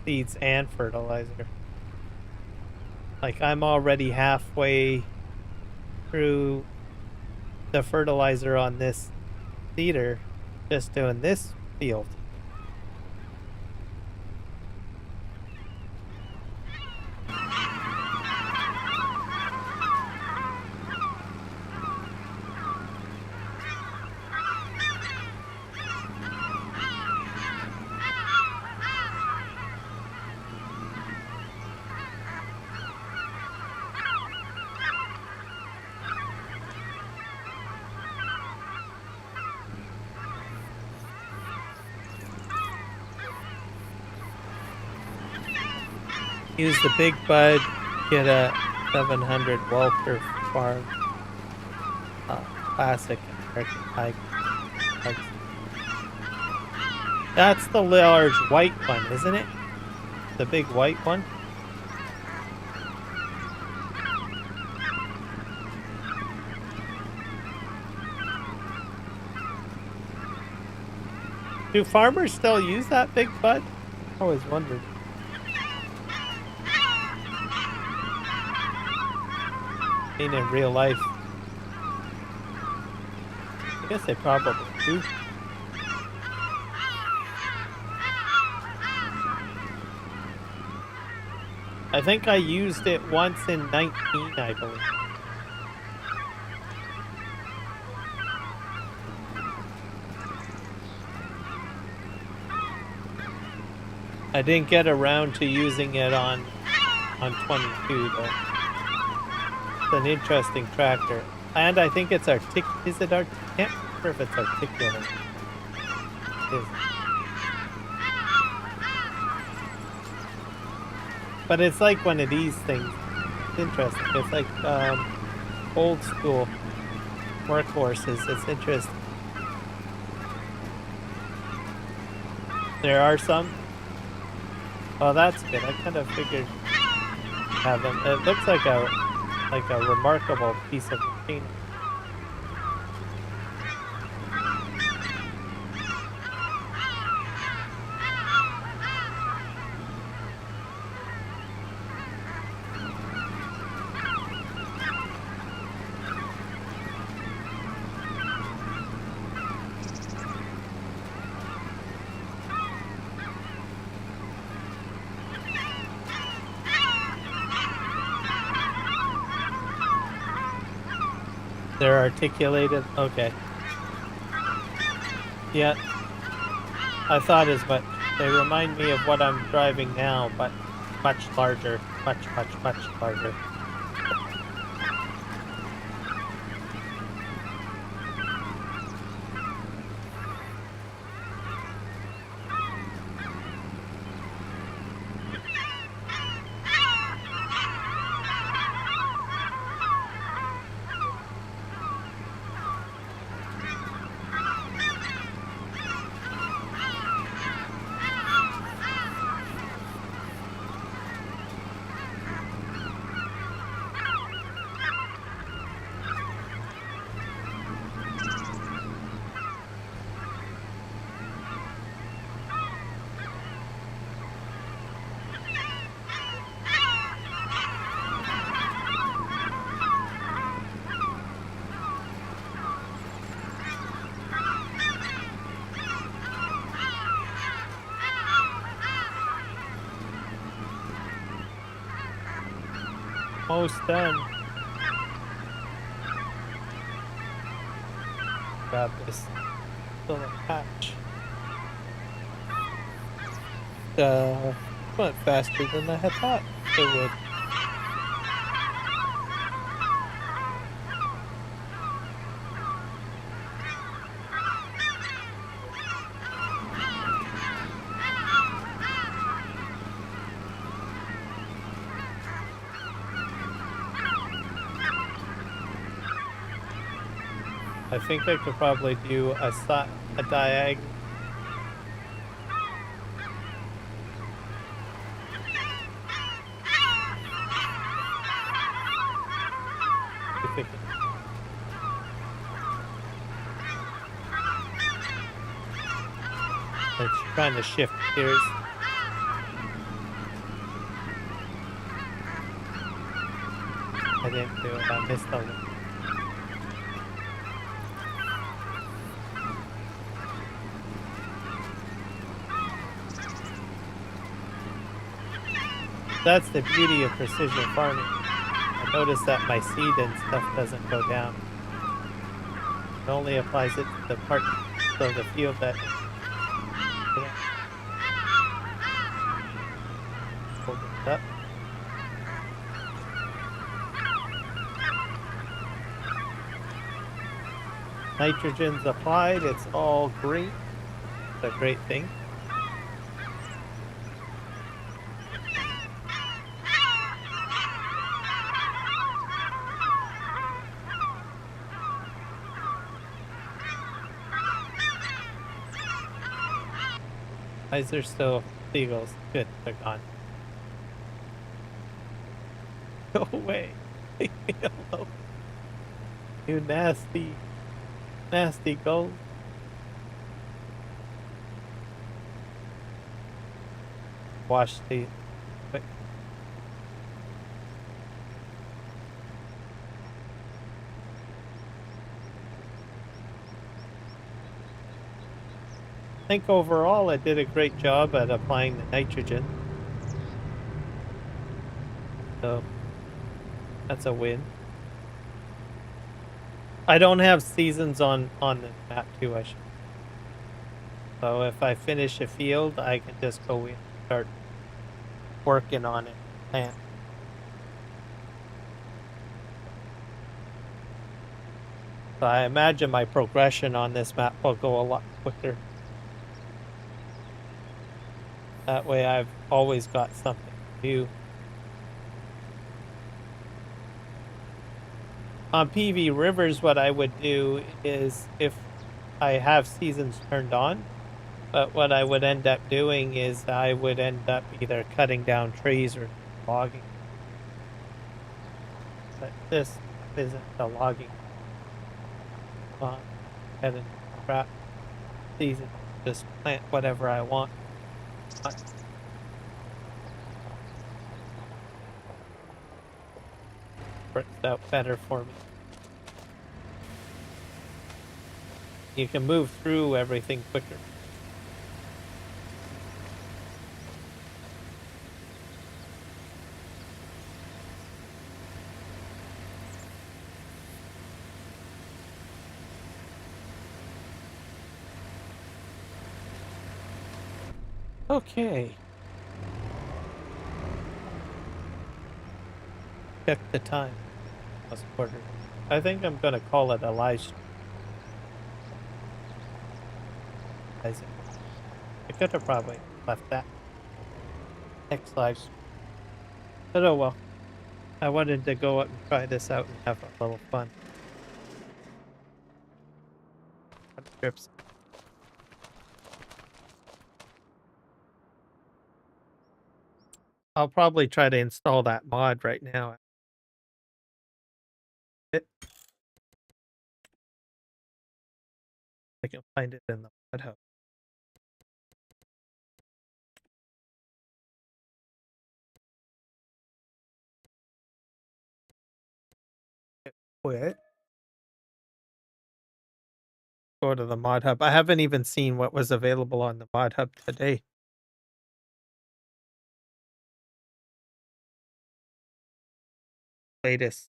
Speaker 1: seeds and fertilizer. Like, I'm already halfway through the fertilizer on this seeder, just doing this field. Use the big bud, get a 700 Walker Farm Classic American High. That's the large white one, isn't it? The big white one. Do farmers still use that big bud? I always wondered. I mean, in real life, I guess they probably do. I think I used it once in 19, I believe. I didn't get around to using it on 22 though. It's an interesting tractor, and I think it's Is it I can't remember if it's articulate. It is. But it's like one of these things. It's interesting. It's like old school workhorses. It's interesting. There are some. Oh, that's good. I kind of figured have them. It looks like a remarkable piece of machinery. They're articulated. Okay. Yeah. I thought as much. They remind me of what I'm driving now, but much larger. Much larger. Almost done. Grab this little hatch. Went faster than I had thought it would. I think I could probably do a diag. It's trying to shift gears. I didn't do it. I missed a little. That's the beauty of precision farming. I noticed that my seed and stuff doesn't go down. It only applies it to the part of the field that. Hold it up. Nitrogen's applied. It's all green. It's a great thing. Why is there still seagulls? Good, they're gone. Go away. Leave me alone. You nasty, nasty gulls. Wash these. Quick. I think overall it did a great job at applying the nitrogen. So that's a win. I don't have seasons on this map too, I should. So if I finish a field, I can just go in and start working on it. Plant. So I imagine my progression on this map will go a lot quicker. That way I've always got something to do. On PV Rivers, what I would do is if I have seasons turned on, but what I would end up doing is I would end up either cutting down trees or logging. But this isn't the logging. And crap season, just plant whatever I want. Works out better for me. You can move through everything quicker. Okay. Check the time. Last quarter. I think I'm gonna call it a live stream. I could have probably left that next live stream. But oh well. I wanted to go out and try this out and have a little fun. Trips. I'll probably try to install that mod right now. I can find it in the mod hub. Quit. Go to the mod hub. I haven't even seen what was available on the mod hub today. Latest.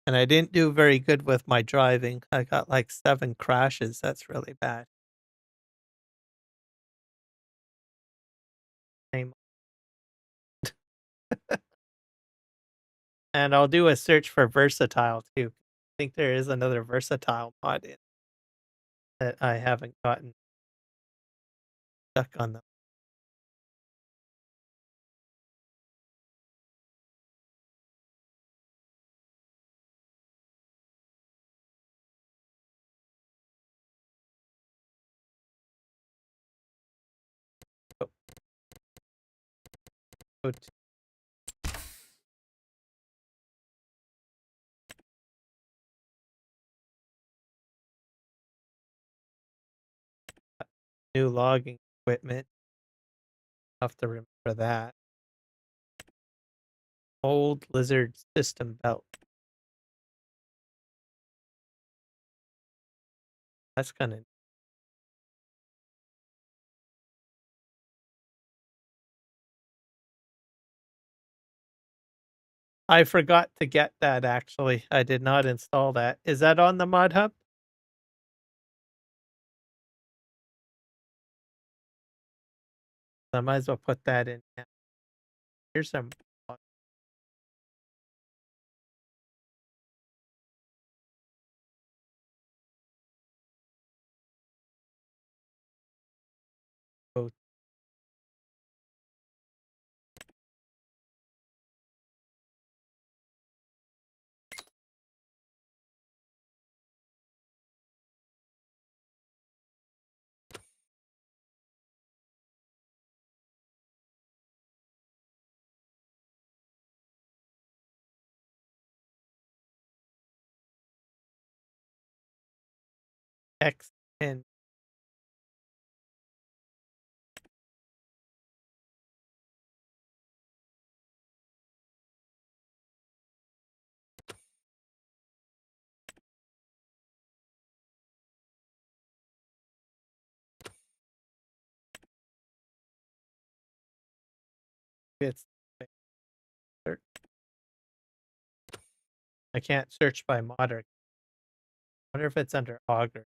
Speaker 1: And I didn't do very good with my driving. I got like 7 crashes. That's really bad. Same. And I'll do a search for versatile too. I think there is another versatile mod in that I haven't gotten stuck on them. Oh, go to new logging equipment. I'll have to remember that. Old lizard system belt. That's kind of. I forgot to get that actually. I did not install that. Is that on the mod hub? I might as well put that in now. Here's some. Oh, X10. It's I can't search by modder. I wonder if it's under auger.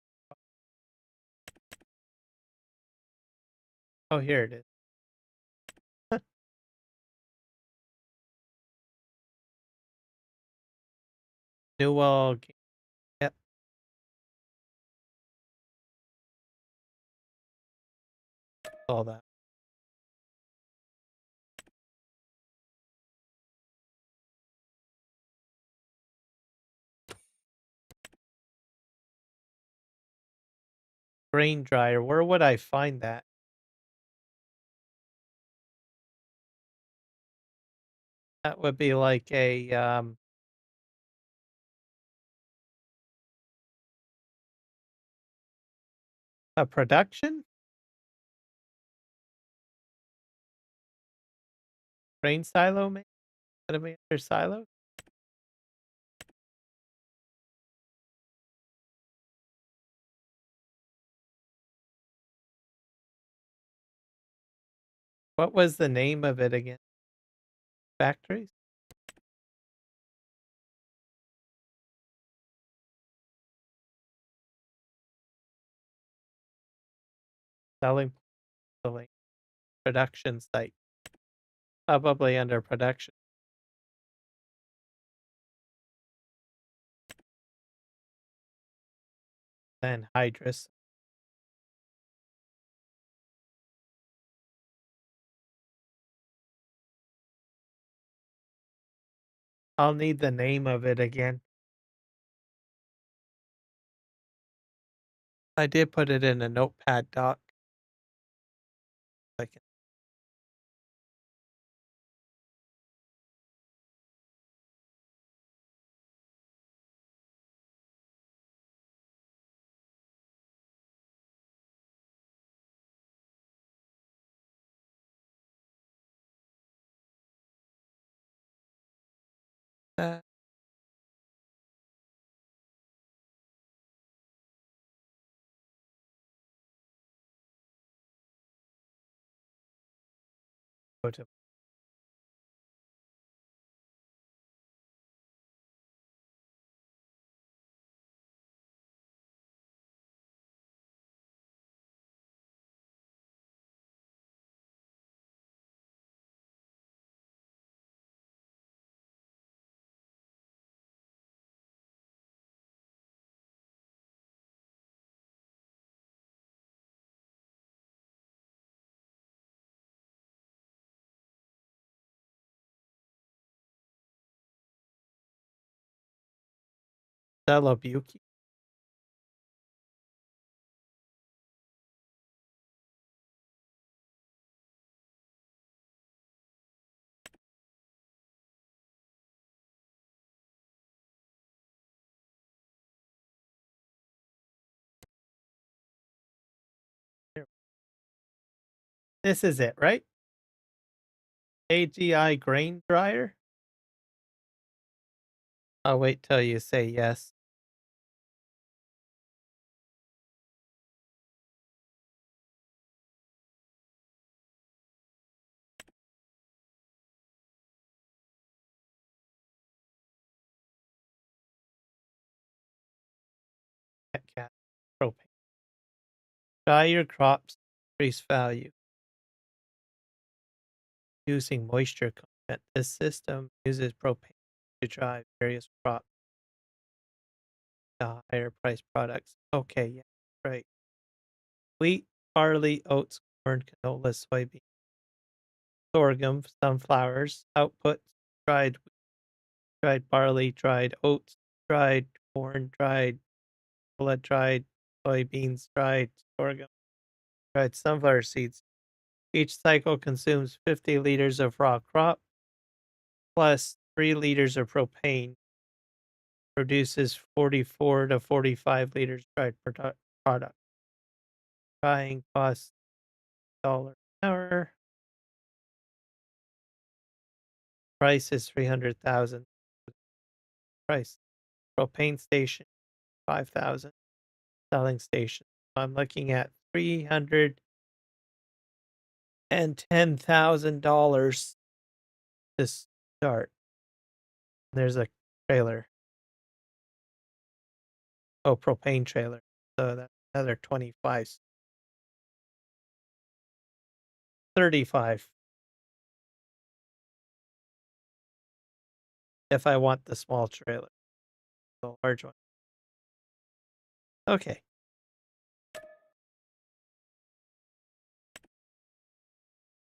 Speaker 1: Oh, here it is. Newell. Yep. All that. Grain dryer. Where would I find that? That would be like a production grain silo. Maybe would it be under silo? What was the name of it again? Factories? Selling, selling production site. Probably under production. Then hydrous. I'll need the name of it again. I did put it in a notepad doc. Like that. Go to Celebuki. This is it, right? AGI grain dryer? I'll wait till you say yes. Cat propane. Dry your crops, increase value. Using moisture content. This system uses propane to drive various crops to higher priced products. Okay, yeah, right. Wheat, barley, oats, corn, canola, soybean, sorghum, sunflowers, outputs, dried wheat, dried barley, dried oats, dried corn, dried canola, dried soybeans, dried sorghum, dried sunflower seeds. Each cycle consumes 50 liters of raw crop plus 3 liters of propane, produces 44 to 45 liters dried product. Buying cost $1 an hour. Price is 300,000. Price. Propane station 5,000. Selling station. I'm looking at $310,000 to start. There's a trailer. Oh, propane trailer. So that's another 25. 35 if I want the small trailer. The large one. Okay.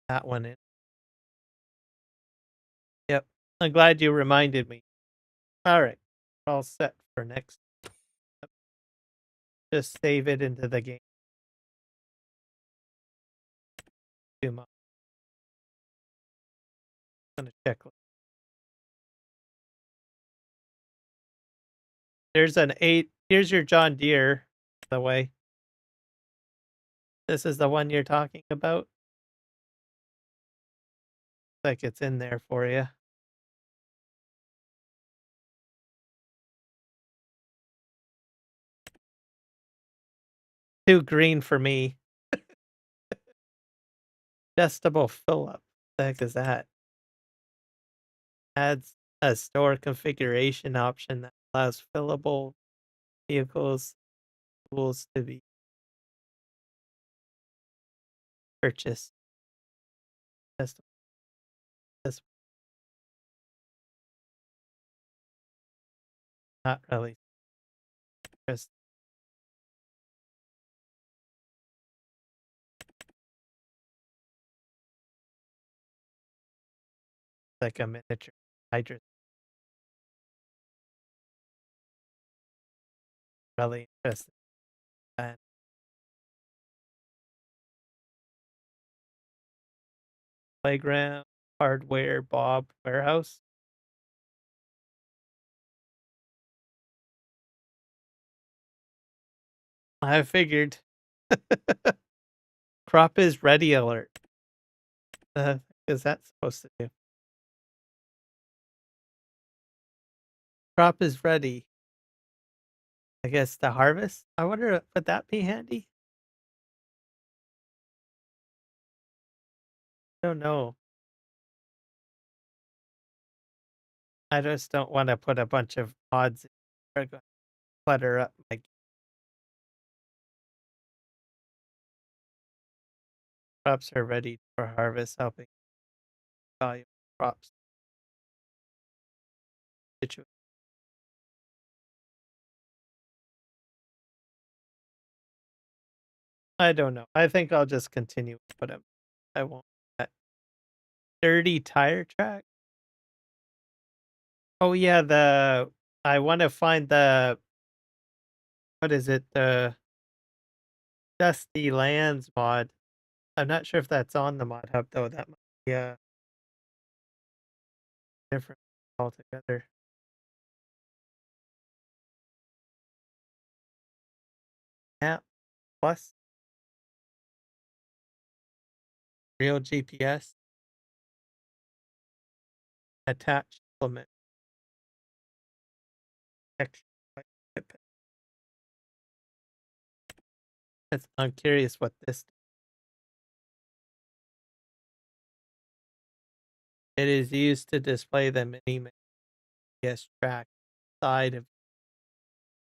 Speaker 1: That one in. Yep. I'm glad you reminded me. All right. All set for next. Just save it into the game. Too much. I'm gonna check. There's an 8. Here's your John Deere, by the way. This is the one you're talking about. Like it's in there for you. Too green for me. Adjustable fill up. The heck is that? Adds a store configuration option that allows fillable vehicles tools to be purchased. That's that's not really just like a miniature hydro. Really interesting. And playground hardware Bob warehouse. I figured. Crop is ready alert. Is that supposed to do? Crop is ready. I guess to harvest. I wonder, would that be handy? I don't know. I just don't want to put a bunch of mods or clutter up my crops are ready for harvest, helping valuable crops. I don't know. I think I'll just continue to put them. I won't. That dirty tire track. Oh yeah, I want to find the what is it? The Dusty Lands mod. I'm not sure if that's on the mod hub though. That might be different altogether. Yeah. Plus real GPS attached implement. Extra. I'm curious what this. It is used to display the mini GPS track side of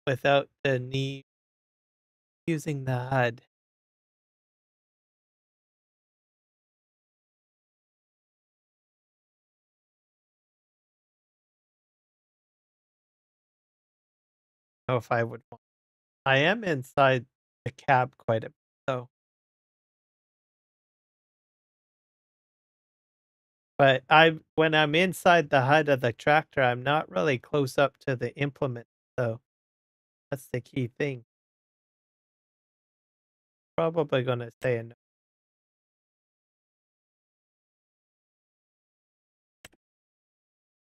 Speaker 1: without the need using the HUD. Know if I would want. I am inside the cab quite a bit, so. But when I'm inside the HUD of the tractor, I'm not really close up to the implement, so that's the key thing. Probably gonna say a no.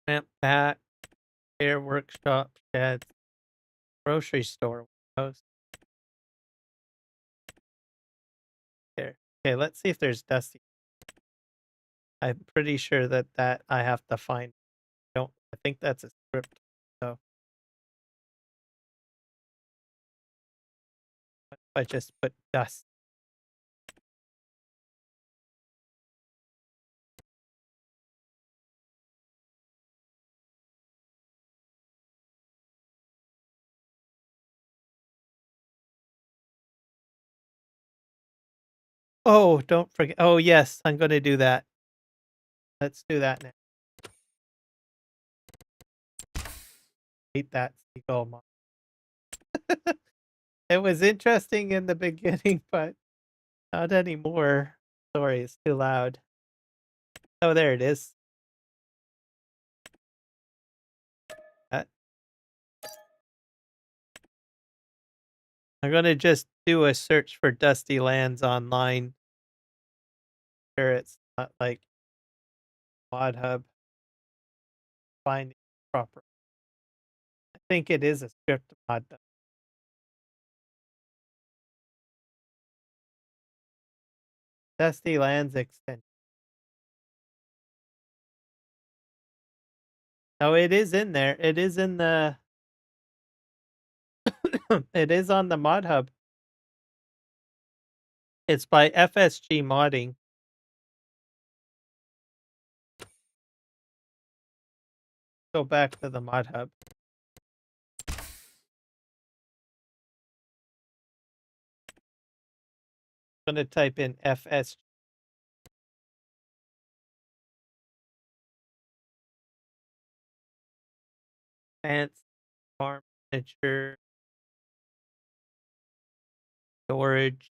Speaker 1: Ramp back, air workshop, sheds, grocery store, warehouse. Okay, let's see if there's Dusty. I'm pretty sure that I have to find. I think that's a script. So I just put dust. Oh, don't forget. Oh, yes, I'm going to do that. Let's do that now. Hate that seagull mod. It was interesting in the beginning, but not anymore. Sorry, it's too loud. Oh, there it is. Uh, I'm going to just do a search for Dusty Lands online. Sure, it's not like Mod Hub. Find it proper. I think it is a script mod. Though. Dusty Lands extension. Oh, it is in there. It is in the. It is on the Mod Hub. It's by FSG Modding. Go back to the Mod Hub. I'm going to type in FSG. Advanced Farm Manager. Storage.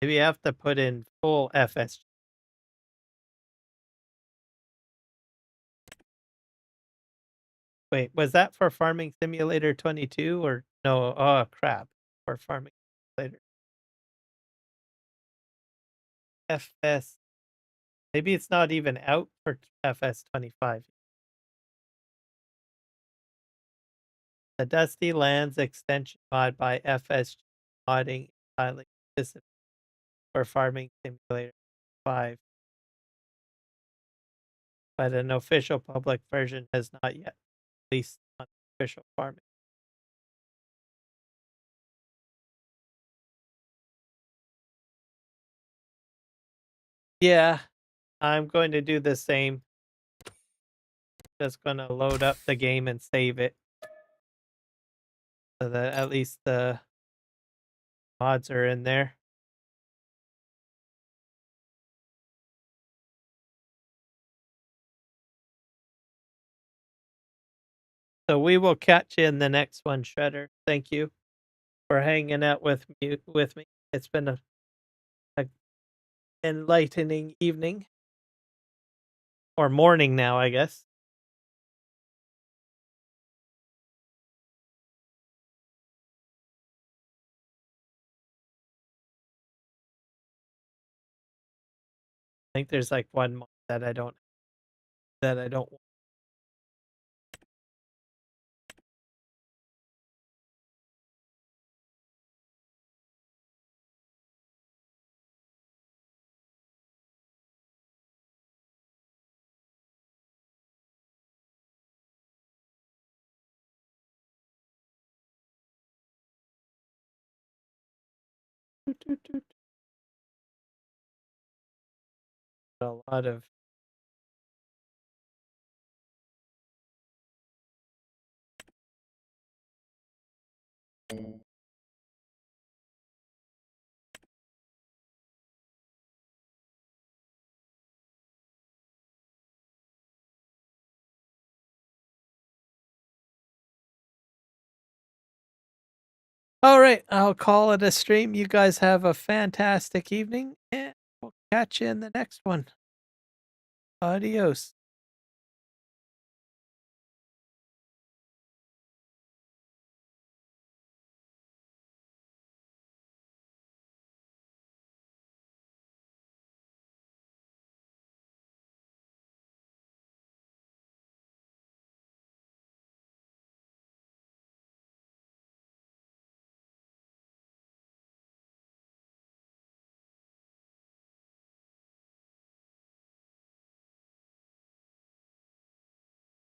Speaker 1: Maybe you have to put in full FSG. Wait, was that for Farming Simulator 22 or no? Oh, crap. For Farming Simulator. FS. Maybe it's not even out for FS25. The Dusty Lands extension mod by FSG Modding is highly anticipated for Farming Simulator 5, but an official public version has not yet released on official farming. Yeah, I'm going to do the same. Just going to load up the game and save it so that at least the mods are in there. So we will catch you in the next one, Shredder. Thank you for hanging out with me. It's been a enlightening evening or morning now, I guess. I think there's like one mod that I don't want. A lot of All right, I'll call it a stream. You guys have a fantastic evening, and we'll catch you in the next one. Adios.